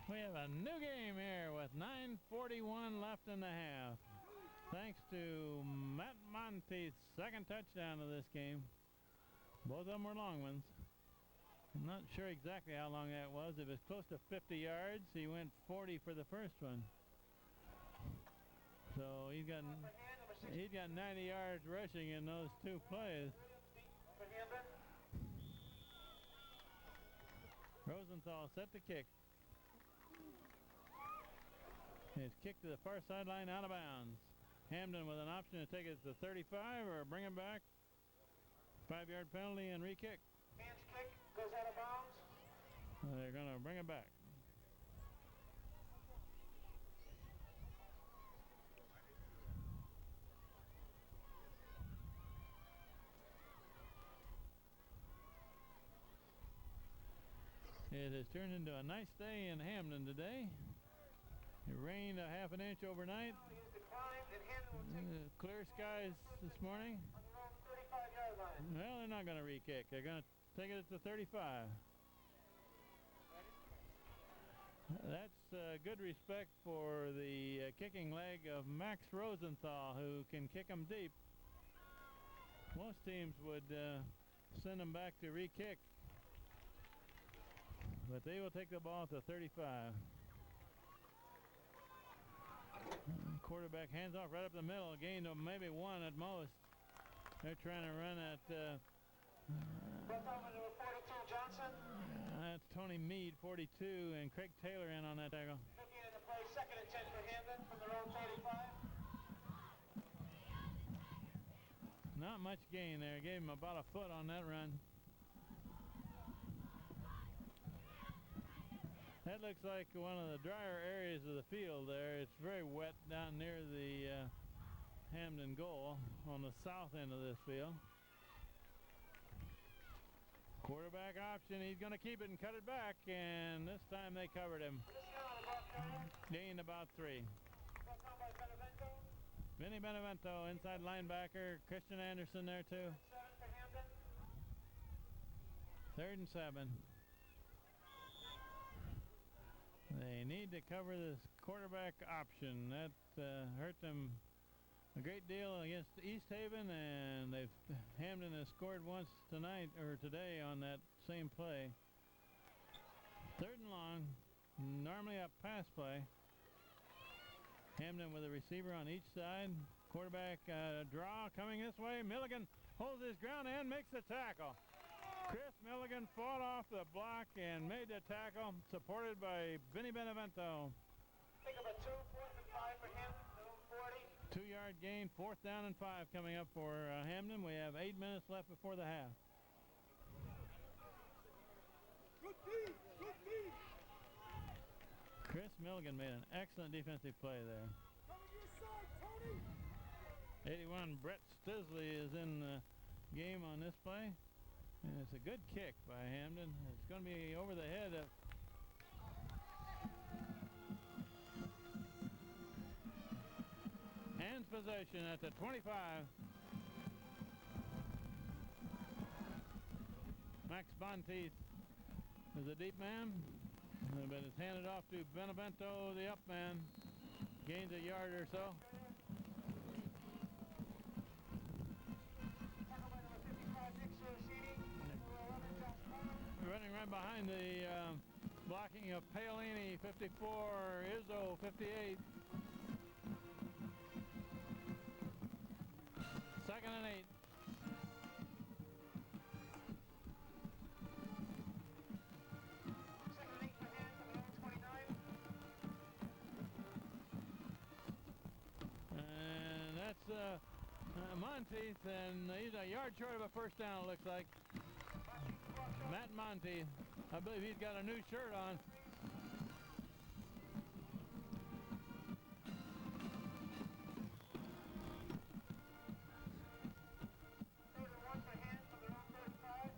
We have a new game here with 9:41 left in the half. Thanks to Matt Monteith's second touchdown of this game. Both of them were long ones. I'm not sure exactly how long that was. It was close to 50 yards. He went 40 for the first one. So he's got 90 yards rushing in those two plays. Rosenthal set to kick. It's kicked to the far sideline, out of bounds. Hamden with an option to take it to 35 or bring it back. 5-yard penalty and re-kick. Hands kick, goes out of bounds. They're going to bring it back. It has turned into a nice day in Hamden today. It rained a half an inch overnight. Clear skies this morning. On their own 35-yard line. Well, they're not going to re-kick. They're going to take it to 35. That's good respect for the kicking leg of Max Rosenthal, who can kick them deep. Most teams would send them back to re-kick, but they will take the ball to 35. Quarterback hands off right up the middle, gain of maybe 1 at most. They're trying to run at Left over to 42, Johnson. that's Tony Meade, 42, and Craig Taylor in on that tackle. Looking at the play, 2nd and 10 for Hamden from their own 35. Not much gain there. Gave him about a foot on that run. That looks like one of the drier areas of the field there. It's very wet down near the Hamden goal on the south end of this field. Quarterback option. He's going to keep it and cut it back, and this time they covered him. Gained about 3. Vinny Benevento, inside linebacker. Christian Anderson there too. 3rd and 7. They need to cover this quarterback option. That hurt them a great deal against East Haven, and Hamden has scored once tonight or today on that same play. 3rd and long, normally a pass play. Hamden with a receiver on each side. Quarterback draw coming this way. Milligan holds his ground and makes the tackle. Chris Milligan fought off the block and made the tackle, supported by Vinny Benevento. Think of a 2, 4th and 5 for him, 40. 2-yard gain, 4th down and 5 coming up for Hamden. We have 8 minutes left before the half. Good D, good D. Chris Milligan made an excellent defensive play there. Come on your side, Tony. 81, Brett Stisley is in the game on this play. And it's a good kick by Hamden. It's going to be over the head of hands possession at the 25. Max Bonteith is a deep man, but it's handed off to Benevento, the up man. Gains a yard or so. Running right behind the blocking of Paolini, 54, Izzo, 58. 2nd and 8. And that's Monteith, and he's a yard short of a 1st down, it looks like. Matt Monteith, I believe he's got a new shirt on.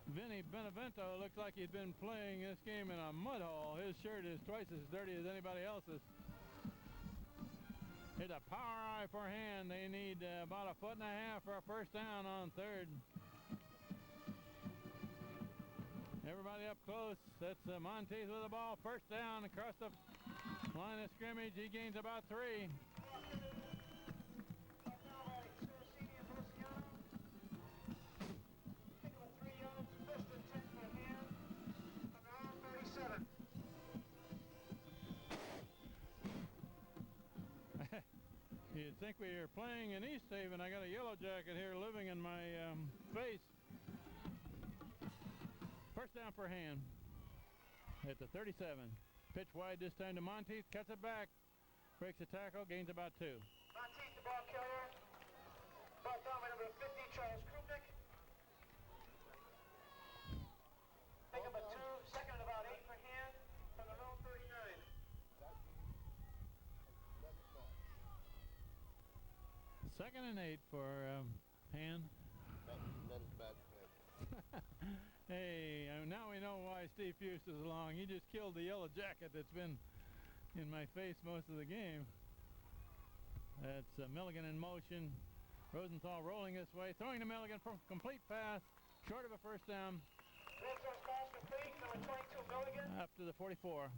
Vinny Benevento looks like he's been playing this game in a mud hole. His shirt is twice as dirty as anybody else's. Here's a power eye for hand. They need about a 1.5 feet for a 1st down on 3rd. Everybody up close. That's Monteith with the ball. 1st down across the line of scrimmage. He gains about 3. You'd think we were playing in East Haven. I got a yellow jacket here living in my face. 1st down for hand at the 37. Pitch wide this time to Monteith. Cuts it back. Breaks the tackle. Gains about 2. Monteith, the ball carrier. Ball down by number 50, Charles Krupnik. Pick up a 2. 2nd and about 8 for hand from the row 39. 2nd and 8 for hand. That is bad. Hey, now we know why Steve Fust is along. He just killed the yellow jacket that's been in my face most of the game. That's Milligan in motion. Rosenthal rolling this way, throwing to Milligan for a complete pass, short of a 1st down. Pass complete, number 22, Milligan. Up to the 44.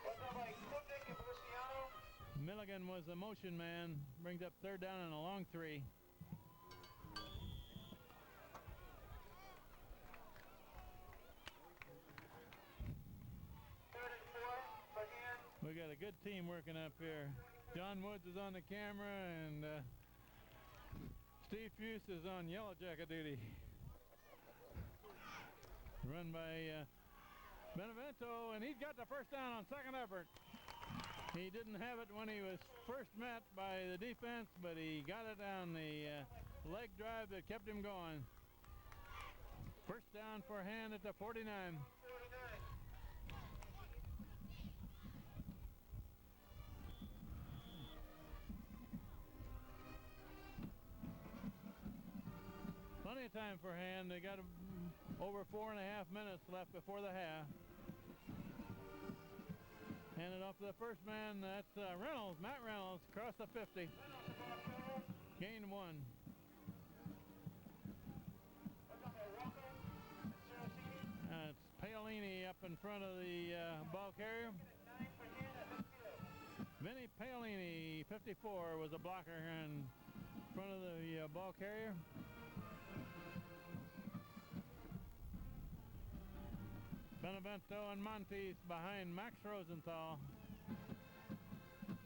What's up by Krupnik and Luciano? Milligan was the motion man, brings up 3rd down and a long 3. We got a good team working up here. John Woods is on the camera, and Steve Fust is on yellow jacket duty. Run by Benevento, and he's got the 1st down on 2nd effort. He didn't have it when he was first met by the defense, but he got it on the leg drive that kept him going. First down for Hand at the 49. 49. Plenty of time for Hand. They got over 4.5 minutes left before the half. Handed off to the first man. That's Reynolds, Matt Reynolds, across the 50. Gain 1. It's Paolini up in front of the ball carrier. Vinny Paolini, 54, was a blocker in front of the ball carrier. Benevento and Monteith behind Max Rosenthal.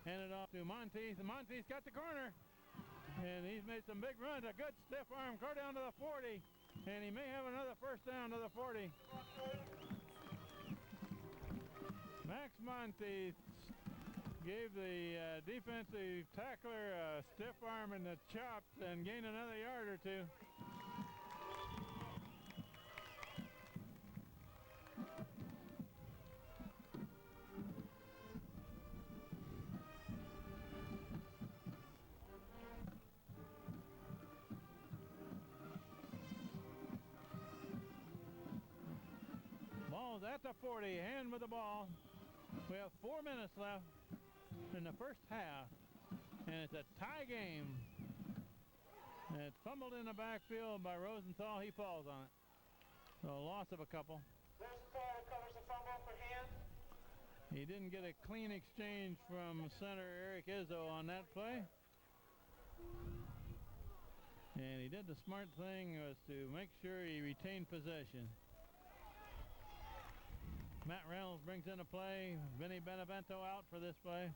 Handed off to Monteith, and Monteith's got the corner. And he's made some big runs. A good stiff arm, go down to the 40. And he may have another first down to the 40. Max Monteith gave the defensive tackler a stiff arm in the chops and gained another yard or two. Ball's at the 40, Hand with the ball. We have 4 minutes left in the first half, and it's a tie game. And it's fumbled in the backfield by Rosenthal. He falls on it. So a loss of a couple. Rosenthal recovers the fumble for Hand. He didn't get a clean exchange from center Eric Izzo on that play. And he did the smart thing, was to make sure he retained possession. Matt Reynolds brings in a play. Vinny Benevento out for this play.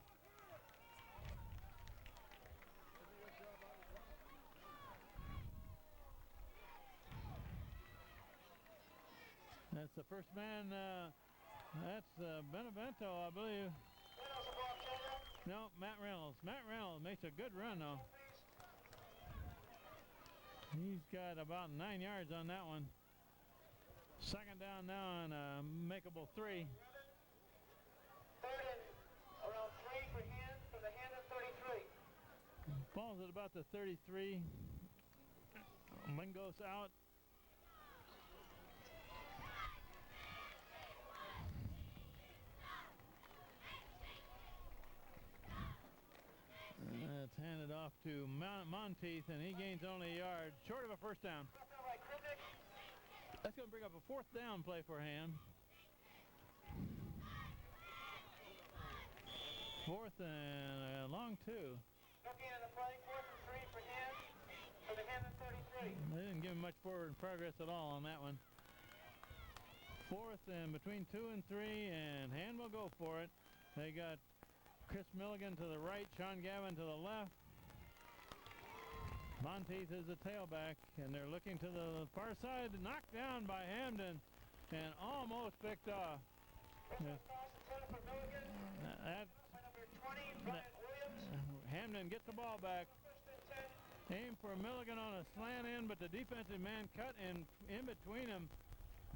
That's the first man. That's Benevento, I believe. No, Matt Reynolds. Matt Reynolds makes a good run, though. He's got about 9 yards on that one. Second down now and a makeable 3. Third and around 3 for Hand from the Hamden 33. Ball's at about the 33. Mingos out. It's handed off to Monteith, and he gains only a yard, short of a first down. That's going to bring up a 4th down play for Hand. 4th and a long 2. Looking at the play, 4th and 3 for Hand for the Hamden 33. They didn't give him much forward progress at all on that one. 4th and between 2 and 3, and Hand will go for it. They got Chris Milligan to the right, Sean Gavin to the left. Monteith is the tailback, and they're looking to the far side. Knocked down by Hamden and almost picked off. Hamden gets the ball back. Aim for Milligan on a slant in, but the defensive man cut in between them.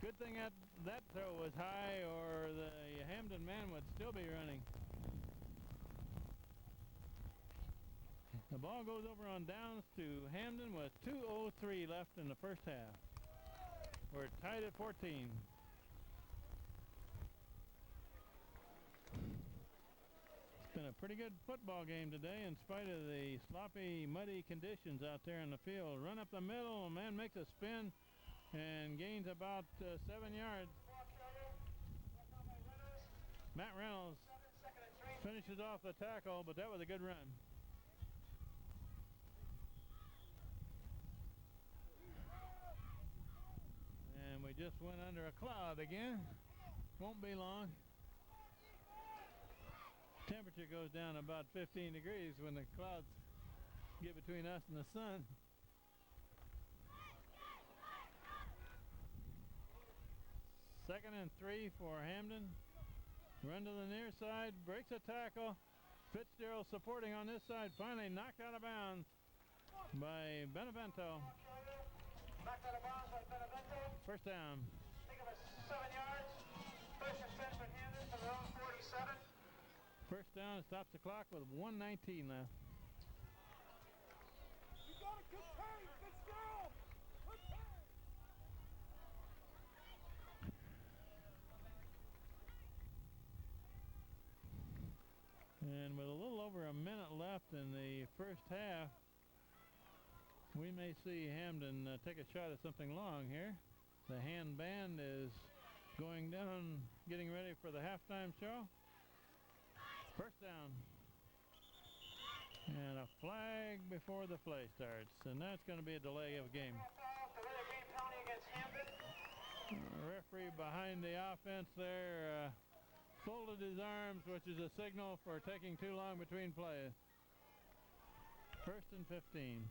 Good thing that throw was high, or the Hamden man would still be running. The ball goes over on downs to Hamden with 2:03 left in the first half. We're tied at 14. It's been a pretty good football game today in spite of the sloppy, muddy conditions out there in the field. Run up the middle, a man makes a spin and gains about 7 yards. Matt Reynolds finishes off the tackle, but that was a good run. We just went under a cloud again. Won't be long. Temperature goes down about 15 degrees when the clouds get between us and the sun. Second and 3 for Hamden. Run to the near side, breaks a tackle. Fitzgerald supporting on this side, finally knocked out of bounds. by Benevento. Knocked out of bounds by Benevento. First down. Think of it 7 yards. First and 10 for Hamden from their own 47. First down, stops the clock with 1:19 left. You gotta contain Fitzgerald! And with a little over a minute left in the first half, we may see Hamden take a shot at something long here. The hand band is going down, getting ready for the halftime show. First down. And a flag before the play starts. And that's going to be a delay of game. Delay of game penalty against Hamden. Referee behind the offense there folded his arms, which is a signal for taking too long between plays. First and 15.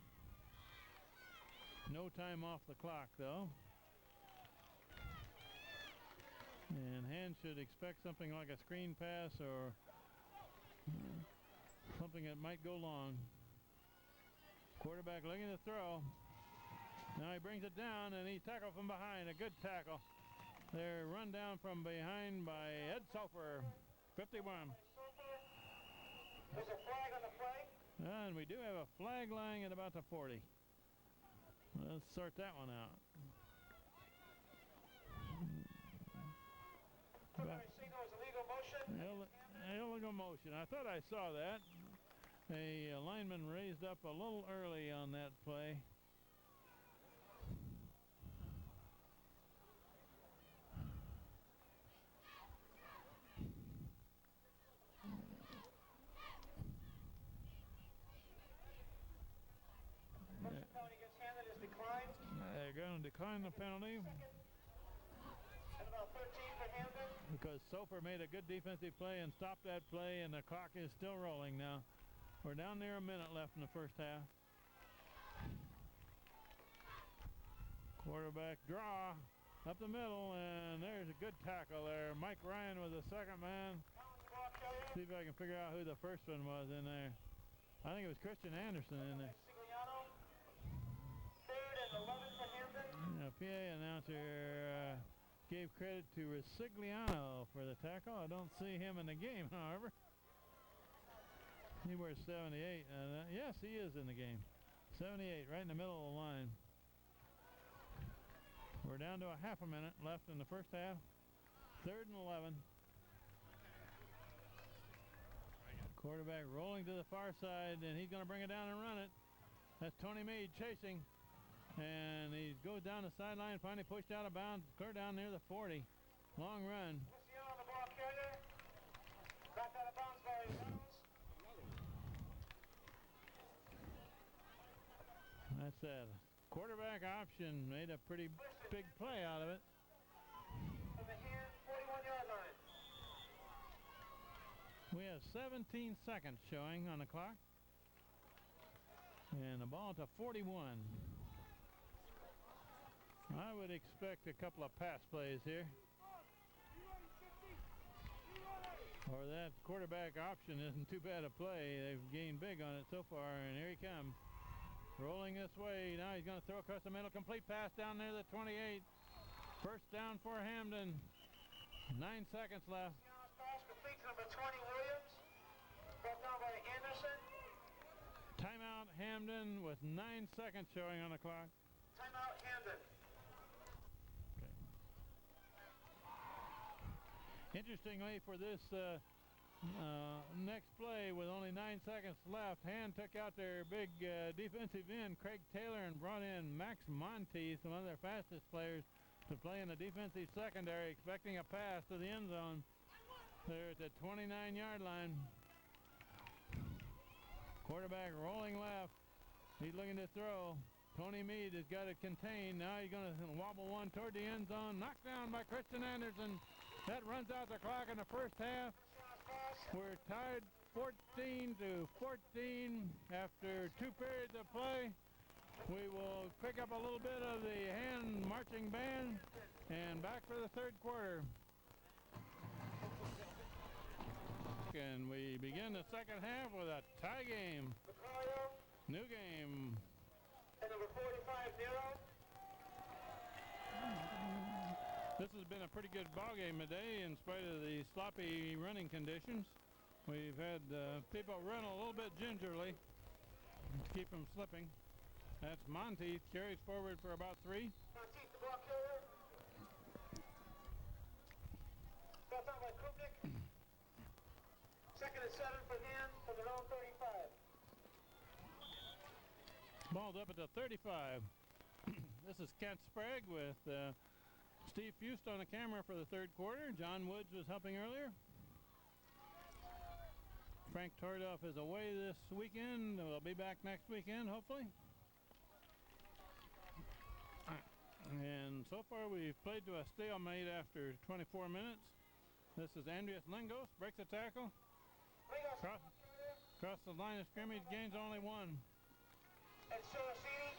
No time off the clock, though. And Hand should expect something like a screen pass or something that might go long. Quarterback looking to throw. Now he brings it down, and he tackled from behind. A good tackle. They're run down from behind by Ed Soper, 51. There's a flag on the play. And we do have a flag lying at about the 40. Let's sort that one out. Preliminary signal is illegal motion. Illegal motion. I thought I saw that. A lineman raised up a little early on that play. Penalty against Hamden is declined. They're going to decline the penalty. And about 13 for Hamden. Because Soper made a good defensive play and stopped that play, and the clock is still rolling now. We're down there, a minute left in the first half. Quarterback draw up the middle, and there's a good tackle there. Mike Ryan was the second man. See if I can figure out who the first one was in there. I think it was Christian Anderson in there. Third and 11 for Hamden. PA announcer gave credit to Resigliano for the tackle. I don't see him in the game, however. He wears 78. Yes, he is in the game. 78, right in the middle of the line. We're down to a half a minute left in the first half. Third and 11. Quarterback rolling to the far side, and he's going to bring it down and run it. That's Tony Meade chasing. And he goes down the sideline, finally pushed out of bounds, clear down near the 40. Long run. Luciano on the ball carrier. Back out of bounds by Reynolds. That's that. Quarterback option made a pretty big play out of it. From the hand, 41-yard line. We have 17 seconds showing on the clock. And the ball to 41. I would expect a couple of pass plays here. Or that quarterback option isn't too bad a play. They've gained big on it so far, and here he comes. Rolling this way. Now he's going to throw across the middle. Complete pass down there to the 28. First down for Hamden. 9 seconds left. Luciano's pass complete to number 20, Williams. Brought down by Anderson. Timeout Hamden with 9 seconds showing on the clock. Timeout Hamden. Interestingly, for this next play with only 9 seconds left, Hand took out their big defensive end, Craig Taylor, and brought in Max Monteith, one of their fastest players, to play in the defensive secondary, expecting a pass to the end zone. They're at the 29-yard line. Quarterback rolling left. He's looking to throw. Tony Meade has got it contained. Now he's going to wobble one toward the end zone. Knocked down by Christian Anderson. That runs out the clock in the first half. We're tied 14-14 after 2 periods of play. We will pick up a little bit of the Hand marching band and back for the third quarter. And we begin the second half with a tie game. New game. And number 45, Nero. This has been a pretty good ball game today in spite of the sloppy running conditions. We've had people run a little bit gingerly to keep them slipping. That's Monteith, carries forward for about 3. Monteith, the ball carrier. Brought down by Krupnik. Second and 7 for Hand from their own 35. Balled up at the 35. This is Kent Sprague with Steve Fust on the camera for the third quarter. John Woods was helping earlier. Frank Tordoff is away this weekend. We'll be back next weekend, hopefully. And so far we've played to a stalemate after 24 minutes. This is Andreas Lingos, breaks the tackle. Across the line of scrimmage, gains only 1. And Sorosini.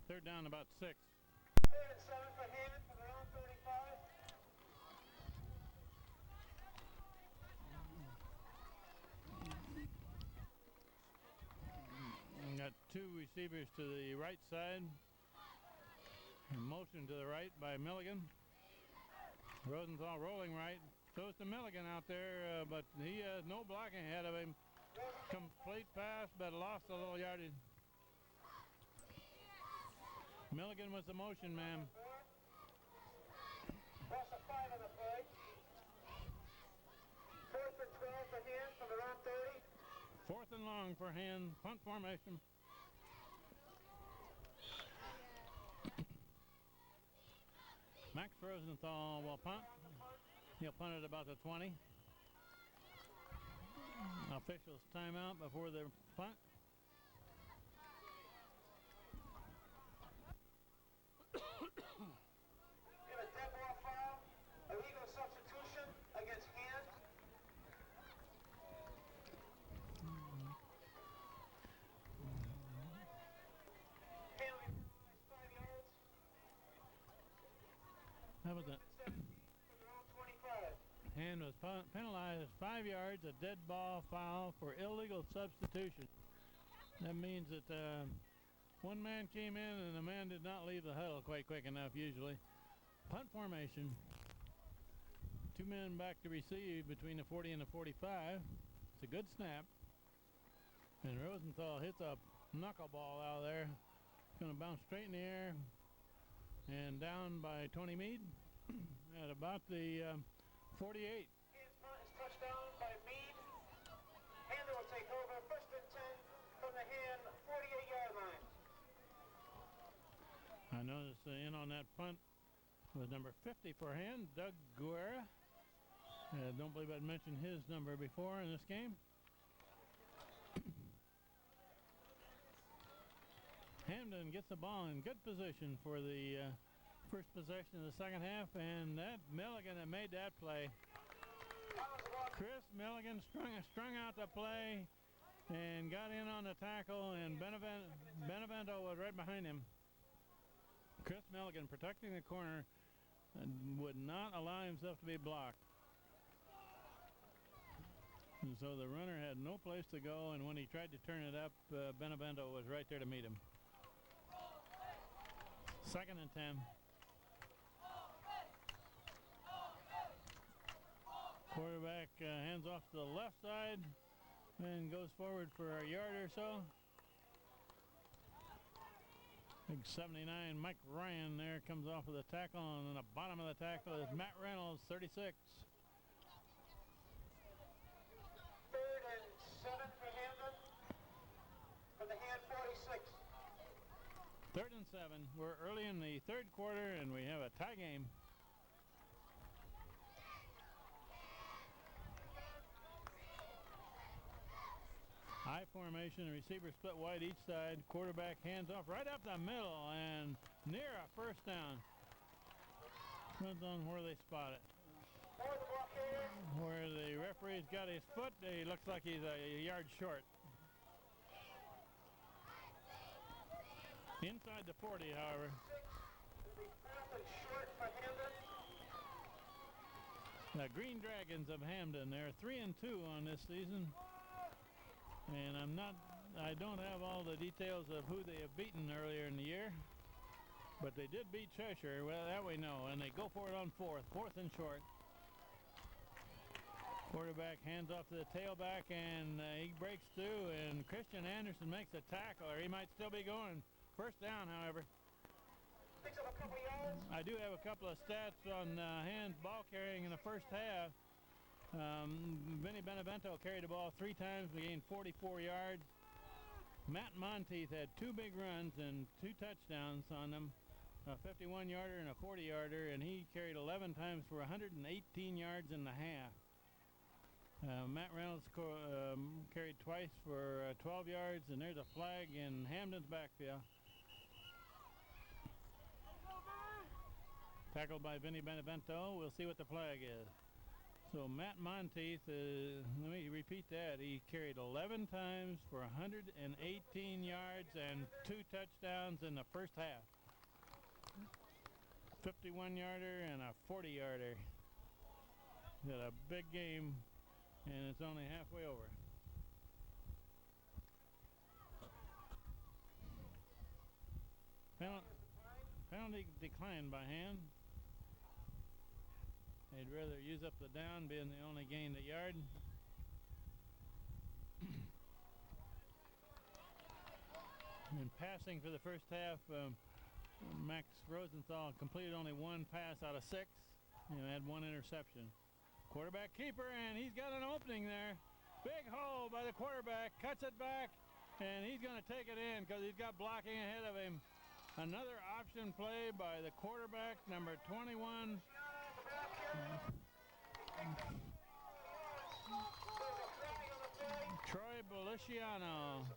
Third down, about 6. Third and 7 for Hand from their own 35. We got 2 receivers to the right side. Motion to the right by Milligan. Rosenthal rolling right. Goes to Milligan out there, but he has no blocking ahead of him. Complete pass, but lost a little yardage. Milligan was the motion man. Loss of 5 on the play. 4th and 12 for Hand from their own 30. 4th and long for Hand. Punt formation. Max Rosenthal will punt. He'll punt at about the 20. Officials timeout before the punt. We have a dead ball foul, illegal substitution against Hand. Penalty 5 yards. How was that? 17 from their own 25. Hand was penalized 5 yards, a dead ball foul for illegal substitution. That means that one man came in and the man did not leave the huddle quite quick enough usually. Punt formation. 2 men back to receive between the 40 and the 45. It's a good snap. And Rosenthal hits a knuckleball out of there. It's going to bounce straight in the air and down by Tony Mead at about the 48. Hand's punt is touched down by Mead. Hander will take over. 1st and 10 from the Hand 48-yard line. I noticed in on that punt was number 50 for Hand, Doug Guerra. Don't believe I'd mentioned his number before in this game. Hamden gets the ball in good position for the first possession of the second half, and that Milligan that made that play. Chris Milligan strung out the play and got in on the tackle, and Benevento was right behind him. Chris Milligan protecting the corner and would not allow himself to be blocked. And so the runner had no place to go, and when he tried to turn it up, Benevento was right there to meet him. 2nd and 10. Quarterback hands off to the left side and goes forward for a yard or so. Big 79 Mike Ryan there comes off of the tackle, and on the bottom of the tackle is Matt Reynolds, 36. 3rd and 7 for Hamden from the Hand 46. 3rd and 7. We're early in the third quarter, and we have a tie game. I formation, the receiver split wide each side. Quarterback hands off right up the middle and near a first down. Depends on where they spot it. Where the referee's got his foot, he looks like he's a yard short. Inside outside the 40, however. It'll be 4th and short for Hamden. The Green Dragons of Hamden, they're 3-2 on this season. And I don't have all the details of who they have beaten earlier in the year. But they did beat Cheshire, well, that we know. And they go for it on 4th and short. Quarterback hands off to the tailback, and he breaks through, and Christian Anderson makes a tackle, or he might still be going. First down, however. Picks up a couple yards. I do have a couple of stats on Hand's ball carrying in the first half. Vinny Benevento carried the ball 3 times. We gained 44 yards. Matt Monteith had 2 big runs and 2 touchdowns on them, a 51-yarder and a 40-yarder, and he carried 11 times for 118 yards in the half. Matt Reynolds carried twice for 12 yards, and there's a flag in Hamden's backfield. Tackled by Vinny Benevento. We'll see what the flag is. So Matt Monteith, let me repeat that. He carried 11 times for 118 yards and 2 touchdowns in the first half. 51-yarder and a 40-yarder. Had a big game, and it's only halfway over. Penalty declined by Hand. They'd rather use up the down, being they only gained a yard. In passing for the first half, Max Rosenthal completed only 1 pass out of 6 and had 1 interception. Quarterback keeper, and he's got an opening there. Big hole by the quarterback, cuts it back, and he's going to take it in because he's got blocking ahead of him. Another option play by the quarterback, number 21. Troy Beliciano.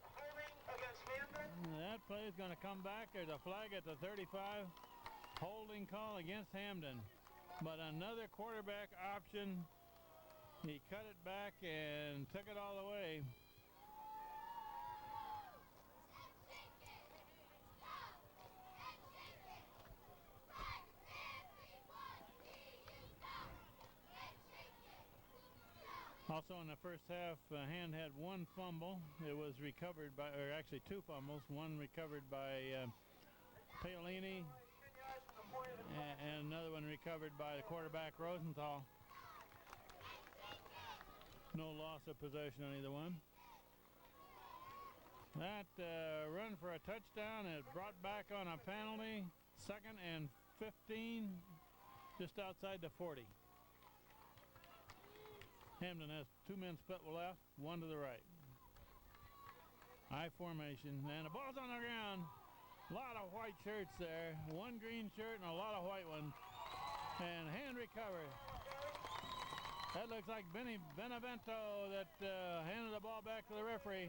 That play is going to come back. There's a flag at the 35. Holding call against Hamden. But another quarterback option. He cut it back and took it all the way. Also in the first half, Hand had 1 fumble. It was recovered by, or actually 2 fumbles. One recovered by Paolini, and another one recovered by the quarterback Rosenthal. No loss of possession on either one. That run for a touchdown is brought back on a penalty. 2nd and 15, just outside the 40. Hamden has 2 men split left, 1 to the right. I formation, and the ball's on the ground. A lot of white shirts there. 1 green shirt and a lot of white ones. And Hand recovered. That looks like Benny Benevento that handed the ball back to the referee.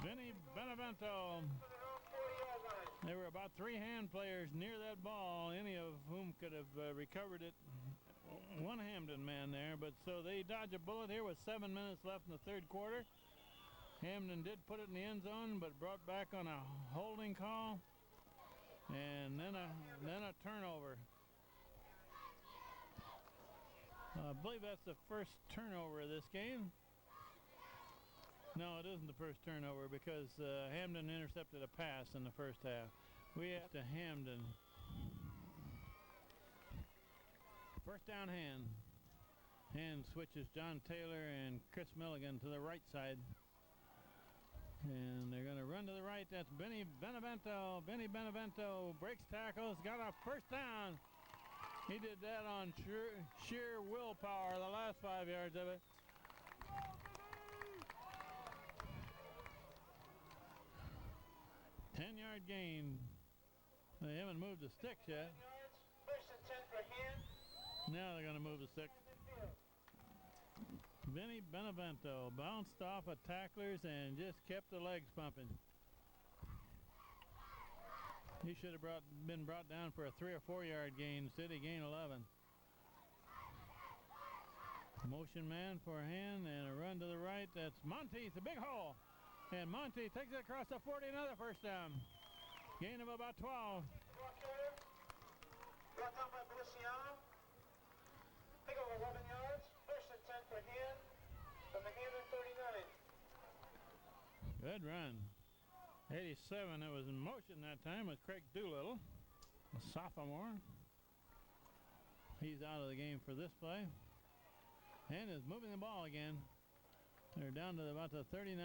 Benny Benevento. There were about 3 Hand players near that ball, any of whom could have recovered it. 1 Hamden man there, but so they dodge a bullet here with 7 minutes left in the 3rd quarter. Hamden did put it in the end zone, but brought back on a holding call, and then a turnover. I believe that's the first turnover of this game. No, it isn't the first turnover because Hamden intercepted a pass in the first half. We have to Hamden. First down Hand. Hand switches John Taylor and Chris Milligan to the right side. And they're going to run to the right. That's Benny Benevento. Benny Benevento breaks tackles, got a first down. He did that on sheer willpower, the last 5 yards of it. Ten-yard gain. They haven't moved the sticks yet. First and 10 for Hand. Now they're going to move the stick. Vinny Benevento bounced off of tacklers and just kept the legs pumping. He should have been brought down for a 3 or 4 yard gain. Instead he gained 11. Motion man for Hand and a run to the right. That's Monteith, a big hole. And Monty takes it across the 40, another first down. Gain of about 12. Ball carrier. Brought down by Feliciano. Pick over 11 yards. First and 10 for Hand from the Hamden 39. Good run. 87, it was in motion that time with Craig Doolittle, a sophomore. He's out of the game for this play. And is moving the ball again. They're down to about the 39,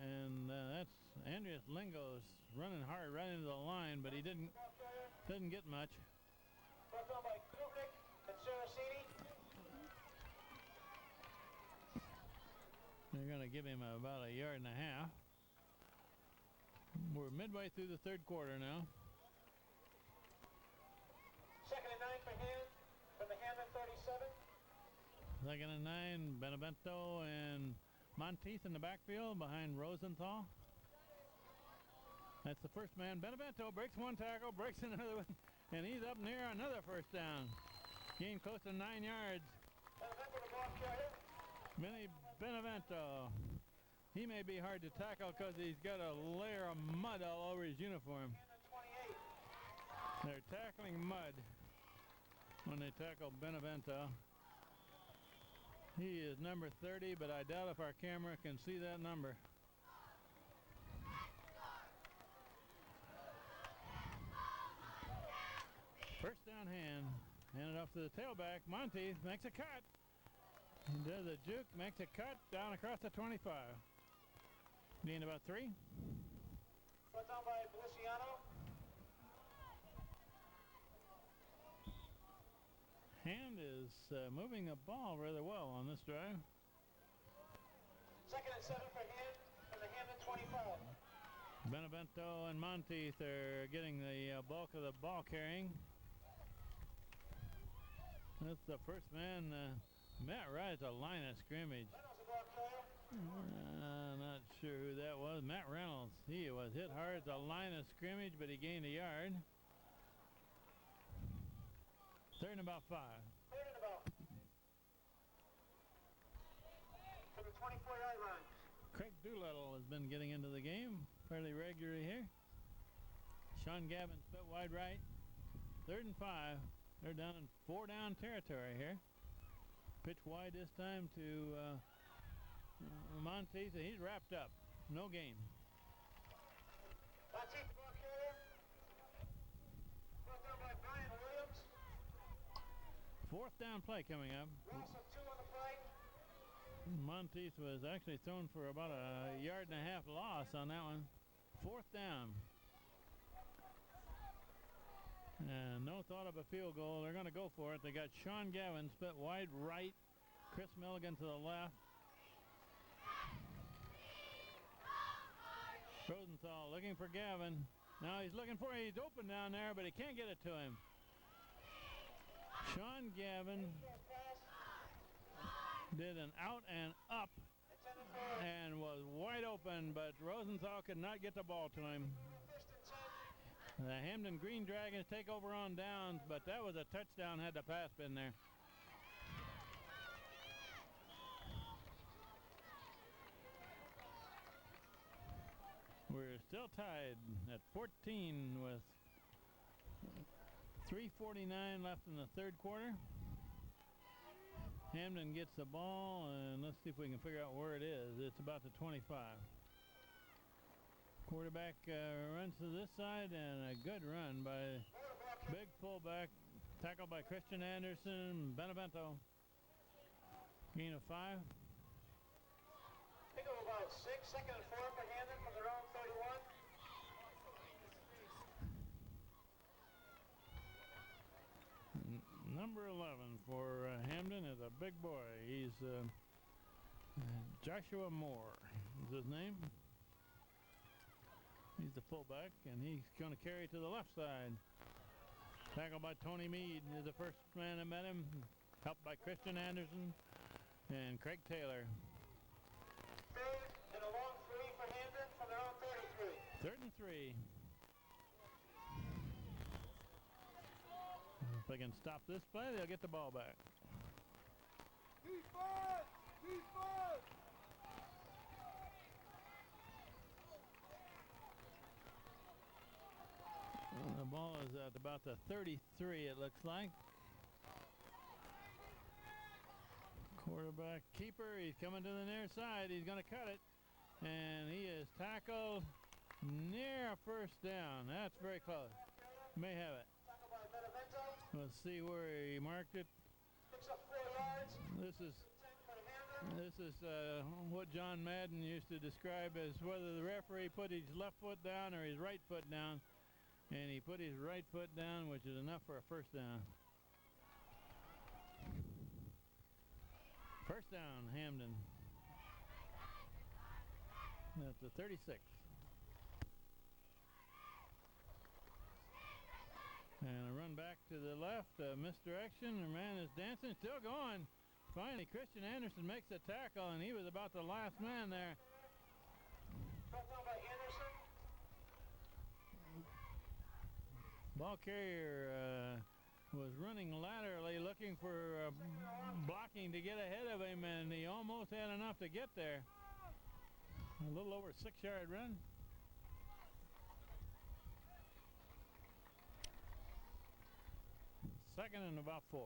and that's Andreas Lingo's running hard right into the line, but he didn't get much. Brought down by Kublik and Saraceni. They're going to give him about a yard and a half. We're midway through the third quarter now. Second and 9 for Hand from the Hamden 37. Second and 9, Benevento and Monteith in the backfield behind Rosenthal. That's the first man. Benevento breaks one tackle, breaks another one, and he's up near another first down. Gain close to 9 yards. Benevento the ball carrier. Vinny Benevento. He may be hard to tackle because he's got a layer of mud all over his uniform. Hamden 28. They're tackling mud when they tackle Benevento. He is number 30, but I doubt if our camera can see that number. First down Hand. Hand it off to the tailback. Monty makes a cut. He does a juke, makes a cut down across the 25. Gain about 3. Brought down by Feliciano. Hand is moving the ball rather well on this drive. Second and 7 for Hand from the Hamden 25. Benevento and Monteith are getting the bulk of the ball carrying. That's the first man, Matt right at the line of scrimmage. Reynolds the ball carrier. Not sure who that was. Matt Reynolds. He was hit hard at the line of scrimmage, but he gained a yard. Third and about 5. Third and about. For the 24-yard line. Craig Doolittle has been getting into the game fairly regularly here. Sean Gavin split wide right. Third and 5. They're down in 4-down territory here. Pitch wide this time to Monteith. He's wrapped up. No gain. Monteith the ball carrier. Brought down by Brian Williams. Fourth down play coming up. Ross of 2 on the play. Monteith was actually thrown for about a yard and a half loss on that one. Fourth down. And no thought of a field goal. They're going to go for it. They got Sean Gavin split wide right. Chris Milligan to the left. Rosenthal looking for Gavin. Now he's looking for it. He's open down there, but he can't get it to him. Sean Gavin did an out and up and was wide open, but Rosenthal could not get the ball to him. The Hamden Green Dragons take over on downs, but that was a touchdown had the pass been there. We're still tied at 14 with 3:49 left in the third quarter. Hamden gets the ball, and let's see if we can figure out where it is. It's about the 25. Quarterback runs to this side, and a good run by big fullback. Tackled by Christian Anderson, Benevento. Gain of 5. Pick up about 6. Second and 4 for Hamden from their own 31. Number 11 for Hamden is a big boy. He's Joshua Moore is his name. He's the fullback, and he's going to carry to the left side. Tackled by Tony Mead is the first man that met him. Helped by Christian Anderson and Craig Taylor. Third and a long 3 for Hamden from their own 33. Third and 3. If they can stop this play, they'll get the ball back. Defense! Defense! is at about the 33, it looks like. Quarterback keeper, he's coming to the near side. He's going to cut it. And he is tackled near a first down. That's very close. May have it. Let's see where he marked it. This is what John Madden used to describe as whether the referee put his left foot down or his right foot down. And he put his right foot down, which is enough for a first down. First down, Hamden. At the 36. And a run back to the left, misdirection. The man is dancing, still going. Finally, Christian Anderson makes the tackle, and he was about the last man there. Ball carrier was running laterally, looking for blocking to get ahead of him, and he almost had enough to get there. A little over 6-yard run. Second and about 4.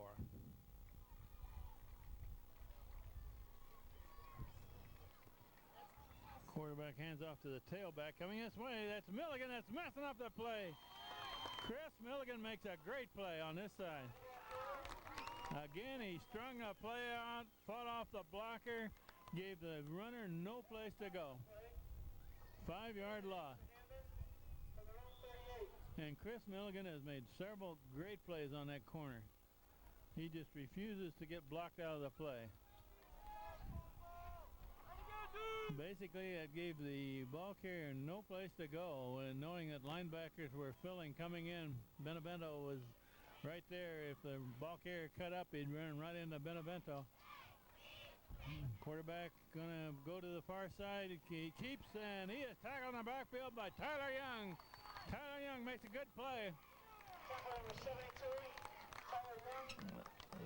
Quarterback hands off to the tailback coming this way. That's Milligan that's messing up the play. Chris Milligan makes a great play on this side. Again, he strung a play out, fought off the blocker, gave the runner no place to go. 5-yard loss. And Chris Milligan has made several great plays on that corner. He just refuses to get blocked out of the play. Basically, it gave the ball carrier no place to go, and knowing that linebackers were filling coming in, Benevento was right there. If the ball carrier cut up, he'd run right into Benevento. Quarterback gonna go to the far side. He keeps, and he is tackled in the backfield by Tyler Young. Tyler Young makes a good play.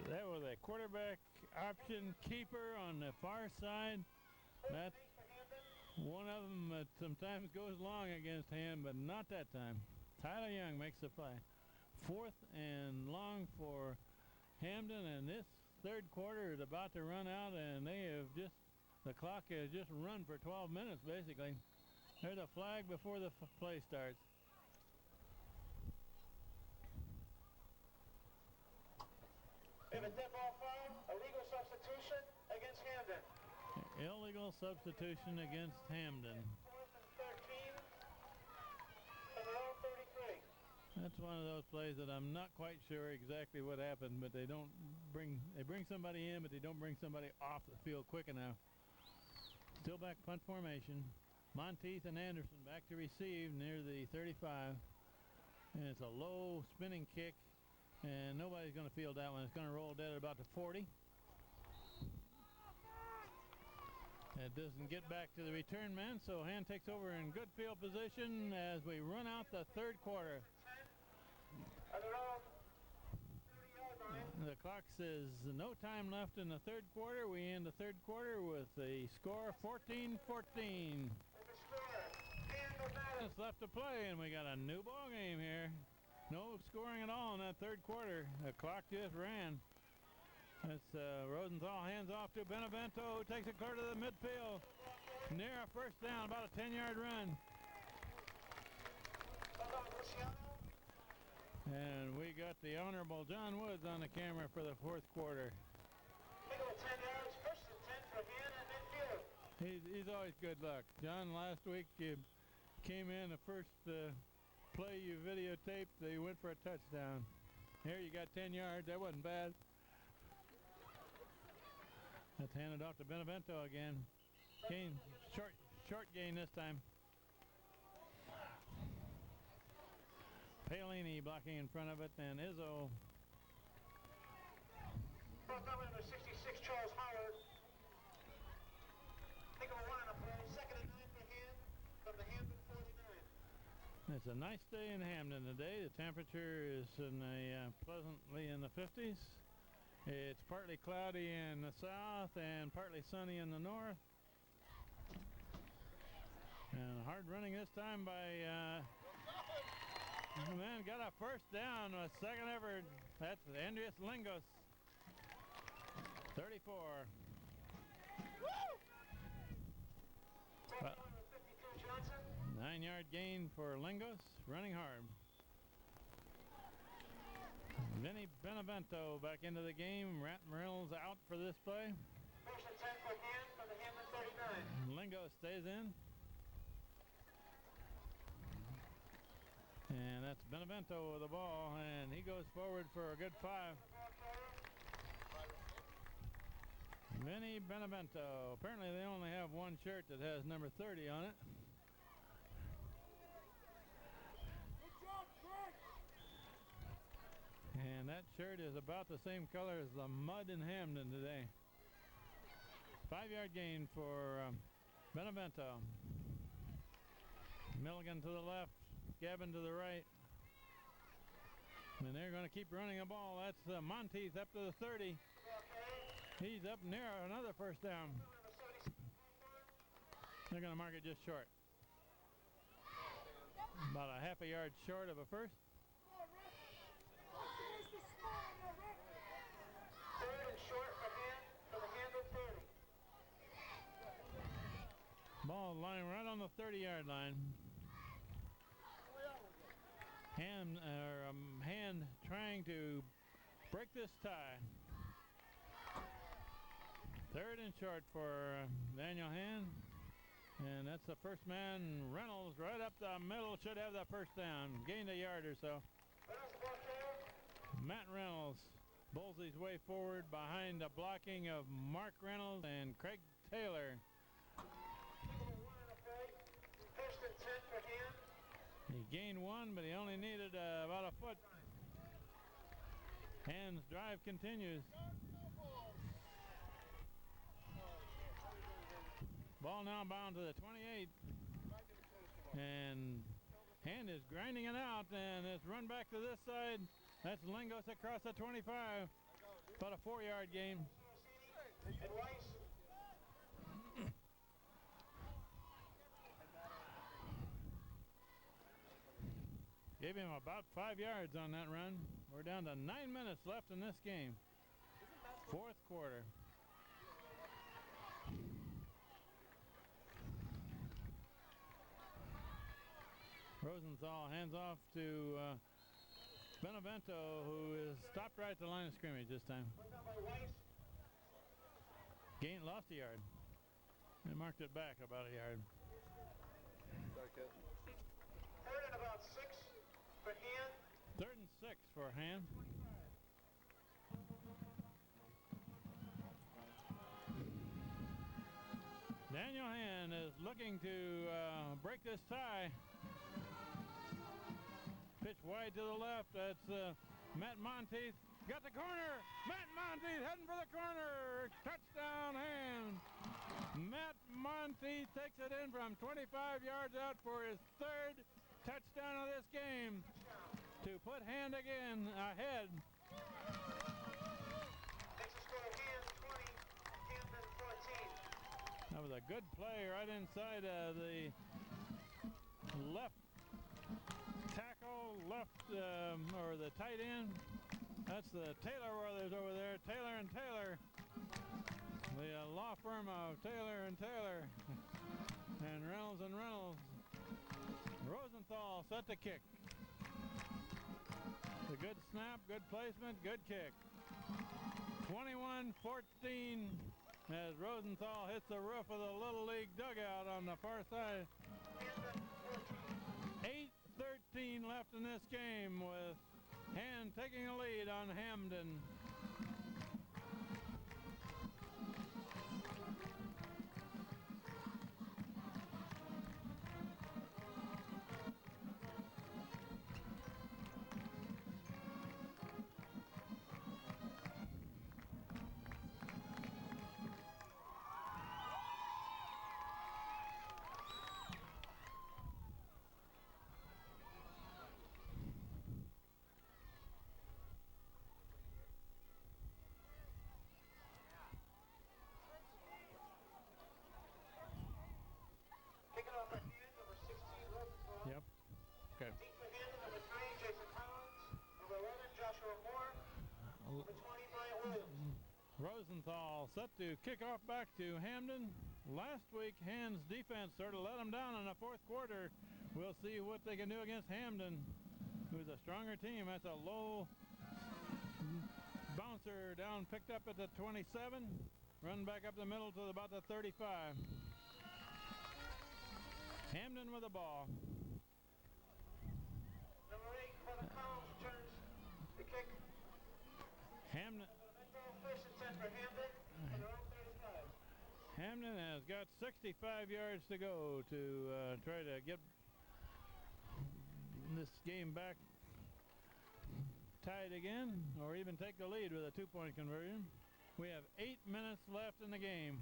That was a quarterback option keeper on the far side. That's one of them that sometimes goes long against him, but not that time. Tyler Young makes the play. 4th and long for Hamden, and this third quarter is about to run out, and the clock has just run for 12 minutes, basically. There's a flag before the play starts. We have a dead ball foul, illegal substitution against Hamden. Illegal substitution against Hamden. 4th and 13 from their own 33. That's one of those plays that I'm not quite sure exactly what happened, but they bring somebody in, but they don't bring somebody off the field quick enough. Still back punt formation. Monteith and Anderson back to receive near the 35. And it's a low spinning kick, and nobody's going to field that one. It's going to roll dead at about the 40. It doesn't get back to the return man, so Hand takes over in good field position as we run out the third quarter. The clock says no time left in the third quarter. We end the third quarter with a score 14-14. Just left to play, and we got a new ball game here. No scoring at all in that third quarter. The clock just ran. That's Rosenthal hands off to Benevento, who takes it clear to the midfield. Near a first down, about a 10-yard run. And we got the Honorable John Woods on the camera for the fourth quarter. 10 yards, first and 10 for Hand at midfield. He's always good luck. John, last week you came in, the first play you videotaped, they went for a touchdown. Here you got 10 yards, that wasn't bad. That's handed off to Benevento again. Gain, short gain this time. Paolini blocking in front of it, and Izzo. Number 66, Charles Howard. Take a 1 on the play. 2nd and 9 for Hand from the Hamden 49. It's a nice day in Hamden today. The temperature is pleasantly in the 50s. It's partly cloudy in the south and partly sunny in the north. And hard running this time by Man got a first down, a second effort. That's Andreas Lingos. 34. Back on with 52 Johnson. 9-yard gain for Lingos, running hard. Vinny Benevento back into the game. Rat Reynolds out for this play. First and 10 for Hand from the Hamden 39. Lingo stays in. And that's Benevento with the ball, and he goes forward for a good 5. Vinny Benevento. Apparently they only have one shirt that has number 30 on it. And that shirt is about the same color as the mud in Hamden today. 5-yard gain for Benevento. Milligan to the left, Gavin to the right. And they're going to keep running the ball. That's Monteith up to the 30. He's up near another first down. They're going to mark it just short. About a half a yard short of a first. Third and short for the Hamden 30. Ball lying right on the 30-yard line. Hand trying to break this tie. Third and short for Daniel Hand. And that's the first man, Reynolds, right up the middle. Should have that first down. Gained a yard or so. Matt Reynolds bowls his way forward behind the blocking of Mark Reynolds and Craig Taylor. First and 10 for Hand. He gained one, but he only needed about a foot. Hand's drive continues. Ball now bound to the 28. And Hand is grinding it out, and it's run back to this side. That's Lingos across the 25. About a 4-yard gain. And Rice. Gave him about 5 yards on that run. We're down to 9 minutes left in this game. Fourth quarter. Rosenthal hands off to Benevento, who is stopped right at the line of scrimmage this time. Lost a yard. They marked it back about a yard. Sorry, kid. Third and about 6 for Hand. Third and 6 for Hand. Daniel Hand is looking to break this tie. Pitch wide to the left. That's Matt Monteith. Got the corner. Matt Monteith heading for the corner. Touchdown Hand. Matt Monteith takes it in from 25 yards out for his third touchdown of this game to put Hand again ahead. Makes the score Hand 20, Hamden 14. That was a good play right inside the left tackle, or the tight end. That's the Taylor brothers over there, Taylor and Taylor. The law firm of Taylor and Taylor. And Reynolds and Reynolds. Rosenthal set the kick. A good snap, good placement, good kick. 21-14 as Rosenthal hits the roof of the Little League dugout on the far side. 8:13 left in this game with Hand taking a lead on Hamden. Number 20, Bryant Williams. Rosenthal set to kick off back to Hamden. Last week, Hand's defense sort of let them down in the fourth quarter. We'll see what they can do against Hamden, who's a stronger team. That's a low bouncer down, picked up at the 27, run back up the middle to about the 35. Hamden with the ball. Number 8, Kevin Collins returns the kick. Hamden. First and 10 for Hamden from their own 35. Hamden has got 65 yards to go to try to get this game back tied again, or even take the lead with a 2-point conversion. We have 8 minutes left in the game.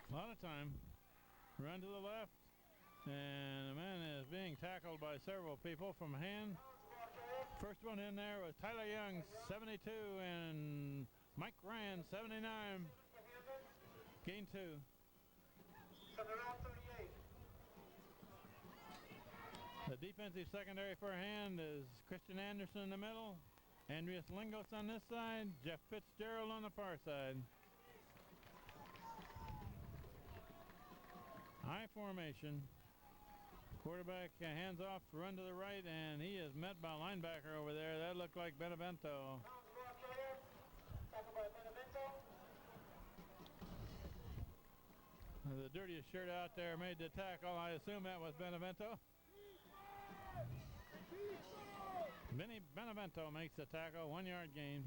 A lot of time. Run to the left, and the man is being tackled by several people from Hand. First one in there was Tyler Young, 72, and Mike Rand, 79. Gain 2. From their own 38. The defensive secondary for Hand is Christian Anderson in the middle, Andreas Lingos on this side, Jeff Fitzgerald on the far side. High formation. Quarterback hands off, run to the right, and he is met by a linebacker over there. That looked like Benevento. Tackled by Benevento. The dirtiest shirt out there made the tackle. I assume that was Benevento. Vinny Benevento makes the tackle, 1-yard gain.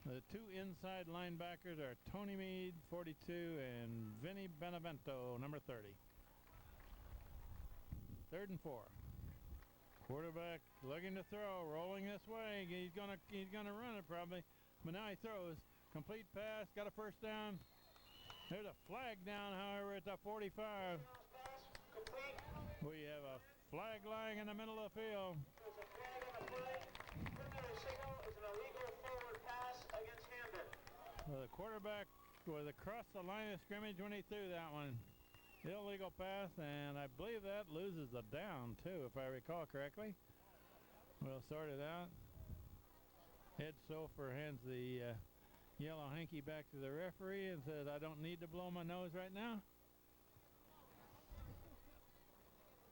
The two inside linebackers are Tony Meade, 42, and Vinny Benevento, number 30. 3rd and 4. Quarterback looking to throw, rolling this way. He's gonna run it probably, but now he throws. Complete pass, got a first down. There's a flag down, however, at the 45. We have a flag lying in the middle of the field. There's a flag on the play. Preliminary signal is an illegal forward pass against Hamden. Well, the quarterback was across the line of scrimmage when he threw that one. Illegal pass, and I believe that loses the down too, if I recall correctly. We'll sort it out. Ed Sofer hands the yellow hanky back to the referee and says, I don't need to blow my nose right now.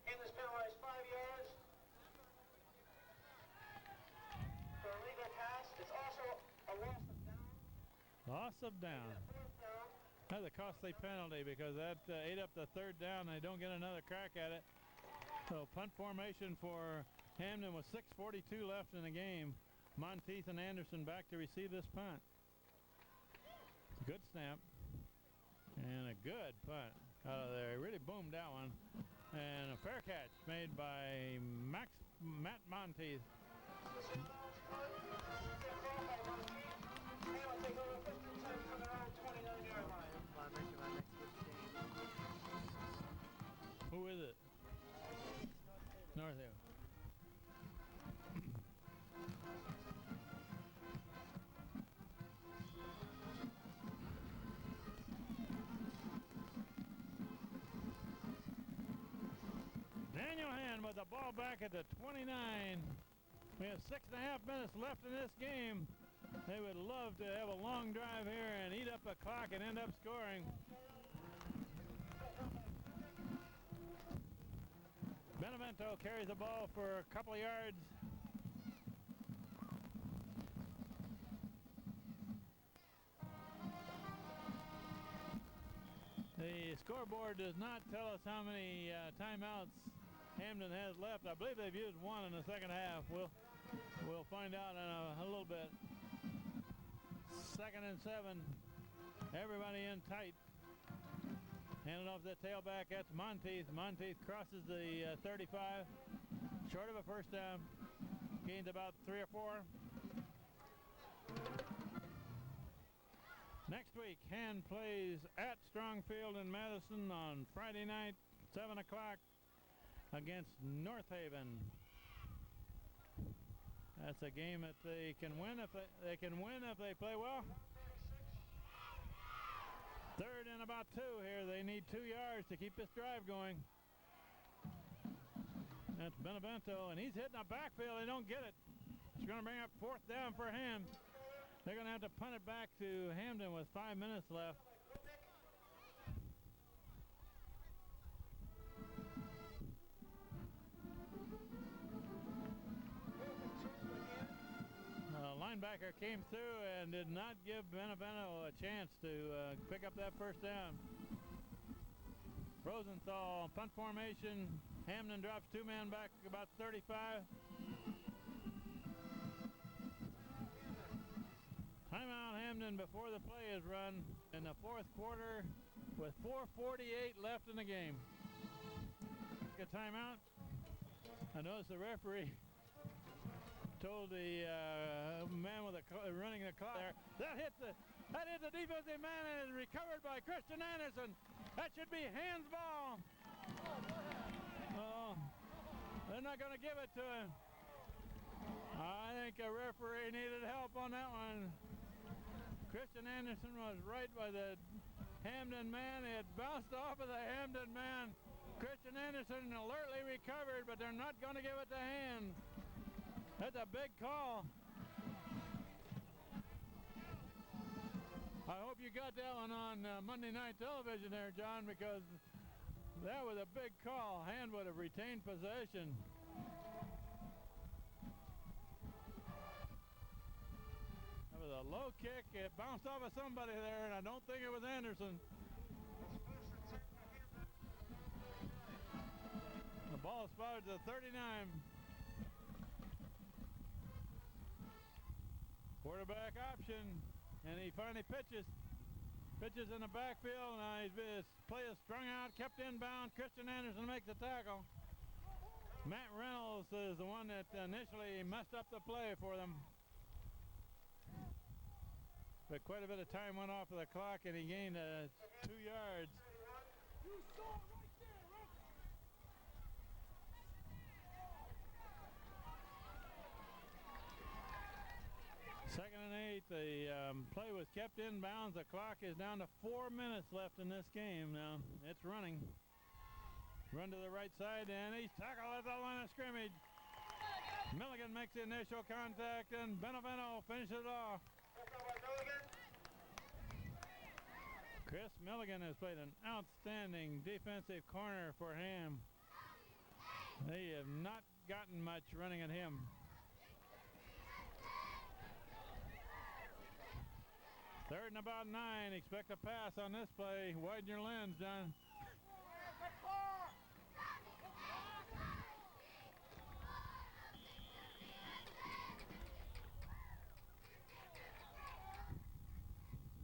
Hamden's penalized 5 yards for a legal pass. It's also a loss of down. Loss of down. That's a costly penalty because that ate up the 3rd down. They don't get another crack at it. So punt formation for Hamden with 6:42 left in the game. Monteith and Anderson back to receive this punt. Good snap. And a good punt out of there. Really boomed that one. And a fair catch made by Matt Monteith. Who is it? Northhill. Daniel Hand with the ball back at the 29. We have 6.5 minutes left in this game. They would love to have a long drive here and eat up the clock and end up scoring. Benevento carries the ball for a couple of yards. The scoreboard does not tell us how many timeouts Hamden has left. I believe they've used one in the second half. We'll find out in a little bit. 2nd and 7. Everybody in tight. Handed off the tailback. That's Monteith. Monteith crosses the 35. Short of a first down. Gains about 3 or 4. Next week, Hand plays at Strongfield in Madison on Friday night, 7 o'clock, against North Haven. That's a game that they can win if they play well. 3rd and about 2 here. They need 2 yards to keep this drive going. That's Benevento, and he's hitting the backfield. They don't get it. It's going to bring up fourth down for him. They're going to have to punt it back to Hamden with 5 minutes left. Linebacker came through and did not give Benevento a chance to pick up that first down. Rosenthal, punt formation. Hamden drops 2 men back about 35. Timeout Hamden before the play is run in the fourth quarter with 4:48 left in the game. A timeout. I noticed the referee told the man with the running the clock there, that hit the defensive man and is recovered by Christian Anderson. That should be hands ball. Oh, they're not going to give it to him. I think a referee needed help on that one. Christian Anderson was right by the Hamden man. It bounced off of the Hamden man. Christian Anderson alertly recovered, but they're not going to give it to hand. That's a big call. I hope you got that one on Monday Night Television there, John, because that was a big call. Hand would have retained possession. That was a low kick. It bounced off of somebody there, and I don't think it was Anderson. The ball spotted to 39. Quarterback option, and he finally pitches in the backfield. Now his play is strung out, kept inbound. Christian Anderson makes the tackle. Matt Reynolds is the one that initially messed up the play for them. But quite a bit of time went off of the clock, and he gained 2 yards. Second and 8, the play was kept inbounds. The clock is down to 4 minutes left in this game now. It's running. Run to the right side, and he's tackled at the line of scrimmage. Milligan makes the initial contact, and Benevento finishes it off. Chris Milligan has played an outstanding defensive corner for Ham. They have not gotten much running at him. Third and about 9. Expect a pass on this play. Widen your lens, John.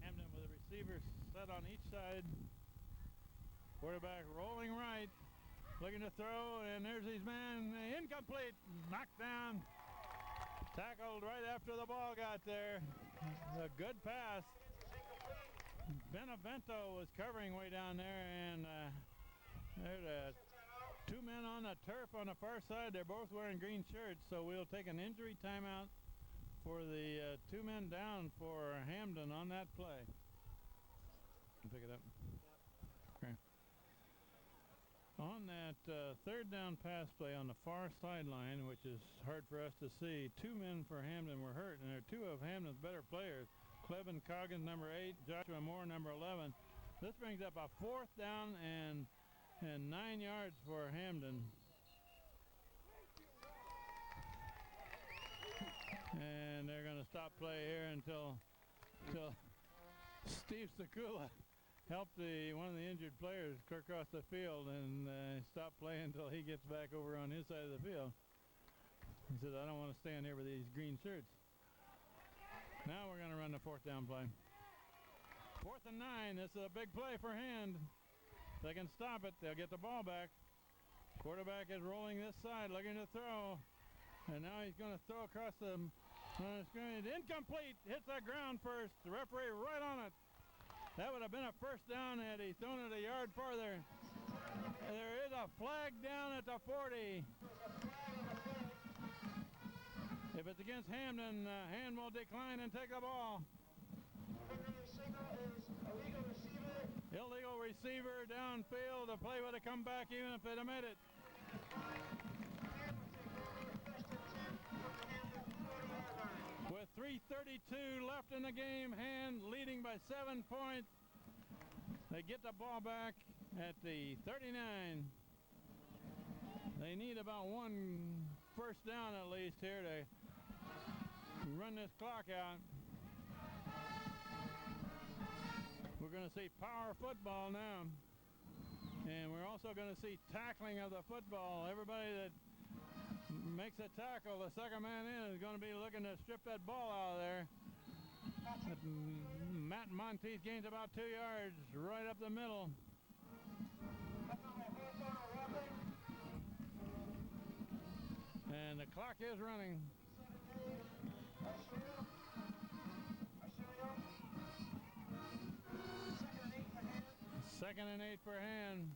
Hamden with the receivers set on each side. Quarterback rolling right. Looking to throw, and there's his man. Incomplete. Knocked down. Tackled right after the ball got there. A good pass. Benevento was covering way down there, and there's 2 men on the turf on the far side. They're both wearing green shirts, so we'll take an injury timeout for the 2 men down for Hamden on that play. Pick it up. Okay. On that third down pass play on the far sideline, which is hard for us to see, 2 men for Hamden were hurt, and they're 2 of Hamden's better players. Clevin Coggins, number 8, Joshua Moore, number 11. This brings up a 4th down and 9 yards for Hamden. And they're going to stop play here until Steve Sekula helped one of the injured players clear across the field and stop playing until he gets back over on his side of the field. He said, I don't want to stand here with these green shirts. Now we're going to run the 4th down play. 4th and 9. This is a big play for Hand. They can stop it. They'll get the ball back. Quarterback is rolling this side, looking to throw. And now he's going to throw across the screen. Incomplete. Hits the ground first. The referee right on it. That would have been a first down had he thrown it a yard farther. There is a flag down at the 40. If it's against Hamden, Hand will decline and take the ball. Illegal receiver downfield. The play would have come back even if they'd have made it. 3:32 left in the game. Hand leading by 7 points. They get the ball back at the 39. They need about one first down at least here to run this clock out. We're going to see power football now. And we're also going to see tackling of the football. Everybody that makes a tackle, the second man in, is going to be looking to strip that ball out of there. Matt Monteith gains about 2 yards right up the middle. And the clock is running. Second and 8 for Hand.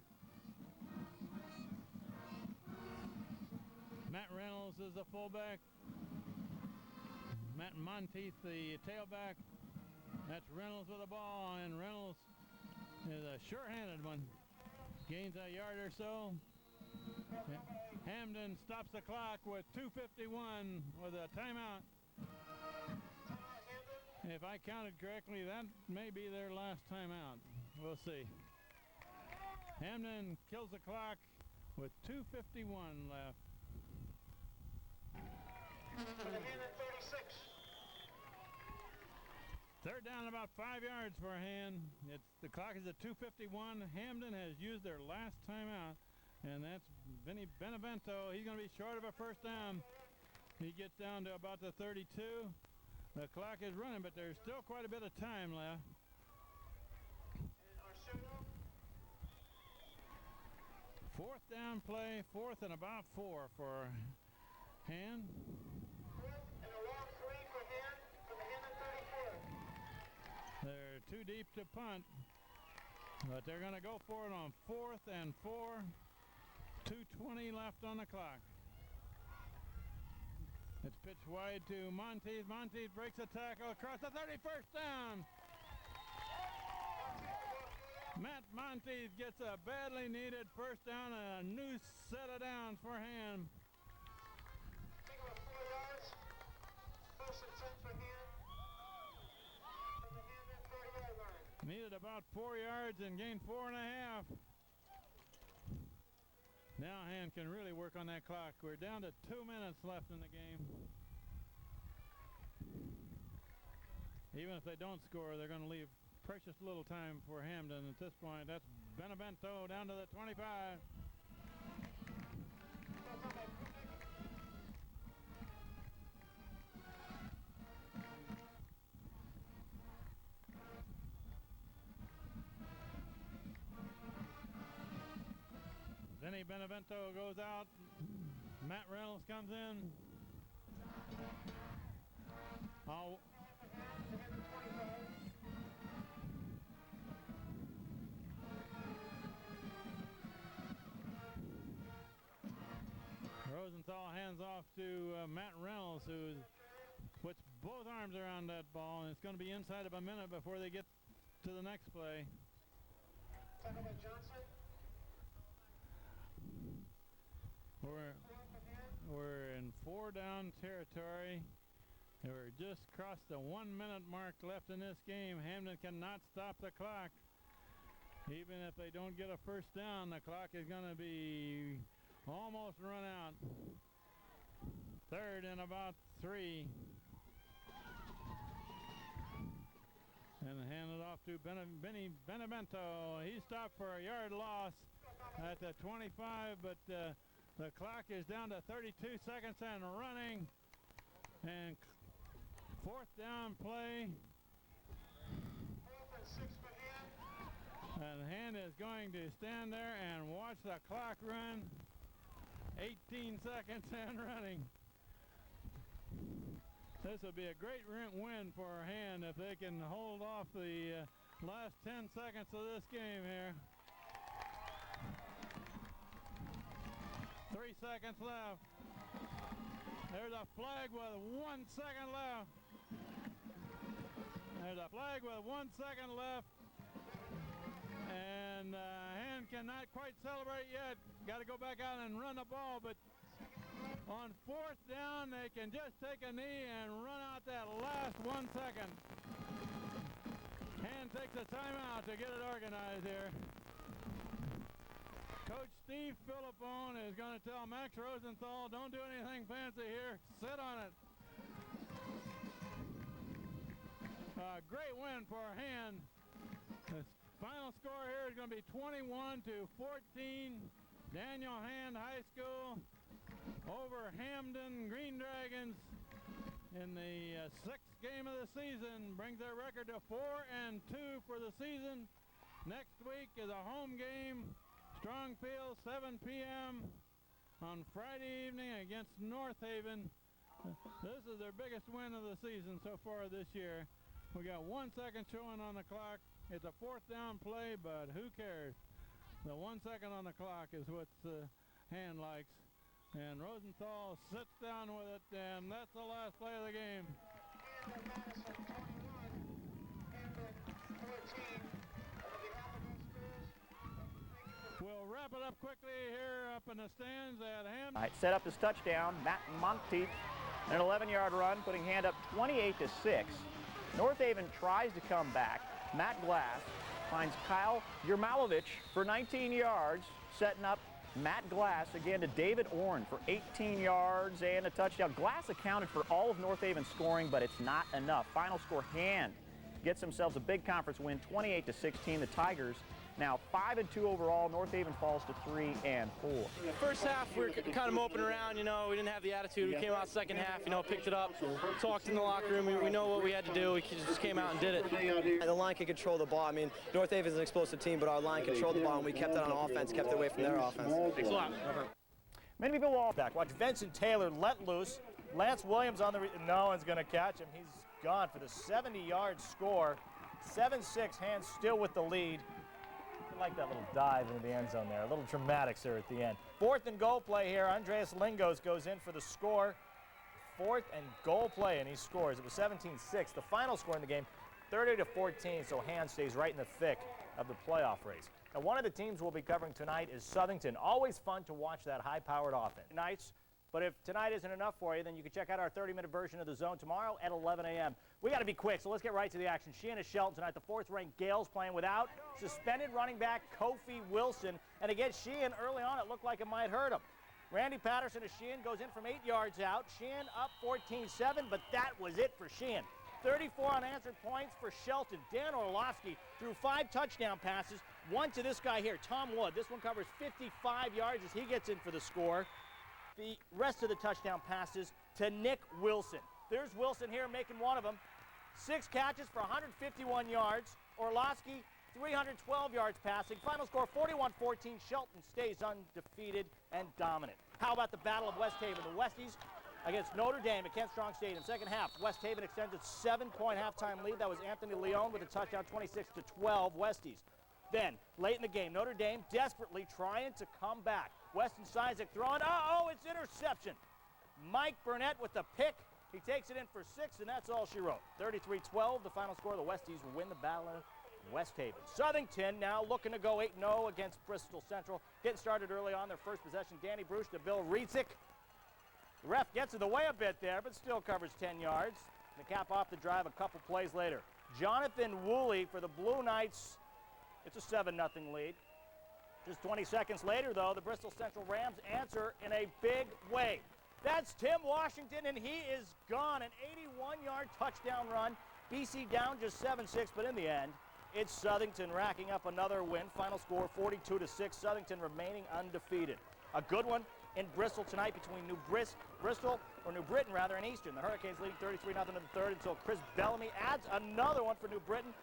Matt Reynolds is the fullback. Matt Monteith the tailback. That's Reynolds with the ball, and Reynolds is a sure-handed one. Gains a yard or so. Hamden stops the clock with 2:51 with a timeout. If I counted correctly, that may be their last timeout. We'll see. Hamden kills the clock with 2:51 left. For the Hand at 36. Third down, about 5 yards for Hand. The clock is at 2:51. Hamden has used their last timeout, and that's Vinny Benevento. He's going to be short of a first down. He gets down to about the 32. The clock is running, but there's still quite a bit of time left. Fourth down play, 4th and about 4 for Hand. And a long 3 for Hand from the Hand at 34. They're too deep to punt, but they're going to go for it on 4th and 4. 2:20 left on the clock. It's pitched wide to Monteith. Monteith breaks a tackle across the 31st down. Matt Monteith gets a badly needed first down and a new set of downs for Hand. Take about 4 yards. First and 10 for Hand. From the Hand at 40-yard line. Needed about 4 yards and gained 4.5. Now Hand can really work on that clock. We're down to 2 minutes left in the game. Even if they don't score, they're going to leave precious little time for Hamden at this point. That's Benevento down to the 25. Vinny Benevento goes out. Matt Reynolds comes in. Rosenthal hands off to Matt Reynolds, who puts both arms around that ball, and it's going to be inside of a minute before they get to the next play. Tackle by Johnson. We're in 4-down territory. We're just crossed the 1 minute mark left in this game. Hamden cannot stop the clock. Even if they don't get a first down, the clock is going to be almost run out. Third and about 3. And handed off to Benevento. He stopped for a yard loss at the 25, but the clock is down to 32 seconds and running. And fourth down play. 4th and 6 for Hand. And Hand is going to stand there and watch the clock run. 18 seconds and running. This would be a great win for Hand if they can hold off the last 10 seconds of this game here. 3 seconds left. There's a flag with 1 second left. There's a flag with 1 second left. And Hand cannot quite celebrate yet. Got to go back out and run the ball, but On 4th down, they can just take a knee and run out that last 1 second. And takes a timeout to get it organized here. Coach Steve Philippone is going to tell Max Rosenthal, don't do anything fancy here. Sit on it. Great win for Hand. The final score here is going to be 21-14. Daniel Hand High School over Hamden Green Dragons in the 6th game of the season. Brings their record to 4-2 for the season. Next week is a home game. Strongfield, 7 p.m. on Friday evening against North Haven. This is their biggest win of the season so far this year. We got 1 second showing on the clock. It's a 4th down play, but who cares? The 1 second on the clock is what Hand likes. And Rosenthal sits down with it, and that's the last play of the game. Madison 21, Hamden 14. We'll wrap it up quickly here up in the stands at Hamden. All right, set up this touchdown. Matt Monteith, an 11-yard run, putting Hand up 28-6. North Haven tries to come back. Matt Glass finds Kyle Yermalovich for 19 yards, setting up Matt Glass again to David Orn for 18 yards and a touchdown. Glass accounted for all of North Haven's scoring, but it's not enough. Final score, Hand gets themselves a big conference win, 28-16. The Tigers now 5-2 overall. North Haven falls to 3-4. First half, we were kind of moping around, you know, we didn't have the attitude. We came out second half, you know, picked it up, talked in the locker room. We know what we had to do. We just came out and did it. The line can control the ball. I mean, North Haven is an explosive team, but our line controlled the ball, and we kept it on offense, kept it away from their offense. Thanks a lot. Many people wall back. Watch Vincent Taylor let loose. Lance Williams on the no one's going to catch him. He's gone for the 70-yard score. 7-6, Hand still with the lead. I like that little dive into the end zone there. A little dramatics there at the end. 4th and goal play here. Andreas Lingos goes in for the score. 4th and goal play, and he scores. It was 17-6. The final score in the game, 30-14, so Hand stays right in the thick of the playoff race. Now, one of the teams we'll be covering tonight is Southington. Always fun to watch that high-powered offense. Nights. But if tonight isn't enough for you, then you can check out our 30-minute version of The Zone tomorrow at 11 a.m. We got to be quick, so let's get right to the action. Sheehan is Shelton tonight. The 4th-ranked Gales playing without suspended running back Kofi Wilson. And against Sheehan, early on, it looked like it might hurt him. Randy Patterson of Sheehan goes in from 8 yards out. Sheehan up 14-7, but that was it for Sheehan. 34 unanswered points for Shelton. Dan Orlovsky threw 5 touchdown passes, one to this guy here, Tom Wood. This one covers 55 yards as he gets in for the score. The rest of the touchdown passes to Nick Wilson. There's Wilson here making one of them. 6 catches for 151 yards. Orlovsky, 312 yards passing. Final score, 41-14. Shelton stays undefeated and dominant. How about the Battle of West Haven? The Westies against Notre Dame at Kent Strong Stadium. Second half, West Haven extends its 7-point halftime lead. That was Anthony Leone with a touchdown, 26-12 Westies. Then, late in the game, Notre Dame desperately trying to come back. Weston Sizek throwing, it's interception. Mike Burnett with the pick. He takes it in for 6, and that's all she wrote. 33-12, the final score. The Westies win the Battle of West Haven. Southington now looking to go 8-0 against Bristol Central. Getting started early on their first possession. Danny Bruce to Bill Rietzik. The ref gets in the way a bit there, but still covers 10 yards. To cap off the drive a couple plays later. Jonathan Woolley for the Blue Knights. It's a 7-0 lead. Just 20 seconds later, though, the Bristol Central Rams answer in a big way. That's Tim Washington, and he is gone. An 81-yard touchdown run. BC down just 7-6, but in the end, it's Southington racking up another win. Final score 42-6. Southington remaining undefeated. A good one in Bristol tonight between New Britain and Eastern. The Hurricanes leading 33-0 in the third until Chris Bellamy adds another one for New Britain,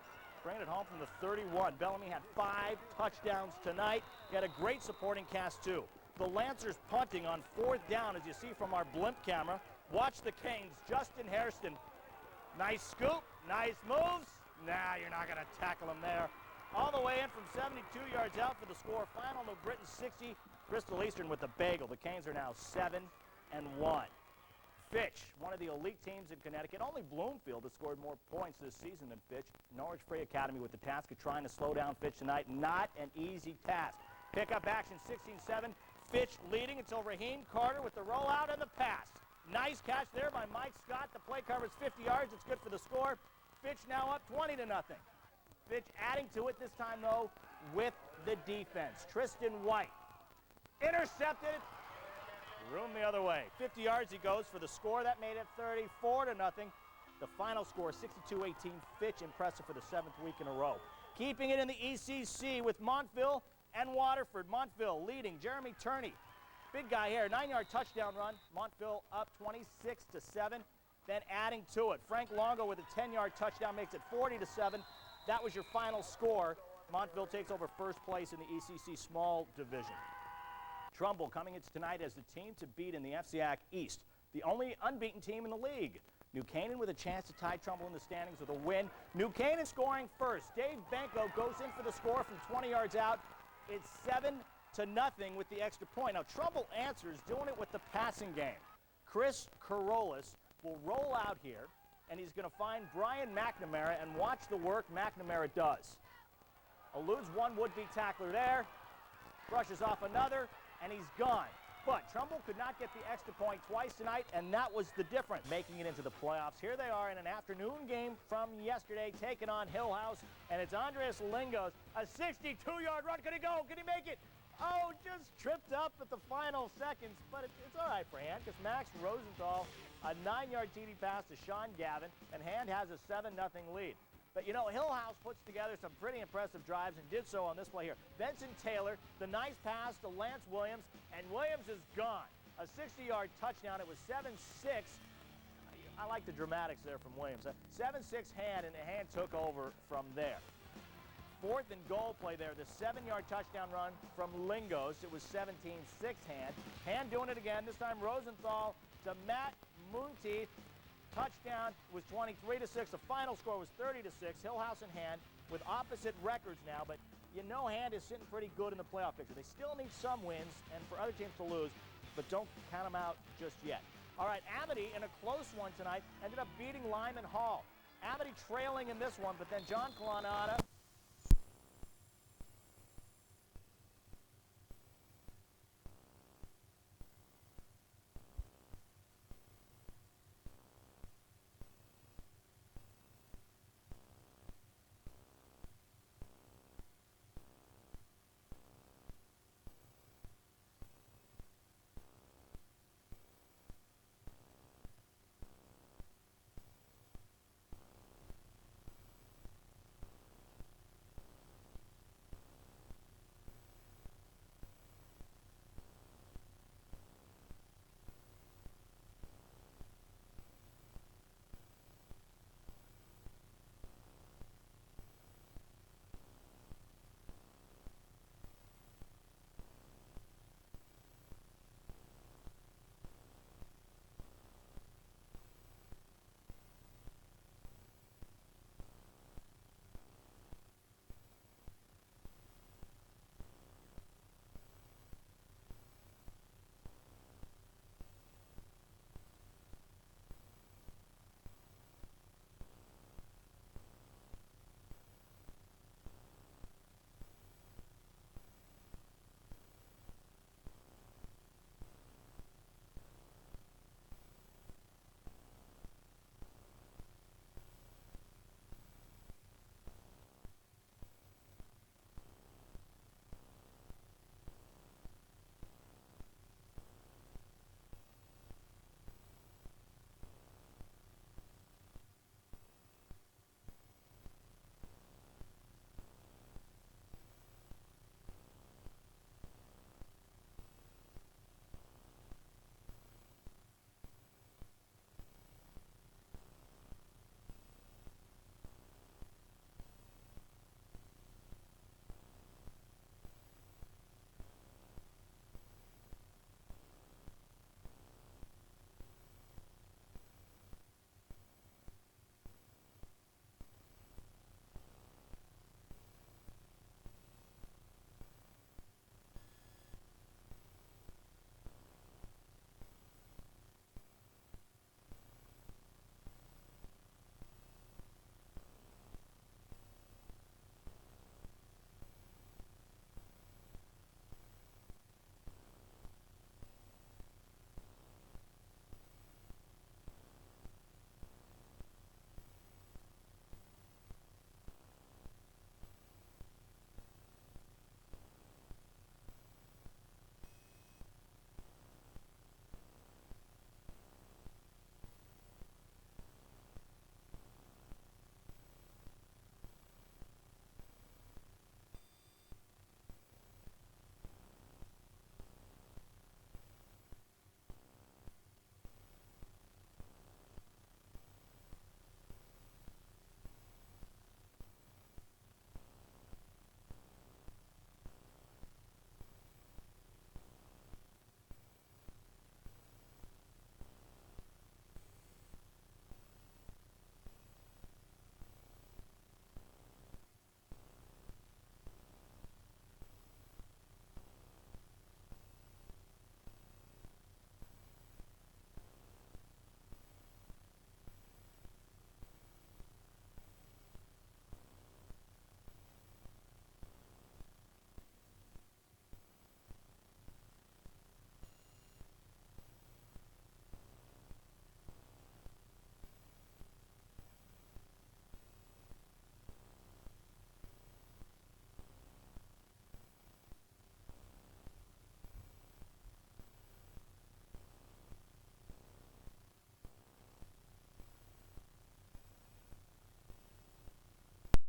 bringing it home from the 31. Bellamy had 5 touchdowns tonight. He had a great supporting cast, too. The Lancers punting on 4th down, as you see from our blimp camera. Watch the Canes. Justin Hairston. Nice scoop. Nice moves. Nah, you're not going to tackle him there. All the way in from 72 yards out for the score. Final, New Britain 60. Bristol Eastern with the bagel. The Canes are now 7-1. Fitch, one of the elite teams in Connecticut. Only Bloomfield has scored more points this season than Fitch. Norwich Free Academy with the task of trying to slow down Fitch tonight. Not an easy task. Pickup action, 16-7. Fitch leading until Raheem Carter with the rollout and the pass. Nice catch there by Mike Scott. The play covers 50 yards. It's good for the score. Fitch now up 20-0. Fitch adding to it this time, though, with the defense. Tristan White intercepted. Room the other way. 50 yards he goes for the score. That made it 34-0. The final score, 62-18. Fitch impressive for the 7th week in a row. Keeping it in the ECC with Montville and Waterford. Montville leading. Jeremy Turney, big guy here, 9-yard touchdown run. Montville up 26-7. Then adding to it, Frank Longo with a 10-yard touchdown makes it 40-7. That was your final score. Montville takes over first place in the ECC small division. Trumbull coming into tonight as the team to beat in the FCAC East, the only unbeaten team in the league. New Canaan with a chance to tie Trumbull in the standings with a win. New Canaan scoring first. Dave Benko goes in for the score from 20 yards out. It's 7-0 with the extra point. Now Trumbull answers, doing it with the passing game. Chris Carolus will roll out here, and he's going to find Brian McNamara and watch the work McNamara does. Eludes one would-be tackler there, brushes off another, and he's gone. But Trumbull could not get the extra point twice tonight, and that was the difference, making it into the playoffs. Here they are in an afternoon game from yesterday, taking on Hill House, and it's Andres Lingos, a 62-yard run. Could he go? Could he make it? Oh, just tripped up at the final seconds, but it's all right for Hand, because Max Rosenthal, a 9-yard TD pass to Sean Gavin, and Hand has a 7-0 lead. But, you know, Hill House puts together some pretty impressive drives and did so on this play here. Benson Taylor, the nice pass to Lance Williams, and Williams is gone. A 60-yard touchdown. It was 7-6. I like the dramatics there from Williams. 7-6 Hand, and the Hand took over from there. 4th and goal play there. The 7-yard touchdown run from Lingos. It was 17-6 Hand. Hand doing it again. This time Rosenthal to Matt Moonteith. Touchdown was 23-6. The final score was 30-6. Hill House and Hand with opposite records now, but you know Hand is sitting pretty good in the playoff picture. They still need some wins and for other teams to lose, but don't count them out just yet. All right, Amity in a close one tonight ended up beating Lyman Hall. Amity trailing in this one, but then John Kalanada